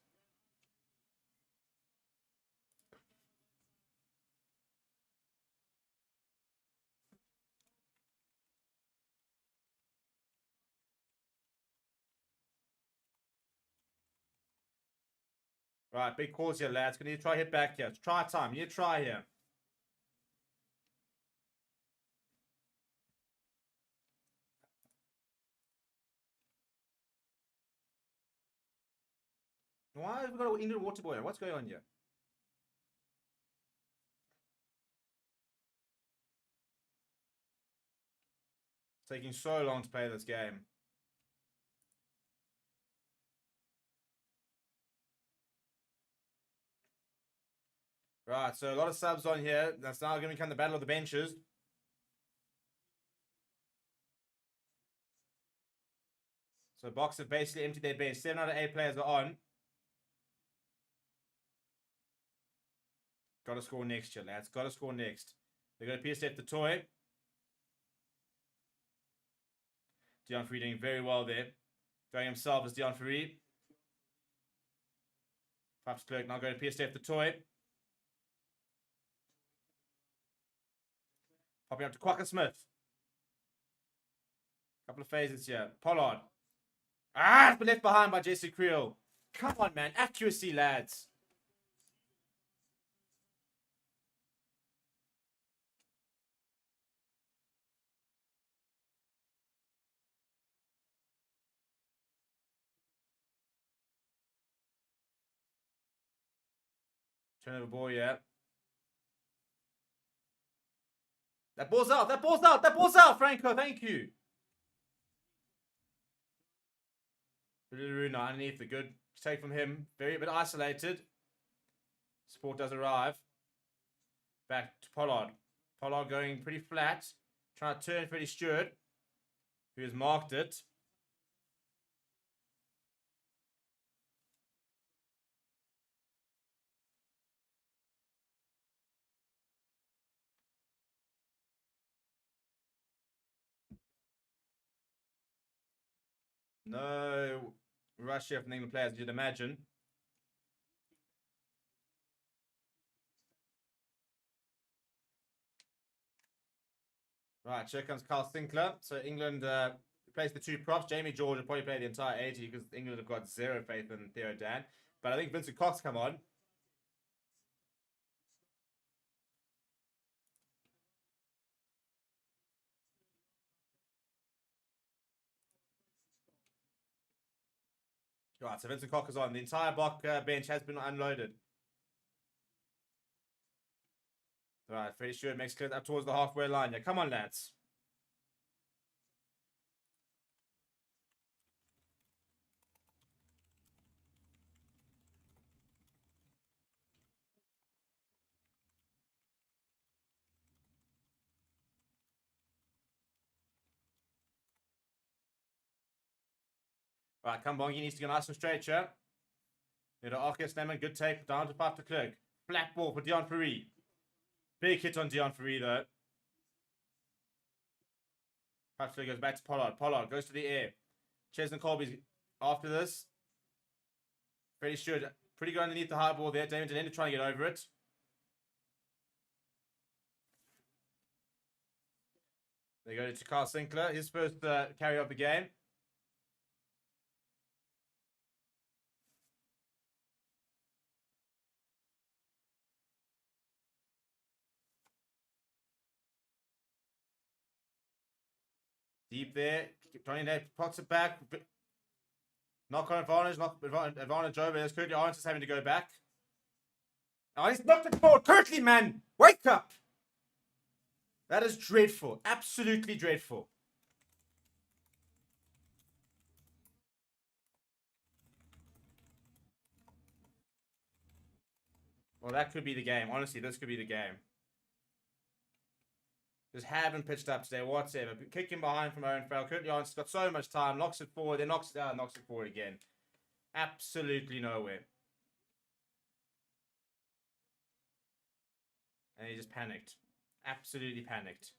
Right, big calls here, lads. Gonna need to try hit back here. It's try time. You need to try here. Why have we got an England water boy? What's going on here? It's taking so long to play this game. Right, so a lot of subs on here. That's now going to become the battle of the benches. So Boks have basically emptied their bench. 7 out of 8 players are on. Got to score next year, lads. Got to score next. They're going to PSF the toy. Dion Free doing very well there. Going himself as Dion Free. Perhaps Clerk now going to PSF the toy. Popping up to Quacker Smith. Couple of phases here. Pollard. Ah, it's been left behind by Jesse Creel. Come on, man. Accuracy, lads. Turnover ball, yeah. That ball's out. That ball's out. That ball's out, Franco. Thank you. Now underneath the good take from him. Very bit isolated. Support does arrive. Back to Pollard. Pollard going pretty flat. Trying to turn Freddie Stewart, who has marked it. No rush here from the England players, as you'd imagine. Right, here comes Carl Sinclair. So England plays the 2 props. Jamie George will probably play the entire 80 because England have got zero faith in Theo Dan. But I think Vincent Cox come on. Right, so Vincent Cox is on. The entire Bok bench has been unloaded. Right, Freddie Stewart makes clear up towards the halfway line. Yeah, come on, lads. Right, Kambongi needs to go nice and straight here. Arcus Sneman, good take, down to Pat de Klerk. Flat ball for Dion Fourie. Big hit on Dion Fourie, though. Pat de Klerk goes back to Pollard. Pollard goes to the air. Chesney Colby's after this. Freddie Stewart, pretty good underneath the high ball there. Damon Delenda trying to get over it. They go to Carl Sinclair, his first carry of the game. Deep there. Johnny Nate pots it back. Knock on advantage. Knock advantage over. There's Curtly Arns having to go back. Oh, he's knocked it forward. Curtly, man. Wake up. That is dreadful. Absolutely dreadful. Well, that could be the game. Honestly, this could be the game. Just haven't pitched up today whatsoever. Kicking behind from Owen Farrell. Curtly Arns got so much time. Knocks it forward. Then knocks it out. Knocks it forward again. Absolutely nowhere. And he just panicked. Absolutely panicked.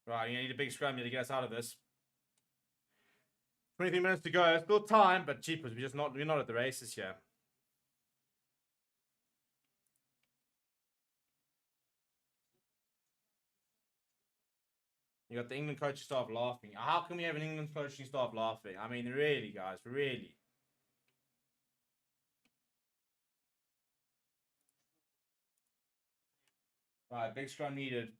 Right, you need a big scrum here to get us out of this. 23 minutes to go. Still time, but jeepers, we're not at the races here. You got the England coaching staff laughing. How can we have an England coaching staff laughing? I mean, really, guys, really. Right, big scrum needed.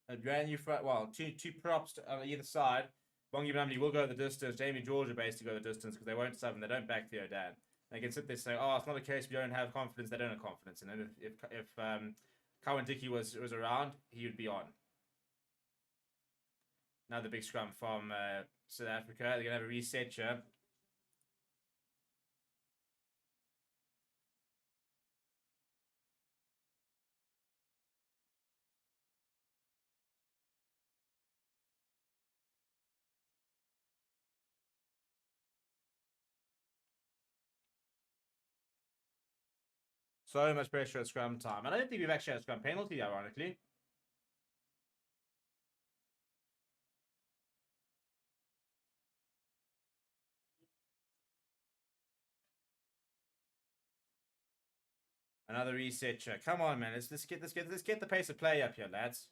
A brand new front. Well, two props on either side. Bongi Bambi will go the distance. Jamie George will basically go the distance because they won't sub and they don't back Theo Dan. They can sit there and say, "Oh, it's not a case we don't have confidence." They don't have confidence. And then if Cowan Dickey was around, he would be on. Another big scrum from South Africa. They're gonna have a reset here. So much pressure at scrum time. And I don't think we've actually had a scrum penalty, ironically. Another reset check. Come on, man. Let's get the pace of play up here, lads.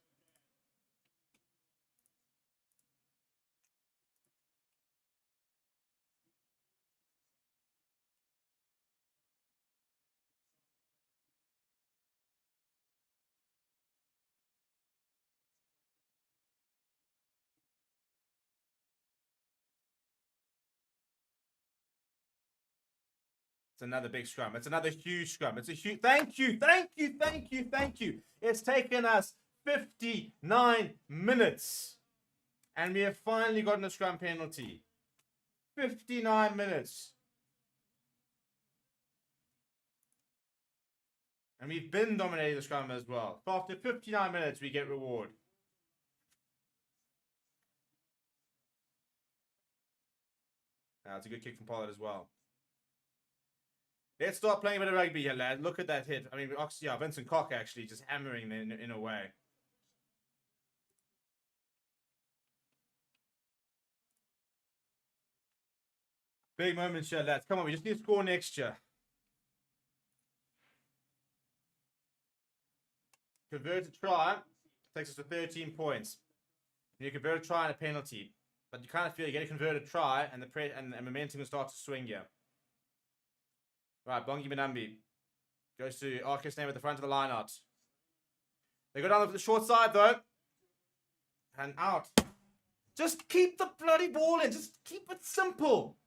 It's another big scrum. It's another huge scrum. It's a huge... Thank you. It's taken us 59 minutes. And we have finally gotten a scrum penalty. 59 minutes. And we've been dominating the scrum as well. After 59 minutes, we get reward. It's a good kick from Pollard as well. Let's start playing a bit of rugby here, lad. Look at that hit. I mean, yeah, Vincent Koch actually just hammering in a way. Big moments here, lads. Come on, we just need to score next year. Converted try takes us to 13 points. You convert a try and a penalty, but you kind of feel you get a converted try and the momentum will start to swing here. Right, Bongi Benambi goes to Arcus Name at the front of the line out. They go down the short side though. And out. Just keep the bloody ball in. Just keep it simple.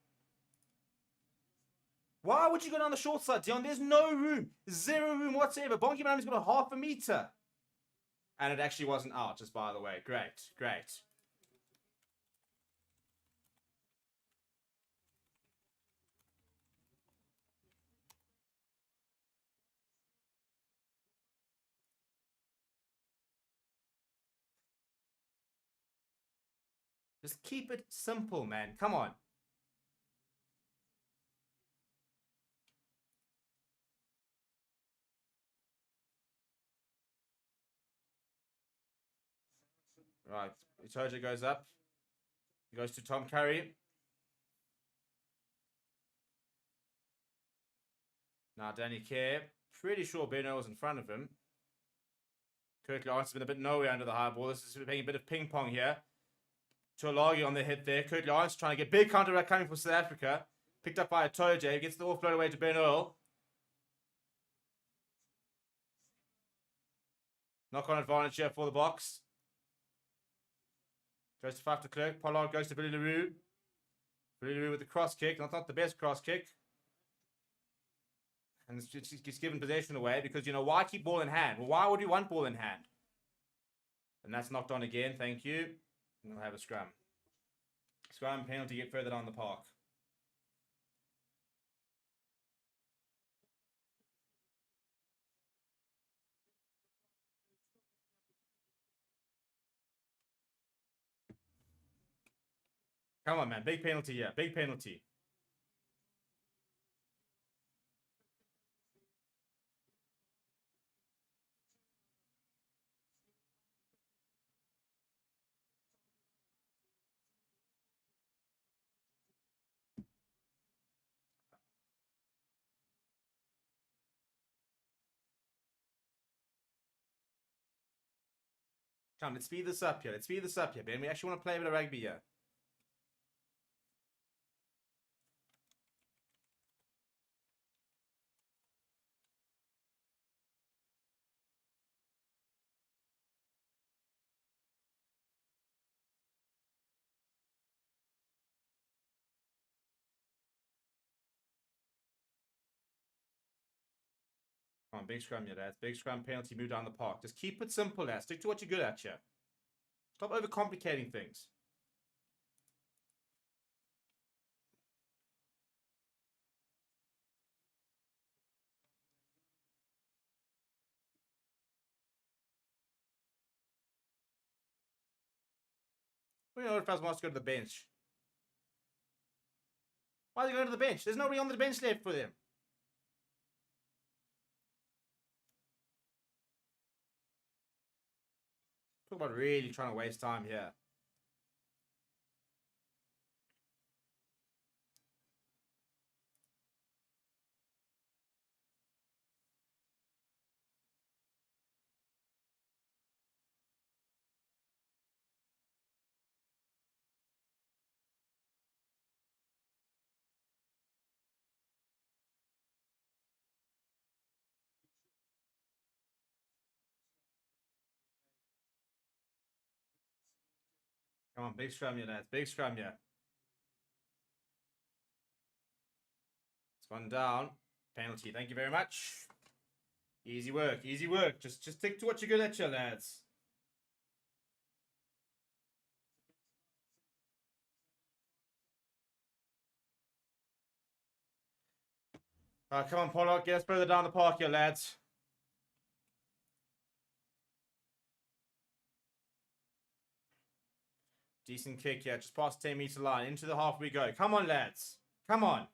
Why would you go down the short side, Dion? There's no room. Zero room whatsoever. Bongi Benambi's got a half a meter. And it actually wasn't out, just by the way. Great, great. Just keep it simple, man. Come on. Right. Itoja goes up. He goes to Tom Curry. Now Danny Kerr. Pretty sure Beno was in front of him. Kirk Lawrence has been a bit nowhere under the high ball. This is playing a bit of ping pong here. Tuolagi on the hit there. Kirk Lawrence trying to get big counter coming for South Africa. Picked up by Itoja. He gets the offload away to Ben Earl. Knock on advantage here for the box. Goes to Faf de Klerk. Pollard goes to Billy LaRue. Billy LaRue with the cross kick. Not the best cross kick. And it's just given possession away because, you know, why keep ball in hand? Well, why would you want ball in hand? And that's knocked on again. Thank you. And we'll have a scrum. Scrum penalty, get further down the park. Come on, man. Big penalty here. Big penalty. Come, let's speed this up here. Let's speed this up here, Ben. We actually want to play a bit of rugby here. Come on, big scrum here, lads. Big scrum penalty, move down the park. Just keep it simple, lads. Stick to what you're good at here. Stop overcomplicating things. We know if Faz wants to go to the bench. Why are they going to the bench? There's nobody on the bench left for them. Talk about really trying to waste time here. Come on, big scrum here, lads. Big scrum here. It's one down. Penalty. Thank you very much. Easy work. Easy work. Just stick to what you're good at, your lads. All right, come on, Pollard. Get us further down the park here, lads. Decent kick here. Just past 10-meter line. Into the half we go. Come on, lads. Come on.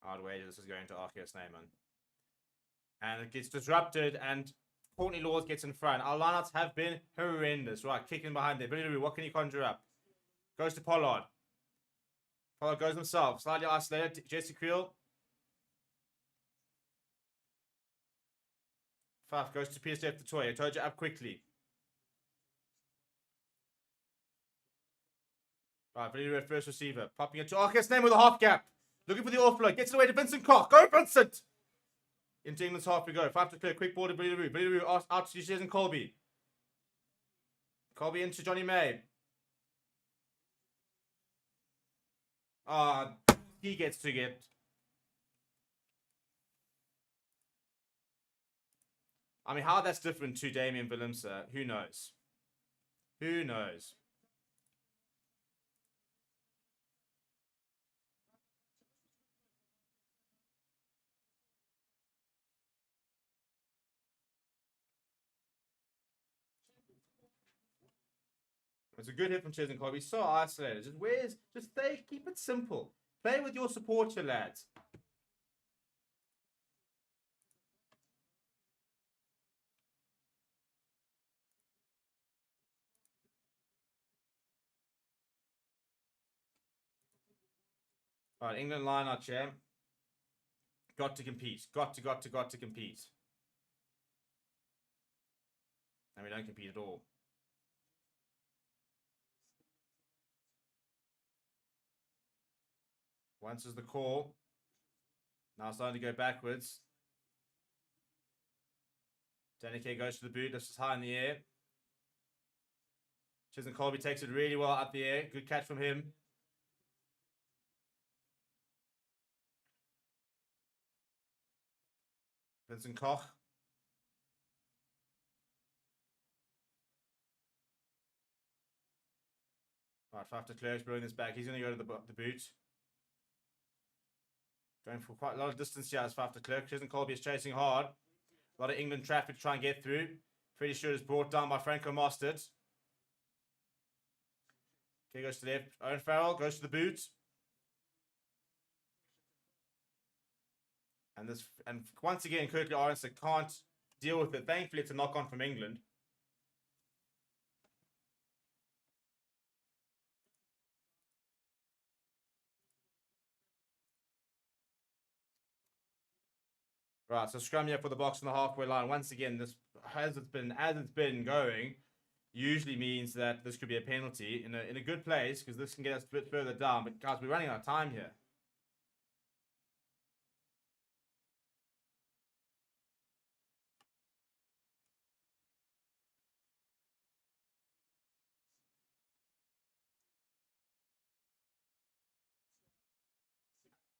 Hard way this is going to Arceus Neyman. And it gets disrupted and Courtney Laws gets in front. Our lineouts have been horrendous. Right, kicking behind there. Billy, what can he conjure up? Goes to Pollard. Pollard goes himself. Slightly isolated. Jesse Creel. Faf goes to PSF to Toy. Itoja up quickly. Right, Billy at first receiver. Popping it to Arceus Neyman with a half gap. Looking for the offload. Gets it away to Vincent Koch. Go, Vincent! Into England's half we go. 5 to clear. Quick ball to Billy LaRue. Billy LaRue out to Jason Colby. Colby into Johnny May. He gets to get. I mean, how that's different to Damien Willemse, who knows? Who knows? It's a good hit from Chesney Colby. So isolated. Just stay, keep it simple. Play with your supporter, lads. All right, England line out, champ. Got to compete. Got to compete. And we don't compete at all. Once is the call. Now starting to go backwards. Danike goes to the boot. This is high in the air. Chesney Colby takes it really well up the air. Good catch from him. Vincent Koch. All right, Faf de Klerk's blowing this back. He's going to go to the boot. Going for quite a lot of distance here as Faf de Klerk. Chesney Colby is chasing hard. A lot of England traffic to try and get through. Pretty sure it's brought down by Franco Mostert. Okay, goes to the left. Owen Farrell goes to the boot. And once again, Kirkley Aronson can't deal with it. Thankfully, it's a knock-on from England. Right, so scrum here for the box on the halfway line. Once again, this as it's been going, usually means that this could be a penalty in a good place because this can get us a bit further down. But guys, we're running out of time here.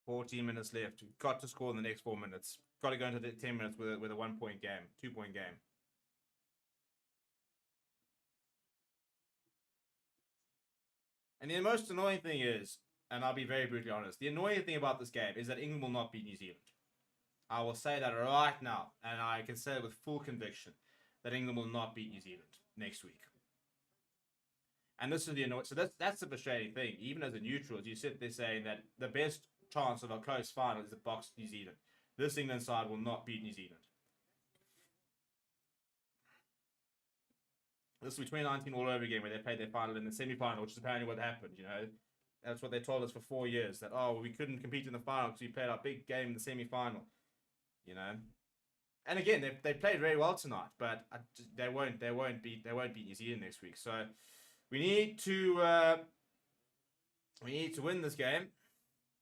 $14 minutes left. We've got to score in the next 4 minutes. Got to go into the 10 minutes with a 1-point game, 2-point game. And the most annoying thing is, and I'll be very brutally honest, the annoying thing about this game is that England will not beat New Zealand. I will say that right now, and I can say it with full conviction, that England will not beat New Zealand next week. And this is the annoying. So that's the frustrating thing. Even as a neutral, you sit there saying that the best chance of a close final is the Box New Zealand. This England side will not beat New Zealand. This will be 2019 all over again, where they played their final in the semi-final, which is apparently what happened. You know, that's what they told us for 4 years, that we couldn't compete in the final because we played our big game in the semi-final. You know, and again they played very well tonight, but they won't beat New Zealand next week. So we need to win this game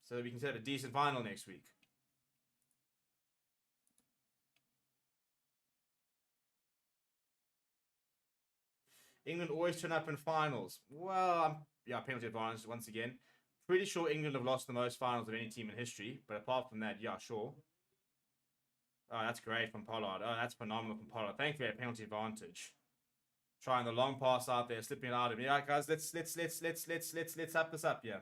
so that we can set up a decent final next week. England always turn up in finals. Well, yeah, penalty advantage once again. Pretty sure England have lost the most finals of any team in history, but apart from that, yeah, sure. Oh, that's great from Pollard. Oh, that's phenomenal from Pollard. Thankfully, a penalty advantage. Trying the long pass out there, slipping it out of me. All right, guys, let's up this up, yeah.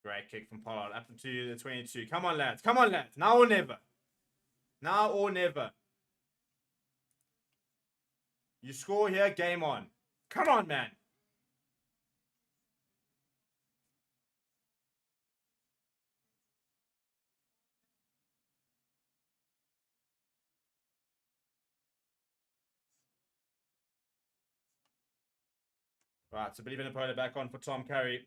Great kick from Pollard up into the 22. Come on, lads. Come on, lads. Now or never. Now or never. You score here, game on. Come on, man. Right, so Believe in Napoleon back on for Tom Curry.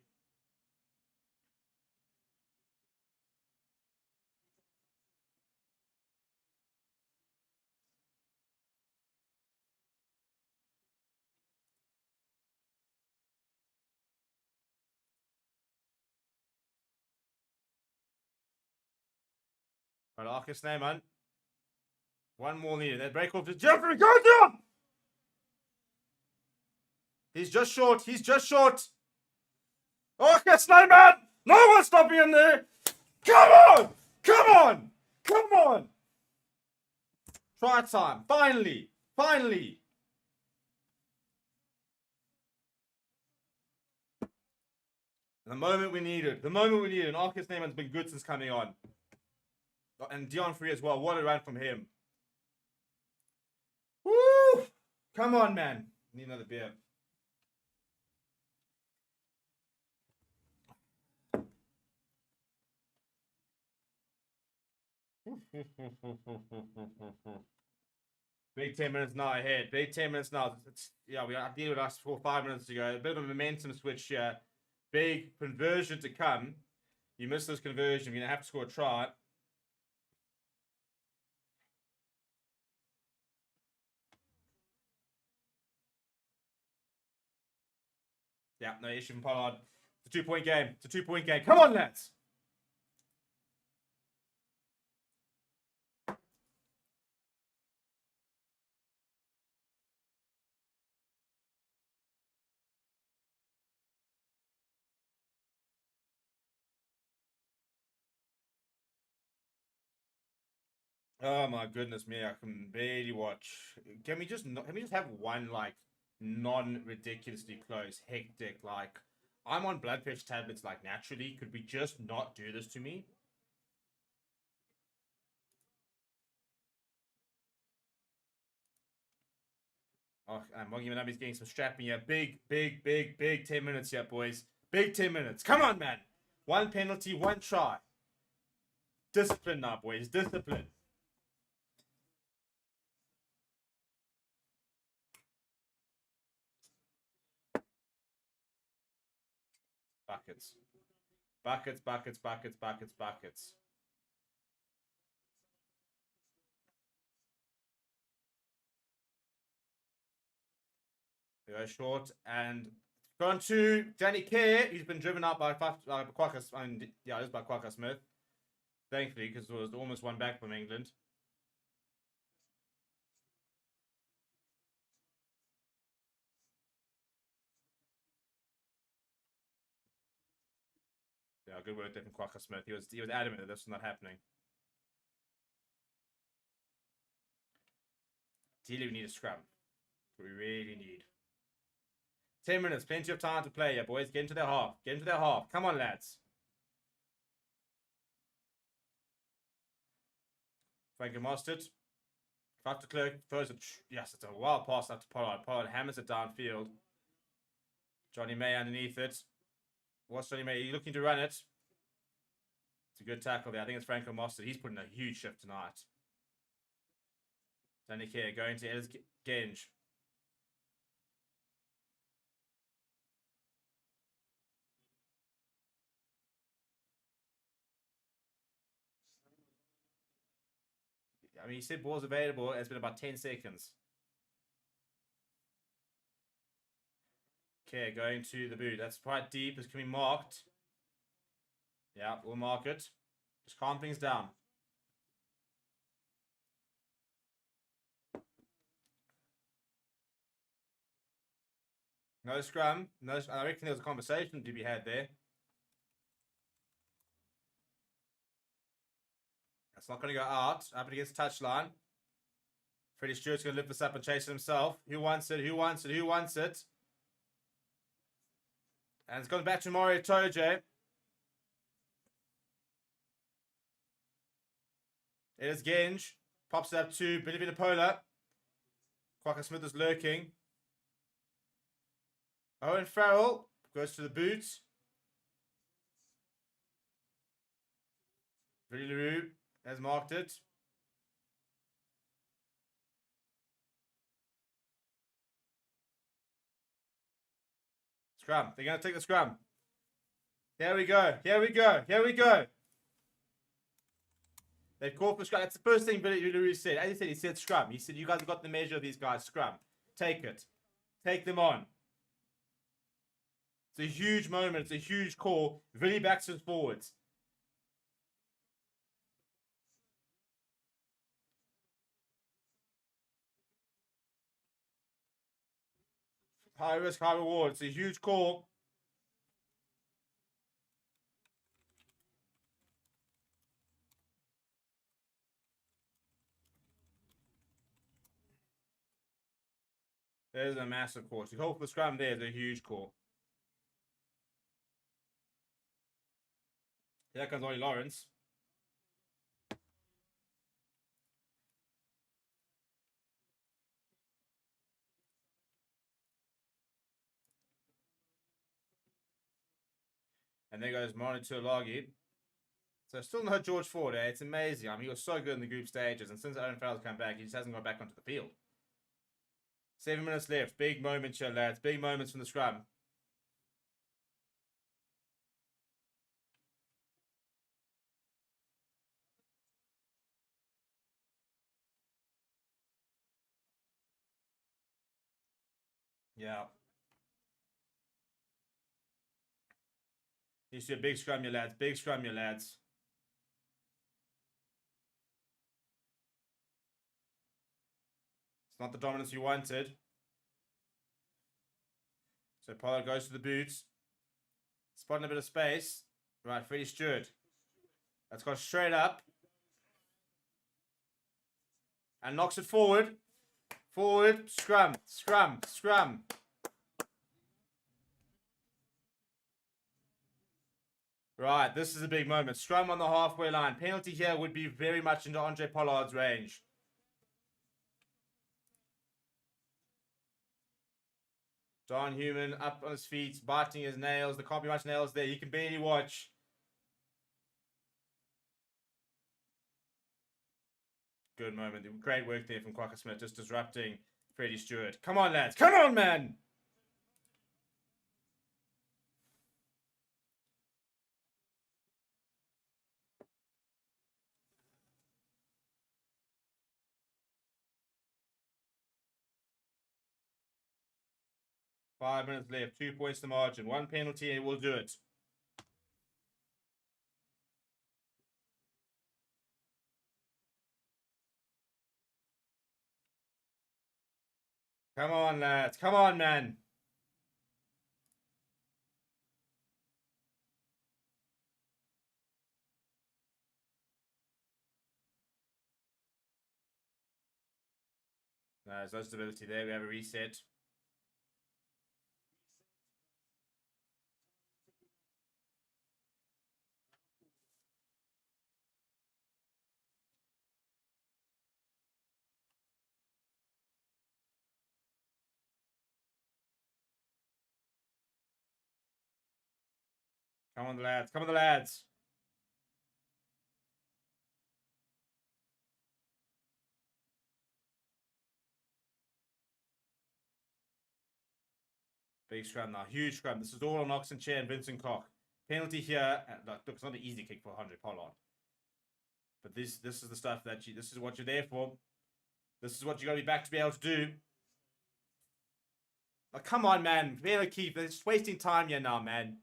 Right, Arcus Neyman. One more needed. That break off to Jeffrey. Go down! He's just short. He's just short. Arcus Neyman! No one stopping him there! Come on! Come on! Come on! Try time. Finally! Finally! The moment we needed. The moment we needed. And Arcus Neyman's been good since coming on. And Dion Free as well. What a run from him. Woo! Come on, man. Need another beer. Big 10 minutes now ahead. Big 10 minutes now. Yeah, I deal with us 5 minutes ago. A bit of a momentum switch here. Big conversion to come. You miss this conversion, you're going to have to score a try. Yeah, no issue from Pollard. It's a 2-point game. It's a 2-point game. Come on, lads. Oh my goodness me, I can barely watch. Can we just have one like non-ridiculously close, hectic, like I'm on blood pressure tablets like naturally. Could we just not do this to me? Oh, and Moggy Manabi's getting some strapping here. Big 10 minutes here, boys. Big 10 minutes. Come on, man. One penalty, one try. Discipline now, boys. Discipline. Buckets. Buckets, buckets, buckets, buckets, buckets. They go short and gone to Danny Kerr. He's been driven out by Quacker. Yeah, it is by Quacker Smith. Thankfully, because it was almost one back from England. Yeah, good work there from Quacker Smith. He was adamant that this was not happening. Ideally, we need a scrum. That's what we really need. 10 minutes, plenty of time to play here, boys. Get into their half. Get into their half. Come on, lads. Frankie Mostert. Back to Clerk. Throws it. Yes, it's a wild pass out to Pollard. Pollard hammers it downfield. Johnny May underneath it. What's Johnny May? Are you looking to run it? It's a good tackle there. I think it's Franco Mostert. He's putting a huge shift tonight. Danny Kerr going to Ellis Genge. I mean, he said ball's available. It's been about 10 seconds. Okay, going to the boot. That's quite deep. It's going to be marked. Yeah, we'll mark it. Just calm things down. No scrum. No, I reckon there was a conversation to be had there. That's not going to go out. Up against touchline. Freddie Stewart's going to lift this up and chase it himself. Who wants it? Who wants it? Who wants it? And it's gone back to Mario Toje. It is Genge. Pops it up to Billy Vinapola. Quacker Smith is lurking. Owen Farrell goes to the boot. Billy LaRue has marked it. Scrum. They're going to take the scrum. Here we go. Here we go. Here we go. They've called for scrum. That's the first thing Billy LaRue said. As he said scrum. He said, you guys have got the measure of these guys. Scrum. Take it. Take them on. It's a huge moment. It's a huge call. Billy backs us forwards. High risk, high reward. It's a huge call. There's a massive call. So call for the scrum there is a huge call. Here comes Ollie Lawrence. And there goes Manu Tuilagi. So still no George Ford, eh? It's amazing. I mean, he was so good in the group stages, and since Owen Farrell's come back, he just hasn't got back onto the field. 7 minutes left. Big moments here, lads. Big moments from the scrum. Yeah. You see a big scrum, you lads. Big scrum, you lads. It's not the dominance you wanted. So Pollard goes to the boots. Spotting a bit of space. Right, Freddie Stewart. That's gone straight up. And knocks it forward. Forward. Scrum. Scrum. Scrum. Right, this is a big moment. Scrum on the halfway line. Penalty here would be very much into Andre Pollard's range. Don Human up on his feet, biting his nails. There can't be much nails there. He can barely watch. Good moment. Great work there from Quacker Smith, just disrupting Freddie Stewart. Come on, lads. Come on, man. Five minutes left. 2 points to margin. One penalty and we'll do it. Come on, lads. Come on, man. No, there's no stability there. We have a reset. Come on, the lads. Come on, the lads. Big scrum now. Huge scrum. This is all on Oxen Chair and Vincent Koch. Penalty here. Look, it's not an easy kick for 100 Pollard. But this is the stuff that this is what you're there for. This is what you got to be back to be able to do. Oh, come on, man. Better keep. They're just wasting time here now, man.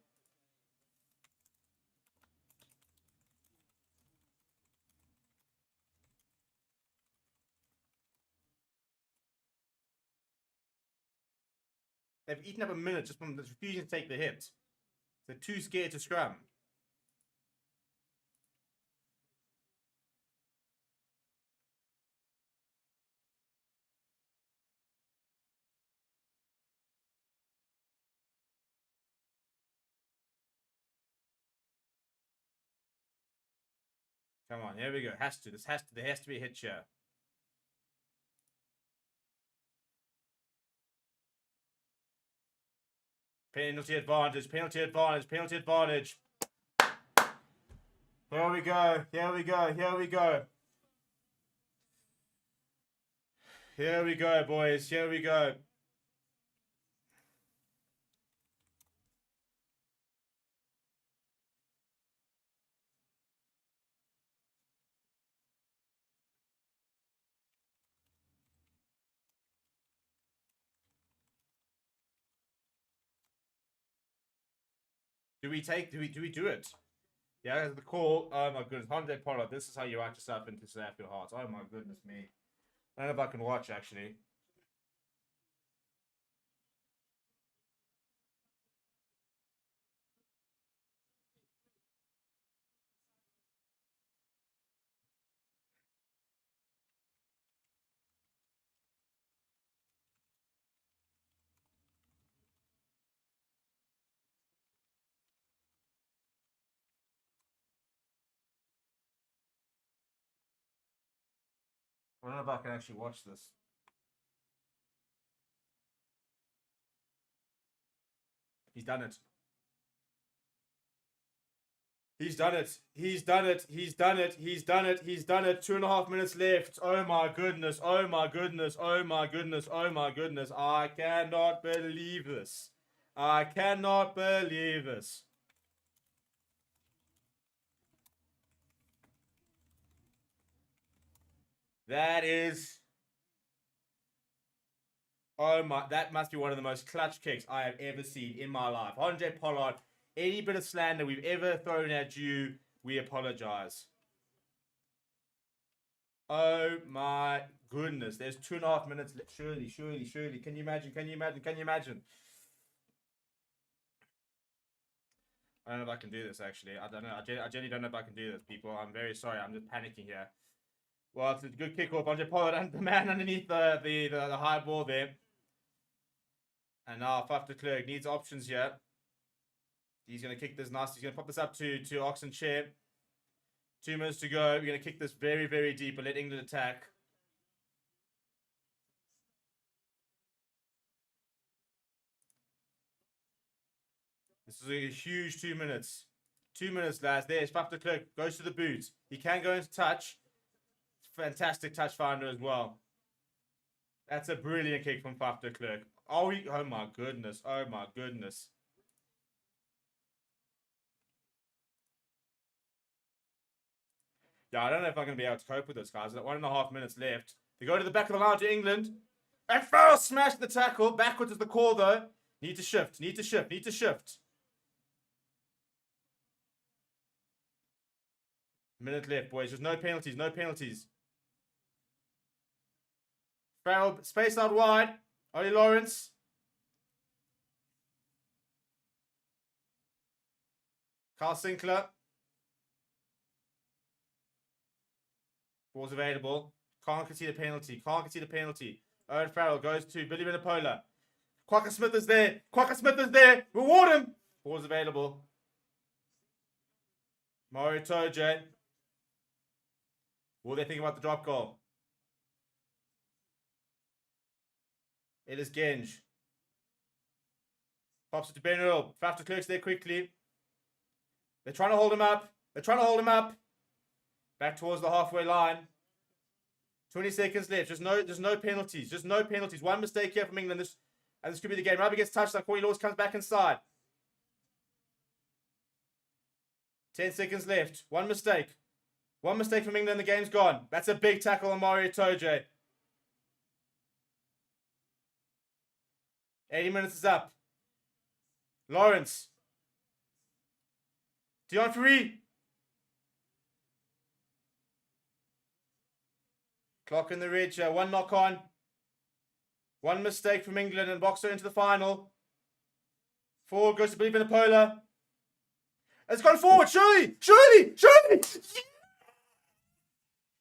They've eaten up a minute just from refusing to take the hit. They're too scared to scrum. Come on, here we go. Has to. There has to be a hit here. Penalty advantage, penalty advantage, penalty advantage. Here we go, here we go, here we go. Here we go, boys, here we go. Do we do it? Yeah, the call. Oh my goodness, 100 Pollard. This is how you write yourself into South African hearts. Oh my goodness me. I don't know if I can watch actually. I don't know if I can actually watch this. He's done it. He's done it. He's done it. He's done it. He's done it. He's done it. 2.5 minutes left. Oh my goodness. Oh my goodness. Oh my goodness. Oh my goodness. I cannot believe this. I cannot believe this. That is... Oh my... That must be one of the most clutch kicks I have ever seen in my life. Andre Pollard, any bit of slander we've ever thrown at you, we apologize. Oh my goodness. There's 2.5 minutes left. Surely, surely, surely. Can you imagine? Can you imagine? Can you imagine? I don't know if I can do this, actually. I don't know. I genuinely don't know if I can do this, people. I'm very sorry. I'm just panicking here. Well, it's a good kickoff. Andre Pollard and the man underneath the high ball there. And now Faf de Klerk needs options here. He's going to kick this nice. He's going to pop this up to Oxenchair. 2 minutes to go. We're going to kick this very, very deep and let England attack. This is a huge 2 minutes. 2 minutes, lads. There's Faf de Klerk. Goes to the boot. He can go into touch. Fantastic touch finder as well. That's a brilliant kick from Faf de Klerk. Oh my goodness. Oh my goodness. Yeah, I don't know if I'm going to be able to cope with this, guys. 1.5 minutes left. They go to the back of the line to England. And Farrell smashed the tackle. Backwards is the call, though. Need to shift. Need to shift. Need to shift. Minute left, boys. There's no penalties. No penalties. Farrell spaced out wide. Ollie Lawrence. Carl Sinclair. Ball's available. Can't concede a penalty. Can't concede a penalty. Owen Farrell goes to Billy Vinipola. Quacker Smith is there. Quacker Smith is there. Reward him. Ball's available. Mario Toje. What do they think about the drop goal? It is Genge. Pops it to Ben Earl. Faf de Klerk's there quickly. They're trying to hold him up. They're trying to hold him up. Back towards the halfway line. 20 seconds left. There's no penalties. Just no penalties. One mistake here from England. This could be the game. Rugby gets touched. Corey Laws comes back inside. 10 seconds left. One mistake. One mistake from England. The game's gone. That's a big tackle on Mario Toje. 80 minutes is up. Lawrence. Dion Free. Clock in the ridge. One knock on. One mistake from England and Boxer into the final. Forward goes to Billy Vinipola. It's gone forward. Surely. Surely. Surely.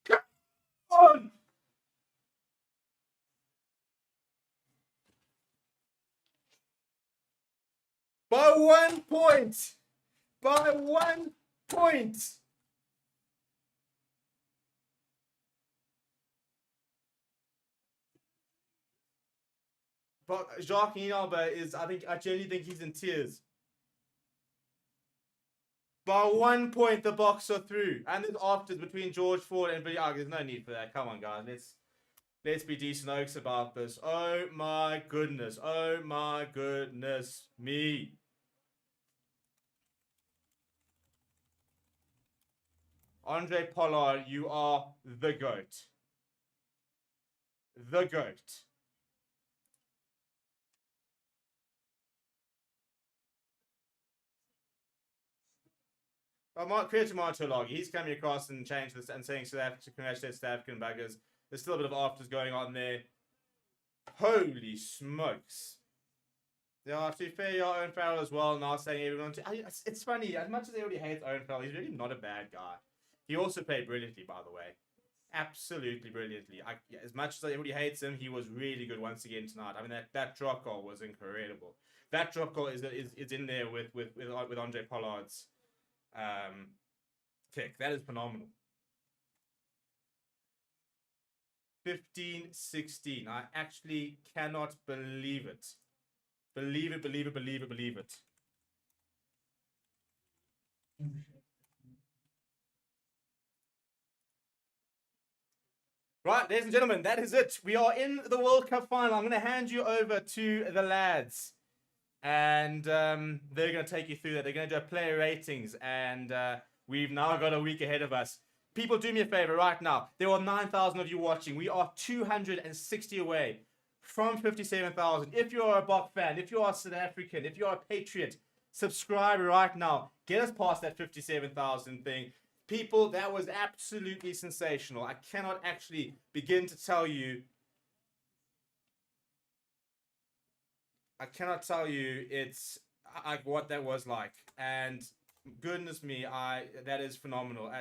Come on. By 1 point. By 1 point. But Jacques Inalba is, I genuinely think he's in tears. By 1 point, the Boxer through. And there's afters between George Ford and Billy. There's no need for that. Come on, guys. Let's be decent oaks about this. Oh my goodness. Oh my goodness me. Andre Pollard, you are the GOAT. The GOAT. Well, credit to Watchalong. He's coming across and changed this and saying South Africa, congratulate South African buggers. There's still a bit of afters going on there. Holy smokes. Yeah, to be fair, Owen Farrell as well, now saying everyone. It's funny, as much as everybody hates Owen Farrell, he's really not a bad guy. He also played brilliantly, by the way. Absolutely brilliantly. As much as everybody hates him, he was really good once again tonight. I mean, that drop goal was incredible. That drop goal is in there with Andre Pollard's kick. That is phenomenal. 15-16. I actually cannot believe it. Believe it, believe it, believe it, believe it. Right, ladies and gentlemen, that is it. We are in the World Cup final. I'm going to hand you over to the lads. And they're going to take you through that. They're going to do player ratings. And we've now got a week ahead of us. People, do me a favor right now. There are 9,000 of you watching. We are 260 away from 57,000. If you're a Bok fan, if you are South African, if you're a Patriot, subscribe right now. Get us past that 57,000 thing. People, that was absolutely sensational. I cannot actually begin to tell you. I cannot tell you it's like what that was like. And goodness me, that is phenomenal.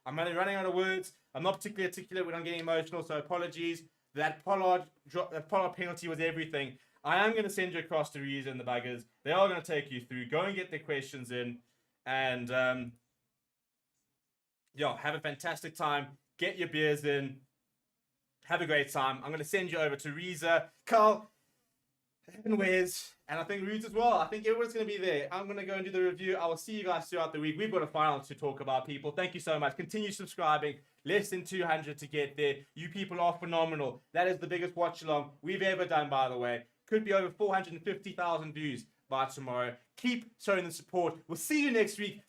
I'm running out of words. I'm not particularly articulate when I'm getting emotional, so apologies. That Pollard penalty was everything. I am going to send you across to Reza and the buggers. They are going to take you through. Go and get their questions in. And have a fantastic time. Get your beers in. Have a great time. I'm going to send you over to Reza, Carl, and Wes, and I think Roots as well. I think everyone's going to be there. I'm going to go and do the review. I will see you guys throughout the week. We've got a final to talk about, people. Thank you so much. Continue subscribing. Less than 200 to get there. You people are phenomenal. That is the biggest watch along we've ever done, by the way. Could be over 450,000 views by tomorrow. Keep showing the support. We'll see you next week.